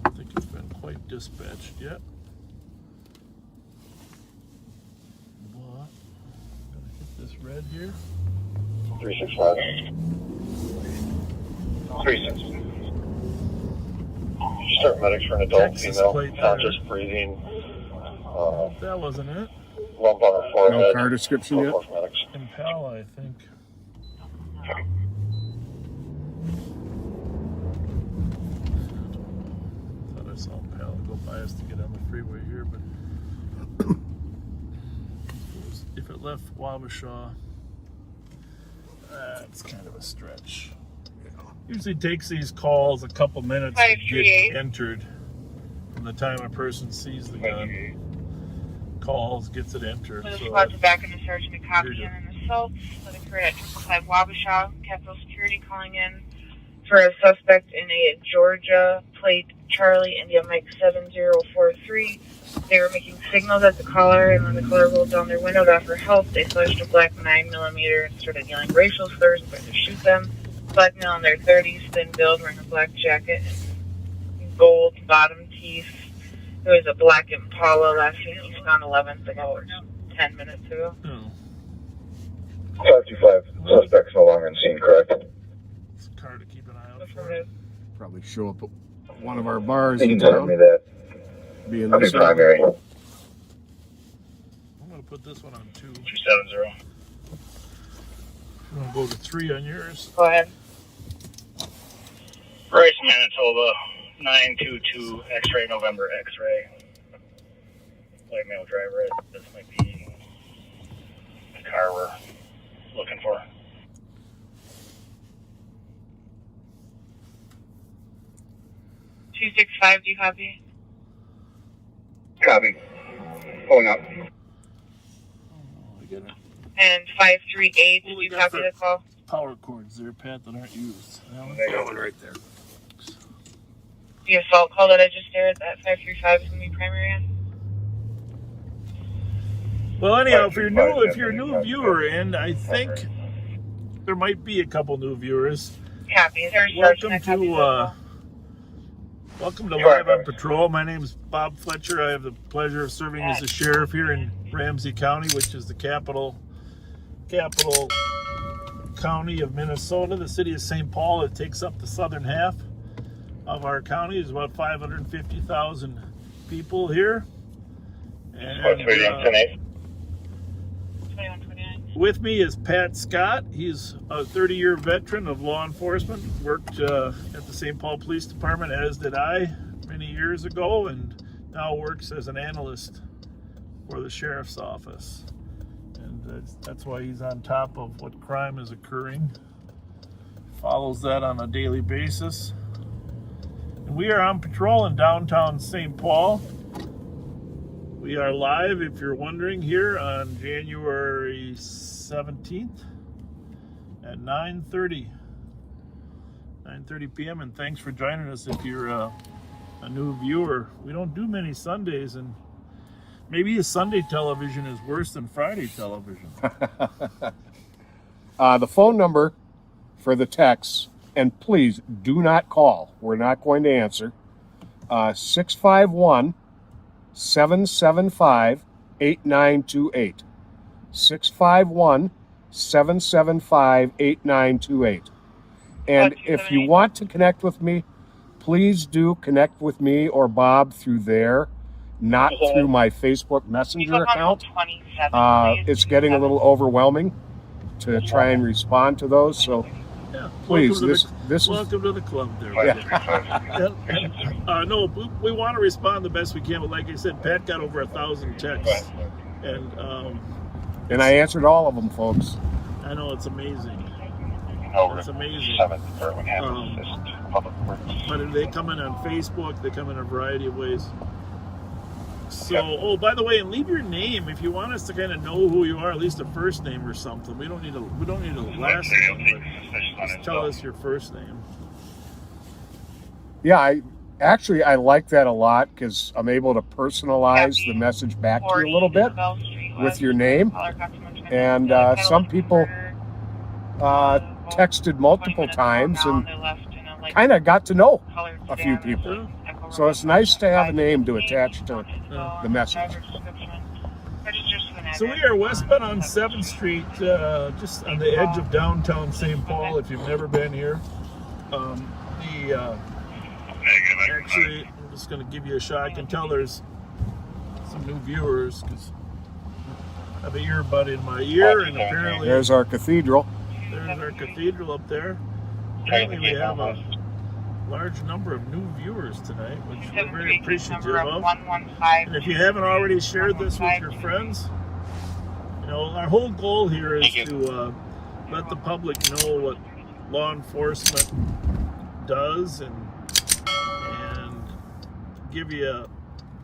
I think it's been quite dispatched yet. But I'm gonna hit this red here. 365. 36. Start medics for an adult Texas female, plate conscious breathing. That wasn't it. Lump on her forehead. No car description yet? Impala, I think. Thought I saw Impala go by us to get on the freeway here, but if it left Wabasha, that's kind of a stretch. Usually takes these calls a couple minutes to get entered. from the time a person sees the gun, calls, gets it entered. The So squad's back in the sergeant and copy in an assault that occurred at 555 Wabasha. Capitol Security calling in for a suspect in a Georgia plate Charlie India Mike 7043. They were making signals at the caller, and when the caller rolled down their window to offer help, they flashed a black 9mm and started yelling racial slurs and tried to shoot them. Black male in their 30s, thin build, wearing a black jacket and gold bottom teeth. There was a black Impala last seen east on 11th about 10 minutes ago. 525, suspect's no longer in scene, correct? it's a car to keep an eye out for. Probably show up at one of our bars You in can tell town. me that. Be in I'll be this primary. I'm going to put this one on 2. 270. I'm going to go to 3 on yours. Go ahead. Bryce, Manitoba, 922 X-ray November X-ray. White male driver. This might be the car we're looking for. $265, do you copy? Copy. Pulling up. I get it. And 538, do you copy the call? Power cords there, Pat, that aren't used. That one right there. The assault call that I just did at 535 is going to be primary on? Well, anyhow, if you're a new viewer, and I think there might be a couple new viewers. Copy. Is there a Welcome sergeant that copies the to call? welcome to Live on Patrol. My name is Bob Fletcher. I have the pleasure of serving as a sheriff here in Ramsey County, which is the capital county of Minnesota. The city of St. Paul, it takes up the southern half of our county. There's about 550,000 people here. And with me is Pat Scott. He's a 30-year veteran of law enforcement. Worked at the St. Paul Police Department, as did I, many years ago, and now works as an analyst for the sheriff's office. And that's why he's on top of what crime is occurring. Follows that on a daily basis. And we are on patrol in downtown St. Paul. We are live, if you're wondering, here on January 17th at 9:30 p.m. And thanks for joining us if you're a new viewer. We don't do many Sundays, and maybe Sunday television is worse than Friday television. The phone number for the texts, and please do not call. We're not going to answer. 651-775-8928. 651-775-8928. And if you want to connect with me, please do connect with me or Bob through there, not through my Facebook Messenger account. It's getting a little overwhelming to try and respond to those, so yeah, please, welcome to the club there. Yeah. No, we want to respond the best we can, but like I said, Pat got over 1,000 texts, and I answered all of them, folks. I know, it's amazing. It's amazing. But they come in on Facebook, they come in a variety of ways. So, oh, by the way, and leave your name if you want us to kind of know who you are, at least a first name or something. We don't need a last name, but just tell us your first name. Yeah, I like that a lot because I'm able to personalize the message back to you a little bit with your name. And some people texted multiple times and kind of got to know a few people. So it's nice to have a name to attach to the message. So we are westbound on 7th Street, just on the edge of downtown St. Paul, if you've never been here. Actually, I'm just going to give you a shot. I can tell there's some new viewers because I have an earbud in my ear, and apparently there's our cathedral. There's our cathedral up there. Apparently we have a large number of new viewers tonight, which we're very appreciative of. And if you haven't already shared this with your friends, you know, our whole goal here is to let the public know what law enforcement does and give you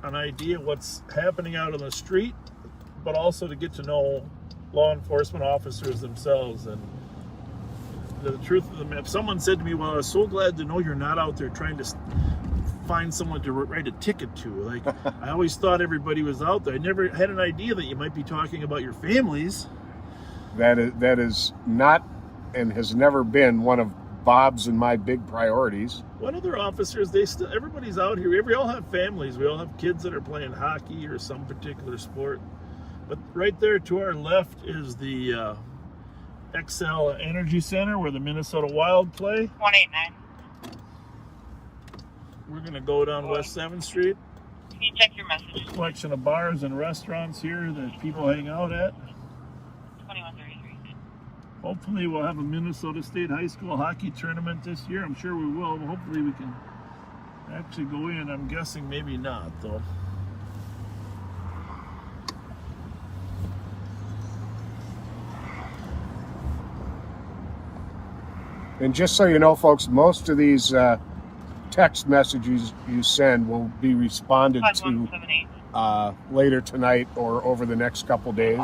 an idea what's happening out on the street, but also to get to know law enforcement officers themselves. And the truth of them, if someone said to me, well, I was so glad to know you're not out there trying to find someone to write a ticket to. Like, I always thought everybody was out there. I never had an idea that you might be talking about your families. That is not and has never been one of Bob's and my big priorities. What other officers, everybody's out here. We all have families. We all have kids that are playing hockey or some particular sport. But right there to our left is the XL Energy Center where the Minnesota Wild play. 189. We're going to go down West 7th Street. Can you check your message? Collection of bars and restaurants here that people hang out at. 2133. Hopefully we'll have a Minnesota State High School hockey tournament this year. I'm sure we will. Hopefully we can actually go in. I'm guessing maybe not, though. And just so you know, folks, most of these text messages you send will be responded to later tonight or over the next couple days.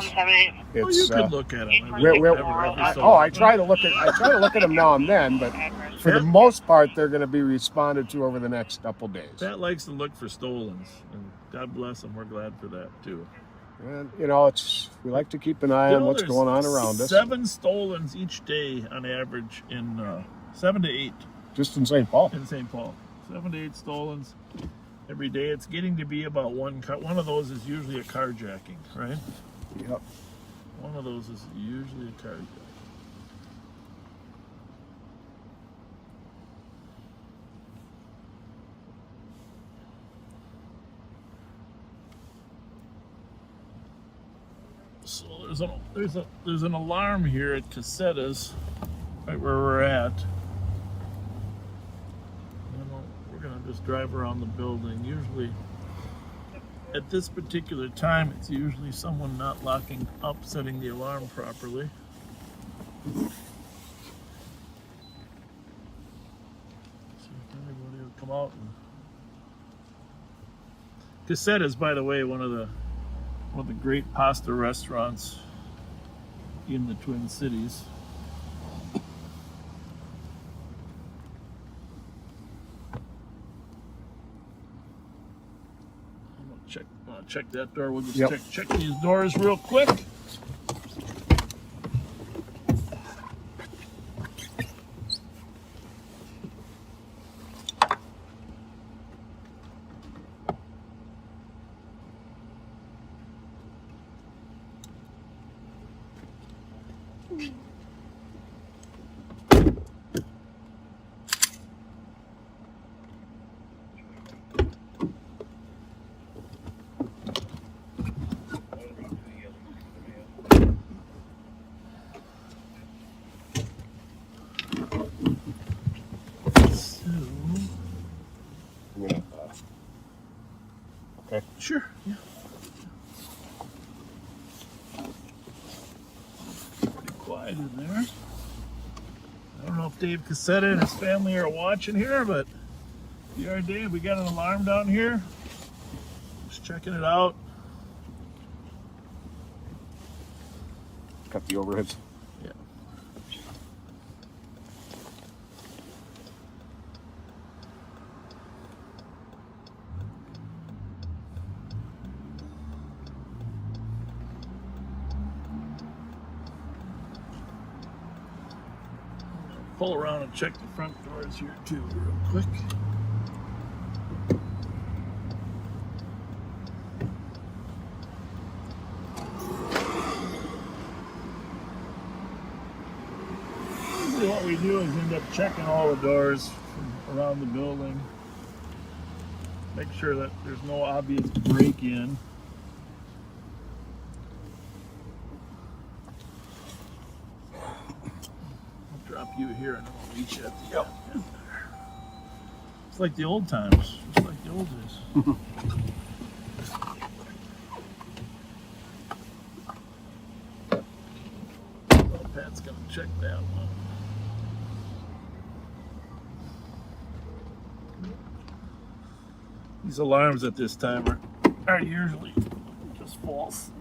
Well, you could look at them. I try to look at them now and then, but for the most part, they're going to be responded to over the next couple days. Pat likes to look for stolens, and God bless him. We're glad for that too. And we like to keep an eye on what's going on around us. 7 stolens each day on average, in 7 to 8. Just in St. Paul. In St. Paul, 7 to 8 stolens every day. It's getting to be about one of those is usually a carjacking, right? Yep. One of those is usually a carjacking. So there's an alarm here at Cassetta's, right where we're at. We're gonna just drive around the building. Usually, at this particular time, it's usually someone not locking up, setting the alarm properly. See if anybody will come out. Cassetta's, by the way, one of the great pasta restaurants in the Twin Cities. I'm gonna check that door. We'll just check these doors real quick. Okay. Sure. Yeah. Pretty quiet in there. I don't know if Dave Cassetta and his family are watching here, but we are, Dave. We got an alarm down here. Just checking it out. Cut the overheads. Yeah. Pull around and check the front doors here too, real quick. Usually what we do is end up checking all the doors from around the building. Make sure that there's no obvious break-in. Drop you here and then I'll reach at the end. It's like the old times, just like the old days. Pat's gonna check that one. These alarms at this time are usually just false.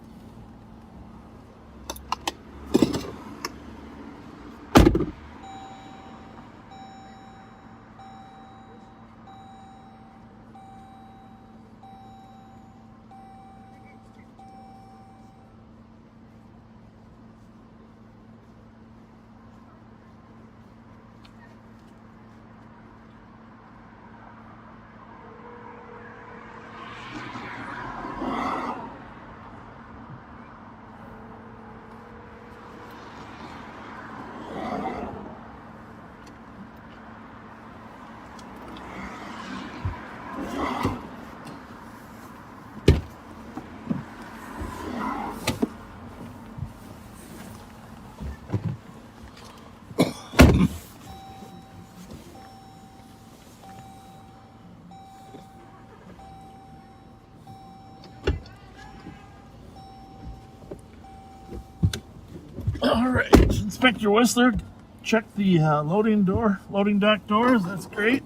All right, Inspector Whistler, check the loading dock doors. That's great.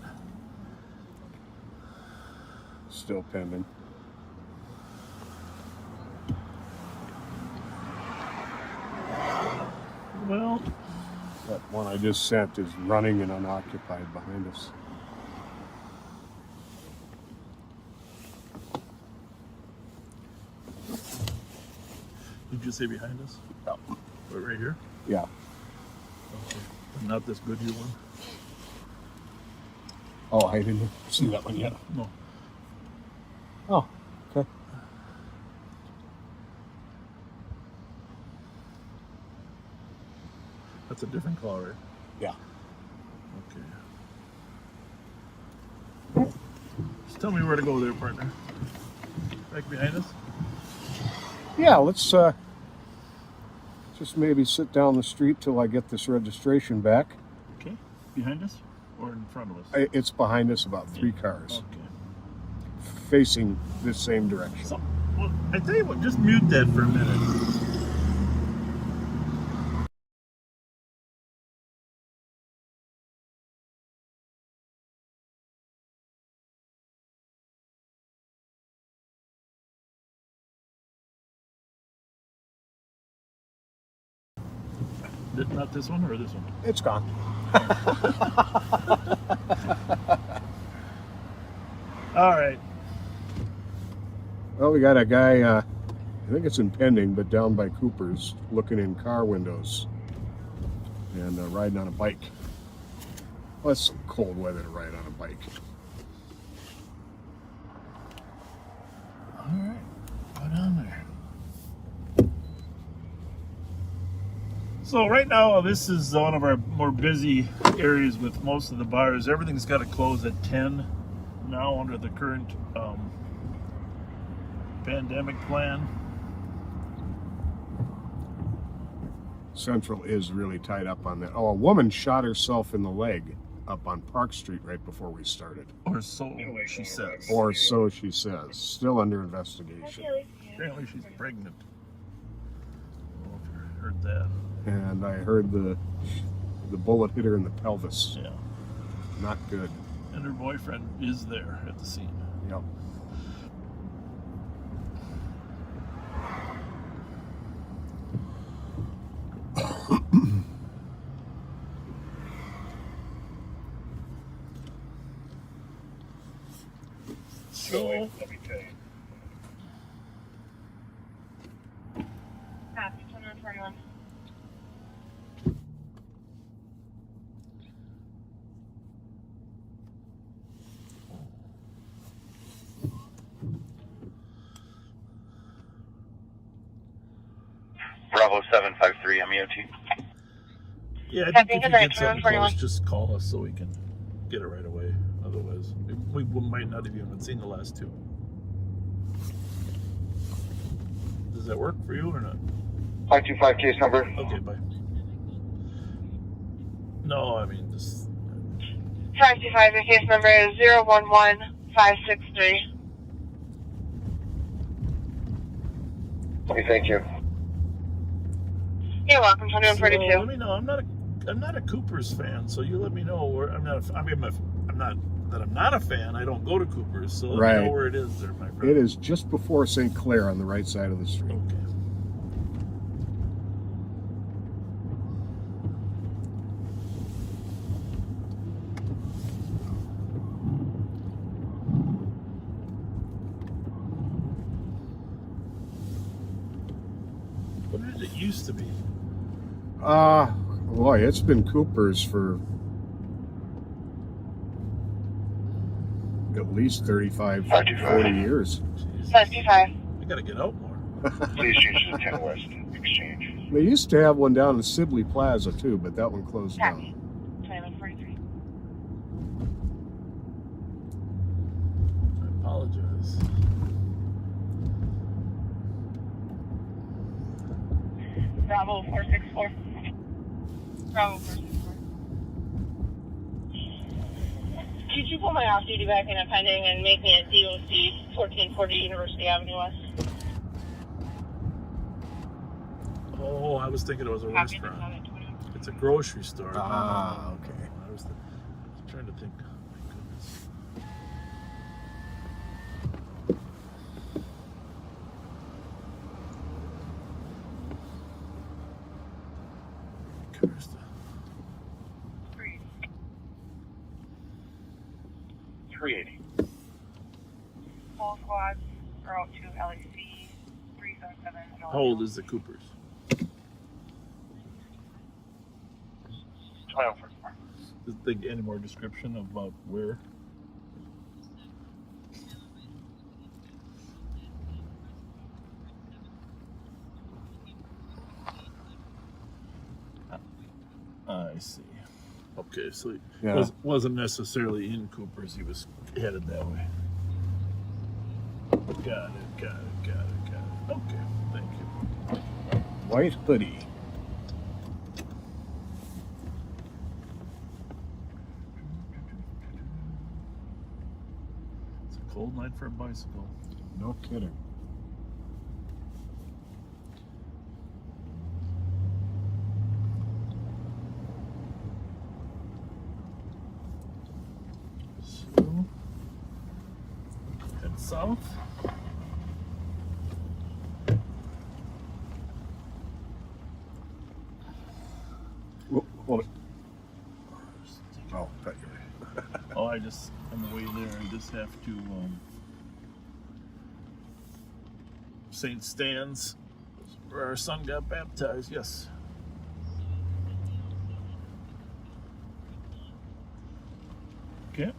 Still pending. Well, that one I just sent is running and unoccupied behind us. Did you say behind us? Yeah. Right here? Yeah. Okay. Not this Goodyear one? Oh, I didn't see that one yet. No. Oh, okay. That's a different car, right? Yeah. Okay. Just tell me where to go there, partner. Back behind us? Yeah, let's just maybe sit down the street till I get this registration back. Okay. Behind us or in front of us? It's behind us, about 3 cars. Okay. Facing this same direction. So, well, I tell you what, just mute that for a minute. Not this one or this one? It's gone. All right. Well, we got a guy, I think it's in Pending, but down by Cooper's, looking in car windows and riding on a bike. Well, it's some cold weather to ride on a bike. All right. Go down there. So right now, this is one of our more busy areas with most of the bars. Everything's got to close at 10 now under the current pandemic plan. Central is really tied up on that. Oh, a woman shot herself in the leg up on Park Street right before we started. Or so she says. Or so she says. Still under investigation. Apparently she's pregnant. I don't know if you heard that. And I heard the bullet hit her in the pelvis. Yeah. Not good. And her boyfriend is there at the scene. Yep. So, let me tell you. Copy, 21. Bravo 753, I'm EOT. yeah, I think if you get something close, just call us so we can get it right away. Otherwise, we might not have even seen the last two. Does that work for you or not? 525 case number. Okay, bye. No, I mean, just... 525, your case number is 011563. Okay, thank you. You're welcome, 2142. So, let me know. I'm not a Coopers fan, so you let me know where I'm I'm not a fan. I don't go to Cooper's, so let Right. me know where it is there, my friend. It is just before St. Clair on the right side of the street. Okay. What did it used to be? Boy, it's been Cooper's for at least 35, 40 years. 55. I gotta get out more. Please change to 10 West Exchange. They used to have one down in Sibley Plaza too, but that one closed down. 2143. I apologize. Bravo 464. Bravo 464. Could you pull my off-duty back in a pending and make me a DOC 1440 University Avenue West? Oh, I was thinking it was a restaurant. It's a grocery store. Ah, okay. I was trying to think. Oh, my goodness. Curse the- 380. Full squads are out to LAC 377. How old is the Coopers? 1244. Does they get any more description about where? I see. Okay, so he Yeah. wasn't necessarily in Cooper's. He was headed that way. Got it. Okay, thank you. White hoodie. It's a cold night for a bicycle. No kidding. So, head south. Hold it. Oh, cut you. Oh, on the way there, I just have to, St. Stan's, where our son got baptized, yes. Okay.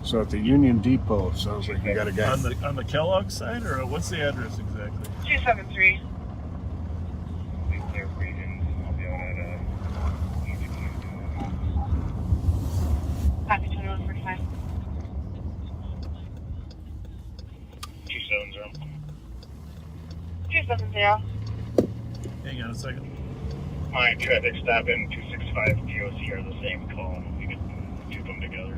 So at the Union Depot, sounds like you got a guy. On the Kellogg side, or what's the address exactly? 273. Copy 2145. 270. 270. Hang on a second. My traffic stop and 265 DOC are the same call. We could do them together.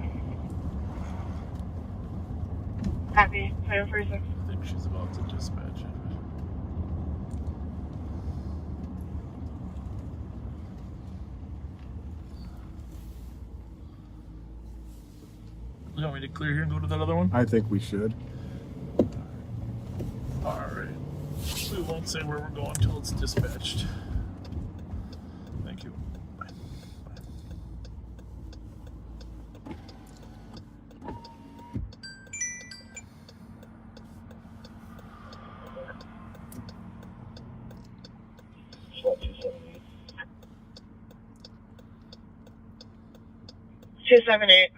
Copy 2146. I think she's about to dispatch it. You want me to clear here and go to that other one? I think we should. Alright. We won't say where we're going until it's dispatched. Thank you. Bye. SWAT 278. 278.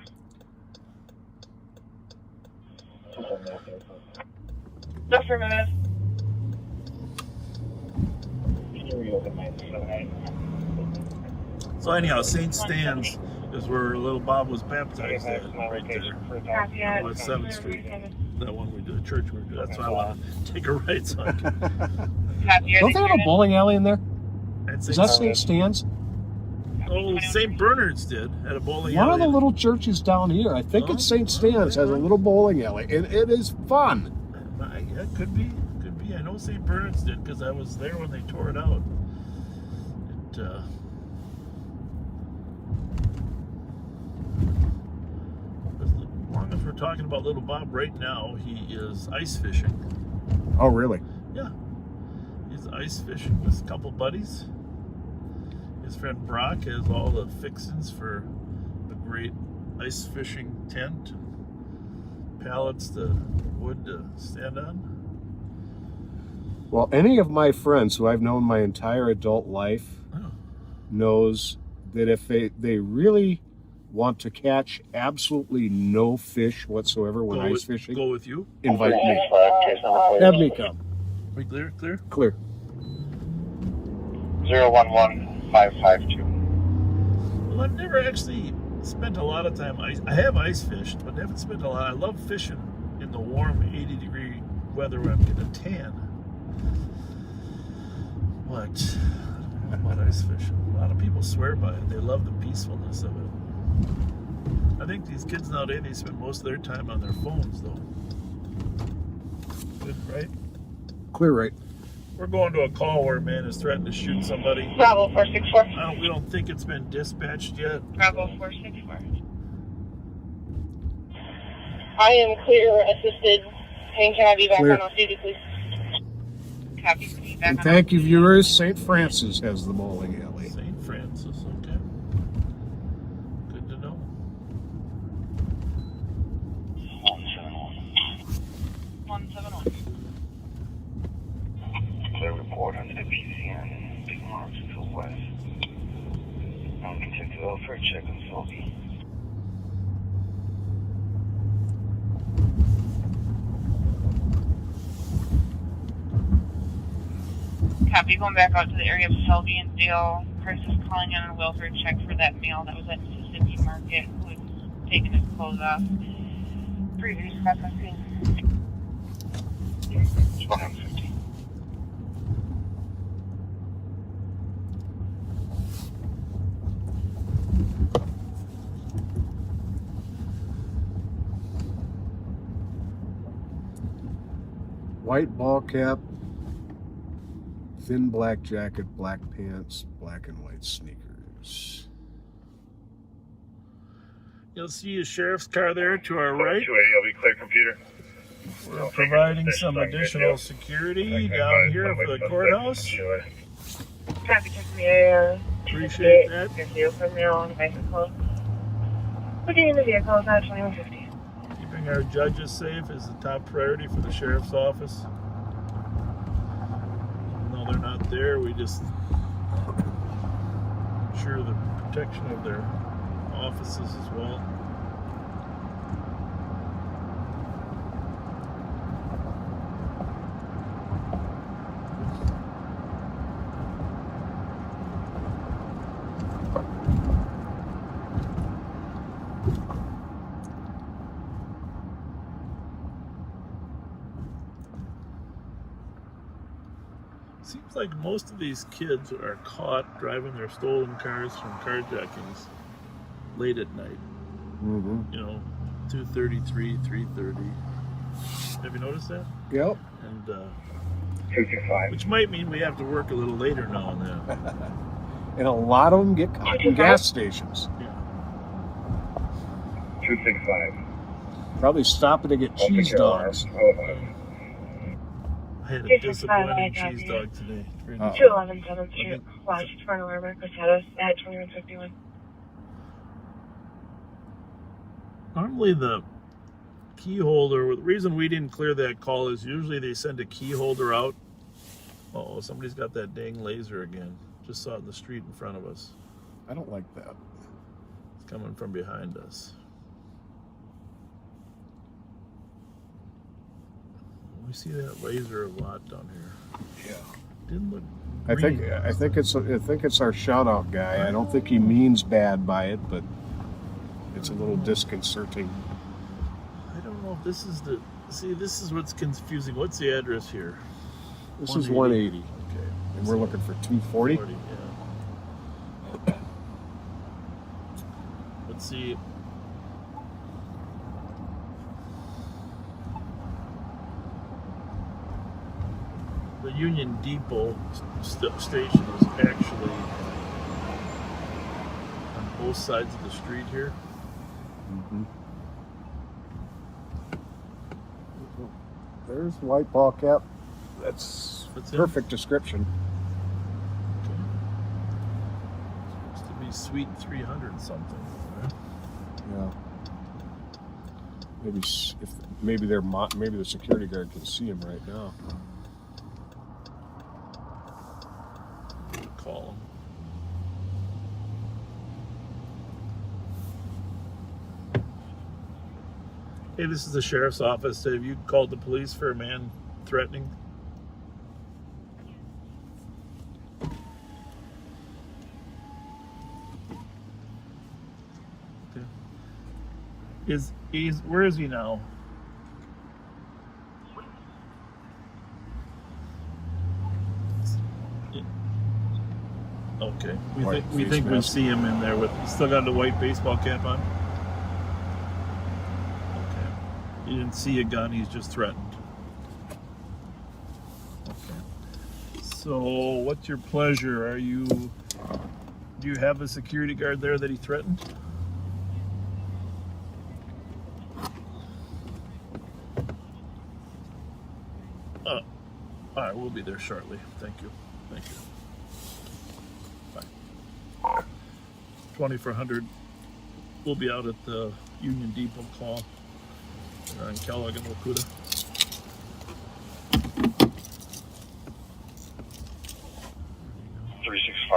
278. Affirmative. Can you reopen my 278? So anyhow, St. Stan's is where little Bob was baptized at, right there. Copy it. On 7th Street. That one we did, the church we did. That's why I want to take a right so I can. Copy it. Don't they have a bowling alley in there? At Is that St. Stan's? Oh, St. Bernard's did at a bowling One alley. of the little churches down here, I think it's St. Stan's, has a little bowling alley, and it is fun. My Yeah, could be. Could be. I know St. Bernard's did because I was there when they tore it out. As long as we're talking about little Bob right now, he is ice fishing. Oh, really? Yeah. He's ice fishing with a couple buddies. His friend Brock has all the fixings for a great ice fishing tent, pallets, the wood to stand on. Well, any of my friends who I've known my entire adult life knows that if they really want to catch absolutely no fish whatsoever when ice fishing, go with you. Invite me. Have me come. We clear? Clear? Clear. 011552. Well, I've never actually spent a lot of time I have ice fished, but haven't spent a lot. I love fishing in the warm 80-degree weather where I'm getting a tan. But I don't know about ice fishing. A lot of people swear by it. They love the peacefulness of it. I think these kids nowadays, they spend most of their time on their phones, though. Good, right? Clear, right? We're going to a call where a man is threatening to shoot somebody. Bravo 464. We don't think it's been dispatched yet. Bravo 464. I am clear assisted. And can I be back Clear. on off duty, please? Copy. Can you back And on thank you, viewers. St. Francis has the bowling alley. St. Francis, okay. Good to know. 171. Clear report under the PCN. Big marks to the west. I'm Detective Elford, check on Selby. Copy. Going back out to the area of Selby and Dale. Chris is calling in on a welfare check for that male that was at Mississippi Market who was taking his clothes off. Previous preferences. 150. White ball cap, thin black jacket, black pants, black and white sneakers. You'll see a sheriff's car there to our right. 280, I'll be clear, computer. We're providing some additional security down here for the courthouse. Copy. Check the area. Appreciate that. From now on, bicycle. Looking in the vehicle, about 2150. Keeping our judges safe is the top priority for the sheriff's office. Even though they're not there, we just ensure the protection of their offices as well. Seems like most of these kids are caught driving their stolen cars from carjackings late at night. Mm-hmm. You know, 2:33, 3:30. Have you noticed that? Yep. And 225. which might mean we have to work a little later now and then. And a lot of them get caught in gas stations. 265. Probably stopping to get cheese dogs. I had a disappointing cheese dog today. 211 7th Street, watched for an alarm was status at 2151. Normally the key holder, the reason we didn't clear that call is usually they send a key holder out. Uh-oh, somebody's got that dang laser again. Just saw it in the street in front of us. I don't like that. It's coming from behind us. We see that laser a lot down here. Yeah. Didn't look I think it's our shout out guy. I don't think he means bad by it, but it's a little disconcerting. I don't know if this is the... See, this is what's confusing. What's the address here? This is 180. Okay. And we're looking for 240. Yeah. Let's see. the Union Depot station is actually on both sides of the street here. Mm-hmm. There's white ball cap. That's perfect description. Okay. Supposed to be Suite 300 something. Right? Yeah. Maybe the security guard can see him right now. Call him. Hey, this is the sheriff's office. Have you called the police for a man threatening? Where is he now? Okay, we think we see him in there with. He's still got the white baseball cap on. Okay, he didn't see a gun. He's just threatened. Okay. So, what's your pleasure? Do you have a security guard there that he threatened? All right, we'll be there shortly. Thank you. Thank you. Bye. 2400. We'll be out at the Union Depot call on Kellogg and Wakuta.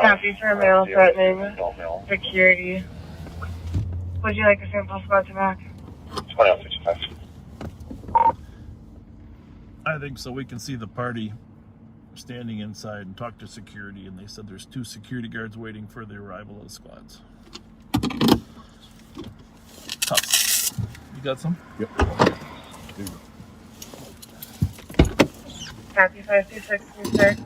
Copy for mail threatening security. Would you like a sample spot to back? 2065. I think so. We can see the party standing inside and talk to security, and they said there's 2 security guards waiting for the arrival of the squads. Tough. You got some? Yep. Copy 526, sir.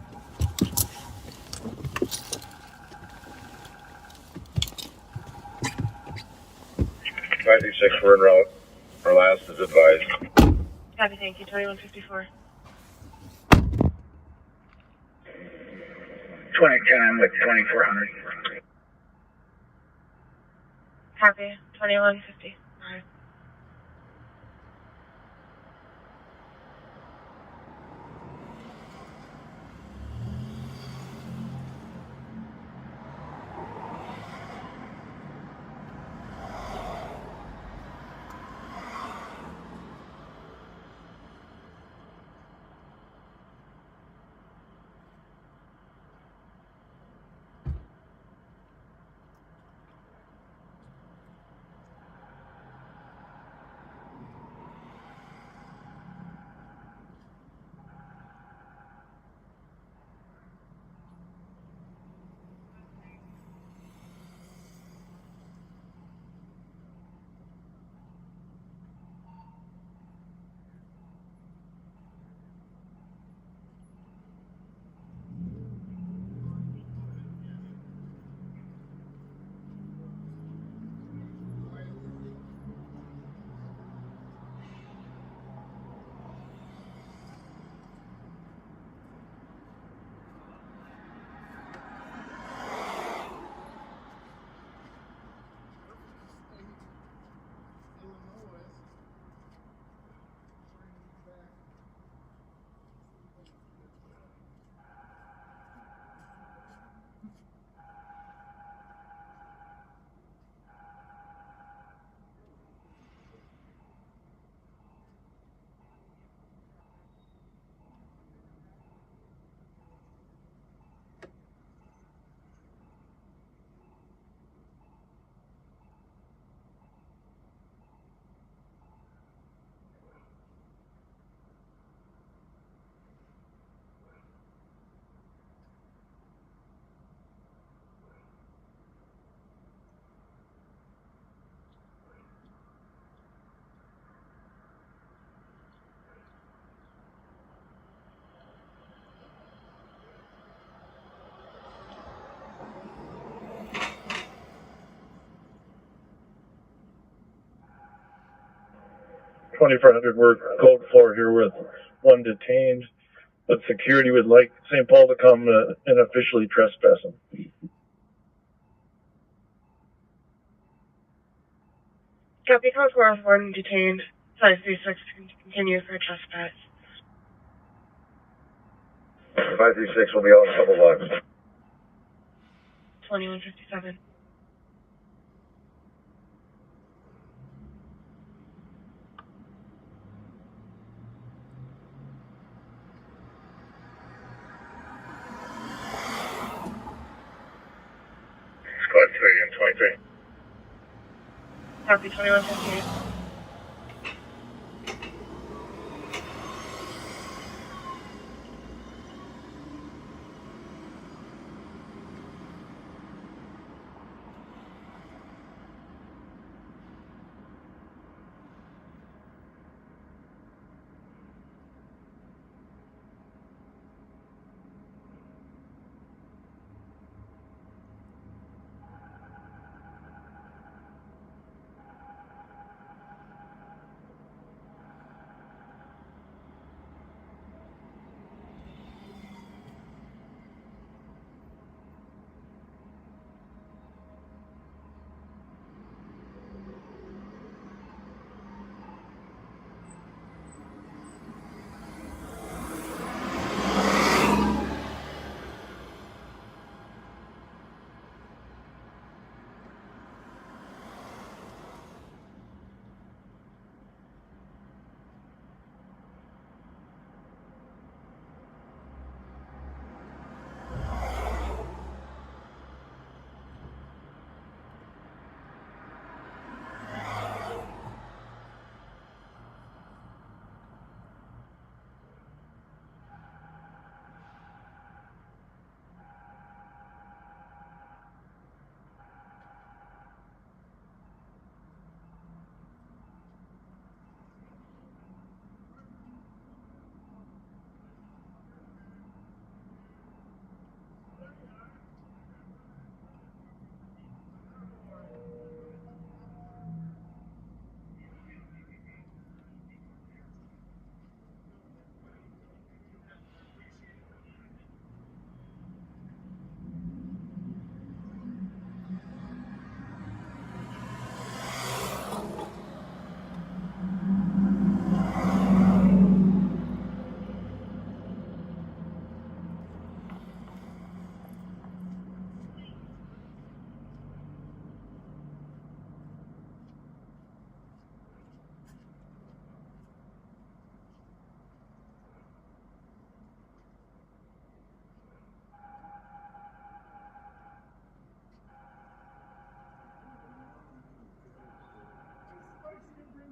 526, we're en route. Our last is advised. Copy, thank you. 2154. 2010 with 2400. Copy. 2150. All right. We're cold floor here with 1 detained. but security would like St. Paul to come and officially trespass him. Copy code 441 detained. 536 continue for trespass. 536 will be out in a couple blocks. 2157. Squad 3 and 23. Copy 2158.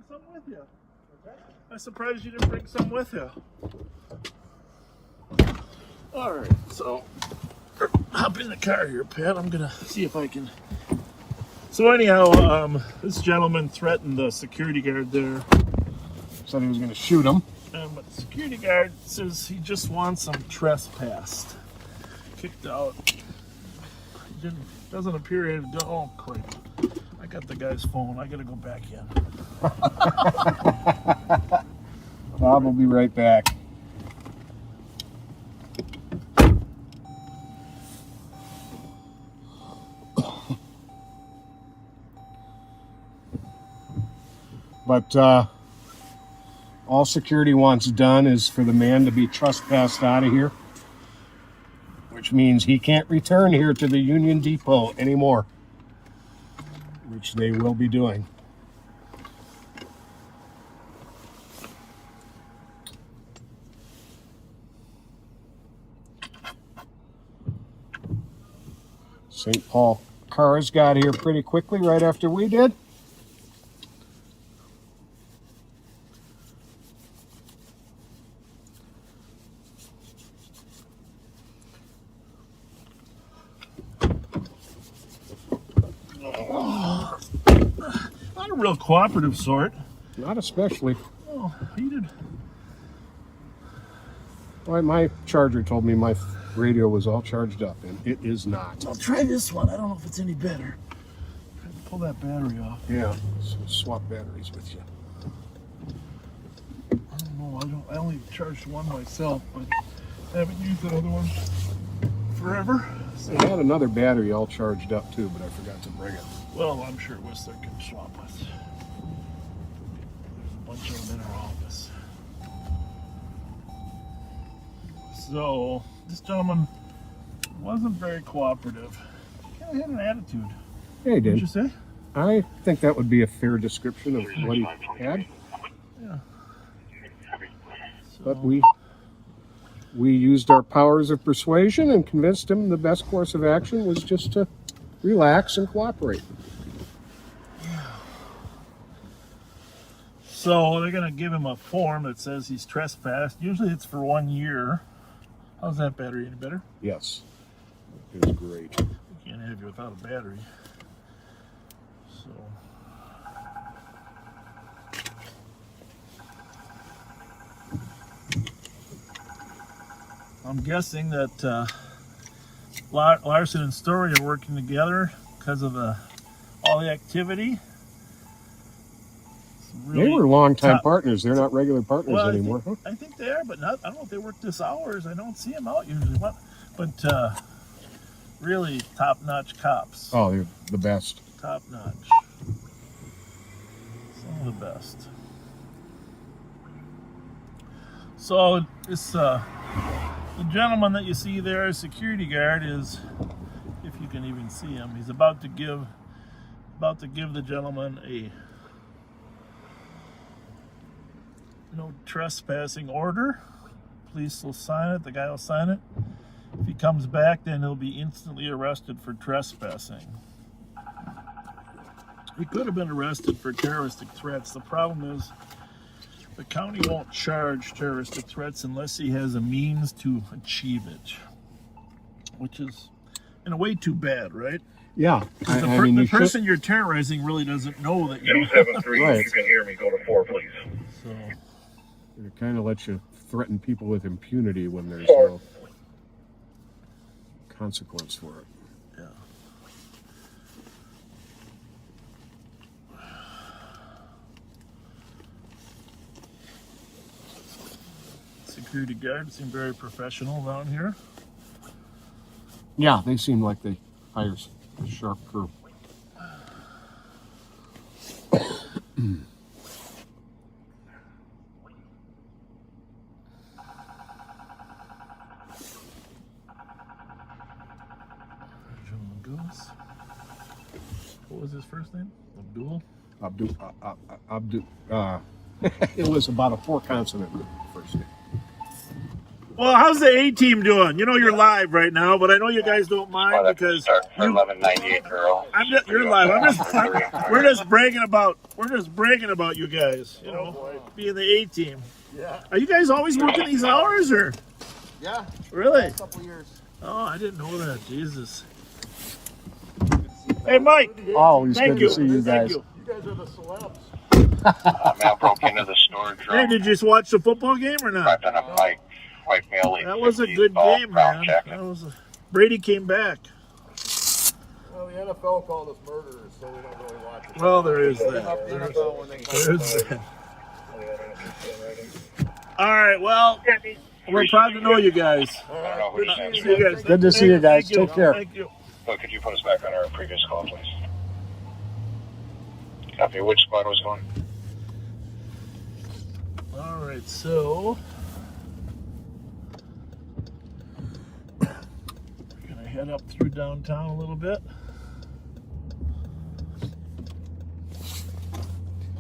Some with you. I'm surprised you didn't bring some with you. All right, so hop in the car here, Pat. I'm gonna see if I can. So anyhow, this gentleman threatened the security guard there. Said he was going to shoot him. But the security guard says he just wants him trespassed, kicked out. Doesn't appear to have done. Oh crap! I got the guy's phone. I gotta go back in. Bob will be right back. But all security wants done is for the man to be trespassed out of here, which means he can't return here to the Union Depot anymore, which they will be doing. St. Paul cars got here pretty quickly right after we did. Not a real cooperative sort. Not especially. Oh, he did. Well, my charger told me my radio was all charged up, and it is not. I'll try this one. I don't know if it's any better. Try to pull that battery off. Yeah, so swap batteries with you. I don't know. I only charged one myself, but Haven't used that other one forever. So. I had another battery all charged up too, but I forgot to bring it. Well, I'm sure Whistler can swap with. There's a bunch of them in our office. So, this gentleman wasn't very cooperative. He kind of had an attitude. Yeah, he did. What'd you say? I think that would be a fair description of what he had. Yeah. But we used our powers of persuasion and convinced him the best course of action was just to relax and cooperate. So they're going to give him a form that says he's trespassed. Usually it's for 1 year. How's that battery? Any better? Yes. It was great. We can't have you without a battery. So. I'm guessing that Larson and Story are working together because of all the activity. Really they were longtime partners. They're not regular partners anymore. I think they are, but not. I don't know if they work this hours. I don't see them out usually. But really top-notch cops. Oh, they're the best. Top-notch. Some of the best. So this the gentleman that you see there, security guard, is, if you can even see him, he's about to give the gentleman a no trespassing order. Police will sign it. The guy will sign it. If he comes back, then he'll be instantly arrested for trespassing. He could have been arrested for terroristic threats. The problem is the county won't charge terroristic threats unless he has a means to achieve it, which is in a way too bad, right? Yeah. The person you're terrorizing really doesn't know that you 273, Right. if you can hear me, go to 4, please. So it kind of lets you threaten people with impunity when there's no consequence for it. Yeah. Security guards seem very professional down here. Yeah, they seem like they hire a sharp crew. Gentleman goes. What was his first name? Abdul? It was about a 4-consonant first name. Well, how's the A team doing? You know you're live right now, but I know you guys don't mind because for 1198 girl. you're live. We're just bragging about you guys. You know, being the A team. Yeah. Are you guys always working these hours or? Yeah. Really? A couple years. Oh, I didn't know that. Jesus. Hey, Mike. Always Thank good to see you guys. You guys are the celebs. Male broke into the storage room. Hey, did you just watch the football game or not? Prepped on a bike. White male. That was a good game, man. Brady came back. Well, the NFL called us murderers, so we don't really watch it. Well, there is The that. NFL when they There's that. All right, well, we're proud to know you guys. See you guys. Good to see you guys. Take care. Thank you. So could you put us back on our previous call, please? Copy. Which squad was going? All right, so we're gonna head up through downtown a little bit.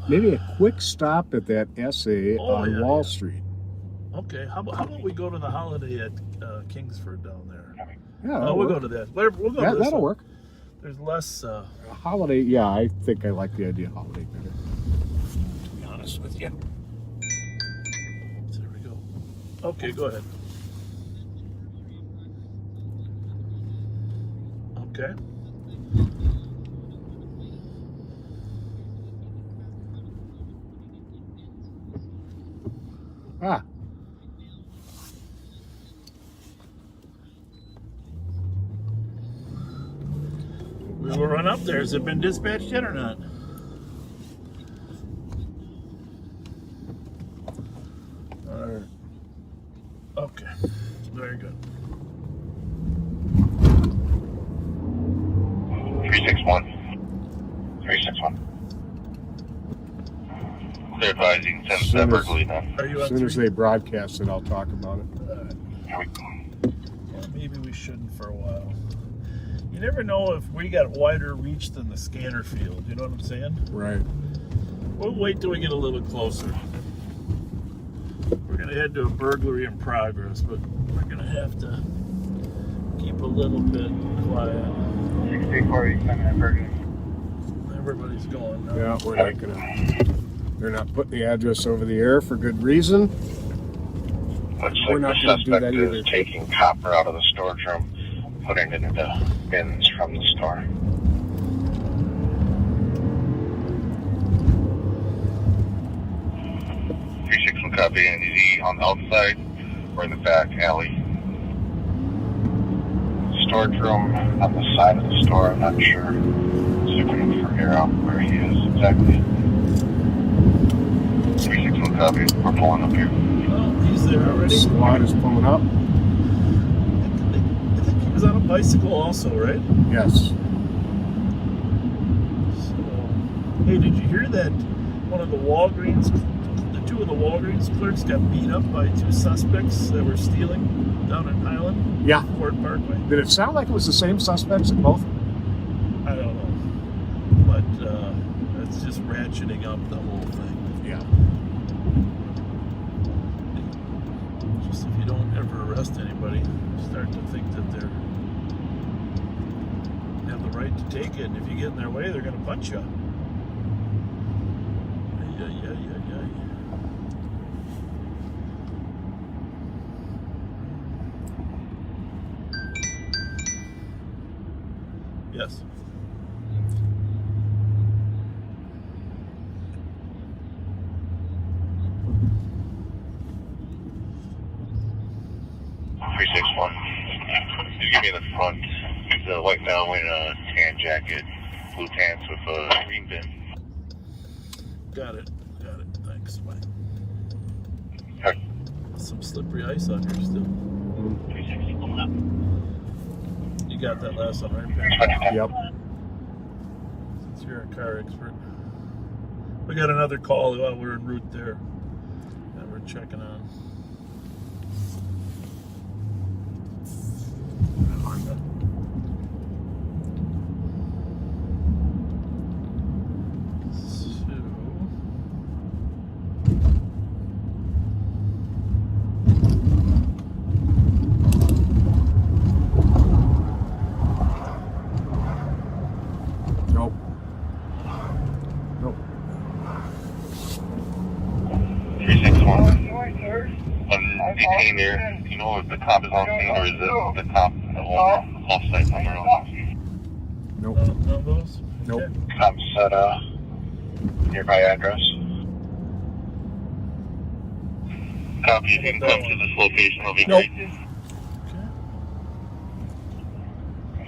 Maybe a quick stop at that essay on Wall Street. Okay, how about we go to the Holiday at Kingsford down there? Yeah, we'll go to that. We'll go to this that'll one. work. There's less. Holiday, yeah, I think I like the idea of Holiday better. To be honest with you. There we go. Okay, go ahead. Okay. Ah. We will run up there. Has it been dispatched yet or not? All right. Okay. Very good. 361. 361. They're advising 10 step burglary now. Are you As on soon as 3? they broadcast it, I'll talk about it. Here we go. Yeah, maybe we shouldn't for a while. You never know if we got wider reach than the scanner field. You know what I'm saying? Right. We'll wait till we get a little closer. We're going to head to a burglary in progress, but we're going to have to keep a little bit quiet. 6347 burglary. Everybody's going now. Yeah, we're not gonna. They're not putting the address over the air for good reason. Looks We're like not the gonna do suspect that is either. taking copper out of the storage room, putting it into bins from the store. One copy, and is he on the outside or in the back alley? Storage room on the side of the store, I'm not sure. See if we can figure out where he is exactly. 361 copy, we're pulling up here. Oh, he's there already. Squad is pulling up. I think he was on a bicycle also, right? Yes. So, hey, did you hear that one of the Walgreens, two of the Walgreens clerks got beat up by 2 suspects that were stealing down in Highland? Yeah. Fort Parkway? Did it sound like it was the same suspects at both? I don't know. But it's just ratcheting up the whole thing. Yeah. Just if you don't ever arrest anybody, you start to think that they have the right to take it. And if you get in their way, they're going to punch you. Yeah. Yes. You give me the front. It's a white male wearing a tan jacket, blue pants with a green bin. Got it. Thanks. Bye. Okay. Some slippery ice on here still. 360 pulling up. You got that last one, right? Yep. Since you're a car expert. We got another call while we're en route there that we're checking on. Nope. 361. Detained there. Do you know if the cop is on scene or is it the cop off-site somewhere else? Nope. None of those? Nope. Okay. Cop's at a nearby address. Copy, if you can come to this location, it'll be great.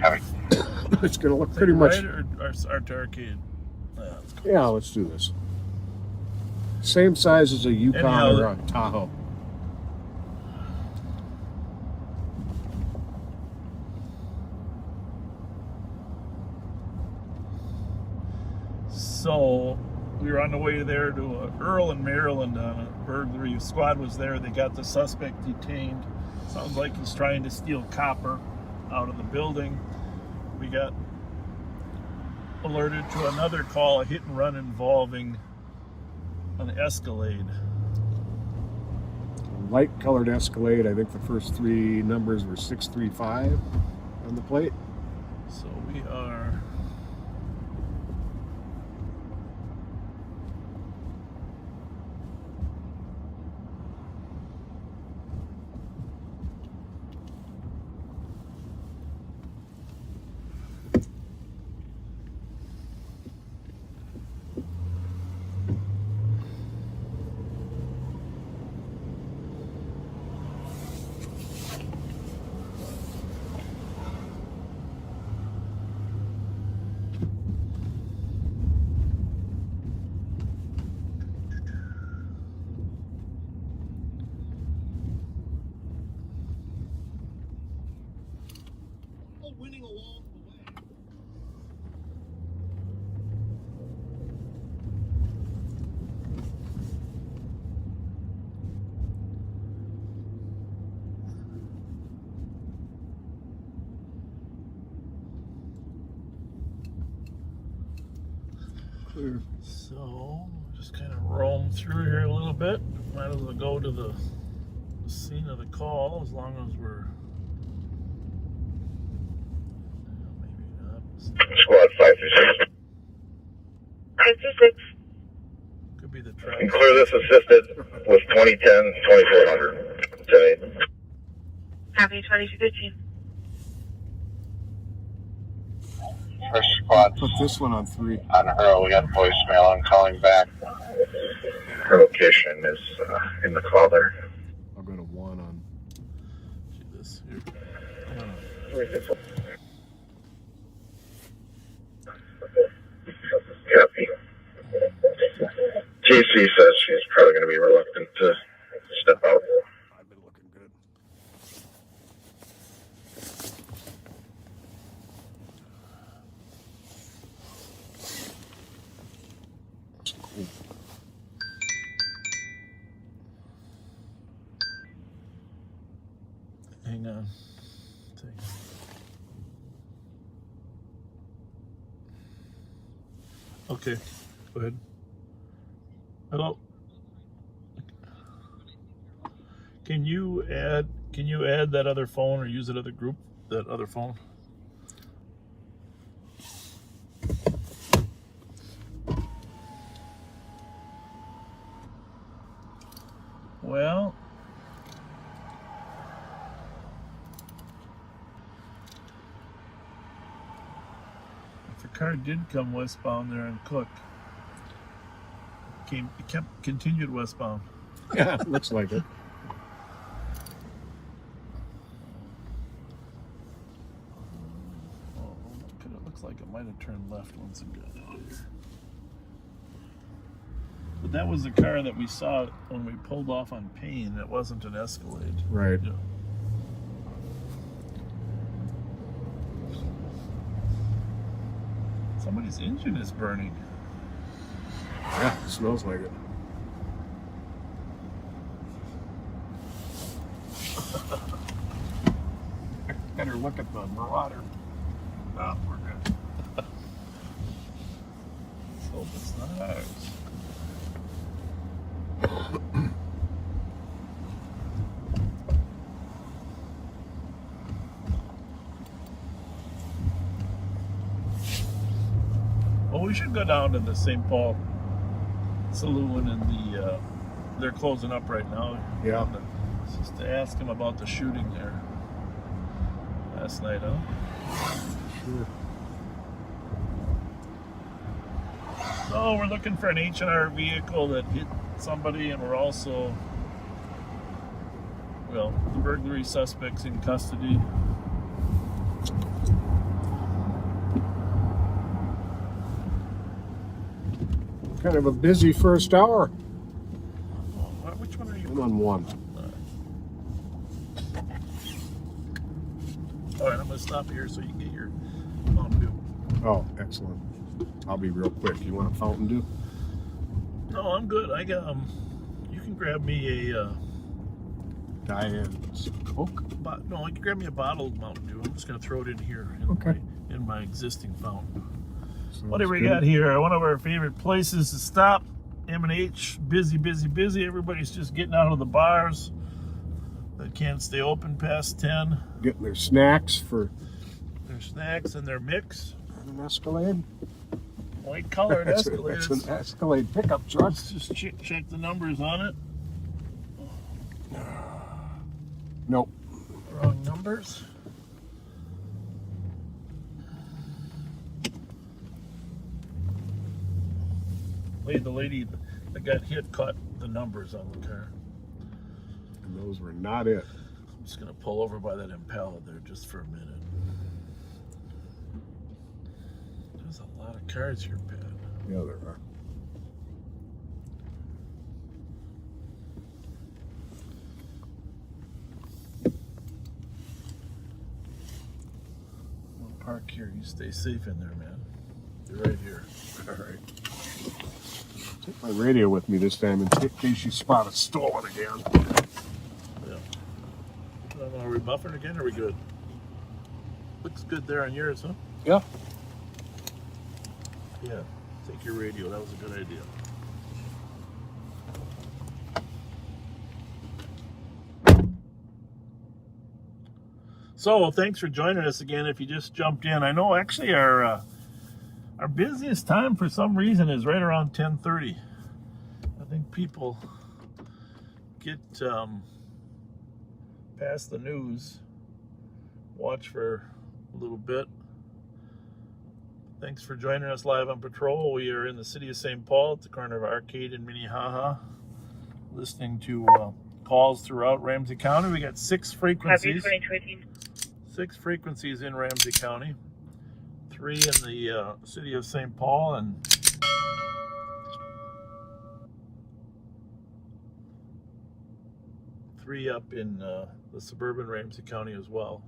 Copy. It's going to look pretty much. Right or arcade? Yeah, let's do this. Same size as a Yukon Anyhow, or a Tahoe. So we were on the way there to Earl in Maryland on a burglary. The squad was there. They got the suspect detained. Sounds like he's trying to steal copper out of the building. We got alerted to another call, a hit and run involving an Escalade. Light colored Escalade. I think the first 3 numbers were 635 on the plate. So we are winning along the way. Clear. So, just kind of roam through here a little bit. Might as well go to the scene of the call as long as we're. Maybe not. Squad 536. 526. Could be the track. And clear this assisted with 2010, 2400. Today. Copy 2215. First squad Put this one on 3. on her. We got voicemail. I'm calling back. Her location is in the call there. I'll go to 1 on. See this here. Copy. TC says she's probably going to be reluctant to step out. I've been looking good. Cool. Hang on. Okay, go ahead. Hello. Can you add that other phone or use that other group, that other phone? Well, if the car did come westbound there on Cook, it continued westbound. Yeah, looks like it. Oh, it looks like it might have turned left once again. But that was the car that we saw when we pulled off on Payne. It wasn't an Escalade. Right. Yeah. Somebody's engine is burning. Yeah, it smells like it. Better look at the marauder. Oh, we're good. So it's not ours. Well, we should go down to the St. Paul Saloon and they're closing up right now. Yeah. Just to ask him about the shooting there last night, huh? Sure. So we're looking for an H&R vehicle that hit somebody, and we're also, well, the burglary suspects in custody. Kind of a busy first hour. Which one are you? I'm on 1. All right, I'm going to stop here so you can get your Mountain Dew. Oh, excellent. I'll be real quick. You want a Fountain Dew? No, I'm good. I got you can grab me a Diane's Coke? no, you can grab me a bottled Mountain Dew. I'm just going to throw it in here in my existing fountain. What do we got here? One of our favorite places to stop. M&H, busy, busy, busy. Everybody's just getting out of the bars that can't stay open past 10. Getting their snacks for Their snacks and their mix. an Escalade. White colored Escalade. It's an Escalade pickup truck. Let's just check the numbers on it. Nope. Wrong numbers. The lady that got hit caught the numbers on the car. And those were not it. I'm just going to pull over by that Impala there just for a minute. There's a lot of cars here, Pat. Yeah, there are. park here. You stay safe in there, man. You're right here. All right. Take my radio with me this time in case you spot a stolen again. Yeah. Are we buffering again? Or are we good? Looks good there on yours, huh? Yeah. Yeah. Take your radio. That was a good idea. So, thanks for joining us again. If you just jumped in, I know actually our busiest time for some reason is right around 10:30. I think people get past the news, watch for a little bit. Thanks for joining us live on patrol. We are in the city of St. Paul at the corner of Arcade and Minnehaha, listening to calls throughout Ramsey County. We got 6 frequencies. 6 frequencies in Ramsey County. 3 in the city of St. Paul and 3 up in the suburban Ramsey County as well.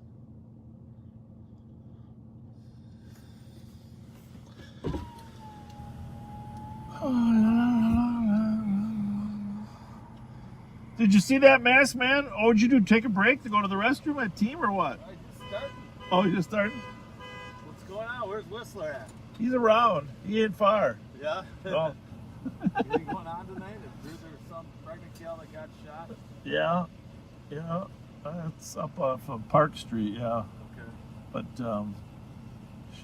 Did you see that mask, man? Oh, what'd you do? Take a break to go to the restroom at team or what? I just started. Oh, you just started? What's going on? Where's Whistler at? He's around. He ain't far. Yeah? Oh. Anything going on tonight? Is there some pregnant gal that got shot? Yeah. Yeah. It's up off of Park Street, yeah. Okay. But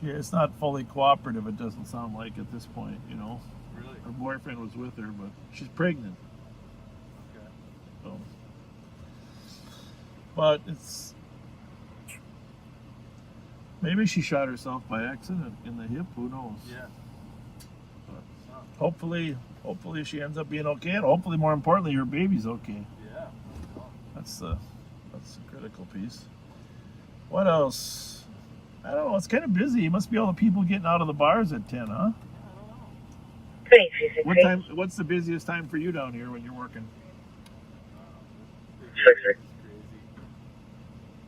it's not fully cooperative, it doesn't sound like at this point, you know. Really? Her boyfriend was with her, but she's pregnant. Okay. So. But it's... Maybe she shot herself by accident in the hip, who knows? Yeah. But hopefully she ends up being okay, and hopefully, more importantly, her baby's okay. Yeah. That's the critical piece. What else? I don't know. It's kind of busy. It must be all the people getting out of the bars at 10, huh? What time? What's the busiest time for you down here when you're working?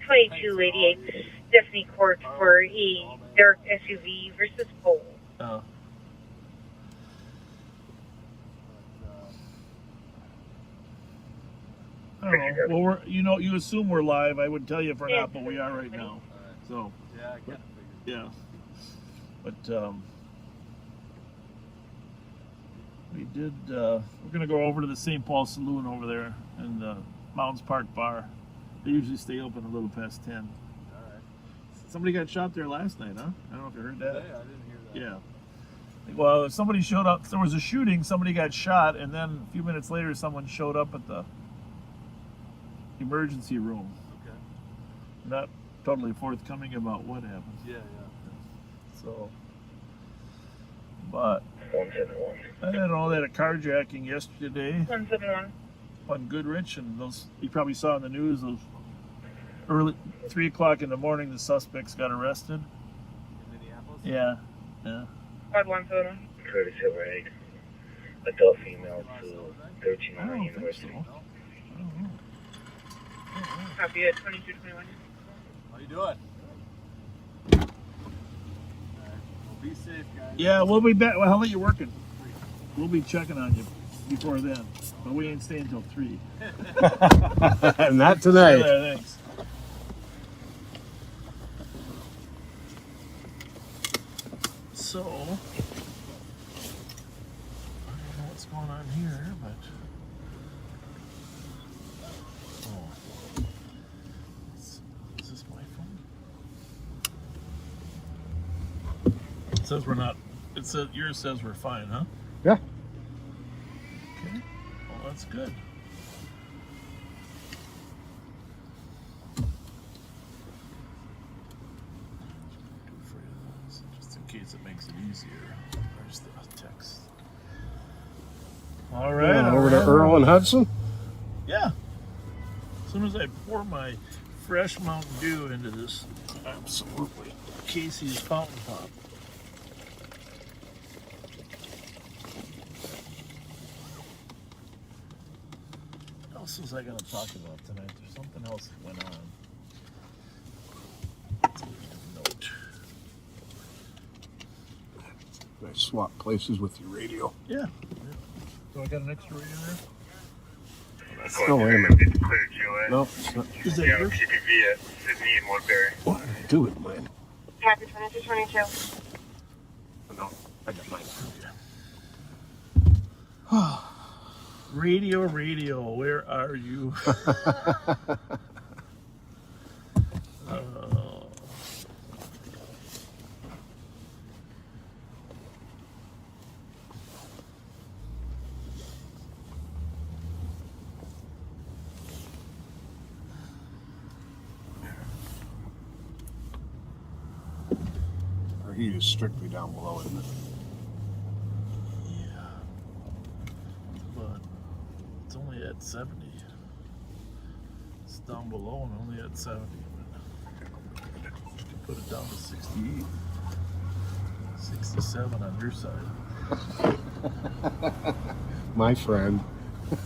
2288 Stephanie Court for a dark SUV versus pole. Oh. I don't know. Well, you assume we're live. I would tell you if we're not, but we are right now. So. Yeah, I kind of figured. Yeah. But we did. We're gonna go over to the St. Paul Saloon over there and Mountains Park Bar. They usually stay open a little past 10. All right. Somebody got shot there last night, huh? I don't know if you heard that. Yeah, I didn't hear that. Yeah. Well, somebody showed up. There was a shooting. Somebody got shot, and then a few minutes later, someone showed up at the emergency room. Okay. Not totally forthcoming about what happened. Yeah. So, but 171. I don't know. They had a carjacking yesterday 171. on Goodrich, and those you probably saw in the news. Those early 3 o'clock in the morning, the suspects got arrested. In Minneapolis? Yeah. Yeah. 5171. Curtis Hillary, adult female to 13 I don't think University. so. I don't know. Copy at 2221. How you doing? Be safe, guys. Yeah, we'll be back. Well, how late you working? We'll be checking on you before then, but we ain't staying till 3. Not tonight. See you there, thanks. So, I don't know what's going on here, but is this my phone? It says we're not. It says yours says we're fine, huh? Yeah. Okay. Well, that's good. Just in case it makes it easier. There's the text. All right. Yeah, over to Earl and Hudson. Yeah. As soon as I pour my fresh Mountain Dew into this, absolutely, Casey's Fountain Pop. What else was I going to talk about tonight? There's something else that went on. Let's make a note. swap places with your radio. Yeah. So I got an extra radio there? Oh, wait a minute. It's clear, Joe. No, it's not. Is that yours? CPV at Sydney and Woodbury. What did I do with mine? Copy 2222. No, I got mine. Radio, where are you? Our heat is strictly down below, isn't it? Yeah. But it's only at 70. It's down below and only at 70. Put it down to 68. 67 on your side. My friend. Yeah.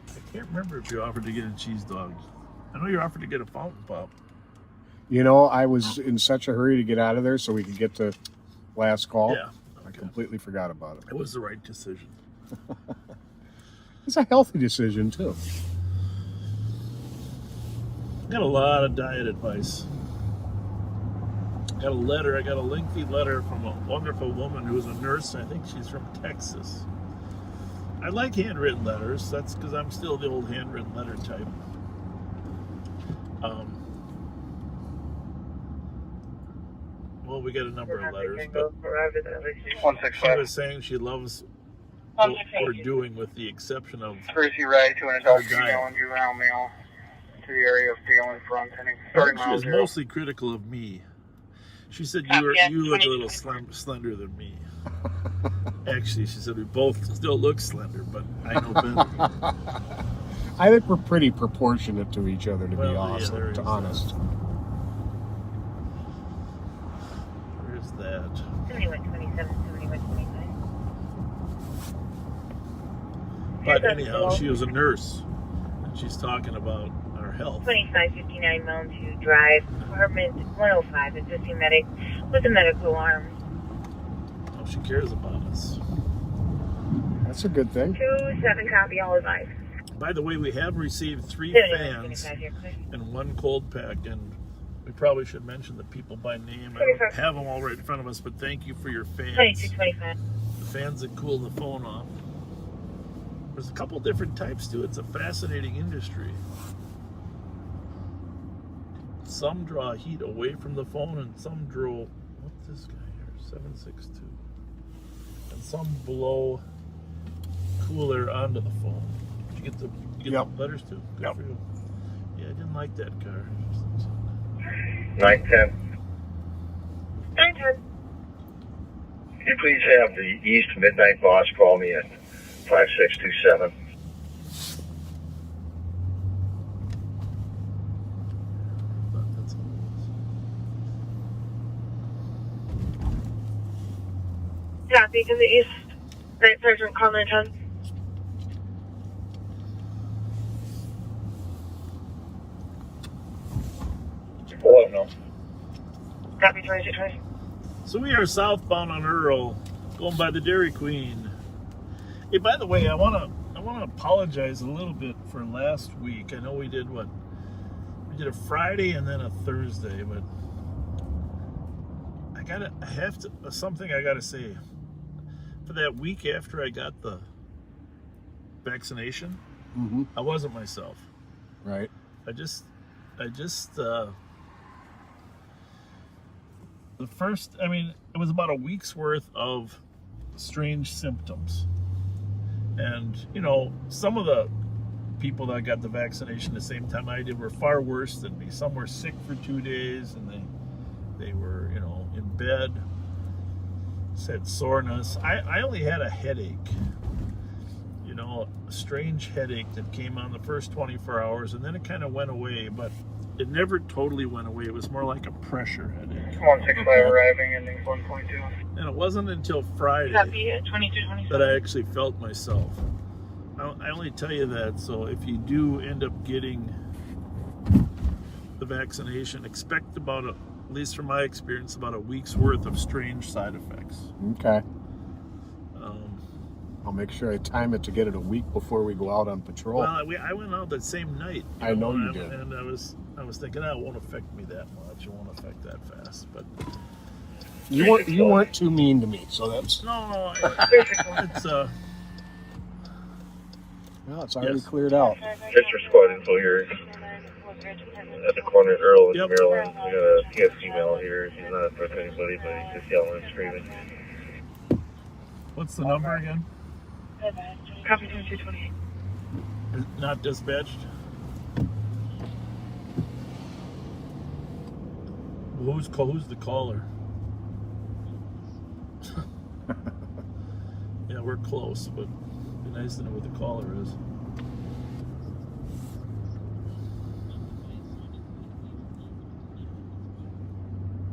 I can't remember if you offered to get a cheese dog. I know you offered to get a fountain pop. You know, I was in such a hurry to get out of there so we could get to last call. Yeah. I completely forgot about it. It was the right decision. It's a healthy decision, too. Got a lot of diet advice. Got a letter, I got a lengthy letter from a wonderful woman who's a nurse. I think she's from Texas. I like handwritten letters. That's because I'm still the old handwritten letter type. Well, we get a number of letters, but she was saying she loves what we're doing with the exception of Courtesy ride to an adult her female diet. and juvenile male to the area of Dale in front. I Starting think she mile was 0. mostly critical of me. She said Copy, you look a little slender than me. Actually, she said we both still look slender, but I know better. I think we're pretty proportionate to each other, to Well, be yeah, awesome, there is honest. Where's that? 7127, 7125. But anyhow, she was a nurse, and she's talking about our health. 2559 Mountain View Drive, apartment 105, existing medic with a medical arm. Oh, she cares about us. That's a good thing. 27 copy, all advised. By the way, we have received 3 fans 7125 here, please. and 1 cold pack, and we probably should mention the people by name. I don't have them all right in front of us, but thank you for your fans. 2225. The fans that cool the phone off. There's a couple different types to it. It's a fascinating industry. Some draw heat away from the phone, and some draw, what's this guy here? 762. And some blow cooler onto the phone. Did you get the the letters too? Good for you. Yeah, I didn't like that car. 910. 910. Could you please have the East Midnight Boss call me at 5627? Copy to the east. Night Sergeant, call 910. Hello, no. Copy 2220. So we are southbound on Earl, going by the Dairy Queen. Hey, by the way, I wanna apologize a little bit for last week. I know we did a Friday and then a Thursday, but I have something I gotta say. For that week after I got the vaccination, I wasn't myself. Right. The first, it was about a week's worth of strange symptoms. And, some of the people that got the vaccination the same time I did were far worse than me. Some were sick for 2 days and they were, in bed, had soreness. I only had a headache, a strange headache that came on the first 24 hours and then it kind of went away. But it never totally went away. It was more like a pressure headache. 165 arriving, ending 1.2. And it wasn't until Friday Copy at 2227. that I actually felt myself. I only tell you that so if you do end up getting the vaccination, expect about, at least from my experience, about a week's worth of strange side effects. Okay. I'll make sure I time it to get it a week before we go out on patrol. Well, I went out that same night. I know you did. And I was thinking, it won't affect me that much. It won't affect that fast. But You weren't too mean to me, so that's... no, it's Well, it's already Yes. cleared out. Fletcher squad info here. At the corner of Earl and Yep. Maryland. We got a female here. She's not with anybody, but he's just yelling and screaming. What's the number again? Copy 2228. Not dispatched. Who's the caller? Yeah, we're close, but it'd be nice to know what the caller is.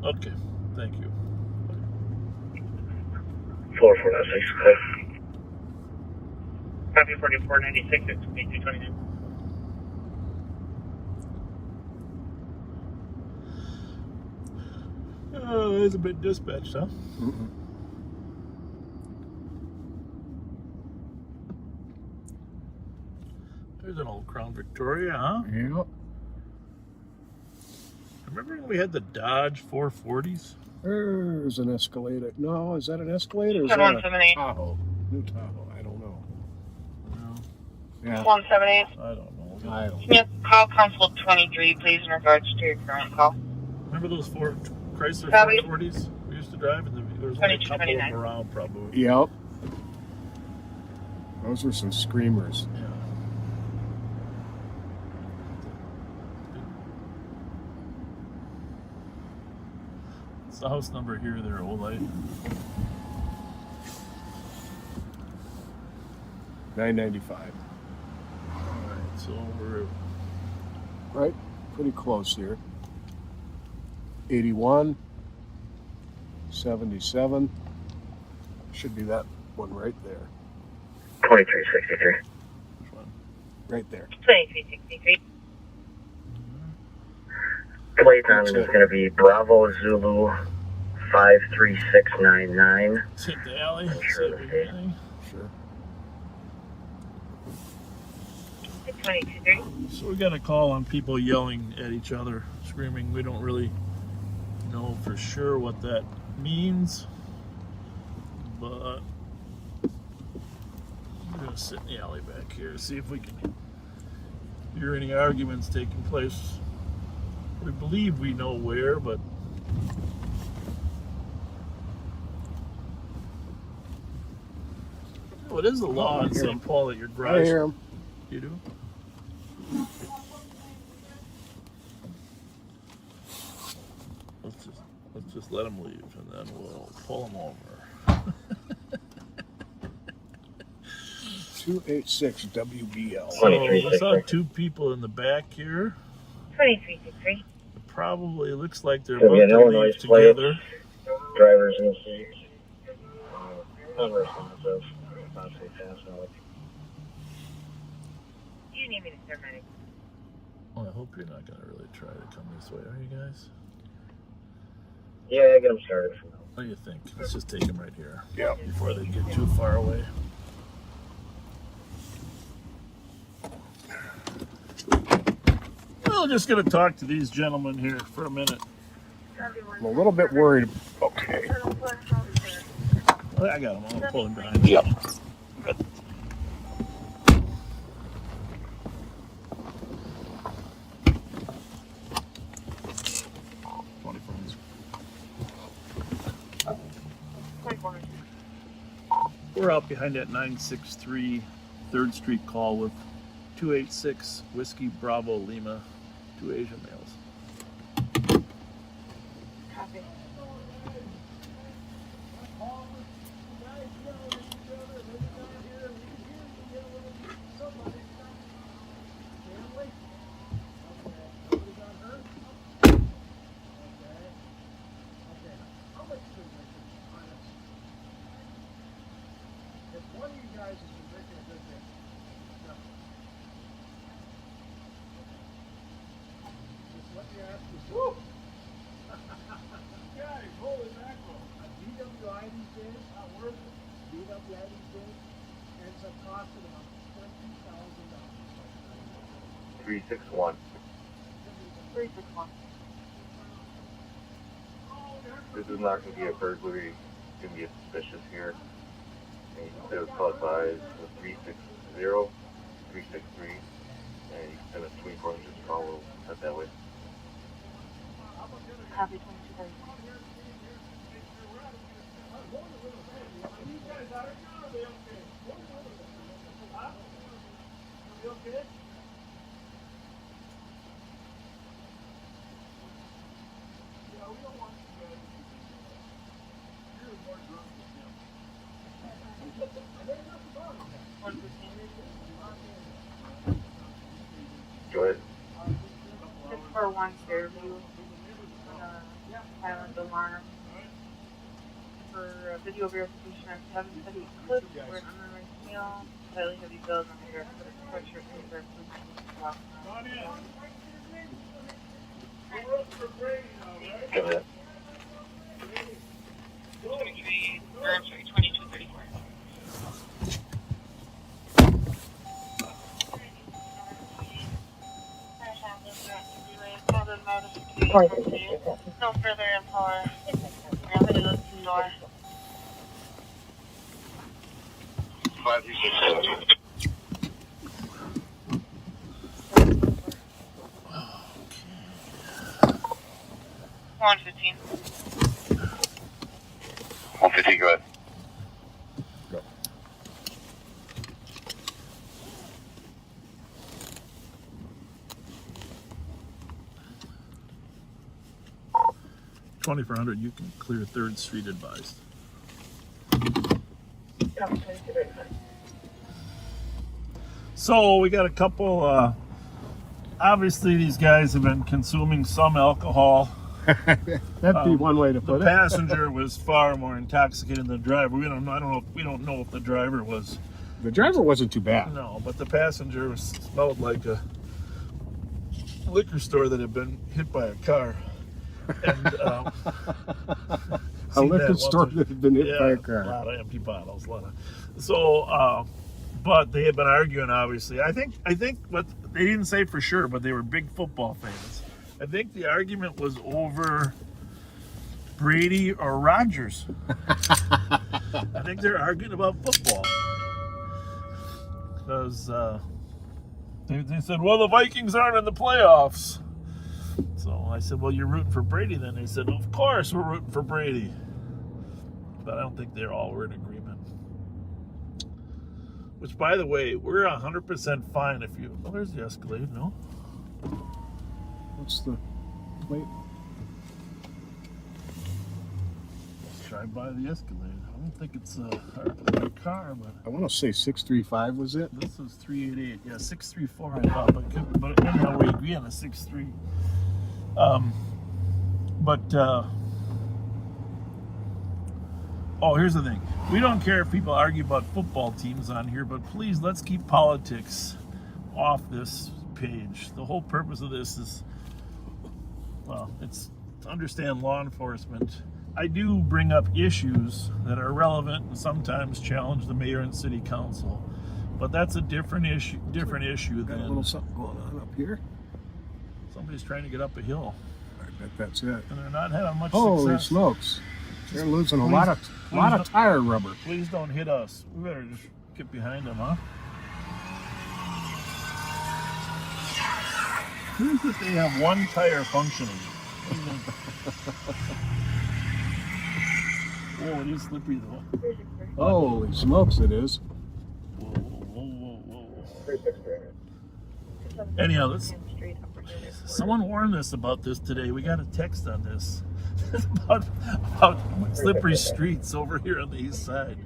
Okay, thank you. 4496. Copy 4496, it's 8229. Oh, it's a bit dispatched, huh? Mm-mm. There's an old Crown Victoria, huh? Yep. Remember when we had the Dodge 440s? There's an Escalade. No, is that an Escalade or is that a 178. Tahoe? New Tahoe. I don't know. Yeah. 178. I don't know. I don't Smith, call console 23, please, in regards to your current call. Remember those Chrysler Copy. 440s we used to drive? And there was only a couple of 2229. them around, probably. Yep. Those were some screamers. Yeah. What's the house number here there, old light? 995. Alright, so we're Right? Pretty close here. 81. 77. Should be that one right there. 2363. which one? Right there. 2363. Plate on it is going to be Bravo Zulu 53699. Let's hit the alley. I'm See sure if that's we it. get anything. Sure. 2263. So we got a call on people yelling at each other, screaming. We don't really know for sure what that means, but we're gonna sit in the alley back here, see if we can hear any arguments taking place. We believe we know where, but it is the law in St. Paul that your I garage. hear him. You do? Let's just let him leave, and then we'll pull him over. 286 WBL. So we saw two people in the back here. 2363. It probably looks like they're So we about got to Illinois leave plate. together. Drivers in the seats. Unresponsive. Not safe fast enough. Do you need me to start medic? Well, I hope you're not going to really try to come this way, are you guys? Yeah, get them started for now. What do you think? Let's just take them right here. Yeah. Before they get too far away. Well, just going to talk to these gentlemen here for a minute. I'm a little bit worried. Okay. Well, I got him. I'm going to pull him behind. Yep. We're out behind that 963 3rd Street call with 286 Whiskey Bravo Lima, 2 Asian males. Copy. guys has been making a good day. Just let me ask you. Woo! Guys, holy mackerel. A DWI these days, not worth it. DWI these days ends up costing about $20,000. 361. 361. This is not going to be a burglary. It's going to be a suspicious here. And you can say it was caused by the 360, 363, and you can send a 2400 call. We'll head that way. Copy 2230. Okay? Yeah, we don't want you guys to be you're more drunk than him. There's nothing wrong with that. Go ahead. 641 Fairview. Silent alarm. For video verification on 770 clips for an unrealized meal. Highly heavy bills on the air for the Fletcher paper. Go ahead. 2234. No further info. I'm going to look through the door. 536. 115. 150, go ahead. Go. 2400, you can clear 3rd Street advised. So we got a couple, obviously these guys have been consuming some alcohol. That'd be one way to put the it. passenger was far more intoxicated than the driver. We don't know if the driver was. The driver wasn't too bad. No, but the passenger smelled like a liquor store that had been hit by a car. And a liquor store that had been hit by a car. A lot of empty bottles, So, but they had been arguing. Obviously, I think what they didn't say for sure, but they were big football fans. I think the argument was over Brady or Rodgers. I think they're arguing about football because they said, "Well, the Vikings aren't in the playoffs." So I said, "Well, you're rooting for Brady then?" They said, "Of course we're rooting for Brady," but I don't think they all were in agreement. Which, by the way, we're 100% fine if you. Oh, there's the Escalade. No. What's the plate? Let's drive by the Escalade. I don't think it's a car, but I want to say 635 was it? this is 388. Yeah, 634 I thought, but anyhow, we agree on the 63. Oh, here's the thing. We don't care if people argue about football teams on here, but please, let's keep politics off this page. The whole purpose of this is, well, it's to understand law enforcement. I do bring up issues that are relevant and sometimes challenge the mayor and city council, but that's a different issue. Different issue Got than a little something going on up here. somebody's trying to get up a hill, I bet that's it. and they're not having much Holy success. smokes! They're losing a Please- lot of please tire rubber. Please don't hit us. We better just get behind them, huh? Proves that they have one tire functioning. Whoa, it is slippery though. Holy smokes, it is. Whoa, whoa, whoa, whoa. Anyhow, someone warned us about this today. We got a text on this. about slippery streets over here on the east side.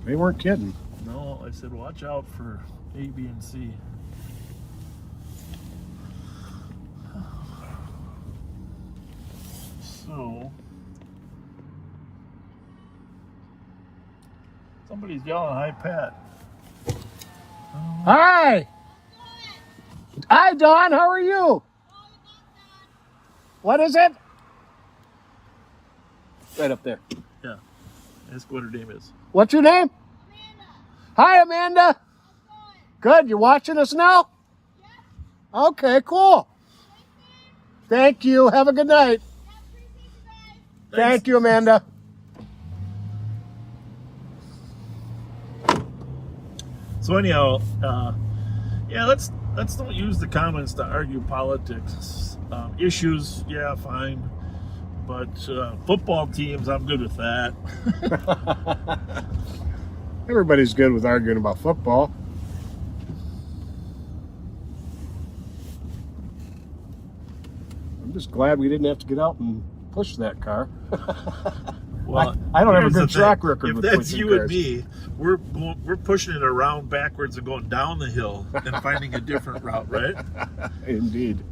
They weren't kidding. No, I said watch out for A, B, and C. So somebody's yelling, "Hi, Pat." Hi. Hi, Dawn. How are you? What is it? Right up there. Yeah. Ask what her name is. What's your name? Amanda. Hi, Amanda. Good. You watching us now? Yeah. Okay, cool. Thank you. Have a good night. Thank you, Amanda. So anyhow, yeah, let's don't use the comments to argue politics. Issues, yeah, fine. But football teams, I'm good with that. Everybody's good with arguing about football. I'm just glad we didn't have to get out and push that car. Well, I don't have a here's good the track thing. record If with that's pushing you cars. and me, we're pushing it around backwards and going down the hill and finding a different route, right? Indeed.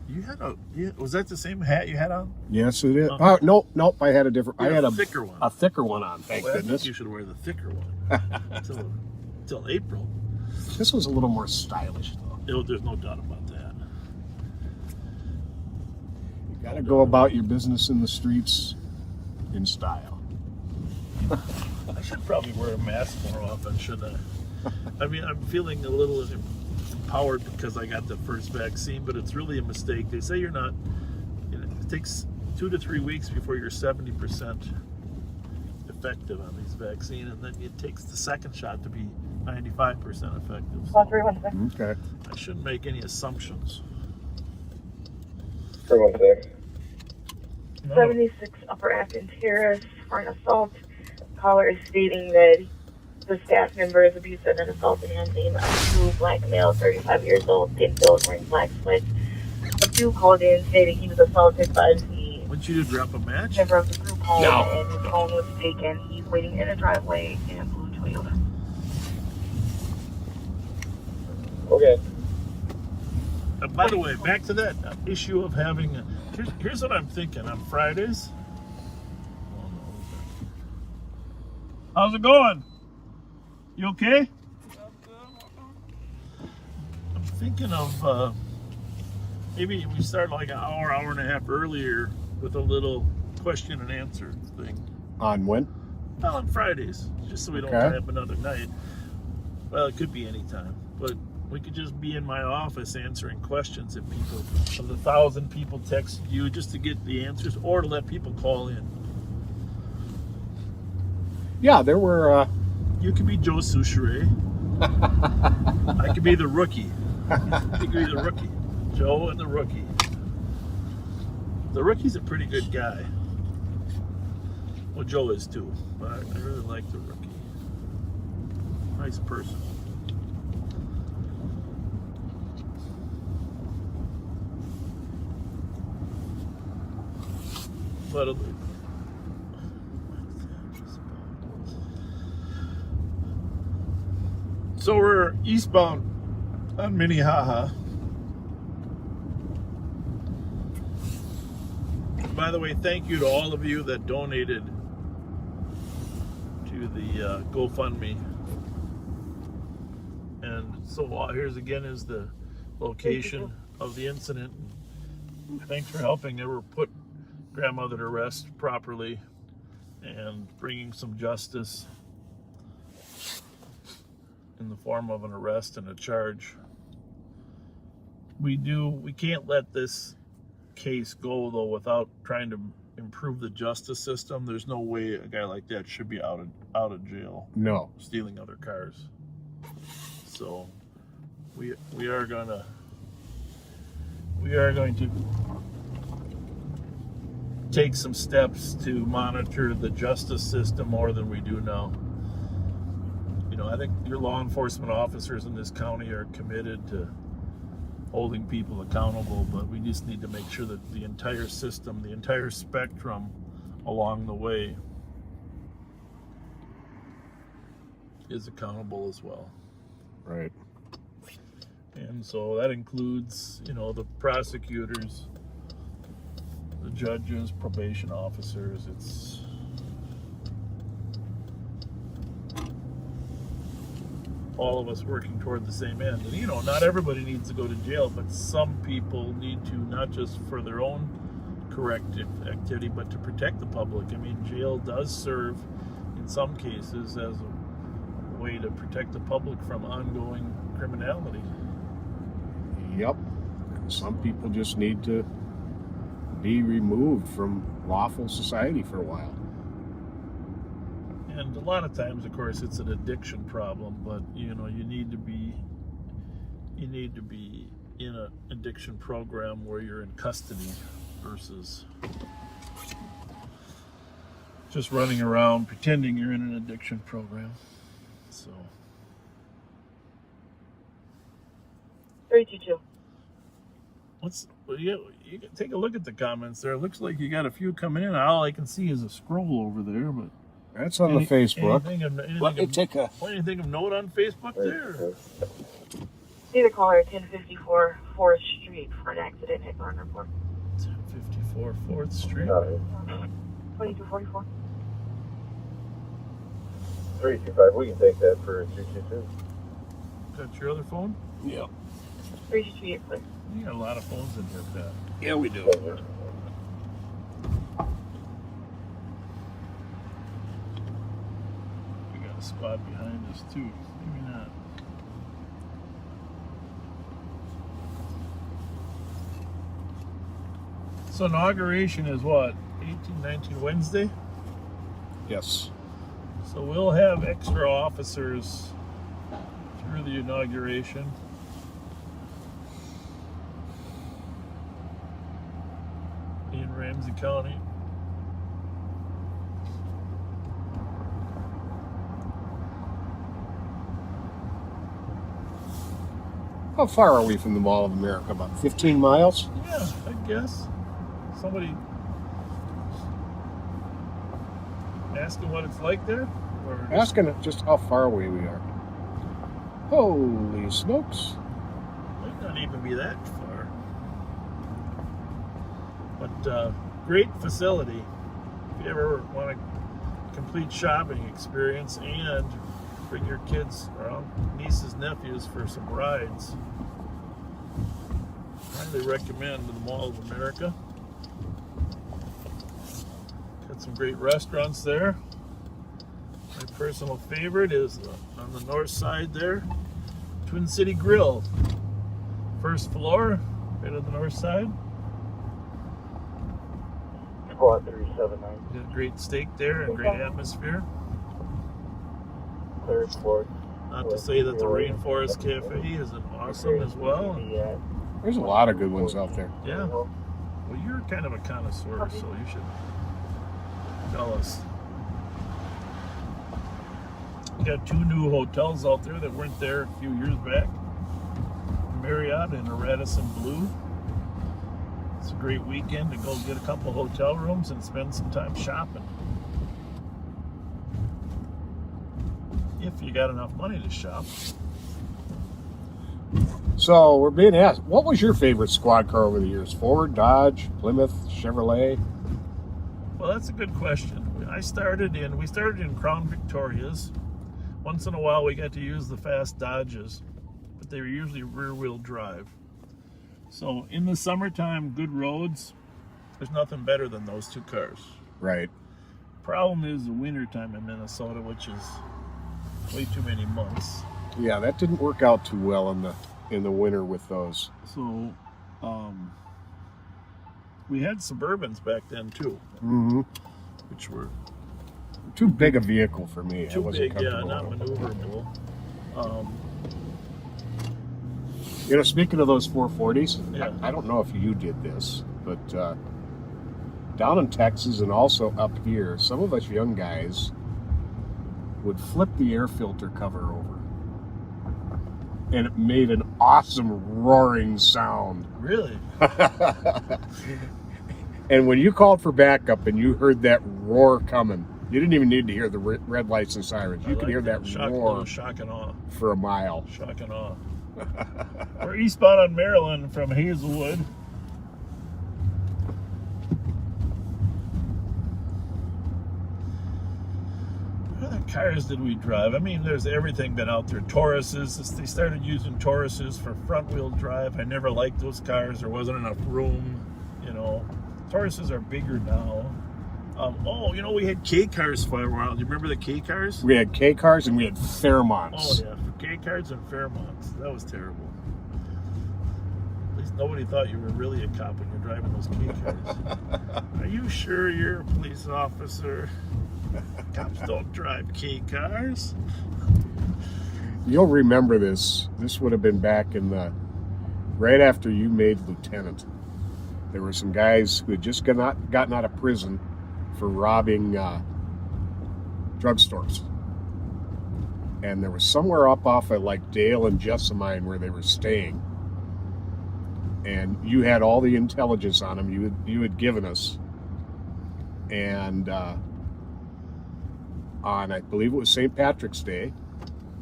You had was that the same hat you had on? Yes, it is. Oh, nope. I had a different. You I had had a thicker one. A thicker one on. Thank Well, I think goodness. you should wear the thicker one until April. This was a little more stylish, though. There's no doubt about that. You got to go about your business in the streets in style. I should probably wear a mask more often, shouldn't I? I mean, I'm feeling a little empowered because I got the first vaccine, but it's really a mistake. They say you're not, it takes 2 to 3 weeks before you're 70% effective on these vaccines, and then it takes the second shot to be 95% effective. So 1316. Okay. I shouldn't make any assumptions. 316. 76 Upper Athens Terrace for an assault. Caller is stating that the staff member is abusive and assaulting him. Name of 2, black male, 35 years old, thin build, wearing black sweats. A 2 called in stating he was assaulted by the Wouldn't you drop a match? member of the group home, No. and his phone was taken. He's waiting in a driveway in a blue Toyota. Okay. By the way, back to that issue of having. Here's what I'm thinking on Fridays. How's it going? You okay? I'm thinking of maybe we start like an hour and a half earlier with a little question and answer thing. On when? Well, on Fridays, just so we don't Okay. have another night. Well, it could be any time, but we could just be in my office answering questions if people, of the 1,000 people text you just to get the answers, or to let people call in. Yeah, there were. You could be Joe Souchere. I could be the rookie. You could be the rookie. Joe and the rookie. The rookie's a pretty good guy. Well, Joe is too, but I really like the rookie. Nice person. But so we're eastbound on Minnehaha. By the way, thank you to all of you that donated to the GoFundMe. And so here's again is the location of the incident. Thanks for helping ever put grandmother to rest properly and bringing some justice in the form of an arrest and a charge. We can't let this case go though without trying to improve the justice system. There's no way a guy like that should be out of jail. No. Stealing other cars. So we are going to take some steps to monitor the justice system more than we do now. You know, I think your law enforcement officers in this county are committed to holding people accountable, but we just need to make sure that the entire system, the entire spectrum along the way is accountable as well. Right. And so that includes, you know, the prosecutors, the judges, probation officers. all of us working toward the same end. And, you know, not everybody needs to go to jail, but some people need to, not just for their own corrective activity, but to protect the public. I mean, jail does serve, in some cases, as a way to protect the public from ongoing criminality. Yep. Some people just need to be removed from lawful society for a while. And a lot of times, of course, it's an addiction problem, but you know, you need to be in an addiction program where you're in custody versus just running around pretending you're in an addiction program. So 322. Well, you can take a look at the comments there. It looks like you got a few coming in. All I can see is a scroll over there, but that's on the Facebook. Anything of note on Facebook there? See the caller at 1054 4th Street for an accident hit on report. 1054 4th Street. 2244. 325, we can take that for 322. Is that your other phone? Yeah. 328, please. You got a lot of phones in here, Pat. Yeah, we do. We got a squad behind us too. Maybe not. So inauguration is what? 18-19 Wednesday? Yes. So we'll have extra officers through the inauguration. In Ramsey County. How far are we from the Mall of America? About 15 miles? Yeah, I guess. Somebody asking what it's like there? Or Asking just how far away we are. Holy smokes. Might not even be that far. But great facility. If you ever want a complete shopping experience and bring your kids around, nieces, nephews for some rides, highly recommend the Mall of America. Got some great restaurants there. My personal favorite is on the north side there, Twin City Grill. First floor, right on the north side. Squad 379. Got a great steak there and great atmosphere. Third floor. Not to say that the Rainforest Cafe isn't awesome as well. There's a lot of good ones out there. Yeah. Well, you're kind of a connoisseur, so you should tell us. We got 2 new hotels out there that weren't there a few years back. Marriott and a Radisson Blue. It's a great weekend to go get a couple hotel rooms and spend some time shopping. If you got enough money to shop. So we're being asked, what was your favorite squad car over the years? Ford, Dodge, Plymouth, Chevrolet? Well, that's a good question. We started in Crown Victorias. Once in a while we got to use the fast Dodges, but they were usually rear-wheel drive. So in the summertime, good roads, there's nothing better than those 2 cars. Right. Problem is the wintertime in Minnesota, which is way too many months. Yeah, that didn't work out too well in the winter with those. So we had Suburbans back then too, which were too big a vehicle for me. Too big, yeah, not maneuverable. You know, speaking of those 440s, yeah. I don't know if you did this, but down in Texas and also up here, some of us young guys would flip the air filter cover over. And it made an awesome roaring sound. Really? And when you called for backup and you heard that roar coming, you didn't even need to hear the red lights and sirens. You could hear that roar shock and awe. For a mile. Shock and awe. We're eastbound on Maryland from Hazelwood. Where the cars did we drive? I mean, there's everything been out there. Tauruses, they started using Tauruses for front-wheel drive. I never liked those cars. There wasn't enough room, you know. Tauruses are bigger now. Oh, you know, we had K cars for a while. Do you remember the K cars? We had K cars and we had Fairmonts. Oh yeah, K cars and Fairmonts. That was terrible. At least nobody thought you were really a cop when you're driving those K cars. Are you sure you're a police officer? Cops don't drive K cars. You'll remember this. This would have been back in the right after you made lieutenant. There were some guys who had just gotten out of prison for robbing drugstores. And there was somewhere up off of like Dale and Jessamine where they were staying. And you had all the intelligence on them you had given us. And on, I believe it was St. Patrick's Day,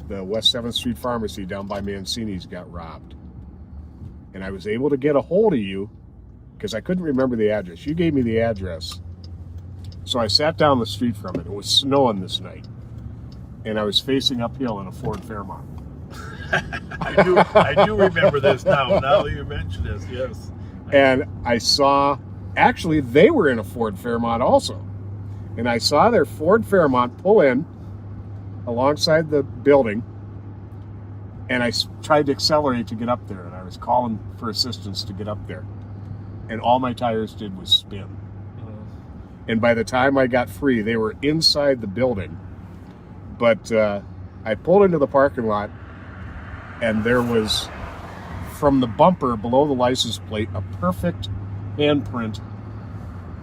the West 7th Street Pharmacy down by Mancini's got robbed. And I was able to get a hold of you because I couldn't remember the address. You gave me the address. So I sat down the street from it. It was snowing this night. And I was facing uphill in a Ford Fairmont. I do remember this now that you mention this, yes. And I saw, actually, they were in a Ford Fairmont also. And I saw their Ford Fairmont pull in alongside the building. And I tried to accelerate to get up there. And I was calling for assistance to get up there. And all my tires did was spin. And by the time I got free, they were inside the building. But I pulled into the parking lot, and there was, from the bumper below the license plate, a perfect handprint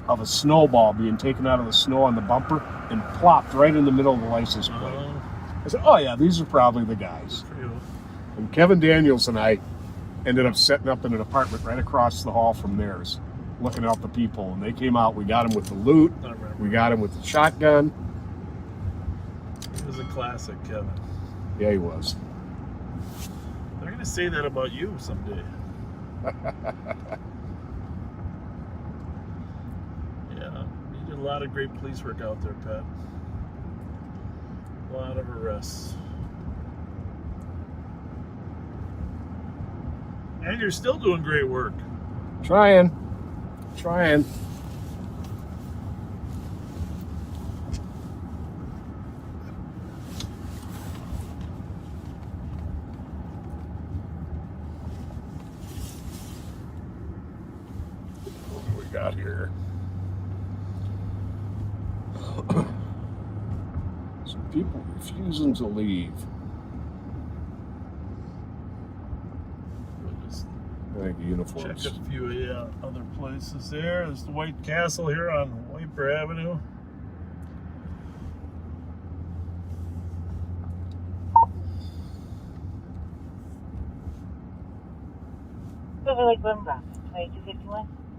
of a snowball being taken out of the snow on the bumper and plopped right in the middle of the license plate. I said, oh yeah, these are probably the guys. And Kevin Daniels and I ended up setting up in an apartment right across the hall from theirs, looking out the people. And they came out, we got them with the loot, we got them with the shotgun. He was a classic, Kevin. Yeah, he was. They're going to say that about you someday. Yeah, you did a lot of great police work out there, Pat. A lot of arrests. And you're still doing great work. Trying. What we got here? Some people refusing to leave. Like uniforms. Check a few other places there. There's the White Castle here on Wiper Avenue.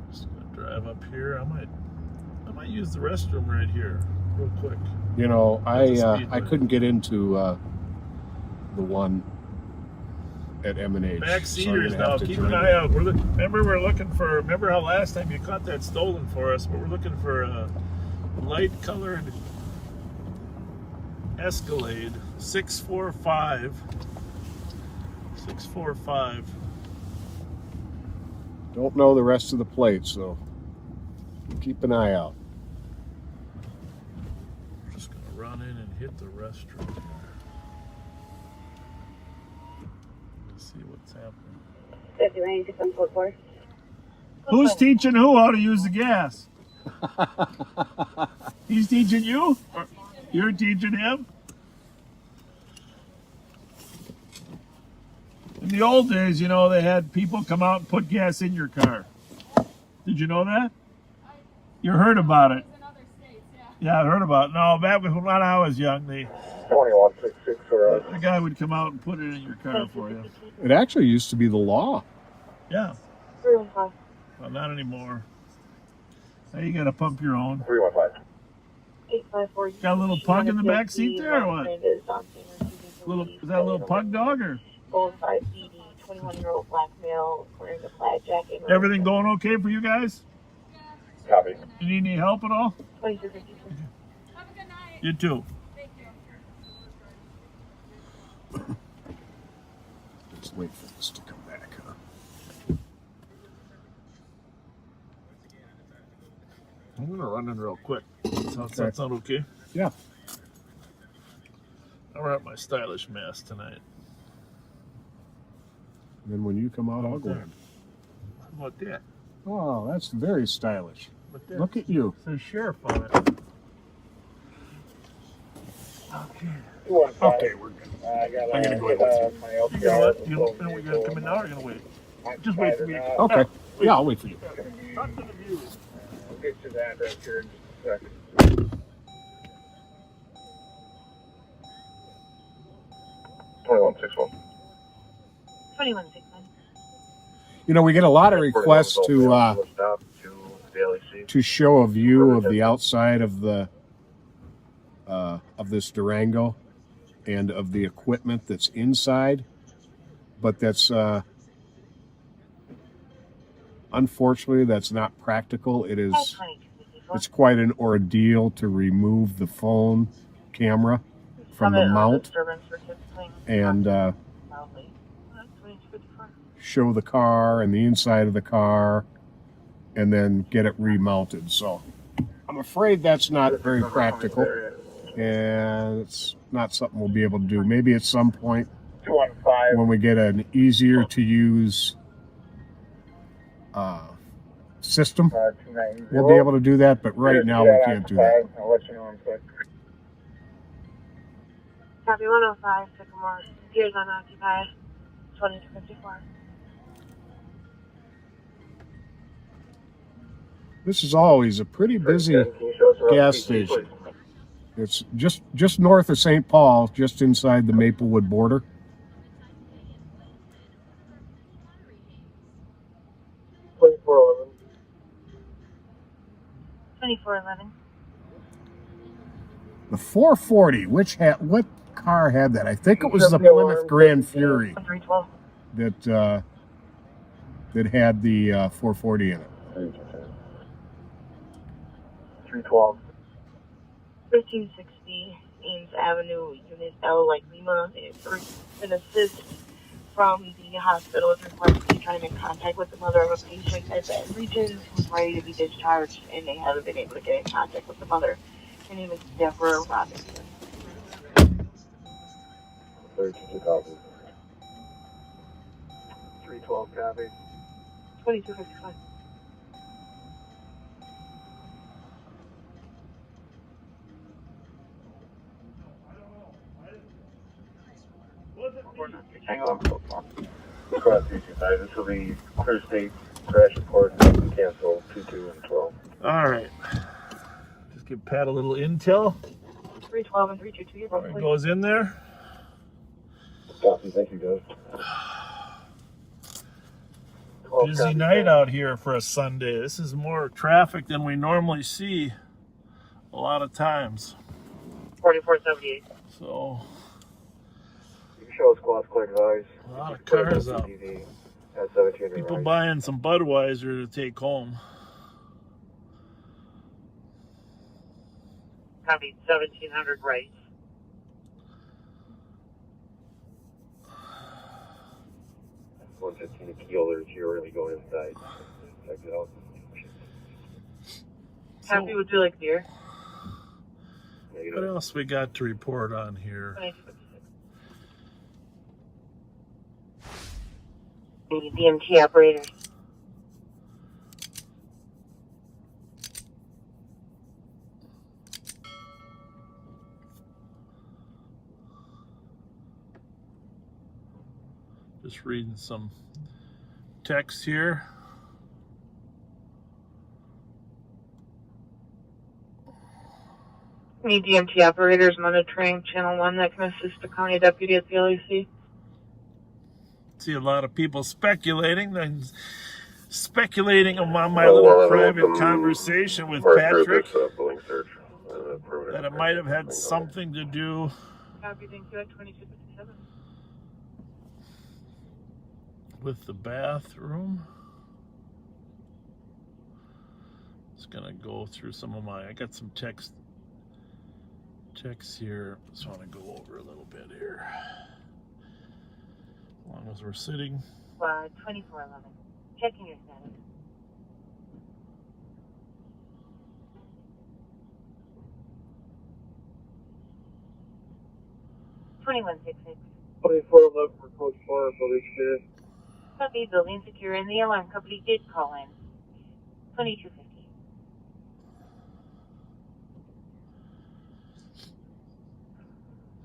Just gonna drive up here. I might use the restroom right here, real quick. You know, I couldn't get into the one at M&H. Back seaters now. Keep an eye out. Remember how last time you caught that stolen for us? But we're looking for a light-colored Escalade 645. 645. Don't know the rest of the plate, so keep an eye out. Just gonna run in and hit the restroom here. See what's happening. Who's teaching who how to use the gas? He's teaching you? Or you're teaching him? In the old days, you know, they had people come out and put gas in your car. Did you know that? You heard about it? Yeah, I heard about it. No, back when I was young, the guy would come out and put it in your car for you. It actually used to be the law. Yeah. Well, not anymore. Now you got to pump your own. 854. Got a little pug in the back seat there, or what? Is that a little pug dog, or? Gold 5 BD, 21-year-old black male, wearing a plaid jacket. Everything going okay for you guys? Copy. You need any help at all? 2252. You too. Just wait for this to come back, huh? I'm gonna run in real quick. Does that sound okay? Yeah. I'll wear my stylish mask tonight. And then when you come out, I'll go in. How about that? Oh, that's very stylish. Look at you. It says sheriff on it. Okay. Okay, we're good. I'm gonna go in with you. You know what? You know we gotta come in now or you gonna wait? Just wait for me. Okay. Yeah, I'll wait for you. Talk to the view. We'll get to that right here in just a second. 2161. 2161. You know, we get a lot of requests to show a view of the outside of the of this Durango and of the equipment that's inside, but that's unfortunately that's not practical. It's quite an ordeal to remove the phone camera from the mount and show the car and the inside of the car and then get it remounted. So I'm afraid that's not very practical, and it's not something we'll be able to do. Maybe at some point when we get an easier to use system, we'll be able to do that, but right now we can't do that. I'll let you know in a sec. Copy 105, Sycamore. Gears unoccupied. 2254. This is always a pretty busy gas station. It's just north of St. Paul, just inside the Maplewood border. The 440, what car had that? I think it was the Plymouth Grand Fury that had the 440 in it. 312. 1360 Ames Avenue, Unit L, like Lima. An assist from the hospital is requesting trying to make contact with the mother of a patient at that region who's ready to be discharged, and they haven't been able to get in contact with the mother. Her name is Deborah Robinson. 32,000. 312 copy. 2255. Hang on. Cross 325. This will be clear state crash report and cancel 22 and 12. All right. Just give Pat a little intel. 312 and 322. It goes in there. Copy. Thank you, guys. Busy night out here for a Sunday. This is more traffic than we normally see a lot of times. 4478. So Show squad clear advice. a lot of cars out. People buying some Budweiser to take home. Copy 1700 right. One 15 Keeler, you're really going inside. Check it out. Copy, would you like beer? What else we got to report on here? The DMT operator. Just reading some text here. Need DMT operators monitoring channel 1 that can assist the county deputy at the LAC. See a lot of people speculating on my little private conversation with Patrick that it might have had something to do Copy, thank you at 2257. with the bathroom. Just gonna go through some of I got some texts here. Just want to go over a little bit here. long as we're sitting. 2411. Checking your status. $2166. 2411 for Code 4, building secure. Copy, building secure, and the alarm company did call in. 2250.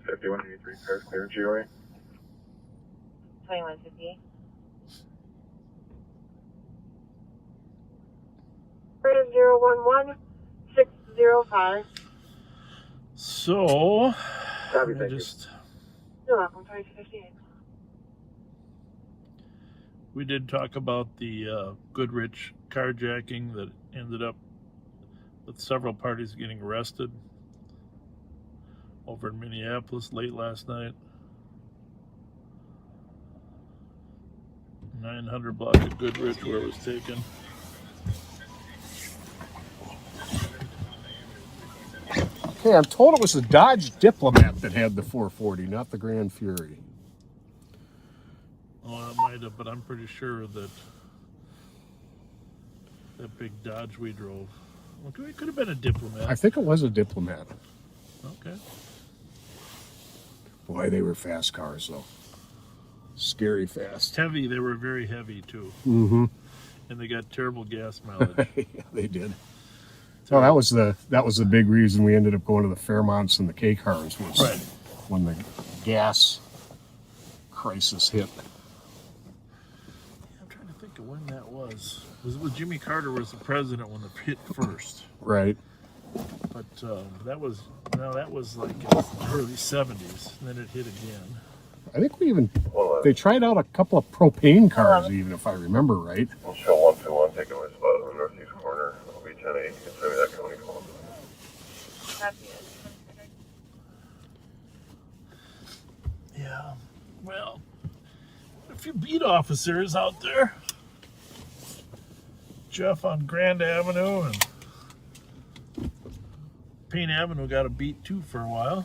5183, cars clear, GOA. 2158. 3011-605. So, Copy, I thank you. just You're welcome, 2258. we did talk about the Goodrich carjacking that ended up with several parties getting arrested over in Minneapolis late last night. 900 block of Goodrich where it was taken. Okay, I'm told it was the Dodge Diplomat that had the 440, not the Grand Fury. Oh, it might have, but I'm pretty sure that that big Dodge we drove. Well, it could have been a Diplomat. I think it was a Diplomat. Okay. Boy, they were fast cars, though. Scary fast. Heavy. They were very heavy, too. Mm-hmm. And they got terrible gas mileage. Yeah, they did. So that was the big reason we ended up going to the Fairmonts and the K cars was right. When the gas crisis hit. I'm trying to think of when that was. Was it with Jimmy Carter was the president when it hit first? Right. But that was like in the early 70s. And then it hit again. I think they tried out a couple of propane cars, even if I remember right. We'll show 121, take it with spot on the northeast corner. It'll be 10-8. It's maybe that county call. Yeah. Well, a few beat officers out there. Jeff on Grand Avenue and Payne Avenue got a beat too for a while.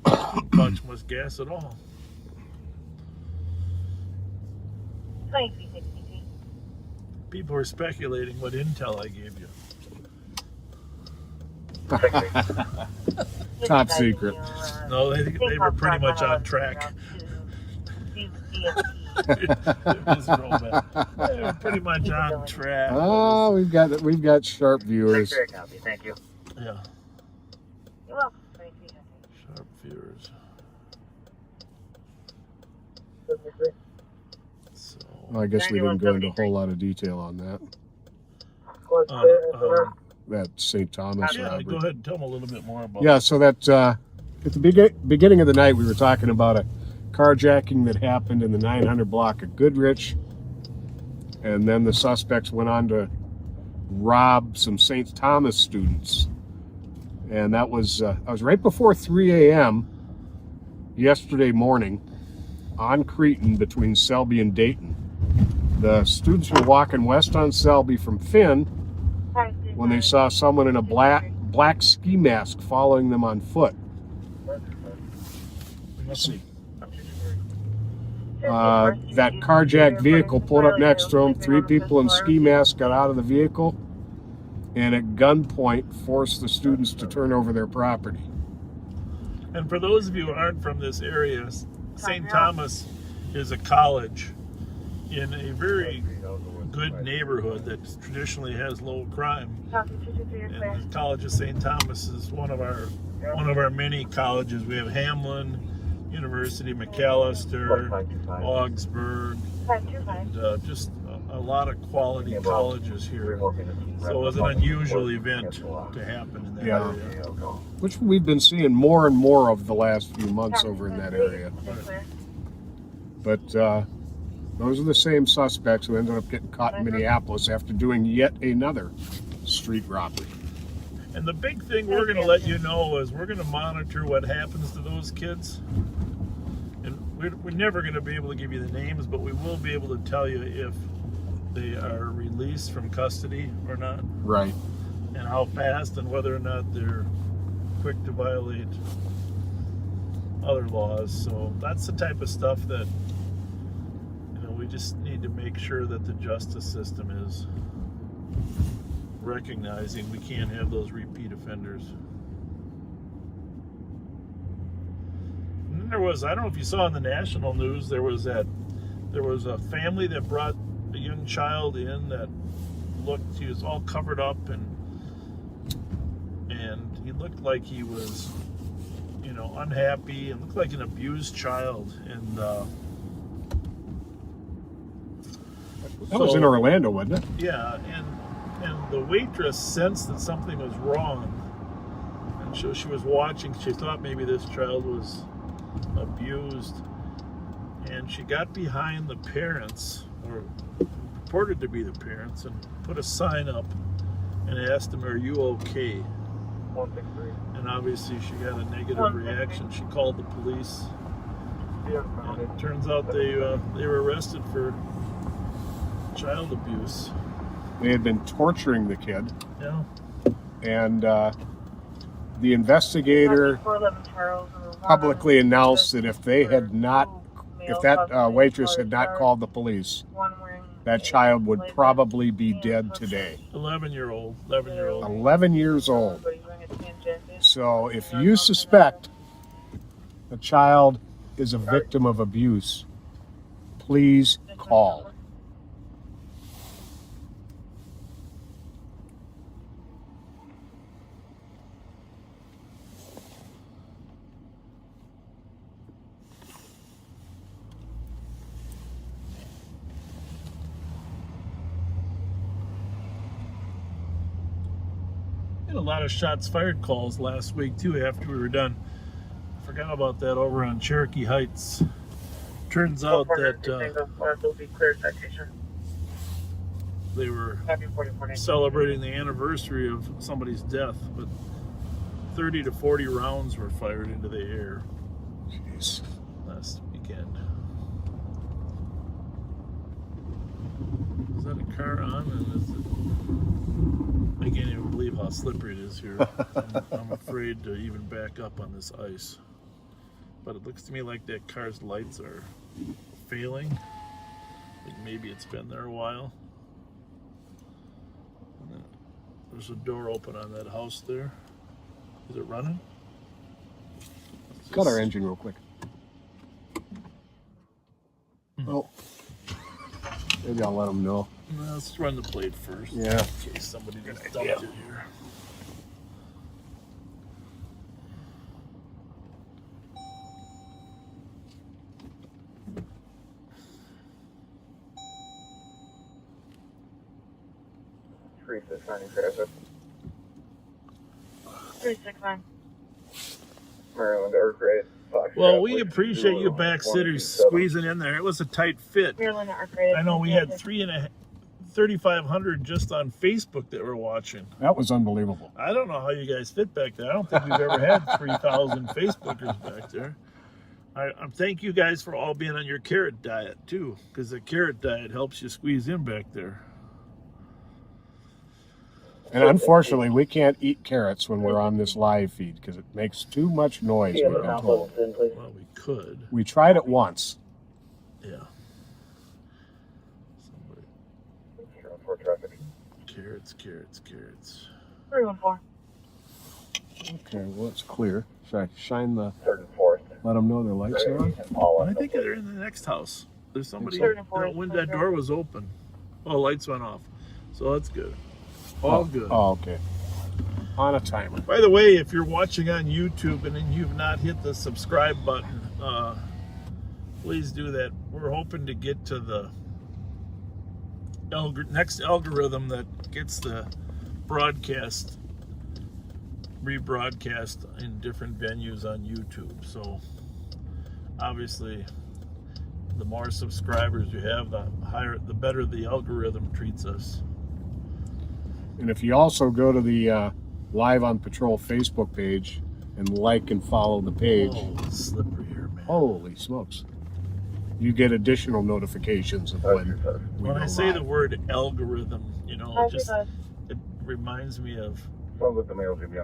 Didn't punch much gas at all. 2363. People are speculating what intel I gave you. Top secret. No, they were pretty much on track. They were pretty much on track. Oh, we've got sharp viewers. Very copy, thank you. Yeah. You're welcome, 2300. Sharp viewers. So, Well, I guess we didn't go into a whole lot of detail on that. That St. Thomas yeah, robbery. go ahead and tell them a little bit more about Yeah, so that at the beginning of the night, we were talking about a carjacking that happened in the 900 block of Goodrich, and then the suspects went on to rob some St. Thomas students, and that was right before 3 a.m. yesterday morning on Cretin between Selby and Dayton. The students were walking west on Selby from Finn when they saw someone in a black ski mask following them on foot. Let's see. That carjacked vehicle pulled up next to them. 3 people in ski masks got out of the vehicle and at gunpoint forced the students to turn over their property. And for those of you who aren't from this area, St. Thomas is a college in a very good neighborhood that traditionally has low crime. And the College of St. Thomas is one of our many colleges. We have Hamlin, University, McAllister, Augsburg, and just a lot of quality colleges here. So it was an unusual event to happen in that area. Which we've been seeing more and more of the last few months over in that area. But those are the same suspects who ended up getting caught in Minneapolis after doing yet another street robbery. And the big thing we're going to let you know is we're going to monitor what happens to those kids. And we're never going to be able to give you the names, but we will be able to tell you if they are released from custody or not. Right. And how fast and whether or not they're quick to violate other laws. So that's the type of stuff that just need to make sure that the justice system is recognizing we can't have those repeat offenders. And then there was, I don't know if you saw in the national news, there was a family that brought a young child in that looked, he was all covered up and he looked like he was, you know, unhappy and looked like an abused child. And that was in Orlando, wasn't it? Yeah, and the waitress sensed that something was wrong, and so she was watching. She thought maybe this child was abused, and she got behind the parents, or purported to be the parents, and put a sign up and asked them, "Are you okay?" 163. And obviously she got a negative reaction. She called the police. And it turns out they were arrested for child abuse. They had been torturing the kid. Yeah. And the investigator publicly announced that if that waitress had not called the police, that child would probably be dead today. 11-year-old. 11 years old. So if you suspect a child is a victim of abuse, please call. A lot of shots fired calls last week too after we were done. Forgot about that over on Cherokee Heights. Turns out that they were celebrating the anniversary of somebody's death, but 30 to 40 rounds were fired into the air. Jeez. Last weekend. Is that a car on? And is it... I can't even believe how slippery it is here. I'm afraid to even back up on this ice. But it looks to me like that car's lights are failing. Like maybe it's been there a while. And then there's a door open on that house there. Is it running? Cut our engine real quick. Oh. Maybe I'll let them know. No, let's run the plate first. Yeah. In case somebody just dumped it here. Maryland Earth Rate. Well, we appreciate you backseaters squeezing in there. It was a tight fit. I know we had 3,500 just on Facebook that were watching. That was unbelievable. I don't know how you guys fit back there. I don't think we've ever had 3,000 Facebookers back there. I thank you guys for all being on your carrot diet too, because the carrot diet helps you squeeze in back there. And unfortunately, we can't eat carrots when we're on this live feed because it makes too much noise. We've been told. Well, we could. We tried it once. Yeah. Carrots. 314. Okay, well, it's clear. Should I shine the... Let them know their lights are on? I think they're in the next house. There's somebody... when that door was open. Oh, lights went off. So that's good. All good. Oh, okay. On a timer. By the way, if you're watching on YouTube and you've not hit the subscribe button, please do that. We're hoping to get to the next algorithm that gets the broadcast rebroadcast in different venues on YouTube. So obviously the more subscribers you have, the better the algorithm treats us. And if you also go to the Live on Patrol Facebook page and like and follow the page. Oh, it's slippery here, man. Holy smokes. You get additional notifications of when I say the word algorithm, you know, it reminds me of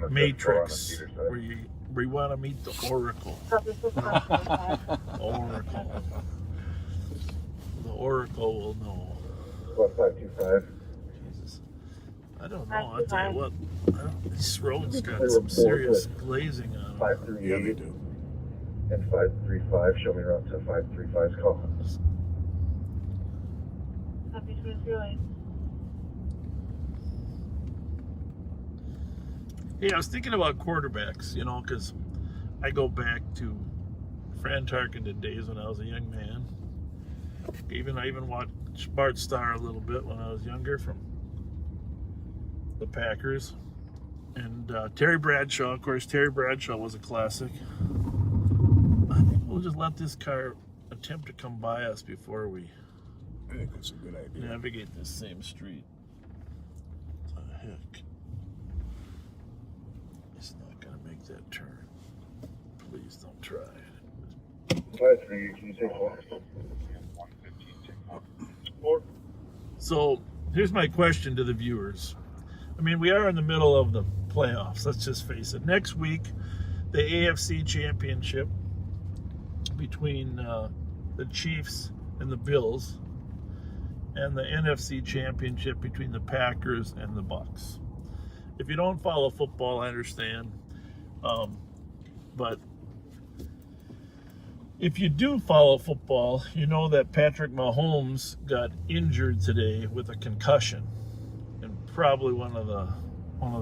Matrix, where you want to meet the Oracle. Oracle. The Oracle will know. What, 525? Jesus. I don't know. I'll tell you what. This road's got some serious glazing on it. 538. Yeah, they do. And 535. Show me route to 535's call. Copy, Smith, your lane. Hey, I was thinking about quarterbacks, you know, because I go back to Fran Tarkenton days when I was a young man. I even watched Bart Starr a little bit when I was younger from the Packers. And Terry Bradshaw, of course, Terry Bradshaw was a classic. I think we'll just let this car attempt to come by us before we I think that's a good idea. navigate this same street. What the heck? It's not going to make that turn. Please don't try it. 53, can you take four? So here's my question to the viewers. I mean, we are in the middle of the playoffs, let's just face it. Next week, the AFC Championship between the Chiefs and the Bills, and the NFC Championship between the Packers and the Bucks. If you don't follow football, I understand. But if you do follow football, you know that Patrick Mahomes got injured today with a concussion, and probably one of the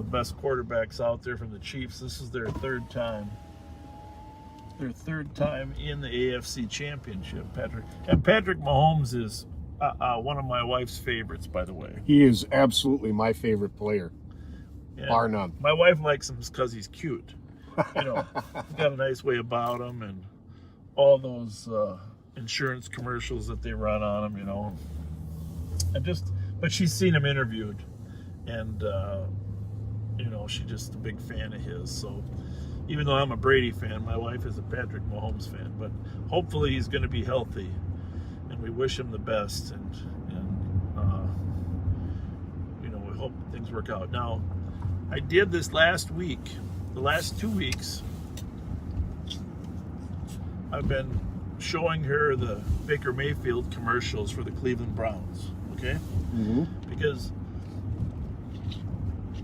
best quarterbacks out there from the Chiefs. This is their third time in the AFC Championship. Patrick Mahomes is one of my wife's favorites, by the way. He is absolutely my favorite player, bar none. My wife likes him because he's cute. You know, he's got a nice way about him, and all those insurance commercials that they run on him, you know. But she's seen him interviewed, and you know, she's just a big fan of his. So even though I'm a Brady fan, my wife is a Patrick Mahomes fan. But hopefully he's going to be healthy, and we wish him the best. And you know, we hope things work out. Now, I did this last week. The last 2 weeks, I've been showing her the Baker Mayfield commercials for the Cleveland Browns. Okay, because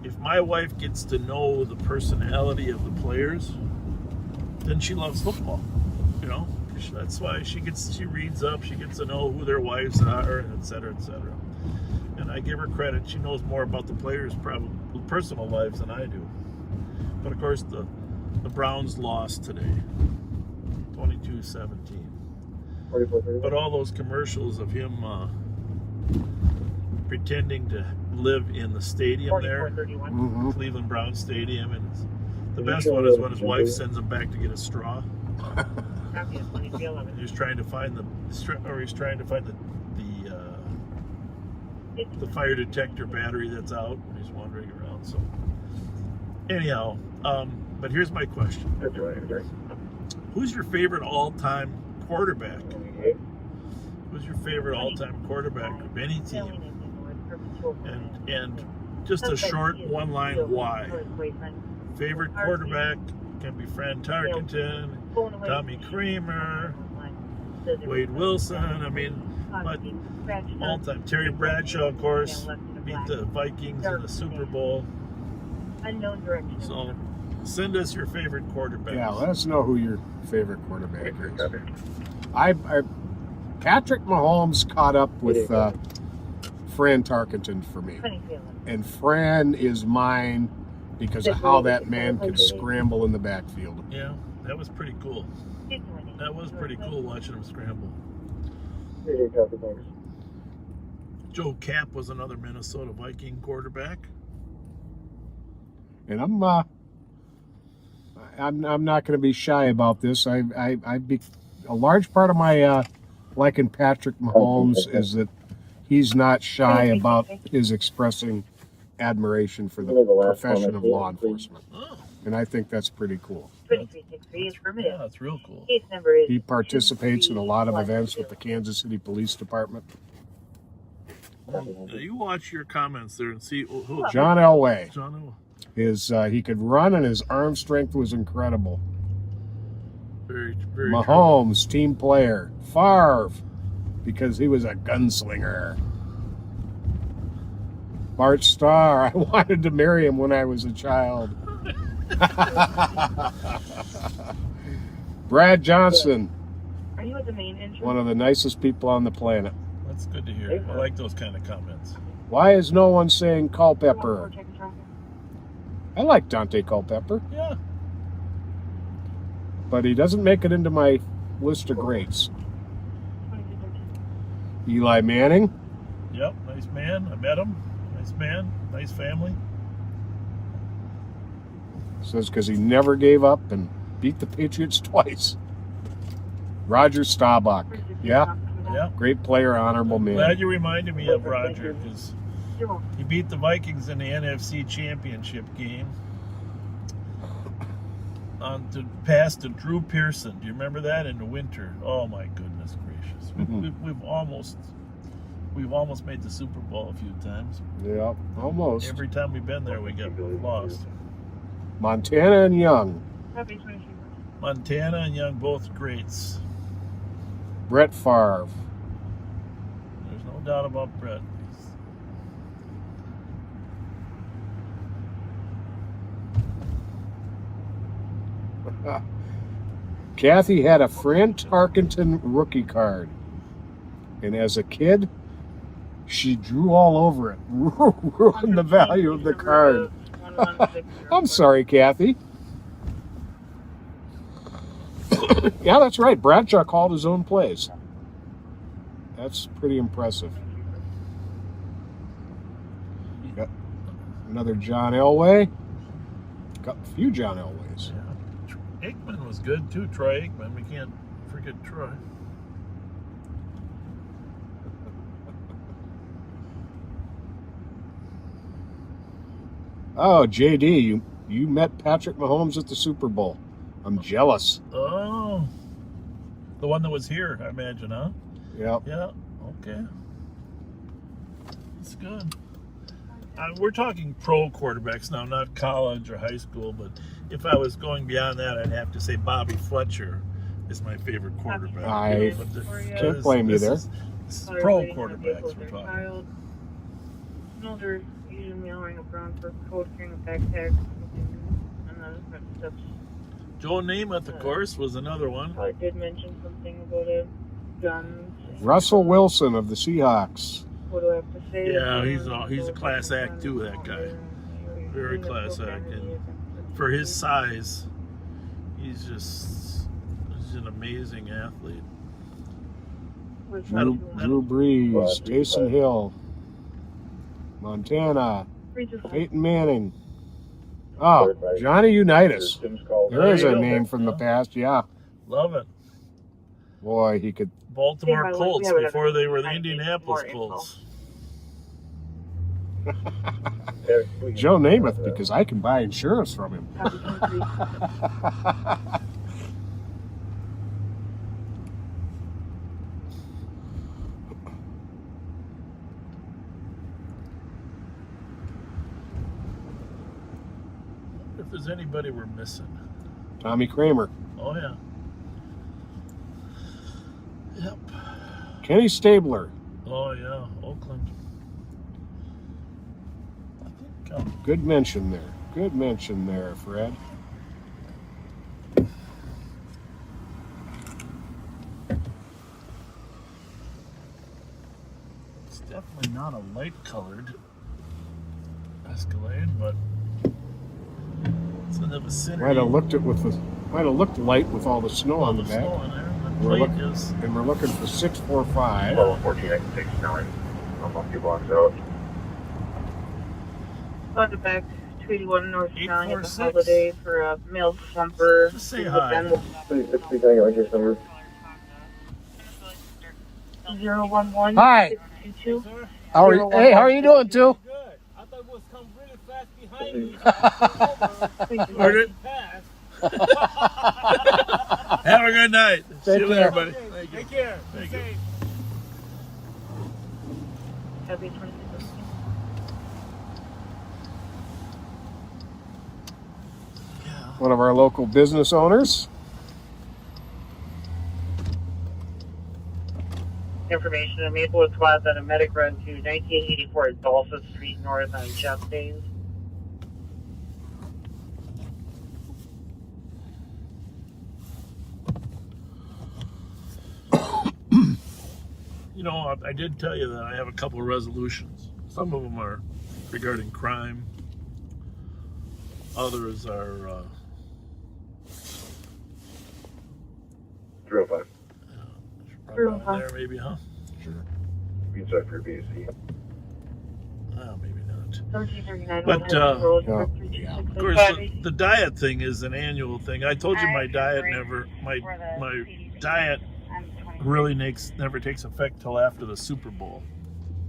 if my wife gets to know the personality of the players, then she loves football. You know, that's why she reads up, she gets to know who their wives are, et cetera, et cetera. And I give her credit. She knows more about the players' personal lives than I do. But of course, the Browns lost today, 22-17. But all those commercials of him pretending to live in the stadium there, Cleveland Browns Stadium, and the best one is when his wife sends him back to get a straw. He's trying to find the fire detector battery that's out, and he's wandering around. So anyhow, but here's my question: who's your favorite all-time quarterback? Who's your favorite all-time quarterback of any team? And just a short one-line why. Favorite quarterback can be Fran Tarkenton, Tommy Kramer, Wade Wilson. I mean, but all-time. Terry Bradshaw, of course, beat the Vikings in the Super Bowl. So send us your favorite quarterback. Yeah, let us know who your favorite quarterback is. Patrick Mahomes caught up with Fran Tarkenton for me. And Fran is mine because of how that man could scramble in the backfield. Yeah, that was pretty cool. That was pretty cool watching him scramble. Joe Kapp was another Minnesota Viking quarterback. And I'm not going to be shy about this. A large part of my liking Patrick Mahomes is that he's not shy about his expressing admiration for the profession of law enforcement. And I think that's pretty cool. Yeah, that's real cool. He participates in a lot of events with the Kansas City Police Department. You watch your comments there and see who. John Elway. John he could run, and his arm strength was incredible. Very, very Mahomes, team player. Favre, because he was a gunslinger. Bart Starr, I wanted to marry him when I was a child. Brad Johnson, Are you at the main entrance? one of the nicest people on the planet. That's good to hear. I like those kind of comments. Why is no one saying Culpepper? I like Dante Culpepper. Yeah. But he doesn't make it into my list of greats. Eli Manning. Yep, nice man. I met him. Nice man. Nice family. Says because he never gave up and beat the Patriots twice. Roger Staubach. Yeah. Yeah. Great player, honorable man. Glad you reminded me of Roger, because he beat the Vikings in the NFC Championship game on to pass to Drew Pearson. Do you remember that in the winter? Oh my goodness gracious! We've almost made the Super Bowl a few times. Yeah, almost. Every time we've been there, we get lost. Montana and Young. Montana and Young, both greats. Brett Favre. There's no doubt about Brett. Kathy had a Fran Tarkenton rookie card. And as a kid, she drew all over it. Ruined the value of the card. I'm sorry, Kathy. Yeah, that's right. Bradshaw called his own plays. That's pretty impressive. Got another John Elway. Got a few John Elways. Yeah. Aikman was good too. Troy Aikman. We can't forget Troy. Oh, JD, you met Patrick Mahomes at the Super Bowl. I'm jealous. Oh, the one that was here, I imagine, huh? Yep. Yeah. Okay. That's good. We're talking pro quarterbacks now, not college or high school. But if I was going beyond that, I'd have to say Bobby Fletcher is my favorite quarterback. I can't blame you there. This is pro quarterbacks we're talking. An older Asian male wearing a brown fur coat, carrying a backpack, and other stuff. Joe Namath, of course, was another one. I did mention something about a gun. Russell Wilson of the Seahawks. What do I have to say? Yeah, he's a class act too, that guy. Very class act. And for his size, he's an amazing athlete. Drew Brees, Taysom Hill, Montana, Peyton Manning. Oh, Johnny Unitas. There is a name from the past, yeah. Love it. Boy, he could... Baltimore Colts before they were the Indianapolis Colts. Joe Namath, because I can buy insurance from him. If there's anybody we're missing. Tommy Kramer. Oh, yeah. Yep. Kenny Stabler. Oh, yeah. Oakland. I think... Good mention there. Good mention there, Fred. It's definitely not a light-colored Escalade, but it's in the vicinity. Might have looked light with all the snow on the back. We're looking for 645. Level 14, I can take Snelling. I'm a few blocks out. Brought it back to 81 North County at the holiday for a mail slumper. Just say hi. 36, can I get my case number? 011 Hi. 622. How are you doing, too? I thought it was come really fast behind me. Heard it? Have a good night. See you later, buddy. Take care. Thank you. Happy 26th. One of our local business owners. Yep. information. A Maplewood squad's on a medic run to 1984 Dolphin Street North on Jeff Days. You know, I did tell you that I have a couple of resolutions. Some of them are regarding crime. Others are 305. down there, maybe, huh? Sure. You can check for your BSC. Oh, maybe not. 1339. But of course, the diet thing is an annual thing. I told you my diet my diet really never takes effect till after the Super Bowl.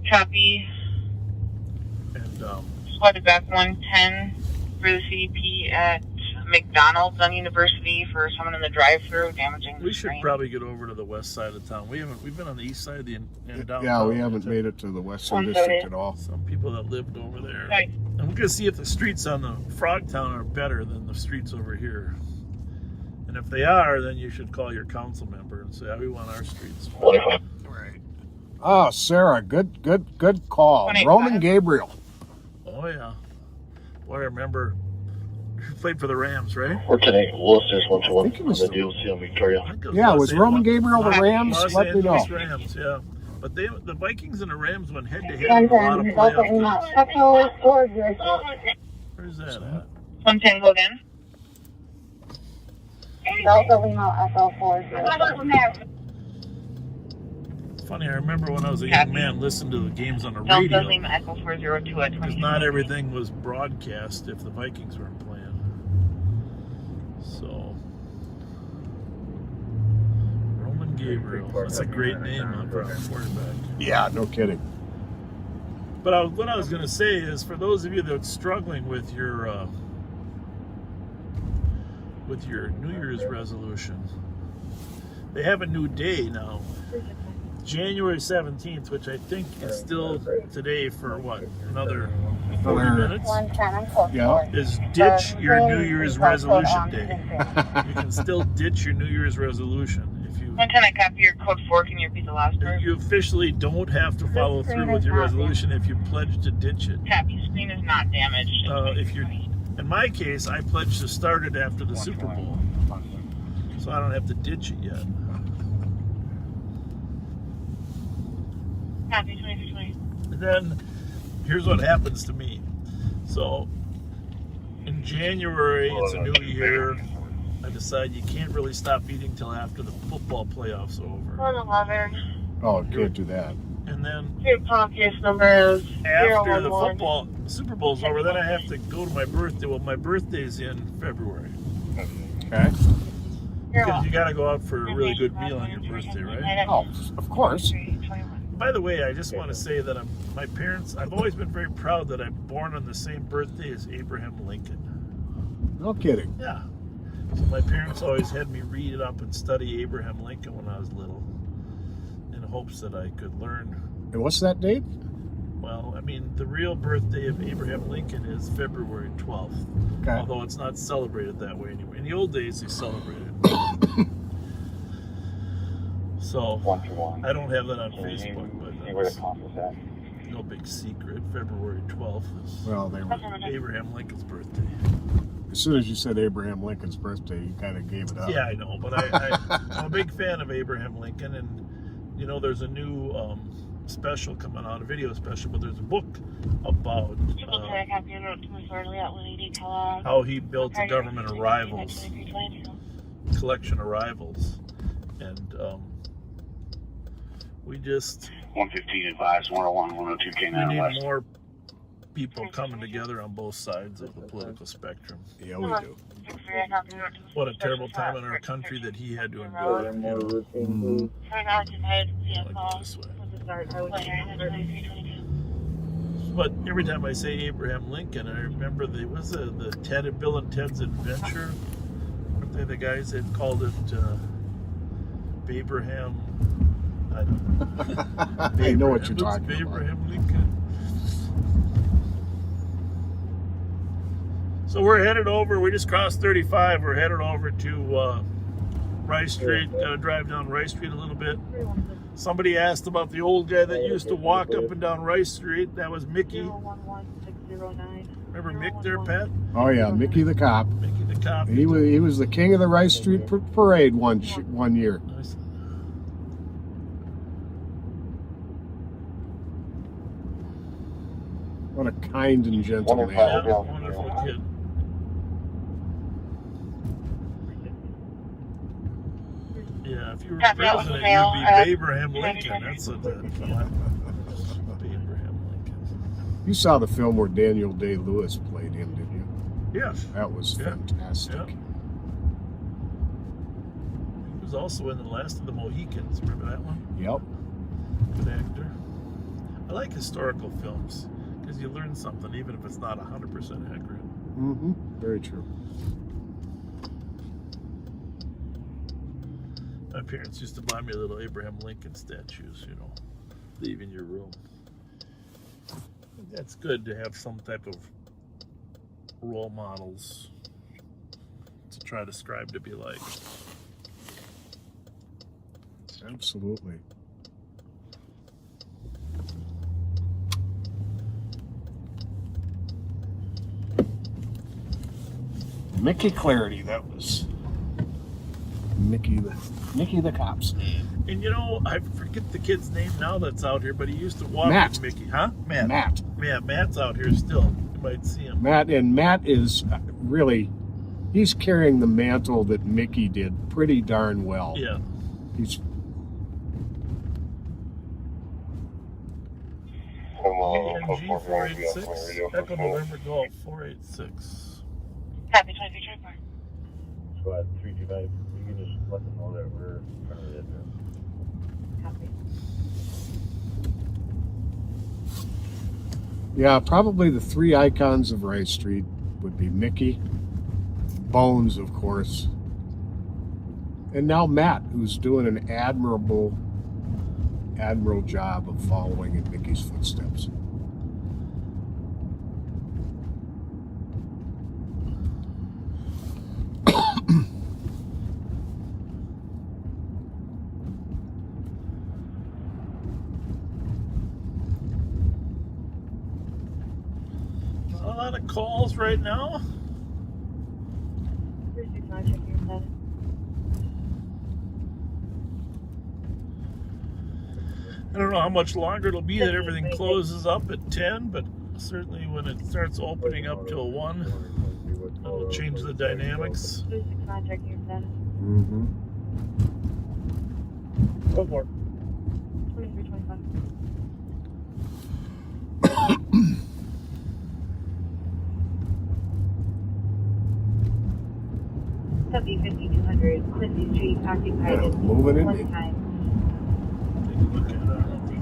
Copy. And Sweated back 110 for the CDP at McDonald's on University for someone in the drive-thru damaging the we should train. probably get over to the west side of town. We've been on the east side and downtown. Yeah, we haven't made it to the Western District at all. Some people that lived over there. Right. And we're gonna see if the streets on the Frogtown are better than the streets over here. And if they are, then you should call your council member and say, we want our streets. Right. Oh, Sarah, good call. 185. Roman Gabriel. Oh yeah. Boy, I remember he played for the Rams, right? Or today, Worcester's 121 think it was on the DLC on Victoria. Yeah, was Roman Gabriel the Rams? Los Let me know. Angeles Rams, yeah. But the Vikings and the Rams went head to head in a lot of playoff games. Where's that at? 110, go again. Delta Lima Echo 40. It's funny, I remember when I was a young man listening to the games on the Delta radio. Lima Echo 402 at 20. Because not everything was broadcast if the Vikings weren't playing. So, Roman Gabriel. That's a great name for a quarterback. Yeah, no kidding. But what I was going to say is, for those of you that are struggling with your New Year's resolution, they have a new day now. January 17th, which I think is still today for what? Another 40 minutes? Yeah. Is ditch your New Year's resolution day. You can still ditch your New Year's resolution. If you 110, I copy your code 4. Can you repeat the last part? You officially don't have to follow through with your resolution if you pledge to ditch it. Copy. Screen is not damaged. If you're, in my case, I pledged to start it after the Super Bowl, so I don't have to ditch it yet. Copy. 2320. Then here's what happens to me. So in January, it's a new year. I decide you can't really stop eating till after the football playoffs are over. 111. Oh, can't do that. And then Your call case number is after the 011. football Super Bowl's over, then I have to go to my birthday. Well, my birthday's in February. Okay. Because you got to go out for a really good meal on your birthday, right? Oh, of course. By the way, I just want to say that my parents, I've always been very proud that I'm born on the same birthday as Abraham Lincoln. No kidding. Yeah. So my parents always had me read up and study Abraham Lincoln when I was little, in hopes that I could learn. And what's that date? Well, I mean, the real birthday of Abraham Lincoln is February 12th. Okay. Although it's not celebrated that way anymore. In the old days, they celebrated. So, I don't have that on Facebook, but that's no big secret. February 12th is Abraham Lincoln's birthday. As soon as you said Abraham Lincoln's birthday, you kind of gave it up. Yeah, I know, but I'm a big fan of Abraham Lincoln, and you know, there's a new special coming out, a video special, but there's a book about how he built a government of rivals, collection of rivals, and we just 115 advised, 101, 102 we K9 need west. more people coming together on both sides of the political spectrum. Yeah, we do. What a terrible time in our country that he had to endure. You know? This way. But every time I say Abraham Lincoln, I remember the Bill and Ted's Adventure. Weren't they the guys that called it Abraham? I don't know. I know what you're talking about. Abraham Lincoln. So we're headed over. We just crossed 35. We're headed over to Rice Street. Drive down Rice Street a little bit. Somebody asked about the old guy that used to walk up and down Rice Street. That was Mickey. 011609. Remember Mick there, Pat? Oh yeah, Mickey the cop. Mickey the cop. He was the king of the Rice Street parade one year. Nice. What a kind and gentle man. Yeah, wonderful kid. Yeah, if you were president, you'd be Abraham Lincoln. That's what that Abraham Lincoln. You saw the film where Daniel Day-Lewis played him, didn't you? Yes. That was fantastic. Yeah. He was also in The Last of the Mohicans. Remember that one? Yep. Good actor. I like historical films because you learn something even if it's not 100% accurate. Mm-hmm. Very true. My parents used to buy me little Abraham Lincoln statues, you know, leave in your room. That's good to have some type of role models to try to strive to be like. Absolutely. Mickey Clarity, that was Mickey the cop's name. And you know, I forget the kid's name now that's out here, but he used to walk Matt. with Mickey. Huh? Matt. Matt. Yeah, Matt's out here still. You might see him. Matt is really, he's carrying the mantle that Mickey did pretty darn well. Yeah. He's PNG 486, Echo November Golf 486. Happy 23 Squad 325. You can just let them know that we're trying to hit them. Copy. Yeah, probably the three icons of Rice Street would be Mickey, Bones, of course, and now Matt, who's doing an admirable job of following in Mickey's footsteps. A lot of calls right now. 369, check your status. I don't know how much longer it'll be that everything closes up at 10, but certainly when it starts opening up till 1, that'll change the dynamics. 369, check your status. Mm-hmm. Go for it. 2325. Copy 5200 Quincy Street occupied at Moving in. one time. Take a look at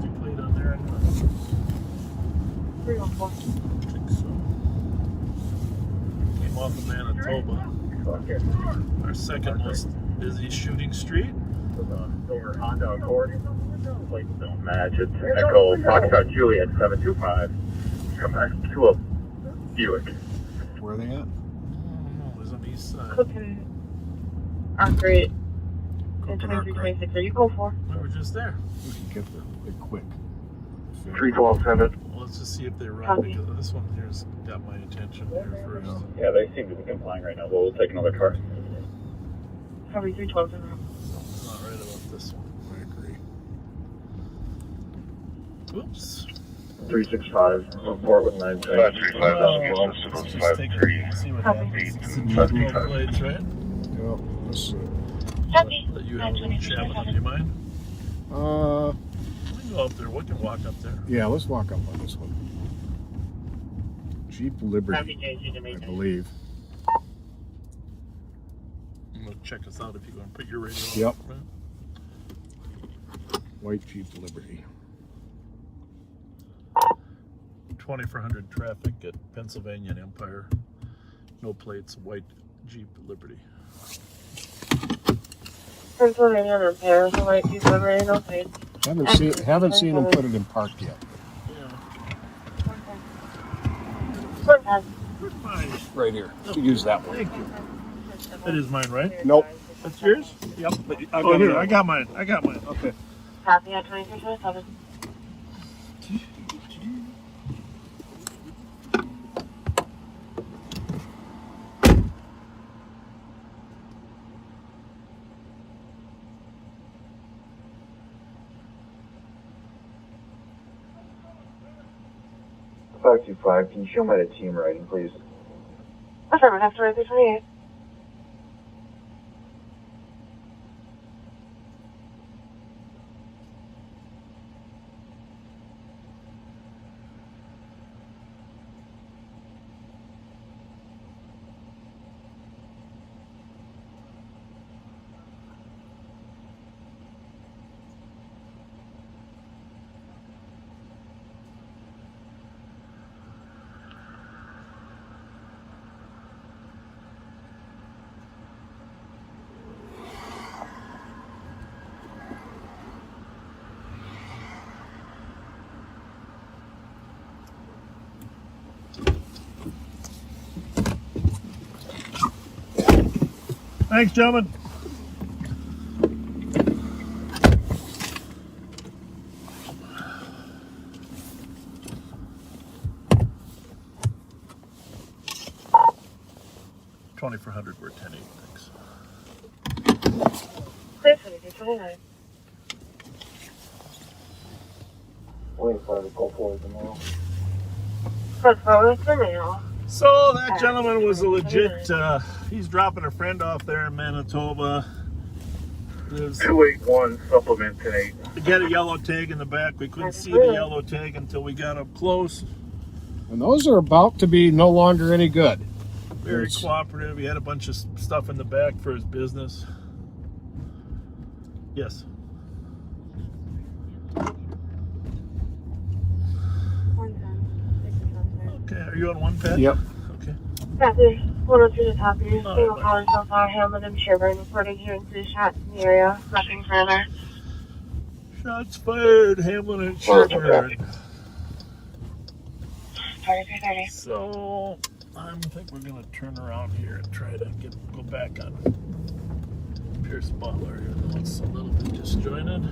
the plate on there. 314. I think so. Came off of Manitoba. Our second most busy shooting street. Over Honda Accord. Plates don't match. It's Echo Foxtrot Juliet 725. Come back to a Buick. Where are they at? I don't know. It was on the east side. Cook and operate in 2326. Are you go for? We were just there. We can get there quick. 312-7. Well, let's just see if they run Copy. because this one here's got my attention here first. Yeah, they seem to be complying right now. We'll take another car. Copy 312. Something's not right about this one. I agree. Whoops. 365. Report with 9 Let's just take it. See what happens. It's the G12 blades, right? Yeah, let's see. Copy. Let you have a little chat with them. Do you mind? We can go up there. We can walk up there. Yeah, let's walk up on this one. Jeep Liberty, I believe. I'm going to check us out if you're going to put your radio on. Yep. Right? White Jeep Liberty. 2400 traffic at Pennsylvania and Empire. No plates, white Jeep Liberty. Pennsylvania and Empire, so might be Liberty, no plates. Haven't seen them put it in park yet. Right here. You can use that one. Thank you. That is mine, right? Nope. That's yours? Yep. Oh, here, I got mine. Okay. Copy at 2327. Can you show me the team writing, please? Affirmative, 2328. Thanks, gentlemen. $2,400, we're 10-8, thanks. Clear 2329. Wait for the go forward tomorrow. Press forward for mail. So that gentleman was a legit, he's dropping a friend off there in Manitoba. There's 281 supplement tonight. We got a yellow tag in the back. We couldn't see the yellow tag until we got up close. And those are about to be no longer any good. Very cooperative. He had a bunch of stuff in the back for his business. Yes. Okay, are you on one pad? Yep. Okay. Copy. 103 to copy. Single caller so far. Hamlin and Sherburne reporting here in 3 shots in the area. Nothing further. Shots fired, Hamlin and Sherburne. 2330. So I think we're gonna turn around here and try to go back on Pierce Butler here, though it's a little bit disjointed.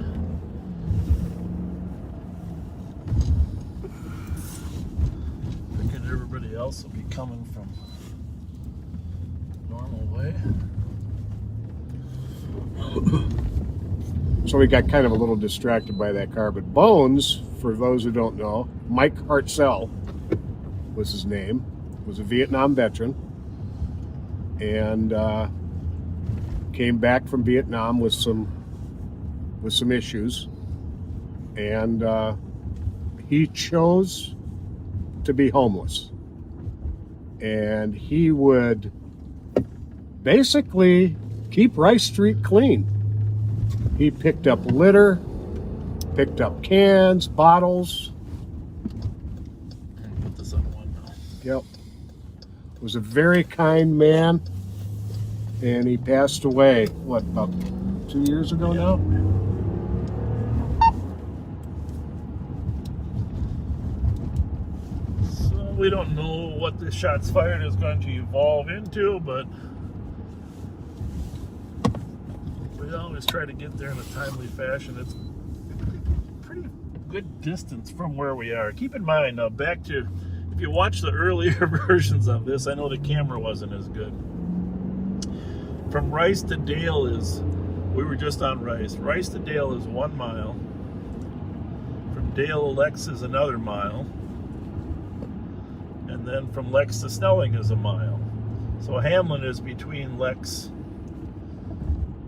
Thinking everybody else will be coming from normal way. So we got kind of a little distracted by that car. But Bones, for those who don't know, Mike Hartzell was his name, was a Vietnam veteran, and came back from Vietnam with some issues, and he chose to be homeless, and he would basically keep Rice Street clean. He picked up litter, picked up cans, bottles. Put this on one now. Yep. Was a very kind man, and he passed away, what, about 2 years ago now? So we don't know what the shots fired is going to evolve into, but we always try to get there in a timely fashion. It's pretty good distance from where we are. Keep in mind, now back to, if you watch the earlier versions of this, I know the camera wasn't as good. From Rice to Dale we were just on Rice. Rice to Dale is 1 mile. From Dale to Lex is another mile. And then from Lex to Snelling is a mile. So Hamlin is between Lex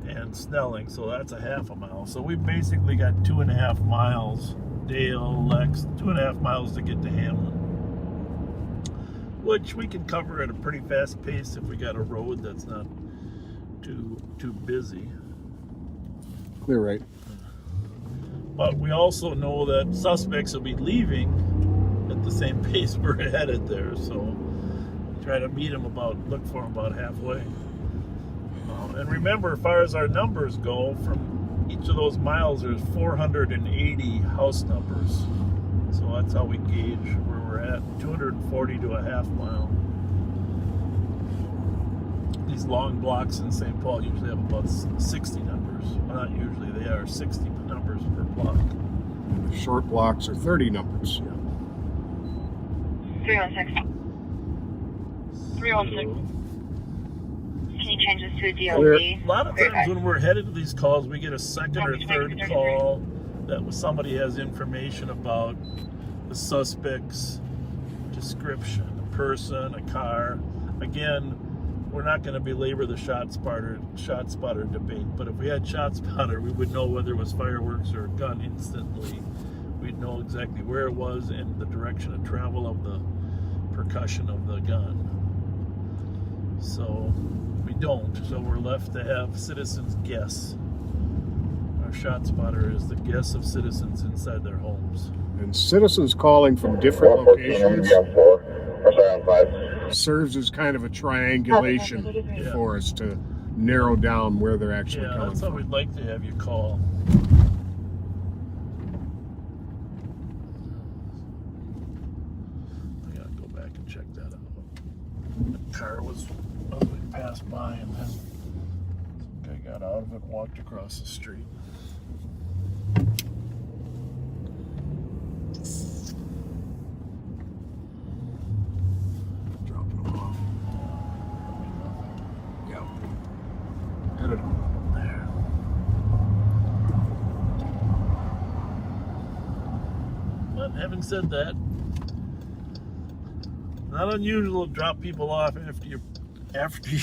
and Snelling, so that's a half a mile. So we basically got 2.5 miles, Dale, Lex, 2.5 miles to get to Hamlin, which we can cover at a pretty fast pace if we got a road that's not too busy. Clear right. But we also know that suspects will be leaving at the same pace we're headed there, so try to meet them look for them about halfway. And remember, as far as our numbers go, from each of those miles, there's 480 house numbers. So that's how we gauge where we're at, 240 to a half mile. these long blocks in St. Paul usually have about 60 numbers. Well, not usually, they are 60 numbers per block. And the short blocks are 30 numbers. Yeah. 316. 316. Can you change this to a A DLD? lot of times when we're headed to these calls, we get a second or third call that somebody has information about the suspect's description, a person, a car. Again, we're not going to belabor the shot spotter debate, but if we had shot spotter, we would know whether it was fireworks or a gun instantly. We'd know exactly where it was and the direction of travel of the percussion of the gun. So we don't, so we're left to have citizens guess. Our shot spotter is the guess of citizens inside their homes. And citizens calling from different locations serves as kind of a triangulation for us to narrow down where they're actually coming that's how from. we'd like to have you call. I gotta go back and check that out. The car was passed by and then some guy got out of it and walked across the street. Dropping them off. Yep. Headed There. But having said that, not unusual to drop people off after you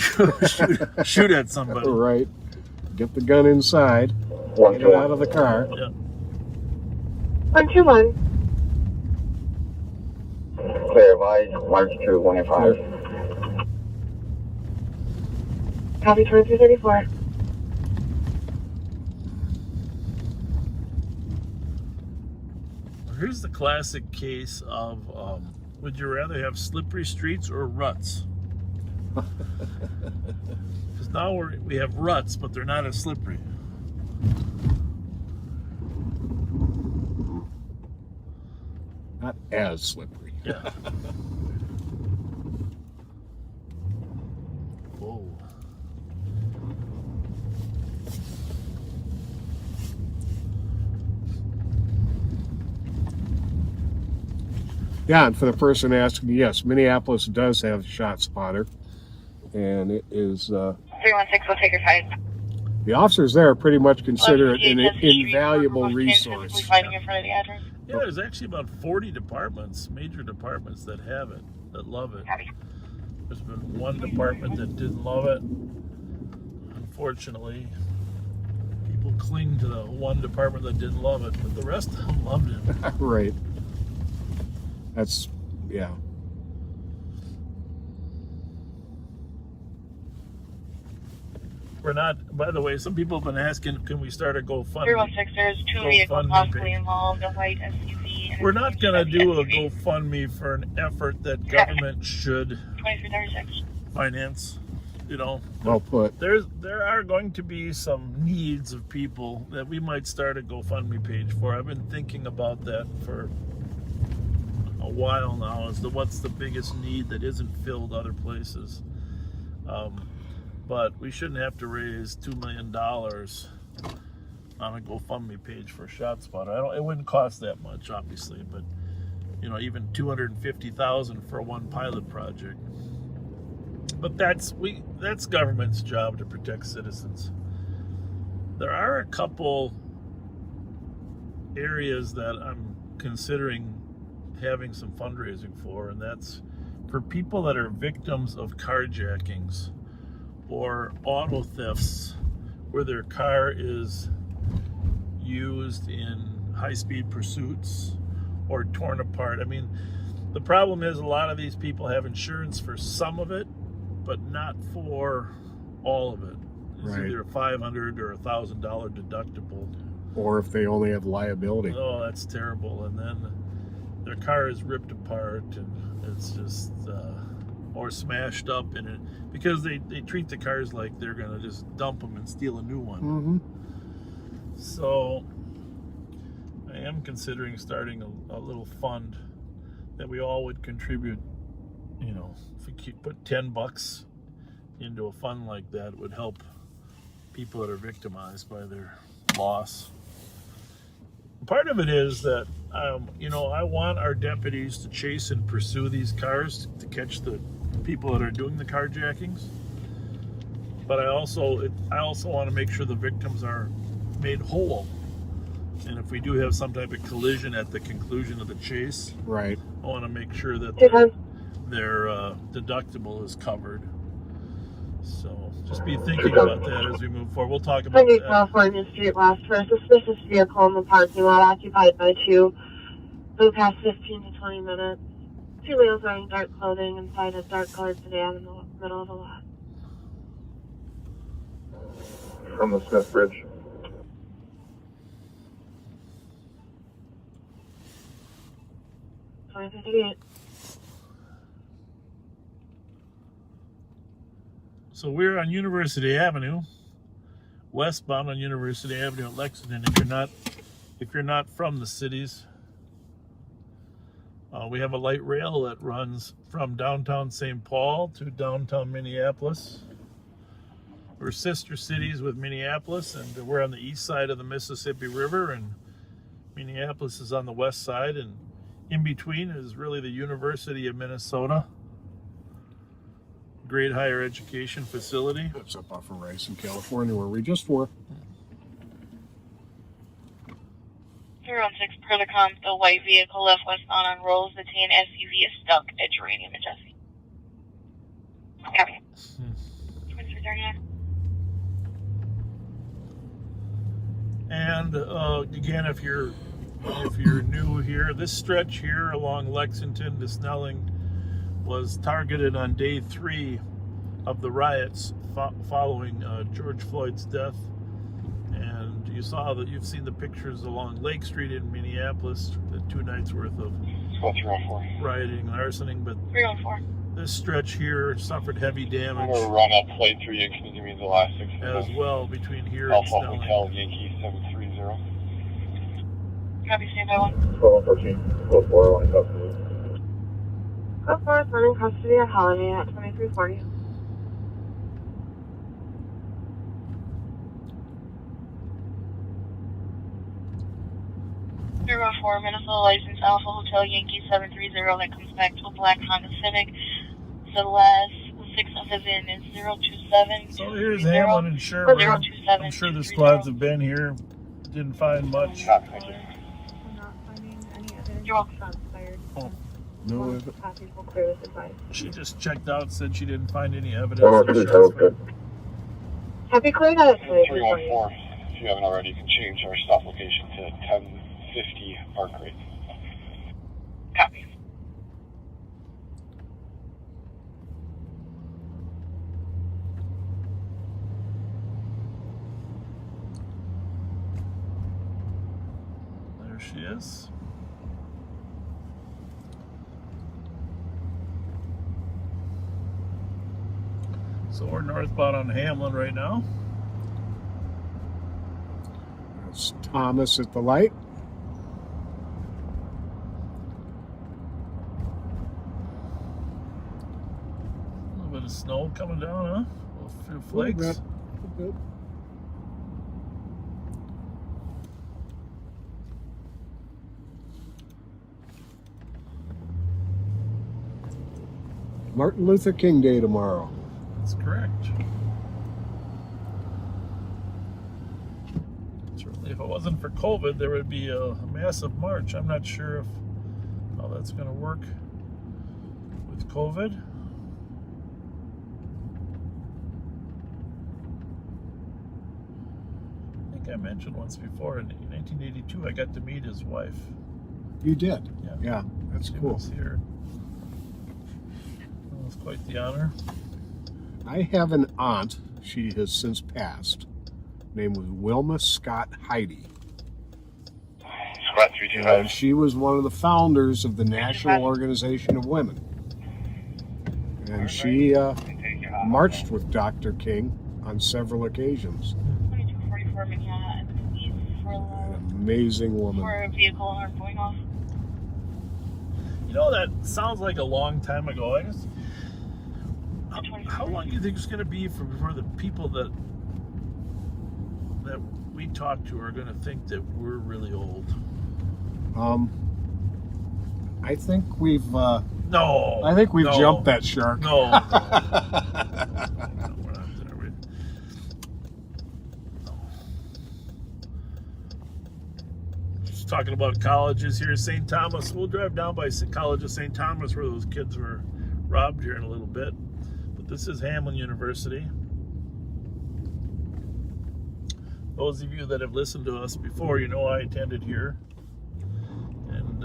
shoot at somebody. Right. Get the gun inside. Get it out of the car. Yeah. 121. Clear advise, March 2, 185. Copy 2334. Here's the classic case of would you rather have slippery streets or ruts? Because now we have ruts, but they're not as slippery. Not as slippery. Yeah. Whoa. Yeah, and for the person asking, yes, Minneapolis does have shot spotter, and it is 316, we'll take your side. the officers there pretty much consider it an invaluable resource. Fighting in front of the address. Yeah, there's actually about 40 departments, major departments that have it, that love it. There's been one department that didn't love it. Unfortunately, people cling to the one department that didn't love it, but the rest of them loved it. Right. That's, yeah. We're not, by the way, some people have been asking, can we start a GoFundMe? 316, there's two vehicles possibly involved, a white SUV. We're not going to do a GoFundMe for an effort that government should 2336. finance. You know, Well put. there are going to be some needs of people that we might start a GoFundMe page for. I've been thinking about that for a while now, as to what's the biggest need that isn't filled other places. But we shouldn't have to raise $2 million on a GoFundMe page for a shot spotter. It wouldn't cost that much, obviously, but you know, even $250,000 for one pilot project. But that's government's job to protect citizens. There are a couple areas that I'm considering having some fundraising for, and that's for people that are victims of carjackings or auto thefts where their car is used in high-speed pursuits or torn apart. I mean, the problem is a lot of these people have insurance for some of it, but not for all of it. It's Right. either a $500 or $1,000 deductible. Or if they only have liability. Oh, that's terrible. And then their car is ripped apart and it's just or smashed up in it, because they treat the cars like they're gonna just dump them and steal a new one. Mm-hmm. So I am considering starting a little fund that we all would contribute. You know, if we put $10 into a fund like that would help people that are victimized by their loss. Part of it is that, you know, I want our deputies to chase and pursue these cars to catch the people that are doing the carjackings. But I also want to make sure the victims are made whole. And if we do have some type of collision at the conclusion of the chase, right, I want to make sure that their deductible is covered. So just be thinking about that as we move forward. We'll talk about that. California Street West for a suspicious vehicle in the parking lot occupied by two. Flew past 15 to 20 minutes. Two males wearing dark clothing inside a dark colored sedan in the middle of the lot. From the Smith Bridge. So we're on University Avenue, westbound on University Avenue at Lexington. If you're not from the cities, we have a light rail that runs from downtown St. Paul to downtown Minneapolis. We're sister cities with Minneapolis, and we're on the east side of the Mississippi River, and Minneapolis is on the west side, and in between is really the University of Minnesota. Great higher education facility. That's up off of Rice in California, where we just were. 316 Perlicom, the white vehicle left westbound on Rose. The tan SUV is stuck at Geranium and Jesse. Copy. 2339. And again, if you're new here, this stretch here along Lexington to Snelling was targeted on day 3 of the riots following George Floyd's death. And you've seen the pictures along Lake Street in Minneapolis, the 2 nights worth of rioting and arsoning. But 314. this stretch here suffered heavy damage. I'm going to run up flight 3. Can you give me the last 6? As well, between here Alpha and Snelling. Hotel Yankee 730. Copy, stand by 1. 1214. Code 4, line custody. Code 4 is running custody at Holiday at 2340. Zero 4 Minnesota license Alpha Hotel Yankee 730 that comes back to a black Honda Civic. The last 6 of the VIN is 027. So here's Hamlin and Sherwood. I'm sure the squads have been here. Didn't find much. You're welcome. Oh. No, she just checked out, said she didn't find any evidence. Happy clearing out at 314. If you haven't already, you can change our stop location to 1050 Park Rate. Copy. There she is. So we're northbound on Hamlin right now. That's Thomas at the light. A little bit of snow coming down, huh? A few flakes. Martin Luther King Day tomorrow. That's correct. Certainly, if it wasn't for COVID, there would be a massive march. I'm not sure how that's going to work with COVID. I think I mentioned once before, in 1982, I got to meet his wife. You did? Yeah. Yeah, that's She cool. was here. It was quite the honor. I have an aunt, she has since passed. Name was Wilma Scott Heidi. Squad 325. She was one of the founders of the National Organization of Women. And she marched with Dr. King on several occasions. 2244 Manhattan East for An amazing woman. for a vehicle alarm going off. You know, that sounds like a long time ago. How long do you think it's going to be for the people that we talk to are going to think that we're really old? I think we've no. I think we've jumped that shark. No. We're not there. Just talking about colleges here, St. Thomas. We'll drive down by College of St. Thomas where those kids were robbed here in a little bit. But this is Hamlin University. Those of you that have listened to us before, you know I attended here. And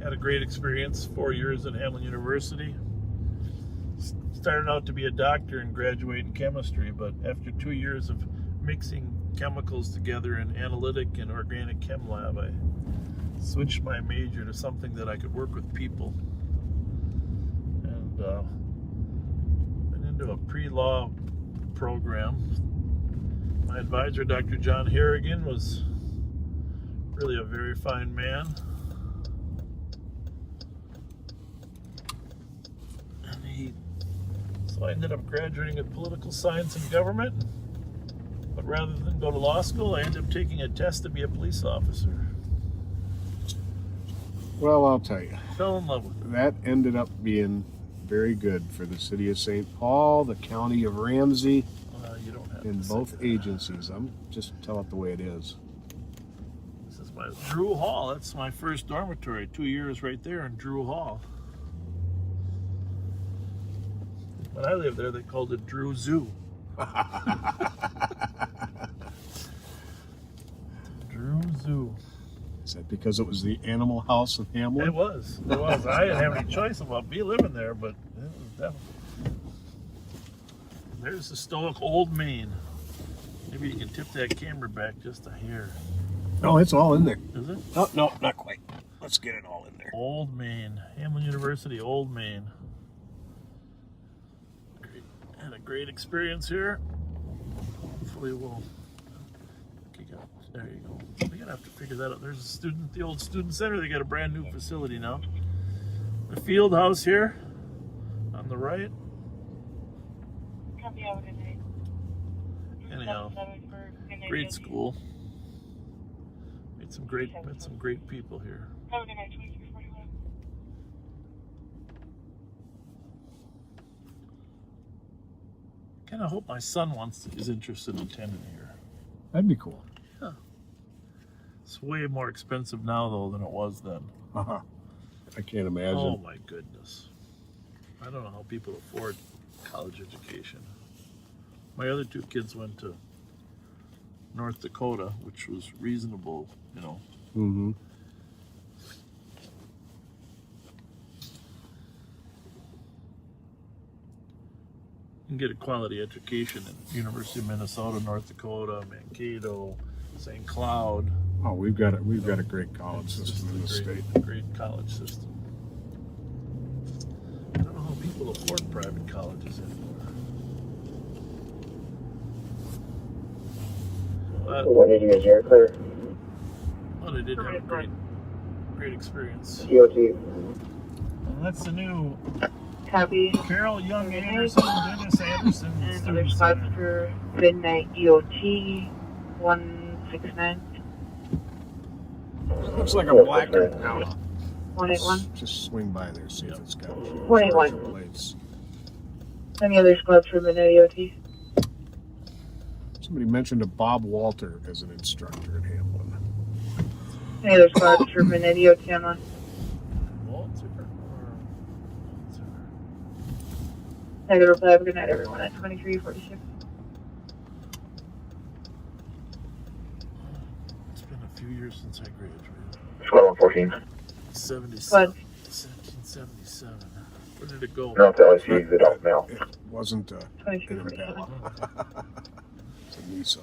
had a great experience, 4 years at Hamlin University. Started out to be a doctor and graduate in chemistry, but after 2 years of mixing chemicals together in analytic and organic chem lab, I switched my major to something that I could work with people. And went into a pre-law program. My advisor, Dr. John Harrigan, was really a very fine man. So I ended up graduating in political science and government. But rather than go to law school, I ended up taking a test to be a police officer. Well, I'll tell you. Fell in love with it. That ended up being very good for the city of St. Paul, the county of Ramsey, you don't have and both agencies. I'm just tell it the way it is. This is my Drew Hall. That's my first dormitory. 2 years right there in Drew Hall. When I lived there, they called it Drew Zoo. Drew Zoo. Is that because it was the animal house of Hamlin? It was. It was. I didn't have any choice about me living there, but it was definitely. There's the stoic Old Main. Maybe you can tip that camera back just a hair. No, it's all in there. Is it? Oh, no, not quite. Let's get it all in there. Old Main. Hamlin University, Old Main. Great. Had a great experience here. Hopefully we'll... There you go. We're gonna have to figure that out. There's the old student center. They got a brand new facility now. The field house here on the right. Copy, have a good night. Anyhow, great school. Met some great people here. Have a good night, 2341. Kind of hope my son is interested in attending here. That'd be cool. Yeah. It's way more expensive now though than it was then. I can't imagine. Oh my goodness. I don't know how people afford college education. My other two kids went to North Dakota, which was reasonable, you know. Mm-hmm. You can get a quality education at University of Minnesota, North Dakota, Mankato, St. Cloud. Oh, we've got a great college system in the state. Great college system. I don't know how people afford private colleges anymore. What did you guys hear? Clear. Well, they did have a great experience. DOT. And that's the new Copy. Carol Young Anderson, Dennis Anderson. And other spots for midnight EOT 169. It looks like a black now. 181. Just swing by there, see if it's got 181. plates. Any other spots for midnight EOT? Somebody mentioned a Bob Walter as an instructor at Hamlin. Any other spots for midnight EOT on one? Negative reply. Have a good night, everyone. At 2346. It's been a few years since I graduated. Squad 114. 1777. Where did it go? North LSU exit off mail. It wasn't an Impala. It's a Nissan.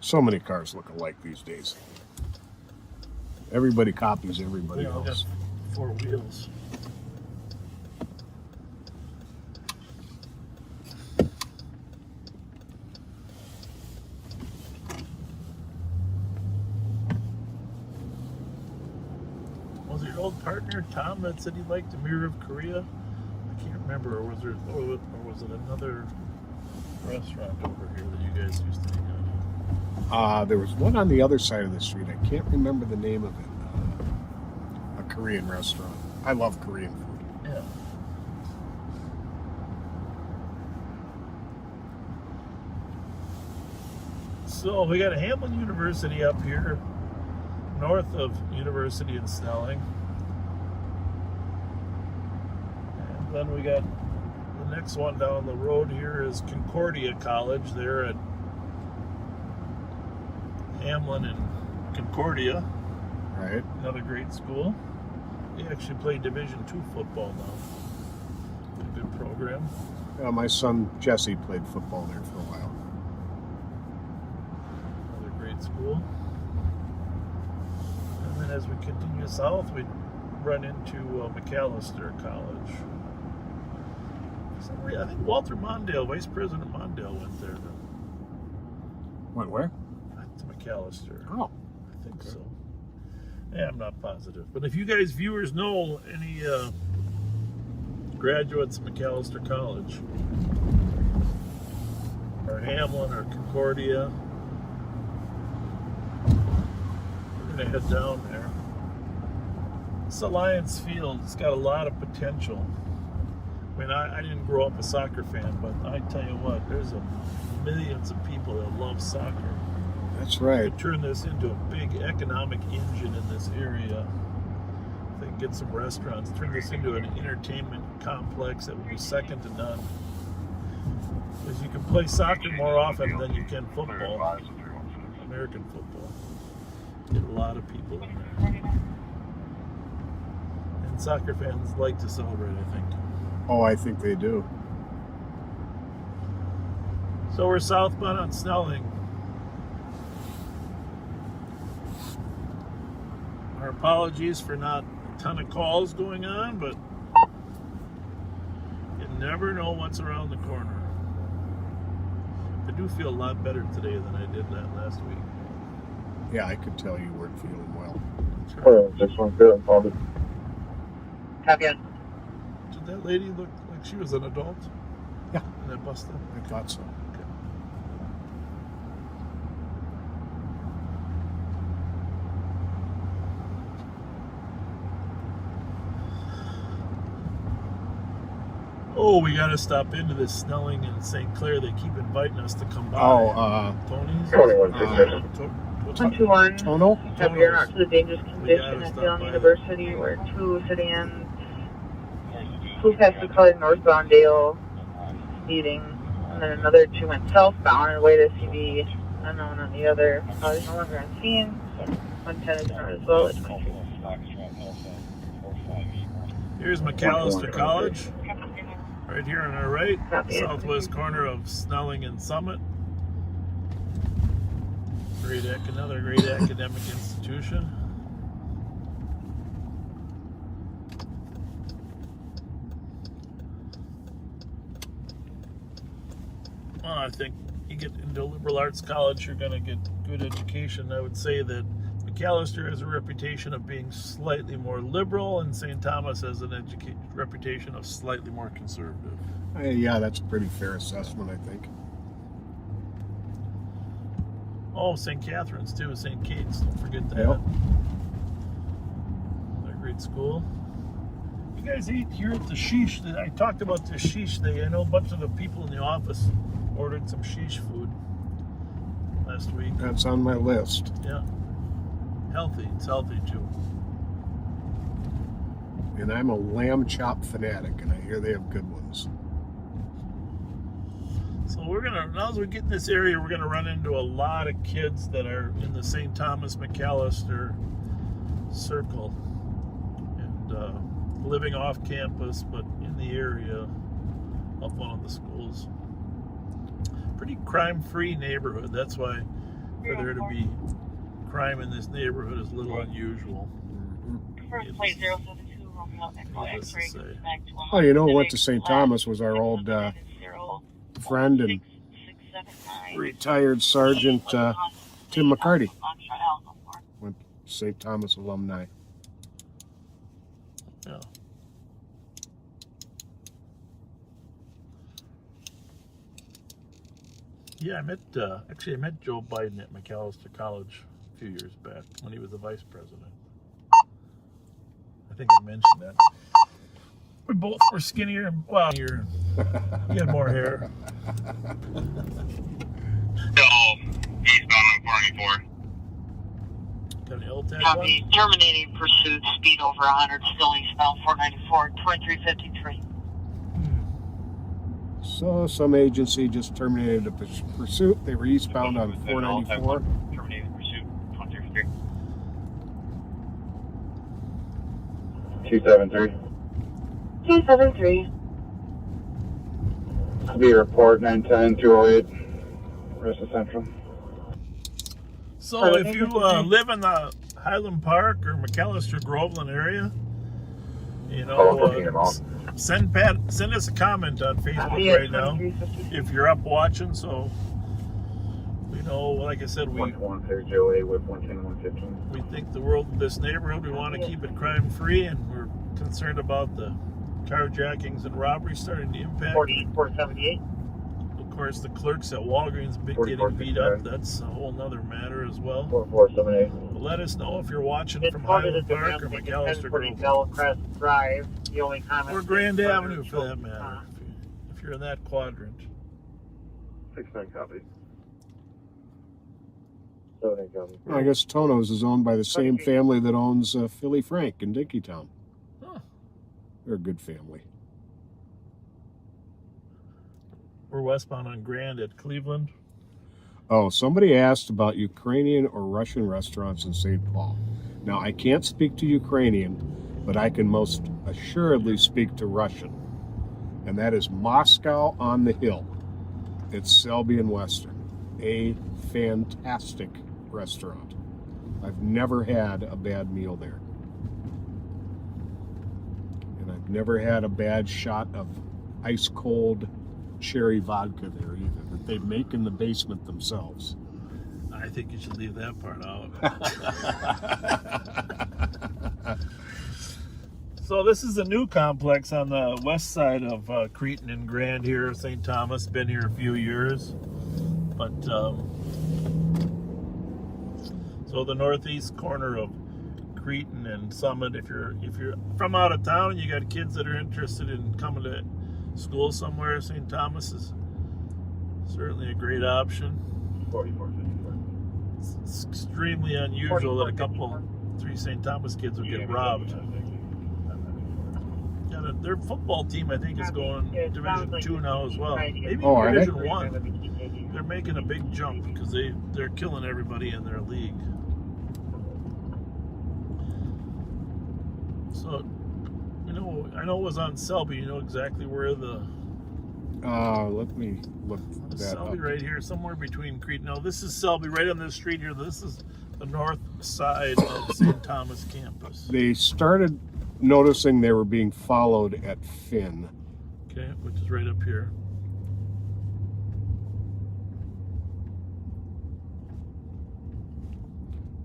So many cars look alike these days. Everybody copies everybody They all else. got 4 wheels. Was it your old partner Tom that said he liked the Mirror of Korea? I can't remember. Or was it another restaurant over here that you guys used to hang out at? There was one on the other side of the street. I can't remember the name of it. A Korean restaurant. I love Korean food. Yeah. So we got a Hamlin University up here, north of University in Snelling. And then we got the next one down the road here is Concordia College. They're at Hamlin and Concordia. Right. Another great school. They actually play Division II football now. A good program. Yeah, my son Jesse played football there for a while. Another great school. And then as we continue south, we run into McAllister College. For some reason, I think Walter Mondale, Vice President Mondale, went there. Went where? To McAllister. Oh. I think so. Yeah, I'm not positive. But if you guys, viewers, know any graduates of McAllister College, or Hamlin, or Concordia, we're going to head down there. This Alliance Field, it's got a lot of potential. I mean, I didn't grow up a soccer fan, but I tell you what, there's millions of people that love soccer. That's right. Could turn this into a big economic engine in this area. If they can get some restaurants, turn this into an entertainment complex that would be second to none. Because you can play soccer more often than you can football, American football. Get a lot of people in there. And soccer fans like to celebrate, I think. Oh, I think they do. So we're southbound on Snelling. Our apologies for not a ton of calls going on, but you never know what's around the corner. I do feel a lot better today than I did that last week. Yeah, I could tell you weren't feeling well. Oh, this one's good. Probably. Copy on. Did that lady look like she was an adult? Yeah. In that bus stop? I thought so. Okay. Oh, we got to stop into this Snelling and St. Clair. They keep inviting us to come by. Oh, Tony's? 121. Tonal? Have you're not to the dangerous condition at Dillon University where two sedans, two passed the color northbound Dale, speeding, and then another two went southbound on the way to CV, unknown on the other. There's no longer on scene. 110 is not as well. Here's McAllister College. Right here on our right, southwest corner of Snelling and Summit. Another great academic institution. Well, I think you get into liberal arts college, you're going to get good education. I would say that McAllister has a reputation of being slightly more liberal, and St. Thomas has an reputation of slightly more conservative. Yeah, that's a pretty fair assessment, I think. Oh, St. Catherine's too, St. Kate's, don't forget that. Yep. They're a great school. You guys ate here at the Sheesh. I talked about the Sheesh. I know a bunch of the people in the office ordered some Sheesh food last week. That's on my list. Yeah. Healthy. It's healthy too. And I'm a lamb chop fanatic, and I hear they have good ones. So we're gonna, now as we get in this area, we're gonna run into a lot of kids that are in the St. Thomas McAllister circle and living off campus, but in the area of one of the schools. Pretty crime-free neighborhood. That's why for there to be crime in this neighborhood is a little unusual. First plate 072 Romeo Echo X-ray goes back to Oh, you know what? To St. Thomas was our old friend and retired Sergeant Tim McCarty. Went St. Thomas alumni. Yeah. Yeah, I met actually I met Joe Biden at McAllister College a few years back when he was the vice president. I think I mentioned that. We both were skinnier. Well, he had more hair. Still eastbound on 494. Got an L-tag Copy. Terminating pursuit. Speed over 100. Still eastbound 494. 2353. So some agency just terminated a pursuit. They were eastbound on 494. Terminating pursuit. 2353. 273. 273. Be report 910-208. Rest of Central. So if you live in the Highland Park or McAllister Groveland area, you know, send us a comment on Facebook right now if you're up watching. So we know, like I said, we think the world of this neighborhood. We want to keep it crime free, and we're concerned about the carjackings and robberies starting to impact. 478. Of course, the clerks at Walgreens getting beat up. That's a whole nother matter as well. 4478. But let us know if you're watching from Highland Park or McAllister Groveland. Bellcrest Drive. The only comment. Or Grand Avenue, for that matter. If you're in that quadrant. 69 copy. Well, I guess Tono's is owned by the same family that owns Philly Frank in Dinkytown. Huh. They're a good family. We're westbound on Grand at Cleveland. Oh, somebody asked about Ukrainian or Russian restaurants in St. Paul. Now, I can't speak to Ukrainian, but I can most assuredly speak to Russian. And that is Moscow on the Hill. It's Selby and Western. A fantastic restaurant. I've never had a bad meal there. And I've never had a bad shot of ice cold cherry vodka there either, that they make in the basement themselves. I think you should leave that part out. So this is a new complex on the west side of Cretin and Grand here, St. Thomas. Been here a few years. But so the northeast corner of Cretin and Summit, if you're from out of town and you got kids that are interested in coming to school somewhere, St. Thomas is certainly a great option. 4454. It's extremely unusual that three St. Thomas kids would get robbed. Yeah, their football team, I think, is going Division 2 now as well. Maybe Division 1. They're making a big jump because they're killing everybody in their league. So, I know it was on Selby. You know exactly where the... let me look that Selby up. right here, somewhere between Cretin. No, this is Selby right on this street here. This is the north side of St. Thomas campus. They started noticing they were being followed at Finn. Okay, which is right up here.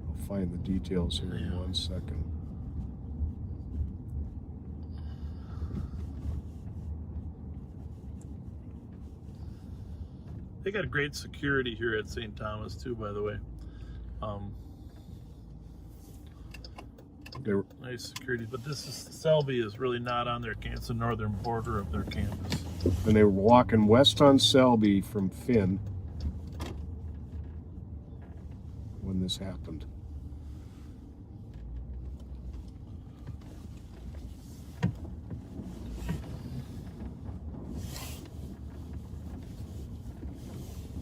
I'll find the details here in 1 second. They got great security here at St. Thomas too, by the way. Nice security, but Selby is really not on their campus. It's the northern border of their campus. And they were walking west on Selby from Finn when this happened.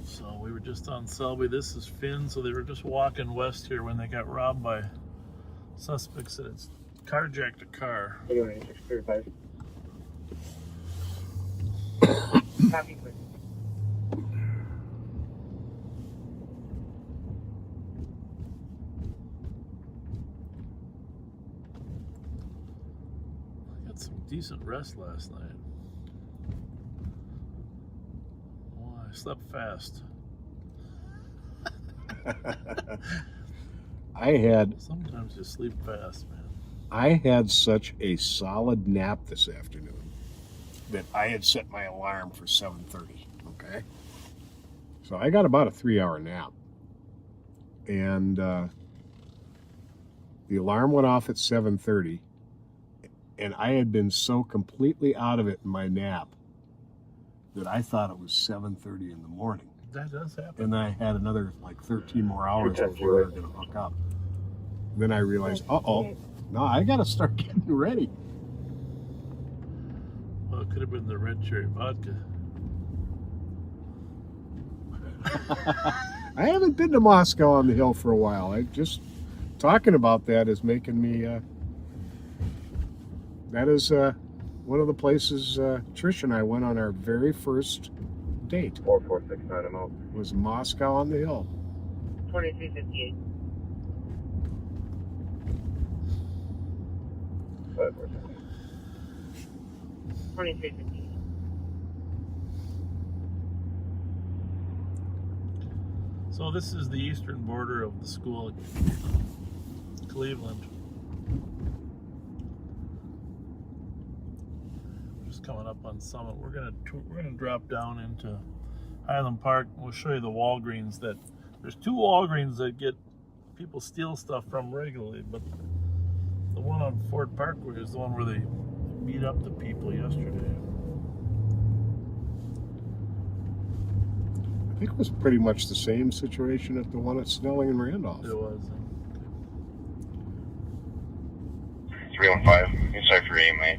So we were just on Selby. This is Finn, so they were just walking west here when they got robbed by suspects that it's carjacked a car. Copy, please. I got some decent rest last night. Oh, I slept fast. Sometimes you sleep fast, man. I had such a solid nap this afternoon that I had set my alarm for 7:30, okay? So I got about a 3-hour nap. And the alarm went off at 7:30, and I had been so completely out of it in my nap that I thought it was 7:30 in the morning. That does happen. And I had another like 13 more hours before we were going to hook up. Then I realized, uh-oh, no, I got to start getting ready. Well, it could have been the red cherry vodka. I haven't been to Moscow on the Hill for a while. I just talking about that is making me. That is one of the places Trish and I went on our very first date. 4469, I'm out. Was Moscow on the Hill. 2358. 2358. So this is the eastern border of the school, Cleveland. Just coming up on Summit. We're gonna drop down into Highland Park. We'll show you the Walgreens that. There's 2 Walgreens that people steal stuff from regularly, but the one on Fort Parkway is the one where they beat up the people yesterday. I think it was pretty much the same situation at the one at Snelling and Randolph. It was. 315, inside for AMA.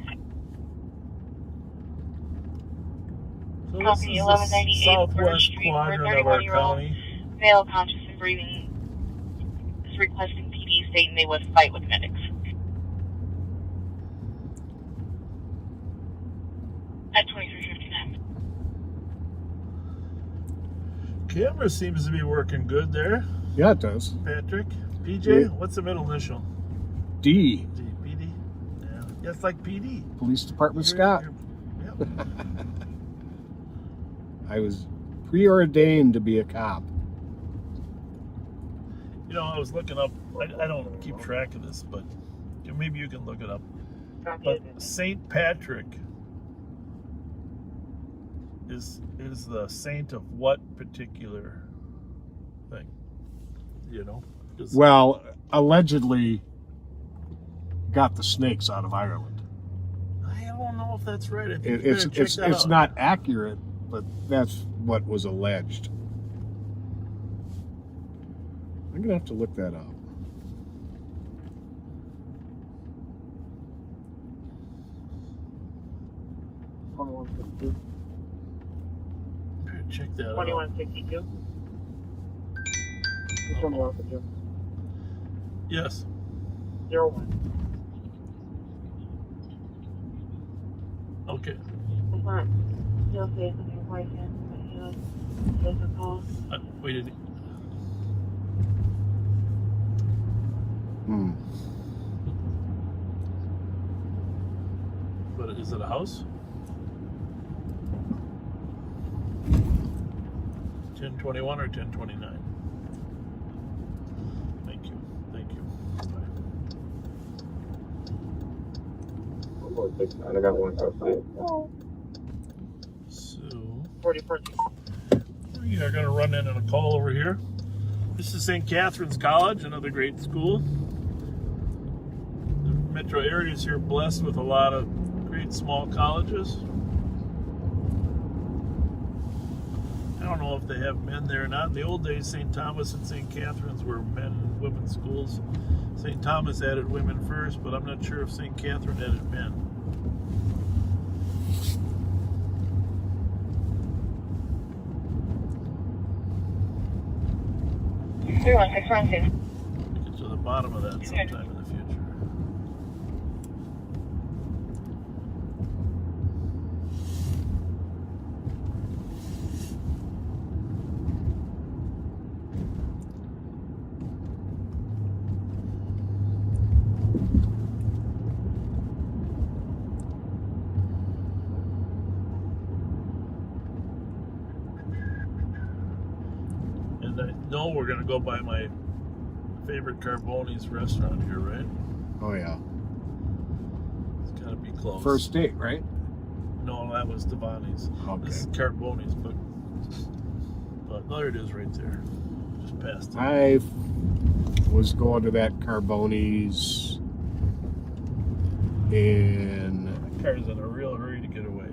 So this Copy is the 1198 southwest Street, where quadrant of our 31-year-old county. male conscious and breathing is requesting PD stating they would fight with medics. At 2359. Camera seems to be working good there. Yeah, it does. Patrick, PJ, Yeah. what's the middle initial? D. D, PD. Yeah, it's like PD. Police Department Scott. Yep. I was preordained to be a cop. You know, I was looking up. I don't keep track of this, but maybe you can look it up. But Saint Patrick is the saint of what particular thing? You know? Well, allegedly got the snakes out of Ireland. I don't know if that's right. I think It's not accurate, but that's what was alleged. I'm gonna have to look that up. Check that out. 2162. This one off of Jim. Yes. 01. Okay. You'll say it's your boyfriend, but he was difficult. Wait. But is it a house? 1021 or 1029? Thank you. Thank you. I got one outside. So 44. we are going to run in on a call over here. This is St. Catherine's College, another great school. The metro area is here blessed with a lot of great small colleges. I don't know if they have men there or not. In the old days, St. Thomas and St. Catherine's were men and women's schools. St. Thomas added women first, but I'm not sure if St. Catherine added men. Get to the bottom of that sometime in the future. And I know we're going to go by my favorite Carboni's restaurant here, right? Oh yeah. Gotta be close. First date, right? No, that was Devani's. Okay. This is Carboni's, but there it is right there. Just past it. I was going to that Carboni's and The car's in a real hurry to get away.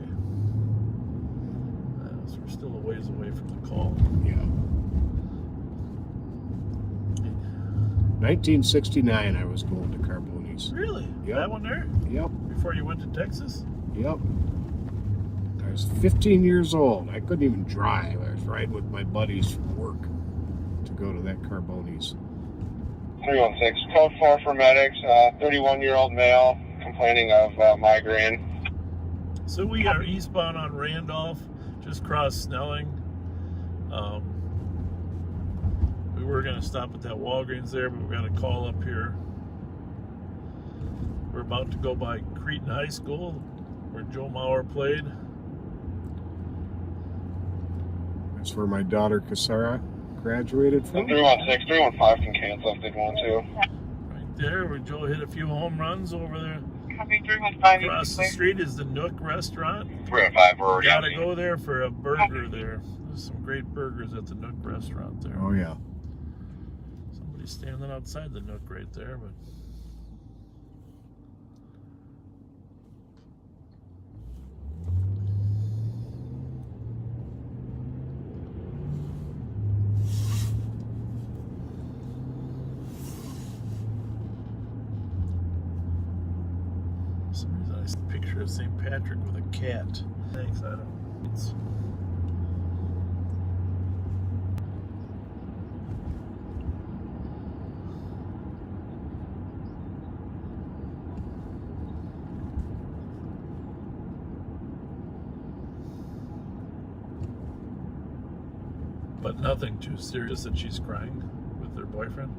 So we're still a ways away from the call. yeah. 1969 I was going to Carboni's. Really? Yep. That one there? Yep. Before you went to Texas? Yep. I was 15 years old. I couldn't even drive. I was riding with my buddies from work to go to that Carboni's. 316, code 4 for medics, 31-year-old male complaining of migraine. So we are eastbound on Randolph, just crossed Snelling. We were going to stop at that Walgreens there, but we got a call up here. We're about to go by Cretin High School, where Joe Mauer played. That's where my daughter Cassara graduated from. 316, 315 can cancel if they'd want to. Right there, where Joe hit a few home runs over there. Copy 315. Across the street is the Nook restaurant. 315, we're already Gotta go there for a burger there. There's some great burgers at the Nook restaurant there. Oh yeah. Somebody's standing outside the Nook right there, but for some reason I see a picture of St. Patrick with a cat. Thanks, I don't know. It's but nothing too serious that she's crying with her boyfriend.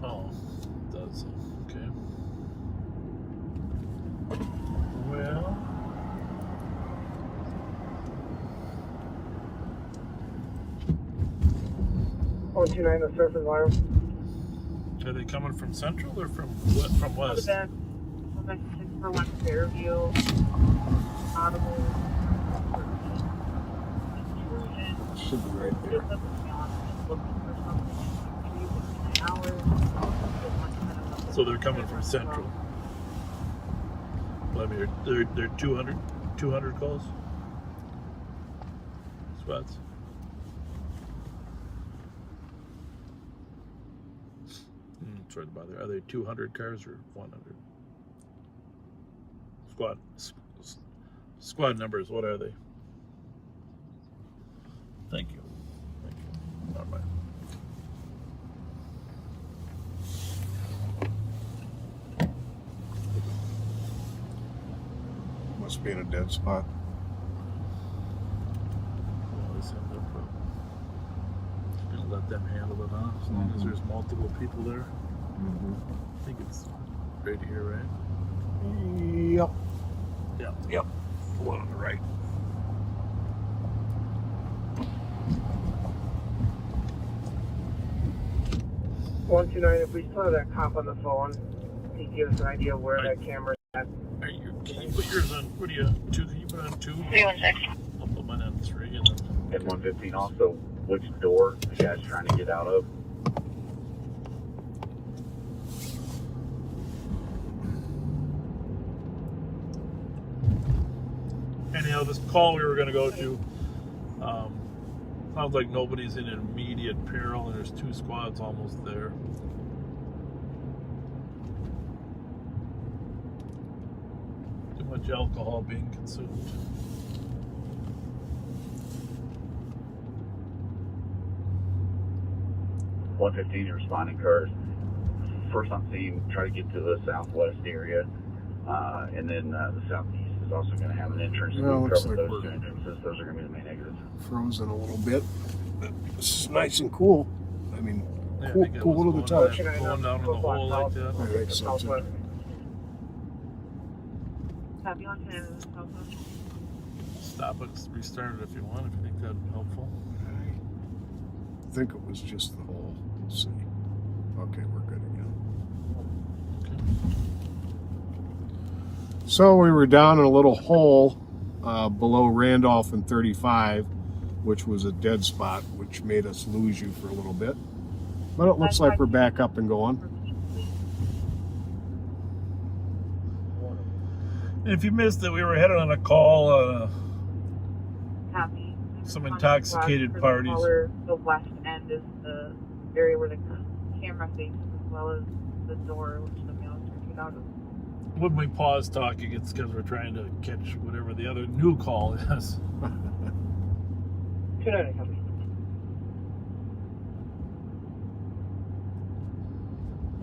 Oh, it does. Okay. Well, 129, the surface wire. are they coming from Central or from West? For one Fairview, Audible, Should be right there. So they're coming from Central. Well, I mean, they're 200 calls? Spots. Sorry to bother. Are they 200 cars or 100? Squad numbers, what are they? Thank you. Thank you. All right. Must be in a dead spot. Gonna let them handle it, huh? As long as there's multiple people there. I think it's right here, right? Yep. Yep. The one on the right. One two nine. If we still have that cop on the phone, can you give us an idea where that camera's at? Can you put yours on? What do you? 2? Can you put on 2? 316. I'll put mine on 3 and then. And 115 also, which door the guy's trying to get out of? Anyhow, this call we were going to go to, sounds like nobody's in immediate peril, and there's 2 squads almost there. Too much alcohol being consumed. .115 responding cars. First on scene, try to get to the southwest area, and then the southeast is also going to have an entrance. Well, We'll looks cover like those we're 2 entrances. Those are going to be the main exits. Frozen a little bit. It's nice and cool. I mean, Yeah, cool, I think it cool was to the touch. going down in the hole like that. I think so too. stop it, restart it if you want, if you think that'd be helpful. I think it was just the hole. Let's see. Okay, we're good again. Okay. So we were down in a little hole below Randolph and 35, which was a dead spot, which made us lose you for a little bit. But it looks like we're back up and going. If you missed it, we were headed on a call. Copy. Some intoxicated parties. The west end is the area where the camera faces, as well as the door which the mail is get out of. When we pause talking, it's because we're trying to catch whatever the other new call is. 290, copy.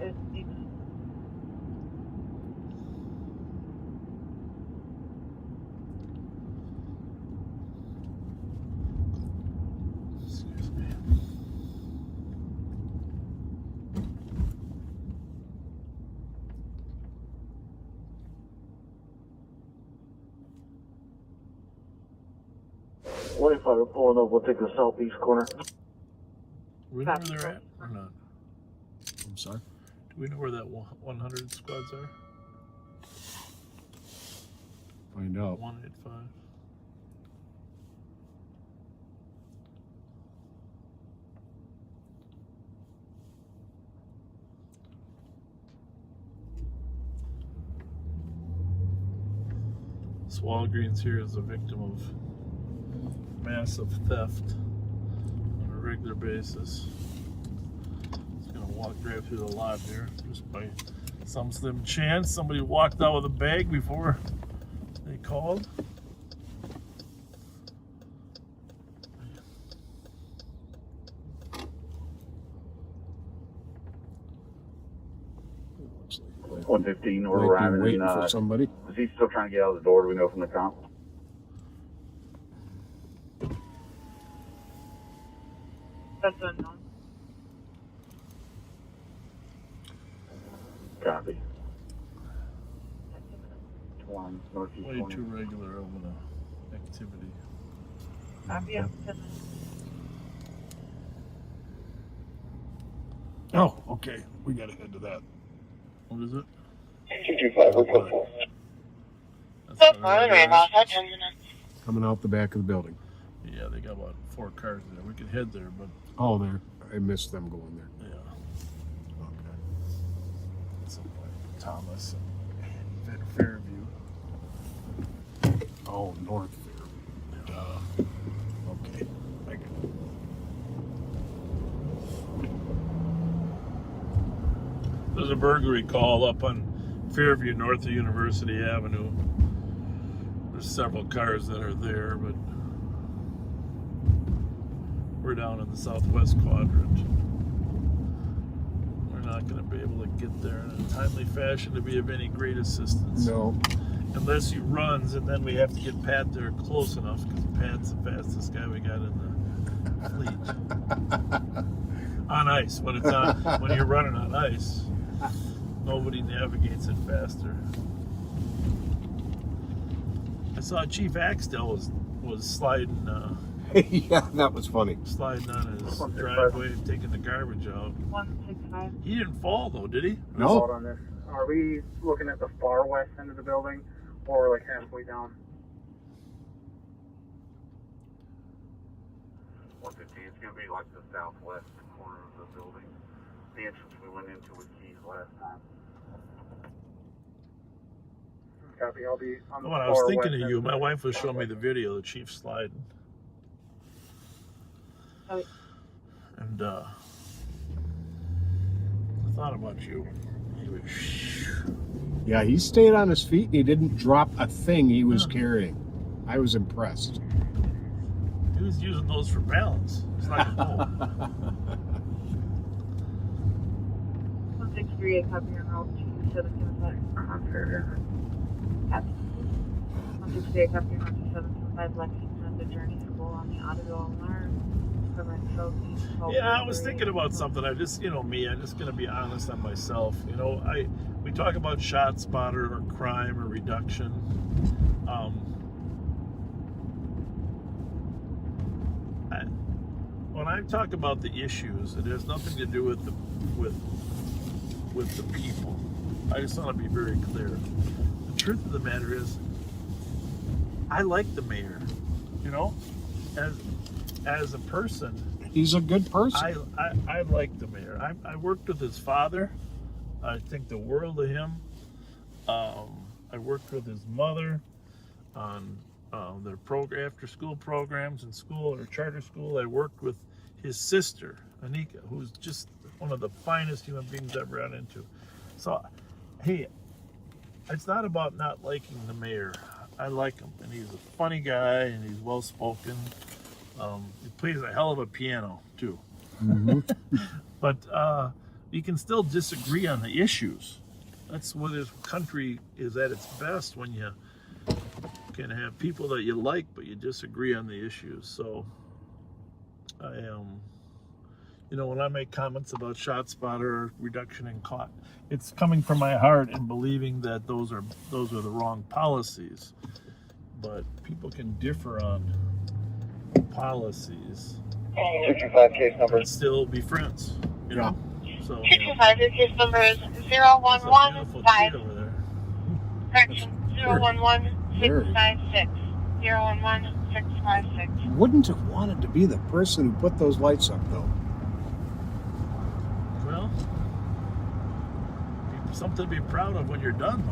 It's deep. Excuse me. What if I were pulling up? We'll take the southeast corner. Do we know where they're at or not? I'm sorry? Do we know where that 100 squads are? Find out. 185. This Walgreens here is a victim of massive theft on a regular basis. Just gonna walk right through the lot here, just by some slim chance somebody walked out with a bag before they called. Looks like 115, we're might be arriving waiting in, for somebody. is he still trying to get out of the door? Do we know from the comp? That's unknown. Copy. 1 northeast Way corner. too regular of an activity. Copy up to Oh, okay. We got to head to that. What is it? 225, we're close. That's the Coming out the back of the building. Yeah, they got about 4 cars there. We could head there, but Oh, there. I missed them going there. yeah. Okay. Something like Thomas and Fairview. Oh, North Fair. Okay. I get it. There's a burglary call up on Fairview north of University Avenue. There's several cars that are there, but we're down in the southwest quadrant. We're not going to be able to get there in a timely fashion to be of any great assistance. No. Unless he runs, and then we have to get Pat there close enough, because Pat's the fastest guy we got in the fleet. On ice, when it's on, when you're running on ice, nobody navigates it faster. I saw Chief Axtell was sliding. Yeah, that was funny. Sliding on his driveway and taking the garbage out. 165. He didn't fall though, did he? No. On this. Are we looking at the far west end of the building, or like halfway down? 115, it's going to be like the southwest corner of the building. The entrance we went into with keys last time. Copy. I'll be on the When I far was thinking west of you, end. my wife was showing me the video of the Chief sliding. Oh. And I thought about you. He was Yeah, he stayed on his feet and he didn't drop a thing he was carrying. I was impressed. He was using those for balance. It's like a bowl. 163, copy on route 2775. I'm fair here. Copy. 168, copy on route 2775, Lexington, the journey to go on the Ottawa alarm. Covering southeast. Yeah, I was thinking about something. I just, I'm just gonna be honest on myself. We talk about shot spotter or crime or reduction. when I talk about the issues, it has nothing to do with the people. I just want to be very clear. The truth of the matter is, I like the mayor. You know, as a person, he's a good person. I like the mayor. I worked with his father. I think the world of him. I worked with his mother on their after school programs in school or charter school. I worked with his sister, Anika, who's just one of the finest human beings I've run into. So, hey, it's not about not liking the mayor. I like him, and he's a funny guy, and he's well-spoken. He plays a hell of a piano, too. Mm-hmm. But you can still disagree on the issues. That's where this country is at its best, when you can have people that you like, but you disagree on the issues. So I am, when I make comments about ShotSpotter or reduction in cost, it's coming from my heart and believing that those are the wrong policies. But people can differ on policies. 65 case number. And still be friends. You know? So 65 case number is 0115. Correction, 011656. 011656. Wouldn't have wanted to be the person who put those lights up, though. Well, something to be proud of when you're done,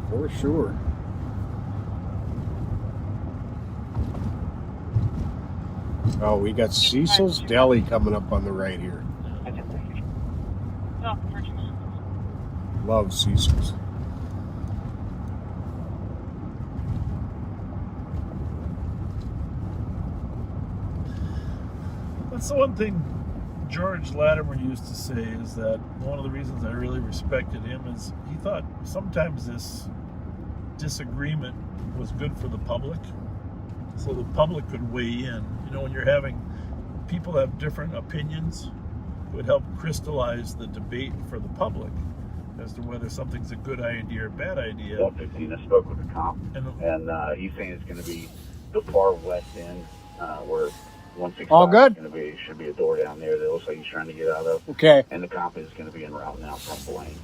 though. For sure. Oh, we got Cecil's Deli coming up on the right here. Love Cecil's. That's the one thing George Latimer used to say, is that one of the reasons I really respected him is he thought sometimes this disagreement was good for the public, so the public could weigh in. When you're having people have different opinions, it would help crystallize the debate for the public as to whether something's a good idea or a bad idea. 12:15, I spoke with a cop, and he's saying it's going to be the far west end, where 165 all good. Is going to be, should be a door down there that looks like he's trying to get out of. Okay. And the cop is going to be en route now from Blaine.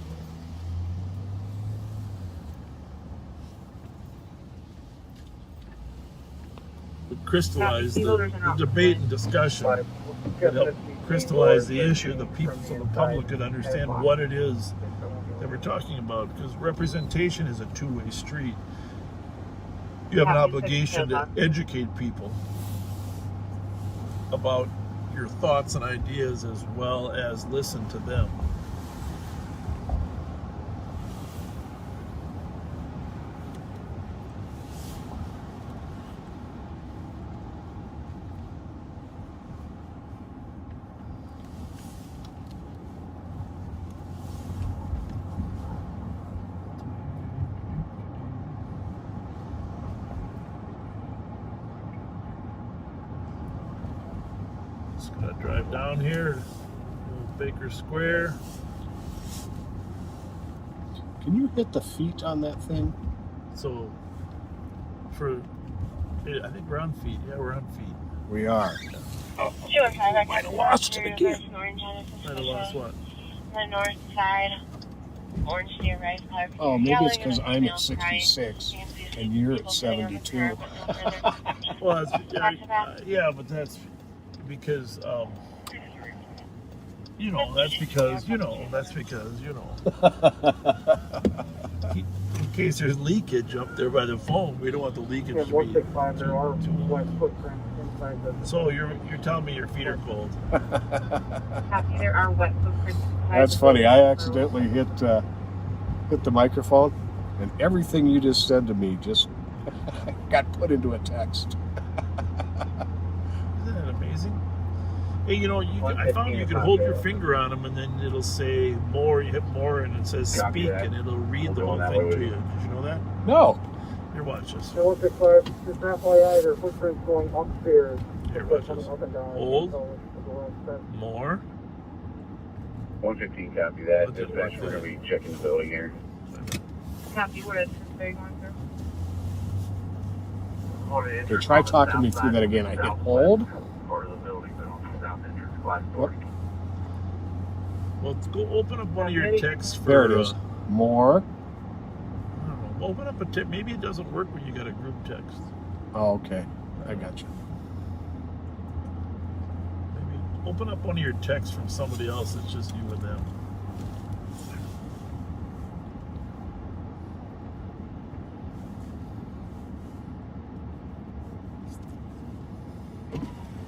Crystallize the debate and discussion. It help crystallize the issue, the people, so the public could understand what it is that we're talking about. Because representation is a two-way street. You have an obligation to educate people about your thoughts and ideas, as well as listen to them. Gonna drive down here, Baker Square. Can you hit the feet on that thing? So, I think we're on feet. Yeah, we're on feet. We are. Oh, sure, I might have lost it again. Might have lost what? The north side, orange to your right. Oh, maybe it's because I'm at 66 and you're at 72. Well, yeah, but that's because, in case there's leakage up there by the phone, we don't want the leakage to be. 165, there are wet footprints inside the. So you're telling me your feet are cold? Copy, there are wet footprints. That's funny. I accidentally hit the microphone, and everything you just said to me just got put into a text. Isn't that amazing? Hey, I found you can hold your finger on them, and then it'll say more. You hit more, and it says speak, and it'll read the whole thing to you. Did you know that? No. Here, watch this. 165, just FYI, there are footprints going upstairs. Here, watch this. Up and down. Hold. More. 115, copy that. Dispatch, we're going to be checking the building here. Copy, what is this going through? Okay, try talking me through that again. I hit hold. Part of the building, but on the south entrance glass Whoop. door. Well, let's go open up one of your texts for. There it is. More. I don't know. Open up a text. Maybe it doesn't work when you got a group text. Oh, okay. I got you. Maybe open up one of your texts from somebody else that's just you and them.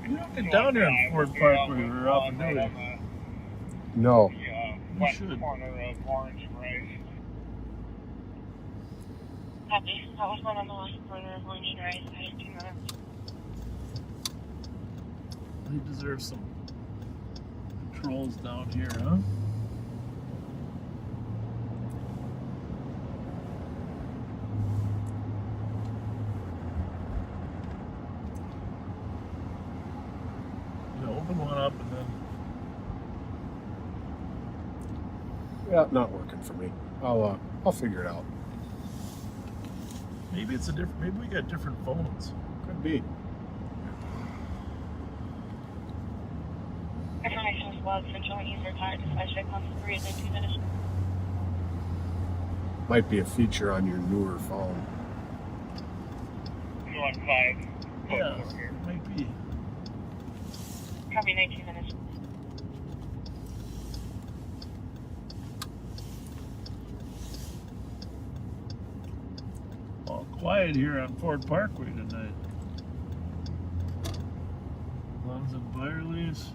You don't get down there in Ford Park where you're off and do it. No. West corner of Orange and Rice. Copy. That was one on the west corner of Orange and Rice. I had 2 minutes. He deserves some patrols down here, huh? Yeah, open one up and then. Yeah, not working for me. I'll figure it out. Maybe it's a different. Maybe we got different phones. Could be. Information was Central East retired dispatch that comes 3 in 2 minutes. Might be a feature on your newer phone. North 5. Yeah, it might be. Copy 19 minutes. All quiet here on Ford Parkway tonight. Lunds and Byerly's.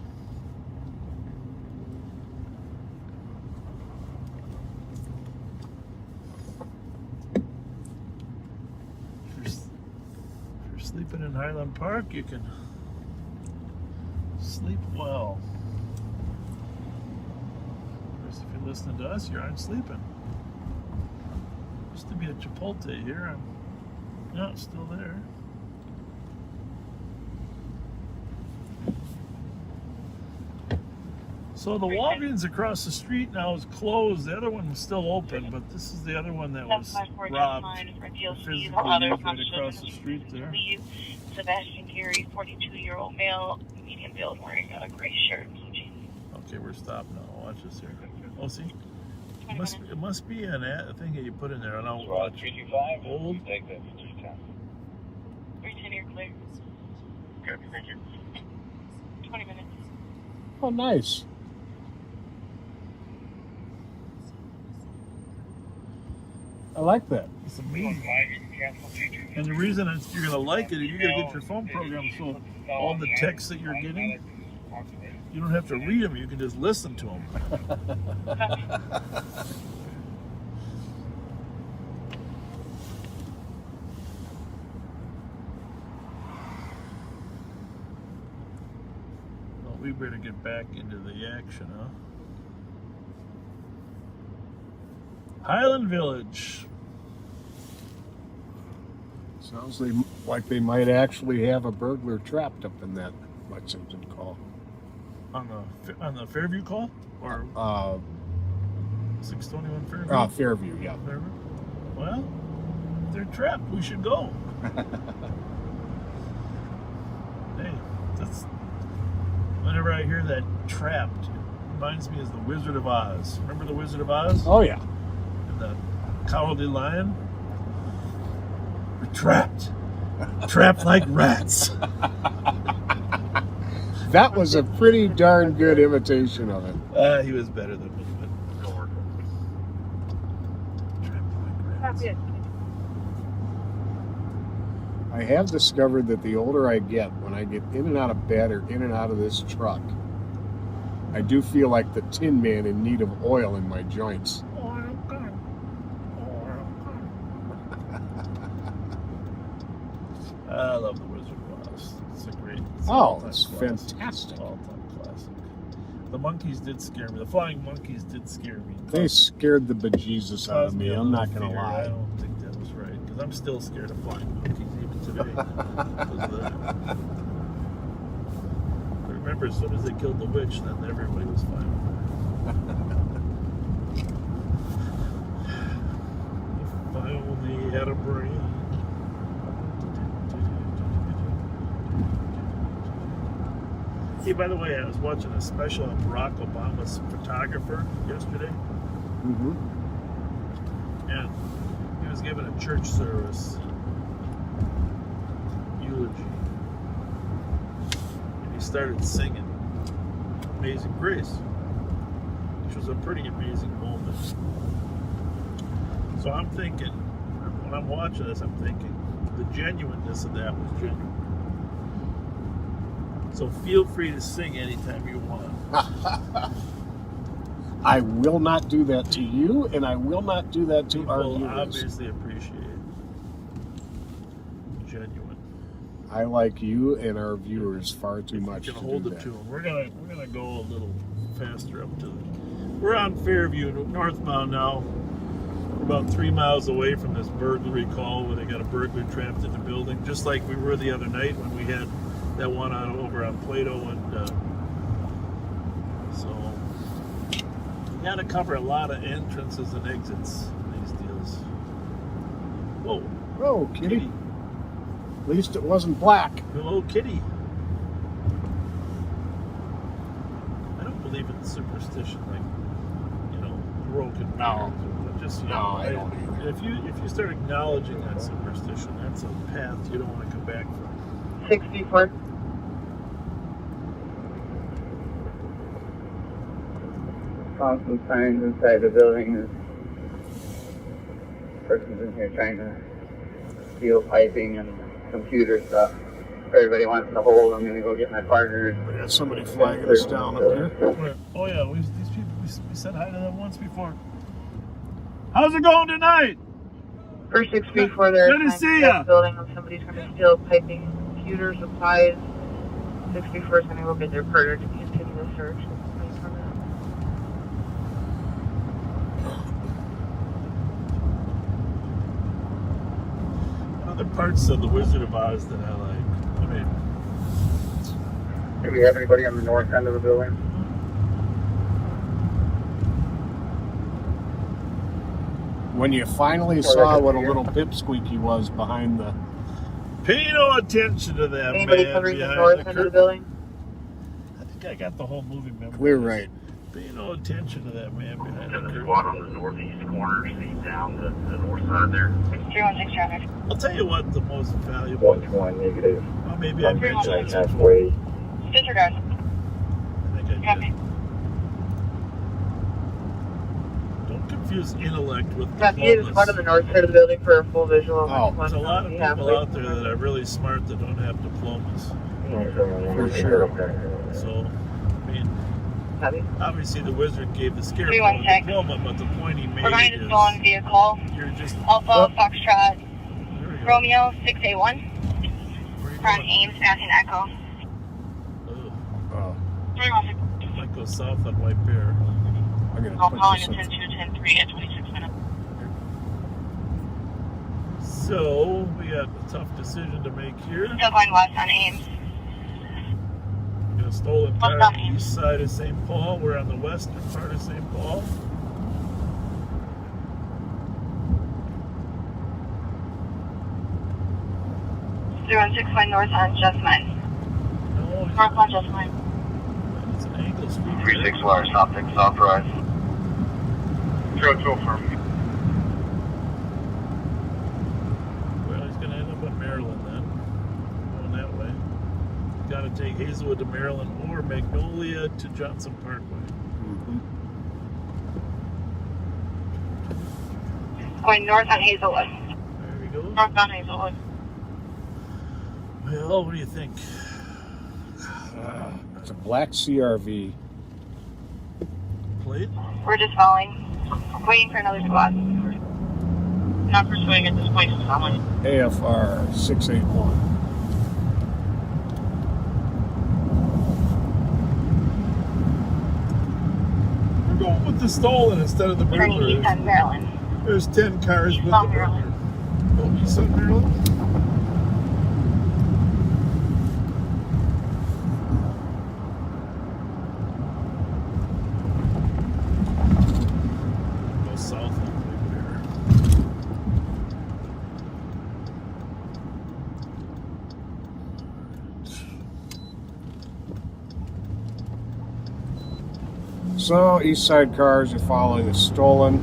If you're sleeping in Highland Park, you can sleep well. Whereas if you're listening to us, you aren't sleeping. Used to be a Chipotle here. Yeah, it's still there. So the Walgreens across the street now is closed. The other one was still open, but this is the other one that was robbed. Physically used right across the street there. Sebastian Gary, 42-year-old male, medium build, wearing a gray shirt and blue jeans. Okay, we're stopped now. Watch this here. Oh, see? It must be an ad thing that you put in there. I don't watch. 325. Old. Take that for 310. 310, you're clear. Copy, thank you. 20 minutes. Oh, nice. I like that. It's amazing. And the reason you're going to like it is you're going to get your phone program, so all the texts that you're getting, you don't have to read them. You can just listen to them. Well, we better get back into the action, huh? Highland Village. Sounds like they might actually have a burglar trapped up in that Lexington call. On the Fairview call? Or 621 Fairview? Fairview, yeah. Fairview? Well, if they're trapped, we should go. Hey, that's whenever I hear that trapped, it reminds me of the Wizard of Oz. Remember the Wizard of Oz? Oh, yeah. And the Cowardly Lion? We're trapped. Trapped like rats. That was a pretty darn good imitation of it. He was better than me, but Copy it. I have discovered that the older I get, when I get in and out of bed or in and out of this truck, I do feel like the Tin Man in need of oil in my joints. I love the Wizard of Oz. It's a great. It's fantastic. All-time classic. The monkeys did scare me. The flying monkeys did scare me. They scared the bejesus out of me. I'm not going to lie. I don't think that was right because I'm still scared of flying monkeys even today. Because of that. But remember, as soon as they killed the witch, then everybody was fine with that. If I only had a brain. Hey, by the way, I was watching a special on Barack Obama's photographer yesterday, and he was giving a church service eulogy, and he started singing Amazing Grace, which was a pretty amazing moment. So I'm thinking, when I'm watching this, I'm thinking the genuineness of that was genuine. So feel free to sing anytime you want. I will not do that to you, and I will not do that to our People viewers. obviously appreciate it. Genuine. I like you and our viewers far too much We're to gonna hold do it that. to them. We're gonna go a little faster up to the. We're on Fairview northbound now. We're about 3 miles away from this burglary call where they got a burglar trapped in the building, just like we were the other night when we had that one over on Plato, and so you got to cover a lot of entrances and exits in these deals. Whoa! Oh, kitty. At least it wasn't black. Hello, kitty. I don't believe in superstition, like broken mirrors. But just I don't either. If you start acknowledging that superstition, that's a path you don't want to come back from. 64. Found some signs inside the building. This person's in here trying to steal piping and computer stuff. Everybody wants to hold. I'm going to go get my partner. We got somebody flagging us down up here. Oh yeah, these people, we said hi to them once before. How's it going tonight? First 634 there. Good to see ya. Building and somebody's going to steal piping, computer supplies. 634 is going to go get their partner to continue the search. Other parts of the Wizard of Oz that I like. I mean, Do we have anybody on the north end of the building? When you finally saw what a little pipsqueak he was behind the... pay no attention to that Anybody man covering the behind north the end of curtain. the building? I think I got the whole movie memorized. Clear right. Pay no attention to that man behind the And the curtain. squad on the northeast corner, see down the north side there. 316 traffic. I'll tell you what the most valuable. 1 negative. Well, maybe I mentioned this before. Halfway. Disregard. I think I did. Don't confuse intellect with Copy. Just squad on the north side of the building for a full visual. Oh, There's a lot of people out there that are really smart that don't have diplomas. For sure. So, I mean, Copy. obviously the wizard gave the scarecrow a 316. diploma, but the point he made We're going to is stolen vehicle. you're just Alpha Foxtrot there we go. Romeo 681 Where you from going? Ames passing Echo. Ugh. 316. Might go south on White Bear. I'm going to I'll put call this in up. 10210 at 26 minutes. So we got a tough decision to make here. Still going west on Ames. We got a stolen car on the east side of St. Paul. We're on the western part of St. Paul. Zero 6 north on Jessamine. No, North on Jessamine. it's an angle street. 36 Wire, stop, take south rise. 02 firm. Well, he's going to end up in Maryland then. Going that way. Got to take Hazelwood to Maryland or Magnolia to Johnson Parkway. Going north on Hazelwood. There we go. North on Hazelwood. Well, what do you think? It's a black CRV. Plate? We're just following. Waiting for another squad. Not pursuing at this point, just following. AFR 681. We're going with the stolen instead of the Turning burglary. east on Maryland. There's 10 cars with the on burglar. Maryland. Oh, east on Maryland? Go south on White Bear. So, east side cars are following a stolen.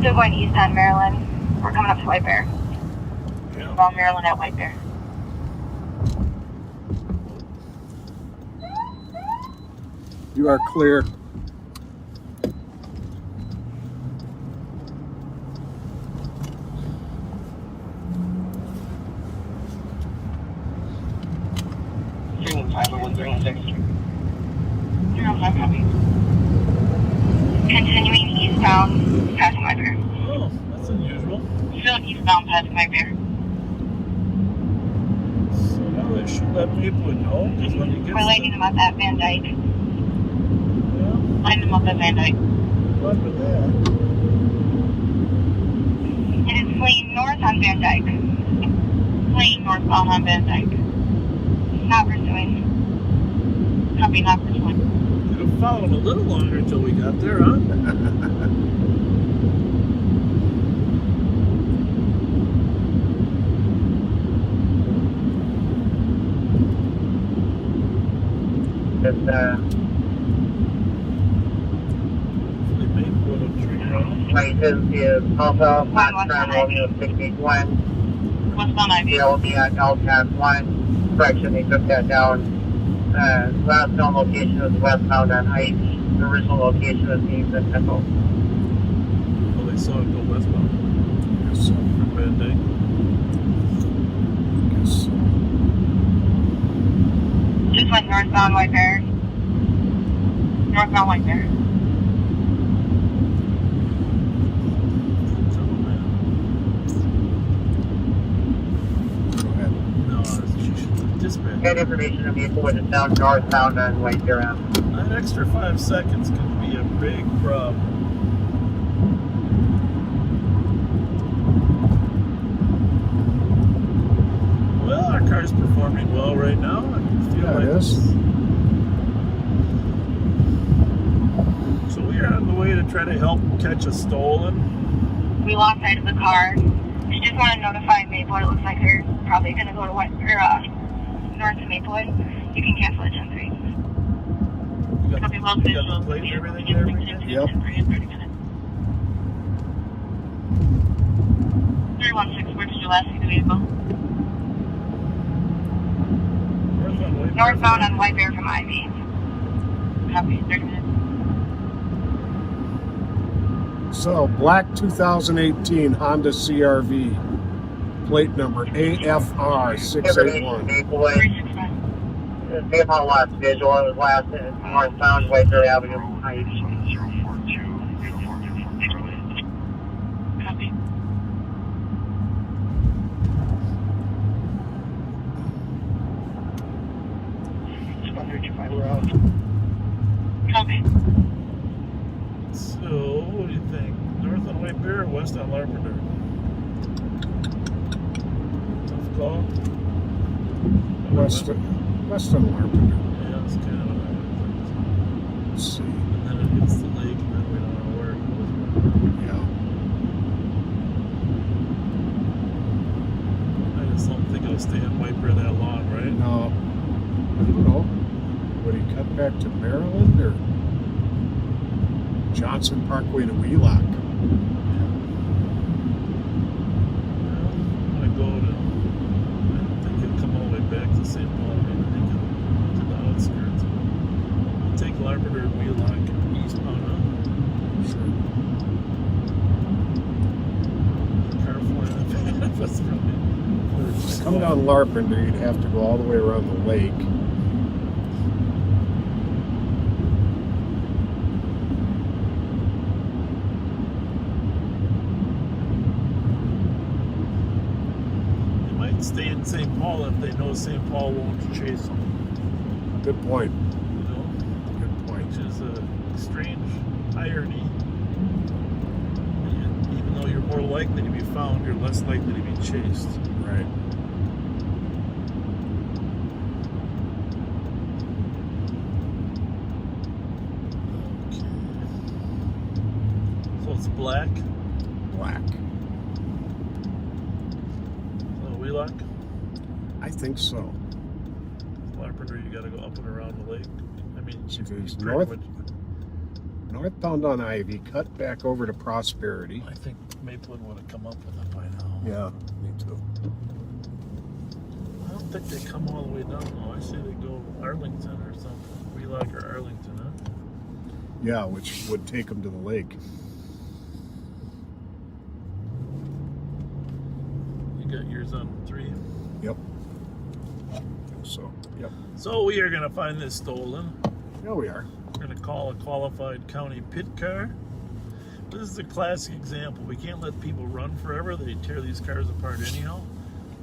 Still going east on Maryland. We're coming up to White Bear. Inbound Maryland at White Bear. You are clear. Continuing eastbound past White Bear. Oh, that's unusual. Still eastbound past White Bear. So now they should let people know, because when you get We're lighting them up at Van Dyke. Lighting them up at Van Dyke. What with that? It is fleeing north on Van Dyke. Fleeing northbound on Van Dyke. Not pursuing. Copy, not pursuing. Could have followed a little longer until we got there, huh? Just, license is also Foxtrot Romeo 61. Westbound IV. It will be at LTAC 1. Correction, they took that down. Last known location was westbound on Heights. The original location was East and Temple. Oh, they saw it go westbound. Yes, sir. From Van Dyke. Yes, sir. Just went northbound White Bear. Northbound White Bear. That information will be forwarded down northbound on White Bear Ave. That extra 5 seconds could be a big problem. Well, our car's performing well right now. I feel like it is. So we are on the way to try to help catch a stolen. We lost sight of the car. She just wanted to notify Maplewood. It looks like they're probably going to go to White north of Maplewood. You can cancel it 10-3. It'll be well visual. Plate and everything there? Yep. 316, where did you last see the vehicle? Northbound on White Bear from IV. Copy, 30 minutes. So, black 2018 Honda CRV. Plate number AFR 681. They have lost visual. It was last northbound White Bear Avenue. Heights. Copy. We're out. Copy. So, what do you think? North on White Bear or west on Larpenteur? Tough call. West on Larpenteur. Yeah, it's kind of. Let's see. And then it hits the lake, and then we don't know where it goes. Yeah. I just don't think it'll stay on White Bear that long, right? No. I don't know. Would he cut back to Maryland or Johnson Parkway to Wheelock? I'm gonna go to. I don't think it'll come all the way back to St. Paul. Maybe they can to the outskirts. We'll take Larpenteur, Wheelock, and eastbound up. Sure. Car flying up. That's probably. Come down Larpenteur, you'd have to go all the way around the lake. Stay in St. Paul if they know St. Paul won't chase them. Good point. You know? Good point. Which is a strange irony. And even though you're more likely to be found, you're less likely to be chased. Right. Okay. So it's black? Black. think so. Larpenteur, you gotta go up and around the lake. I mean, If it's pretty north, much- northbound on Ivy, cut back over to Prosperity. I think Maplewood would have come up with it by now. Yeah, me too. I don't think they come all the way down though. I say they go Arlington or something. Wheelock or Arlington, huh? Yeah, which would take them to the lake. You got yours on 3. Yep. So, yep. So we are gonna find this stolen. Yeah, we are. We're gonna call a qualified county pit car. This is a classic example. We can't let people run forever. They tear these cars apart anyhow.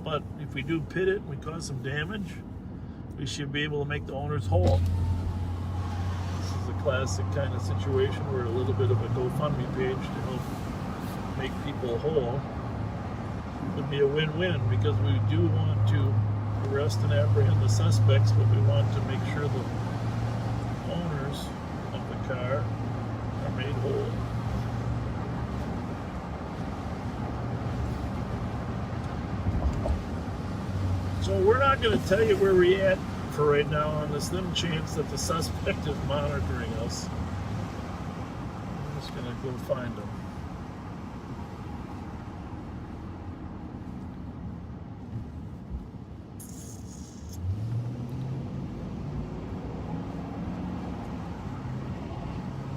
But if we do pit it and we cause some damage, we should be able to make the owners whole. This is a classic kind of situation where a little bit of a GoFundMe page to help make people whole would be a win-win, because we do want to arrest and apprehend the suspects, but we want to make sure the owners of the car are made whole. So we're not going to tell you where we're at for right now on the slim chance that the suspect is monitoring us. I'm just going to go find him.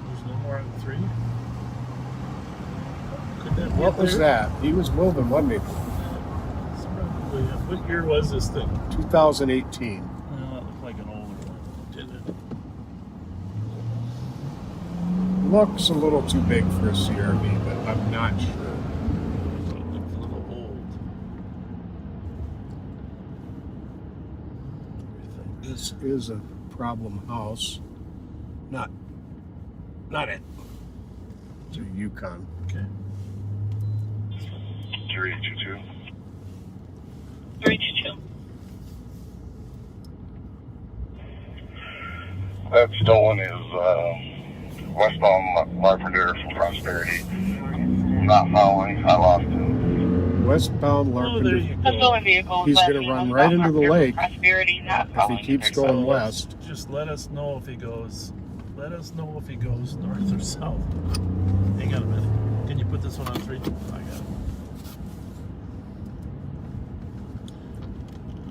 There's no more than 3. Could that be What was there? that? He was moving, wasn't he? What year was this thing? 2018. Well, that looked like an older one, didn't it? Looks a little too big for a CRV, but I'm not sure. It looked a little old. This is a problem house. Not it. It's a Yukon. Okay. 322. 322. That stolen is westbound Larpenteur from Prosperity. Not following. I lost him. Westbound Oh, there Larpenteur. you A go. stolen vehicle. He's left gonna run on right into the Larpenteur lake Prosperity, not if following. he keeps So going let's west. just let us know if he goes. Let us know if he goes north or south. Hang on a minute. Can you put this one on 3? I got it.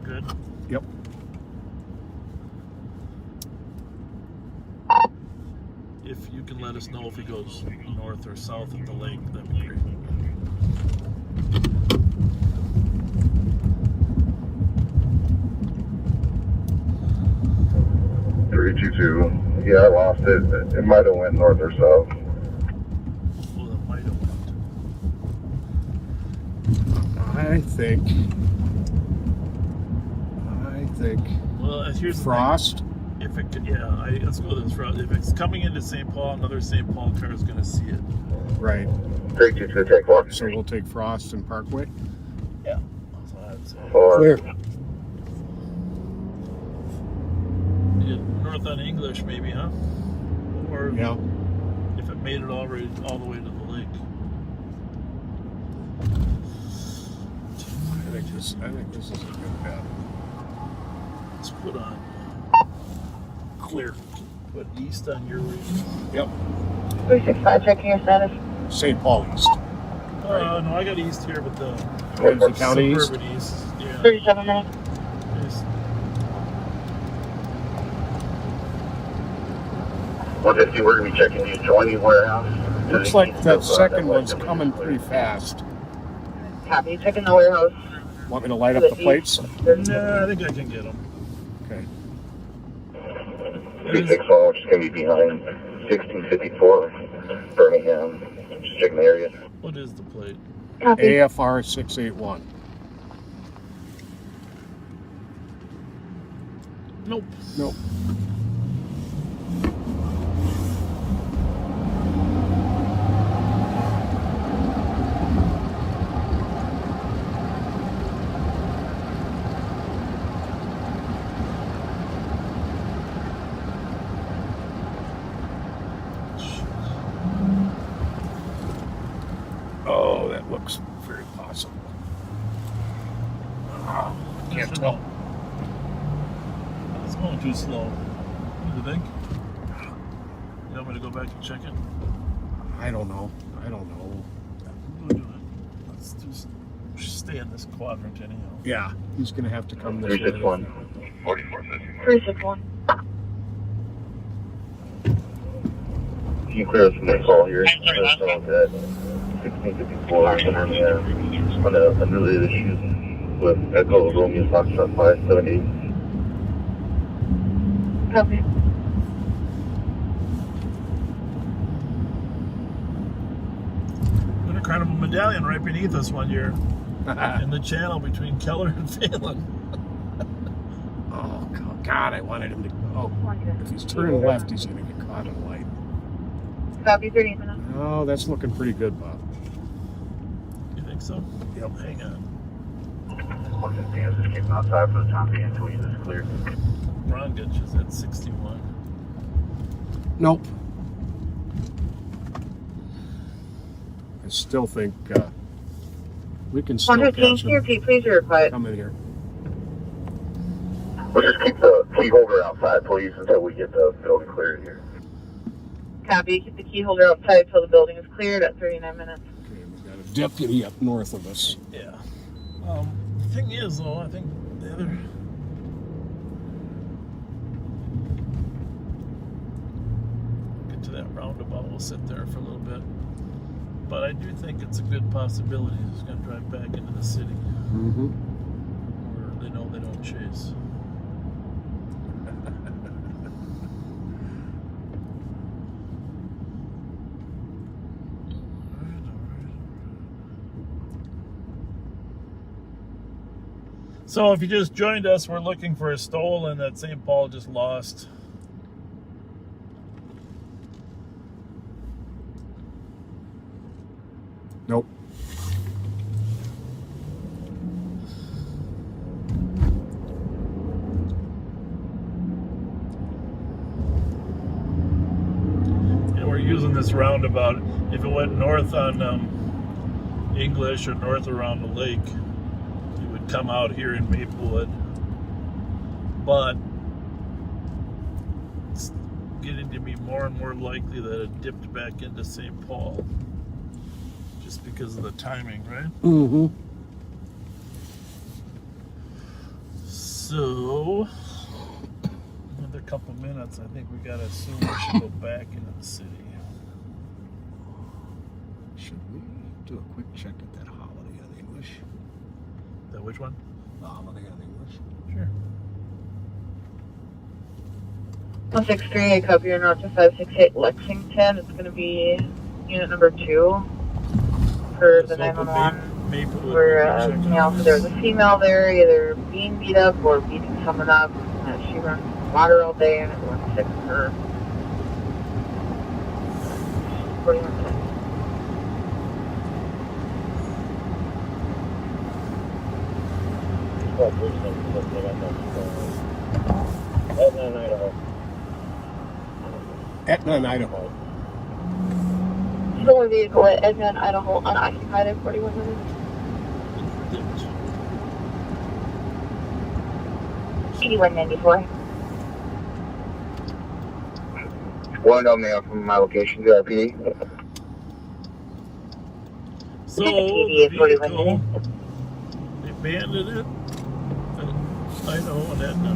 Good. Yep. If you can let us know if he goes north or south of the lake, that'd be great. Yeah, I lost it. It might have went north or south. Oh, that might have went. I think. Well, here's the Frost. thing. If it, let's go with this route. If it's coming into St. Paul, another St. Paul car is going to see it. Right. 322, take 1. So we'll take Frost and Parkway. Yeah. That's what I'd say. Clear. Yeah, north on English, maybe, huh? Or Yeah. if it made it all the way to the lake. I think this is a good bet. Let's put on clear. Put east on your region. Yep. 365, checking your status. St. Paul East. No, I got east here, but the Ramsey County East. suburban east. Yeah. 37 minutes. East. 150, we're going to be checking the adjoining warehouse. Looks like that second one's coming pretty fast. Copy, checking the warehouse. Want me to light up the plates? Nah, I think I can get them. Okay. 361, which is going to be behind 1654 Birmingham. Just checking the area. What is the plate? Copy. AFR 681. Nope. Nope. Oh, that looks very possible. Can't tell. Going too slow. What do you think? You want me to go back and check it? I don't know. We'll do it. Let's just stay in this quadrant anyhow. Yeah, he's going to have to come this way. 361, 4450. 361. Can you clear us from this call here? That's all good. 1654 on a unrelated issue with Echo Romeo Foxtrot 578. Copy. Got a carnival medallion right beneath us one year. In the channel between Keller and Phelan. Oh, God, I wanted him to. Oh, if he's turning left, he's going to get caught in light. Copy, 30 minutes. Oh, that's looking pretty good, Bob. You think so? Yep. Hang on. Just keep outside for the time being until we get this cleared. Brongich is at 61. Nope. I still think we can still catch him. Please reply. Come in here. We'll just keep the key holder outside, please, until we get the building cleared here. Copy. Keep the key holder outside till the building is cleared at 39 minutes. Okay, we got a deputy up north of us. Yeah. The thing is, though, I think the other... Get to that roundabout, we'll sit there for a little bit. But I do think it's a good possibility he's going to drive back into the city. Mm-hmm. Where they know they don't chase. So if you just joined us, we're looking for a stolen that St. Paul just lost. Nope. And we're using this roundabout. If it went north on English or north around the lake, you would come out here in Maplewood. But it's getting to be more and more likely that it dipped back into St. Paul. Just because of the timing, right? Mm-hmm. So, another couple minutes, I think we gotta assume we should go back into the city. Should we do a quick check at that Holiday on English? That which one? The Holiday on English. Sure. 163, copy your north to 568 Lexington. It's going to be unit number 2 for the 911. Where there was a female there, either being beat up or beating someone up. She runs water all day and everyone's sick of her. 41 minutes. Etna in Idaho. Etna in Idaho. Stolen vehicle at Edna and Idaho unoccupied at 41 minutes. CD-194. One mail from my location to RPD. So, the vehicle, they abandoned it at Idaho and Edna.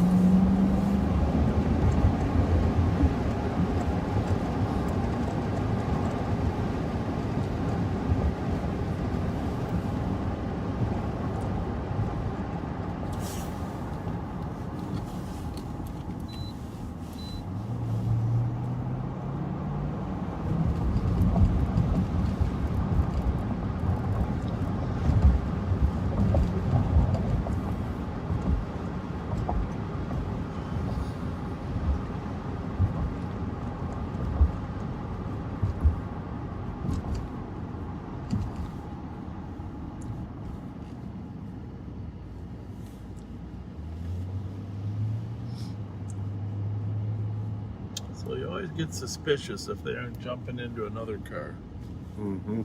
So you always get suspicious if they aren't jumping into another car. Mm-hmm.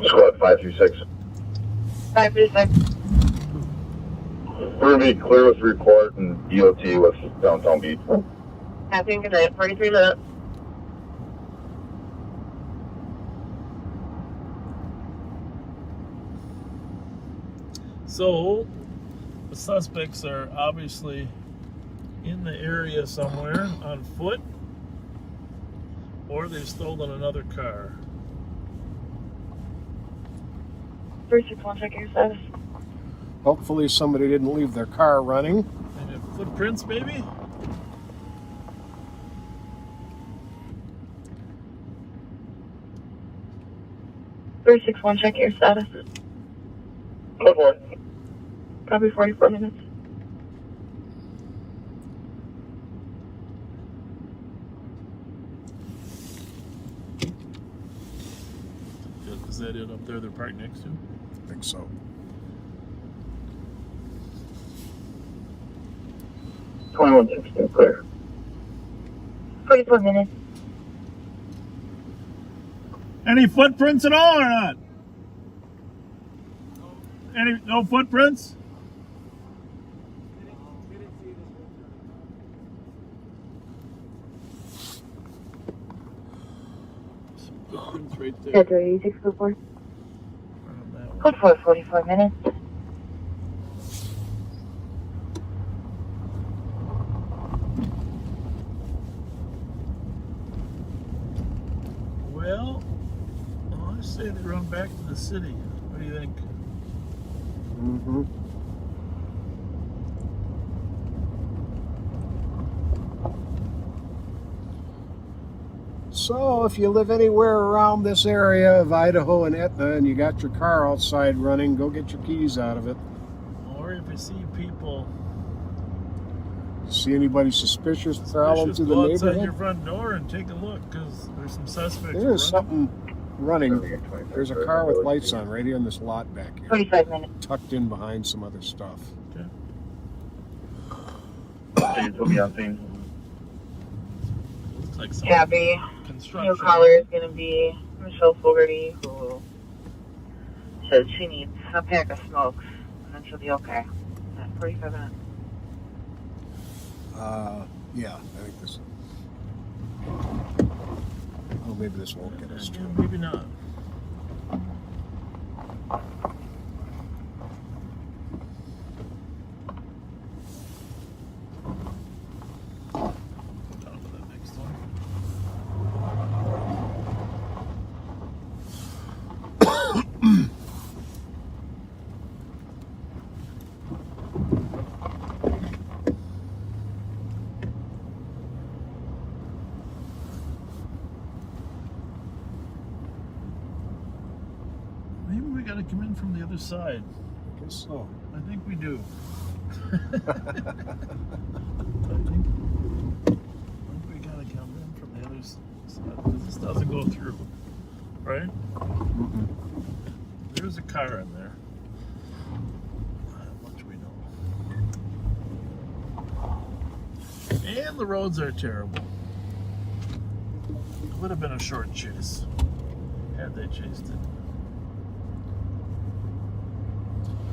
Squad 536. 536. We're going to be clear with report and DOT with downtown beat. Happy and good night. 43 minutes. So, the suspects are obviously in the area somewhere on foot, or they've stolen another car. 361, check your status. Hopefully somebody didn't leave their car running. And have footprints, maybe? Three 6-1, check your status. Code 4. Copy, 44 minutes. Is that it up there they're parked next to? I think so. 21-6, still clear. 44 minutes. Any footprints at all or not? No footprints? Footprints right there. Code 8644. Code 4, 44 minutes. Well, I say they run back to the city. What do you think? Mm-hmm. So, if you live anywhere around this area of Idaho and Etna and you got your car outside running, go get your keys out of it. Or if you see people See anybody suspicious prowling through the go outside neighborhood? your front door and take a look, because there's some suspects. There is something running. There's a car with lights on right here in this lot back here. 45 minutes. Tucked in behind some other stuff. Please put me on scene. Looks like some Cabby. construction. New caller is going to be Michelle Fogarty, who says she needs a pack of smokes, and then she'll be okay. 45 minutes. Yeah, I think this. Oh, maybe this won't get us Yeah, to. maybe not. Top of that next one. Maybe we gotta come in from the other side. I guess so. I think we do. I think we gotta come in from the other side, because this doesn't go through, right? Mm-mm. There's a car in there. How much we know. And the roads are terrible. It would have been a short chase had they chased it.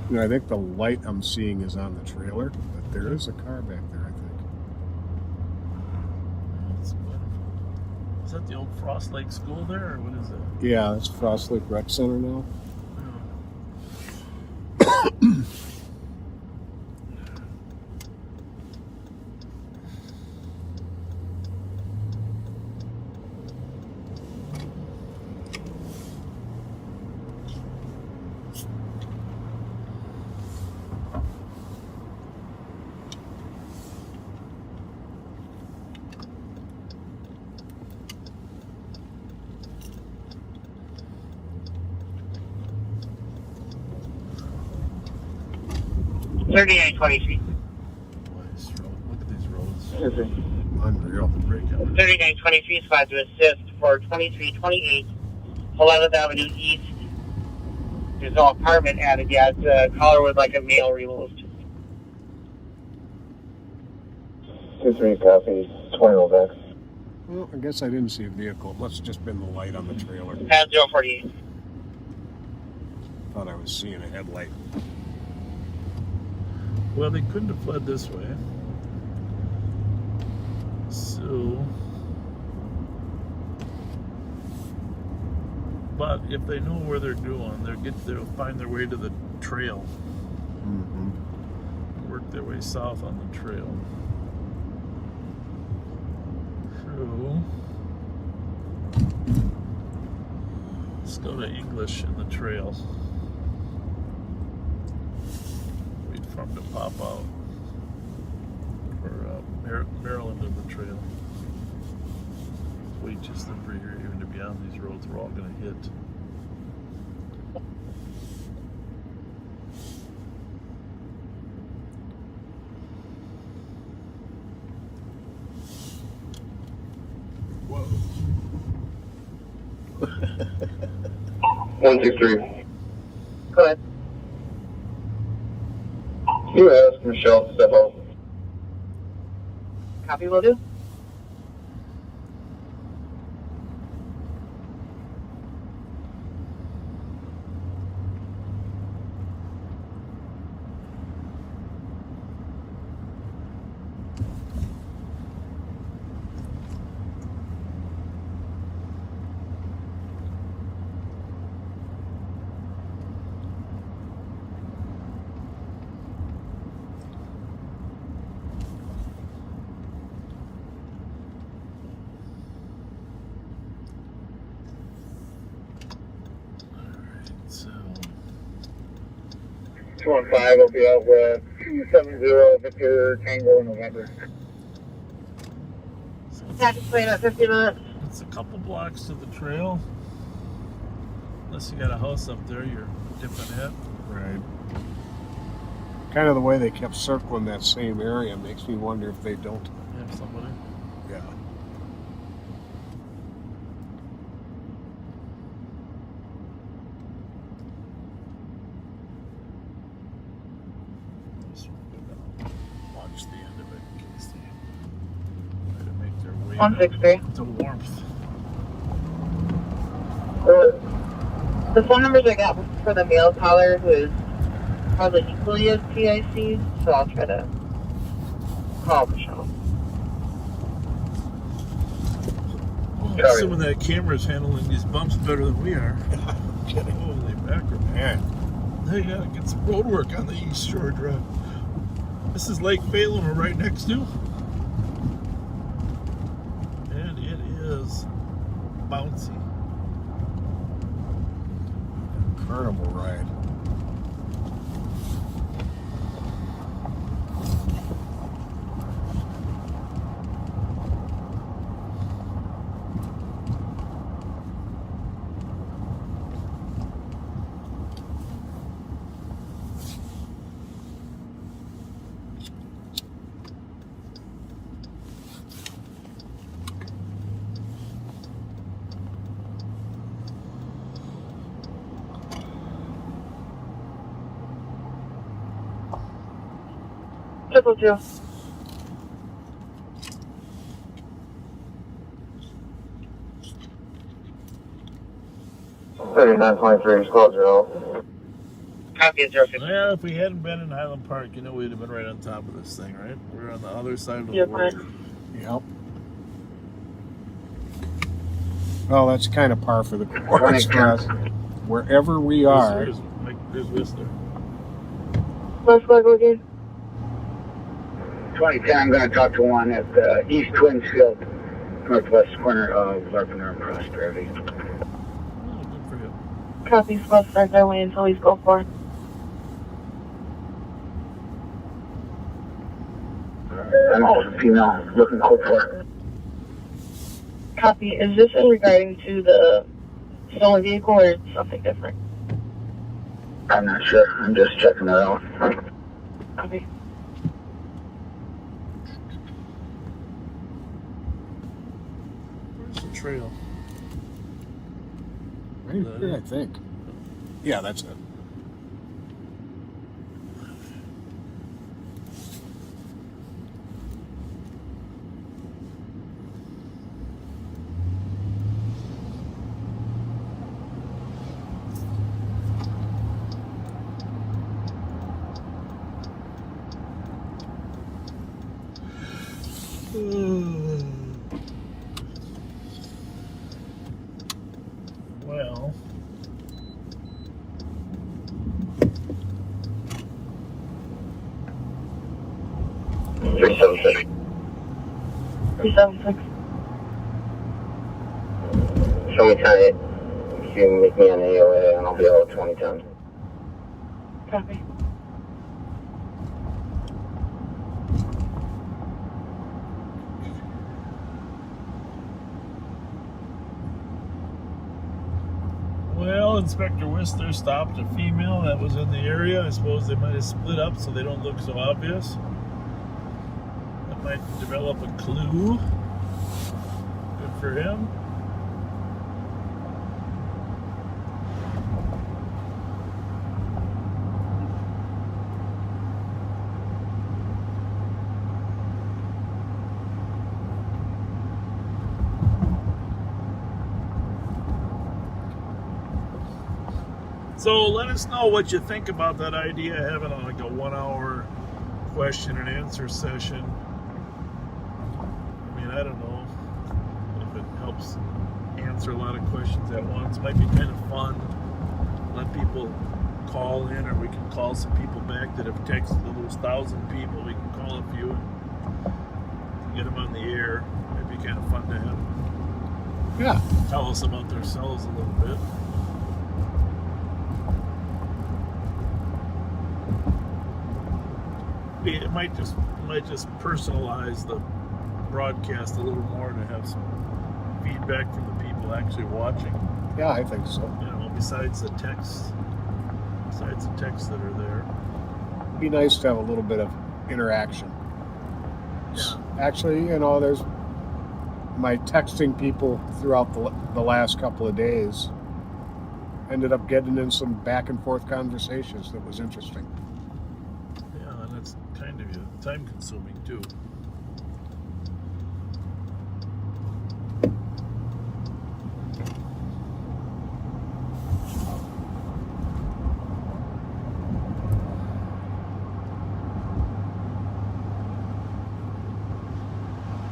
You know, I think the light I'm seeing is on the trailer, but there is a car back there, I think. That's wonderful. Is that the old Frost Lake School there, or what is it? Yeah, it's Frost Lake Rec Center now. Look at these roads. Unreal. 3923 squad to assist for 2328 11th Avenue East. There's no apartment added yet. The caller would like a mail removed. 2-3 copy, 20 back. Well, I guess I didn't see a vehicle. It must have just been the light on the trailer. Pass 048. Thought I was seeing a headlight. Well, they couldn't have fled this way. So, but if they know where they're doing, they'll find their way to the trail. Mm-hmm. Work their way south on the trail. So, let's go to English in the trail. Wait for them to pop out. Or Maryland in the trail. Wait just over here, even to be on these roads we're all going to hit. Whoa. 123. Go ahead. You asked Michelle to step out. Copy, will do. So, 215 will be out with 270 Victor Tango November. Package plane at 50 minutes. it's a couple blocks to the trail. Unless you got a house up there, you're dipping it. Right. Kind of the way they kept circling that same area makes me wonder if they don't have somebody. Yeah. Watch the end of it in case they try to make their way 163. to warmth. The phone numbers I got for the mail caller who is probably equally as PIC, so I'll try to call Michelle. Well, assuming that camera's handling these bumps better than we are. Holy mackerel, man. They gotta get some road work on the East Shore Drive. This is Lake Phelan we're right next to. And it is bouncy. Carnival ride. Triple two. Copy at 050. Well, if we hadn't been in Highland Park, you know we'd have been right on top of this thing, right? We're on the other side of the world. Yep. Well, that's kind of par for the course for us. Wherever we are. There's Whistler. West Flag looking. 2010, I'm going to talk to one at the East Twins Field, northwest corner of Larpenor and Prosperity. Copy, squad start their way until he's go for it. I'm also a female looking code for it. Copy. Is this in regarding to the stolen vehicle or something different? I'm not sure. I'm just checking it out. Copy. Where's the trail? Right here, I think. Yeah, that's it. 376. 376. Show me 10-8. You can make me an AOA and I'll be out at 2010. Copy. Well, Inspector Whistler stopped a female that was in the area. I suppose they might have split up so they don't look so obvious. That might develop a clue. Good for him. So let us know what you think about that idea of having like a 1 hour question and answer session. I mean, I don't know if it helps answer a lot of questions at once. Might be kind of fun. Let people call in, or we can call some people back that have texted those 1,000 people. We can call a few and get them on the air. Might be kind of fun to have. Yeah. Tell us about themselves a little bit. It might just personalize the broadcast a little more to have some feedback from the people actually watching. Yeah, I think so. You know, besides the texts that are there. It'd be nice to have a little bit of interaction. Yeah. Actually, you know, there's my texting people throughout the last couple of days ended up getting in some back and forth conversations that was interesting. Yeah, and it's kind of time consuming too.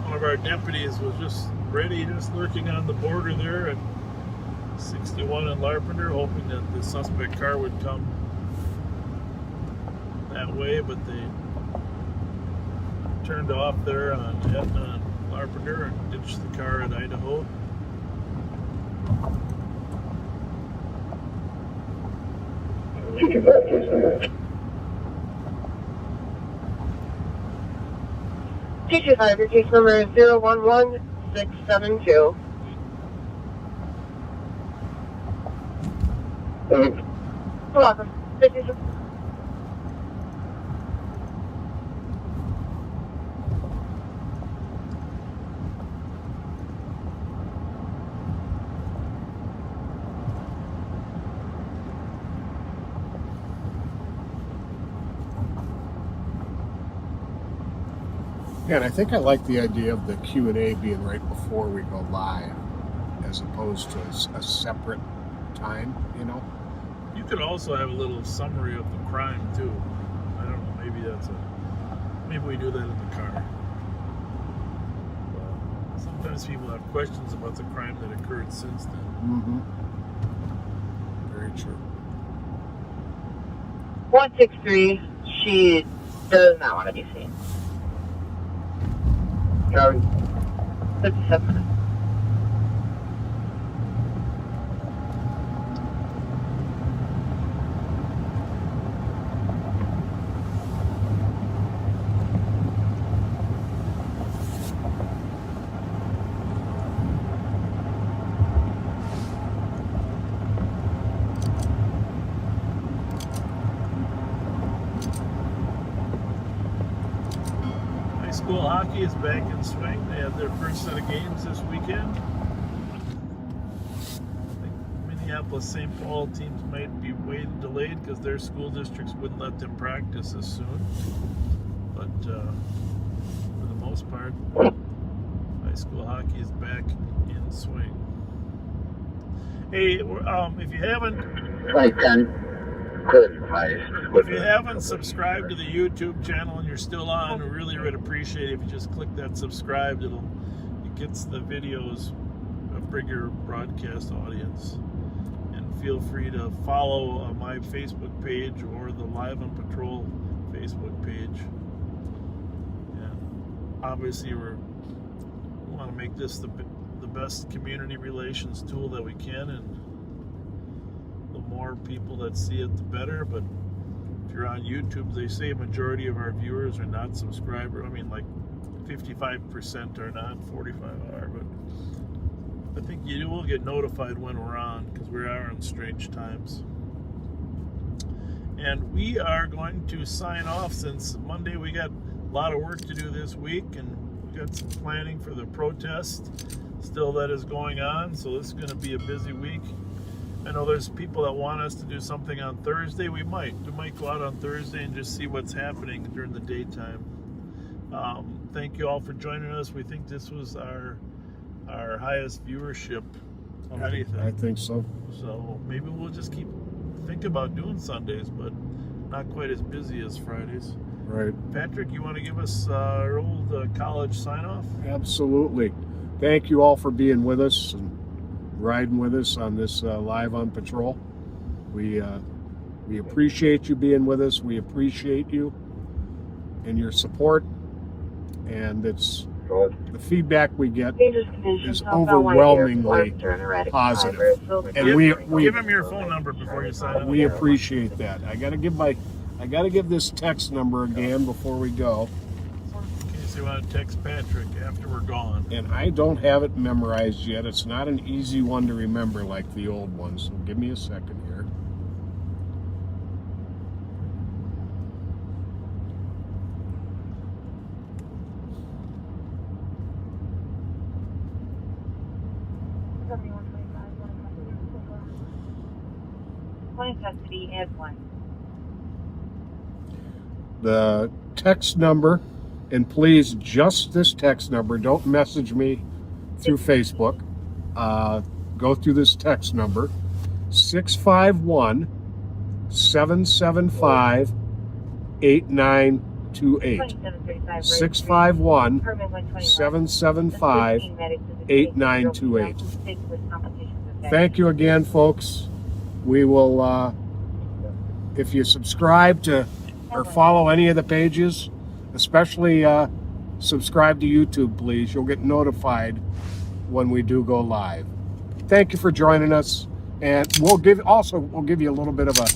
One of our deputies was just ready, just lurking on the border there at 61 and Larpenter, hoping that the suspect car would come that way, but they turned off there on Etna and Larpenter and ditched the car at Idaho. T25, your case number is 011672. You're welcome. Thank you. Yeah, and I think I like the idea of the Q&A being right before we go live, as opposed to a separate time, you know? You could also have a little summary of the crime too. I don't know, maybe we do that in the car. Sometimes people have questions about the crime that occurred since then. Mm-hmm. Very true. 163, she does not want to be seen. Charlie. 57 minutes. School hockey is back in swing. They had their first set of games this weekend. I think Minneapolis St. Paul teams might be delayed because their school districts wouldn't let them practice as soon. But for the most part, high school hockey is back in swing. Hey, if you haven't... 2010. If you haven't subscribed to the YouTube channel and you're still on, we really would appreciate it if you just click that subscribe. It gets the videos a bigger broadcast audience. And feel free to follow my Facebook page or the Live on Patrol Facebook page. And obviously we want to make this the best community relations tool that we can, and the more people that see it, the better. But if you're on YouTube, they say a majority of our viewers are not subscribers. I mean, like 55% are not, 45 are, but I think you will get notified when we're on, because we are on strange times. And we are going to sign off, since Monday we got a lot of work to do this week, and we got some planning for the protest still that is going on, so this is going to be a busy week. I know there's people that want us to do something on Thursday. We might go out on Thursday and just see what's happening during the daytime. Thank you all for joining us. We think this was our highest viewership of anything. I think so. So maybe we'll just think about doing Sundays, but not quite as busy as Fridays. Right. Patrick, you want to give us our old college sign-off? Absolutely. Thank you all for being with us and riding with us on this Live on Patrol. We appreciate you being with us. We appreciate you and your support. And it's the feedback we get is overwhelmingly positive. And we give him your phone number before you sign up. We appreciate that. I gotta give this text number again before we go. In case you want to text Patrick after we're gone. And I don't have it memorized yet. It's not an easy one to remember like the old one. So give me a second here. Custody as one. The text number, and please, just this text number, don't message me through Facebook. Go through this text number, 651-775-8928. 651-775-8928. Thank you again, folks. We will, if you subscribe to or follow any of the pages, especially subscribe to YouTube, please. You'll get notified when we do go live. Thank you for joining us, and we'll give you a little bit of a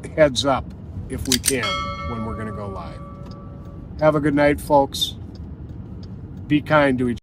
heads up if we can when we're going to go live. Have a good night, folks. Be kind to each other.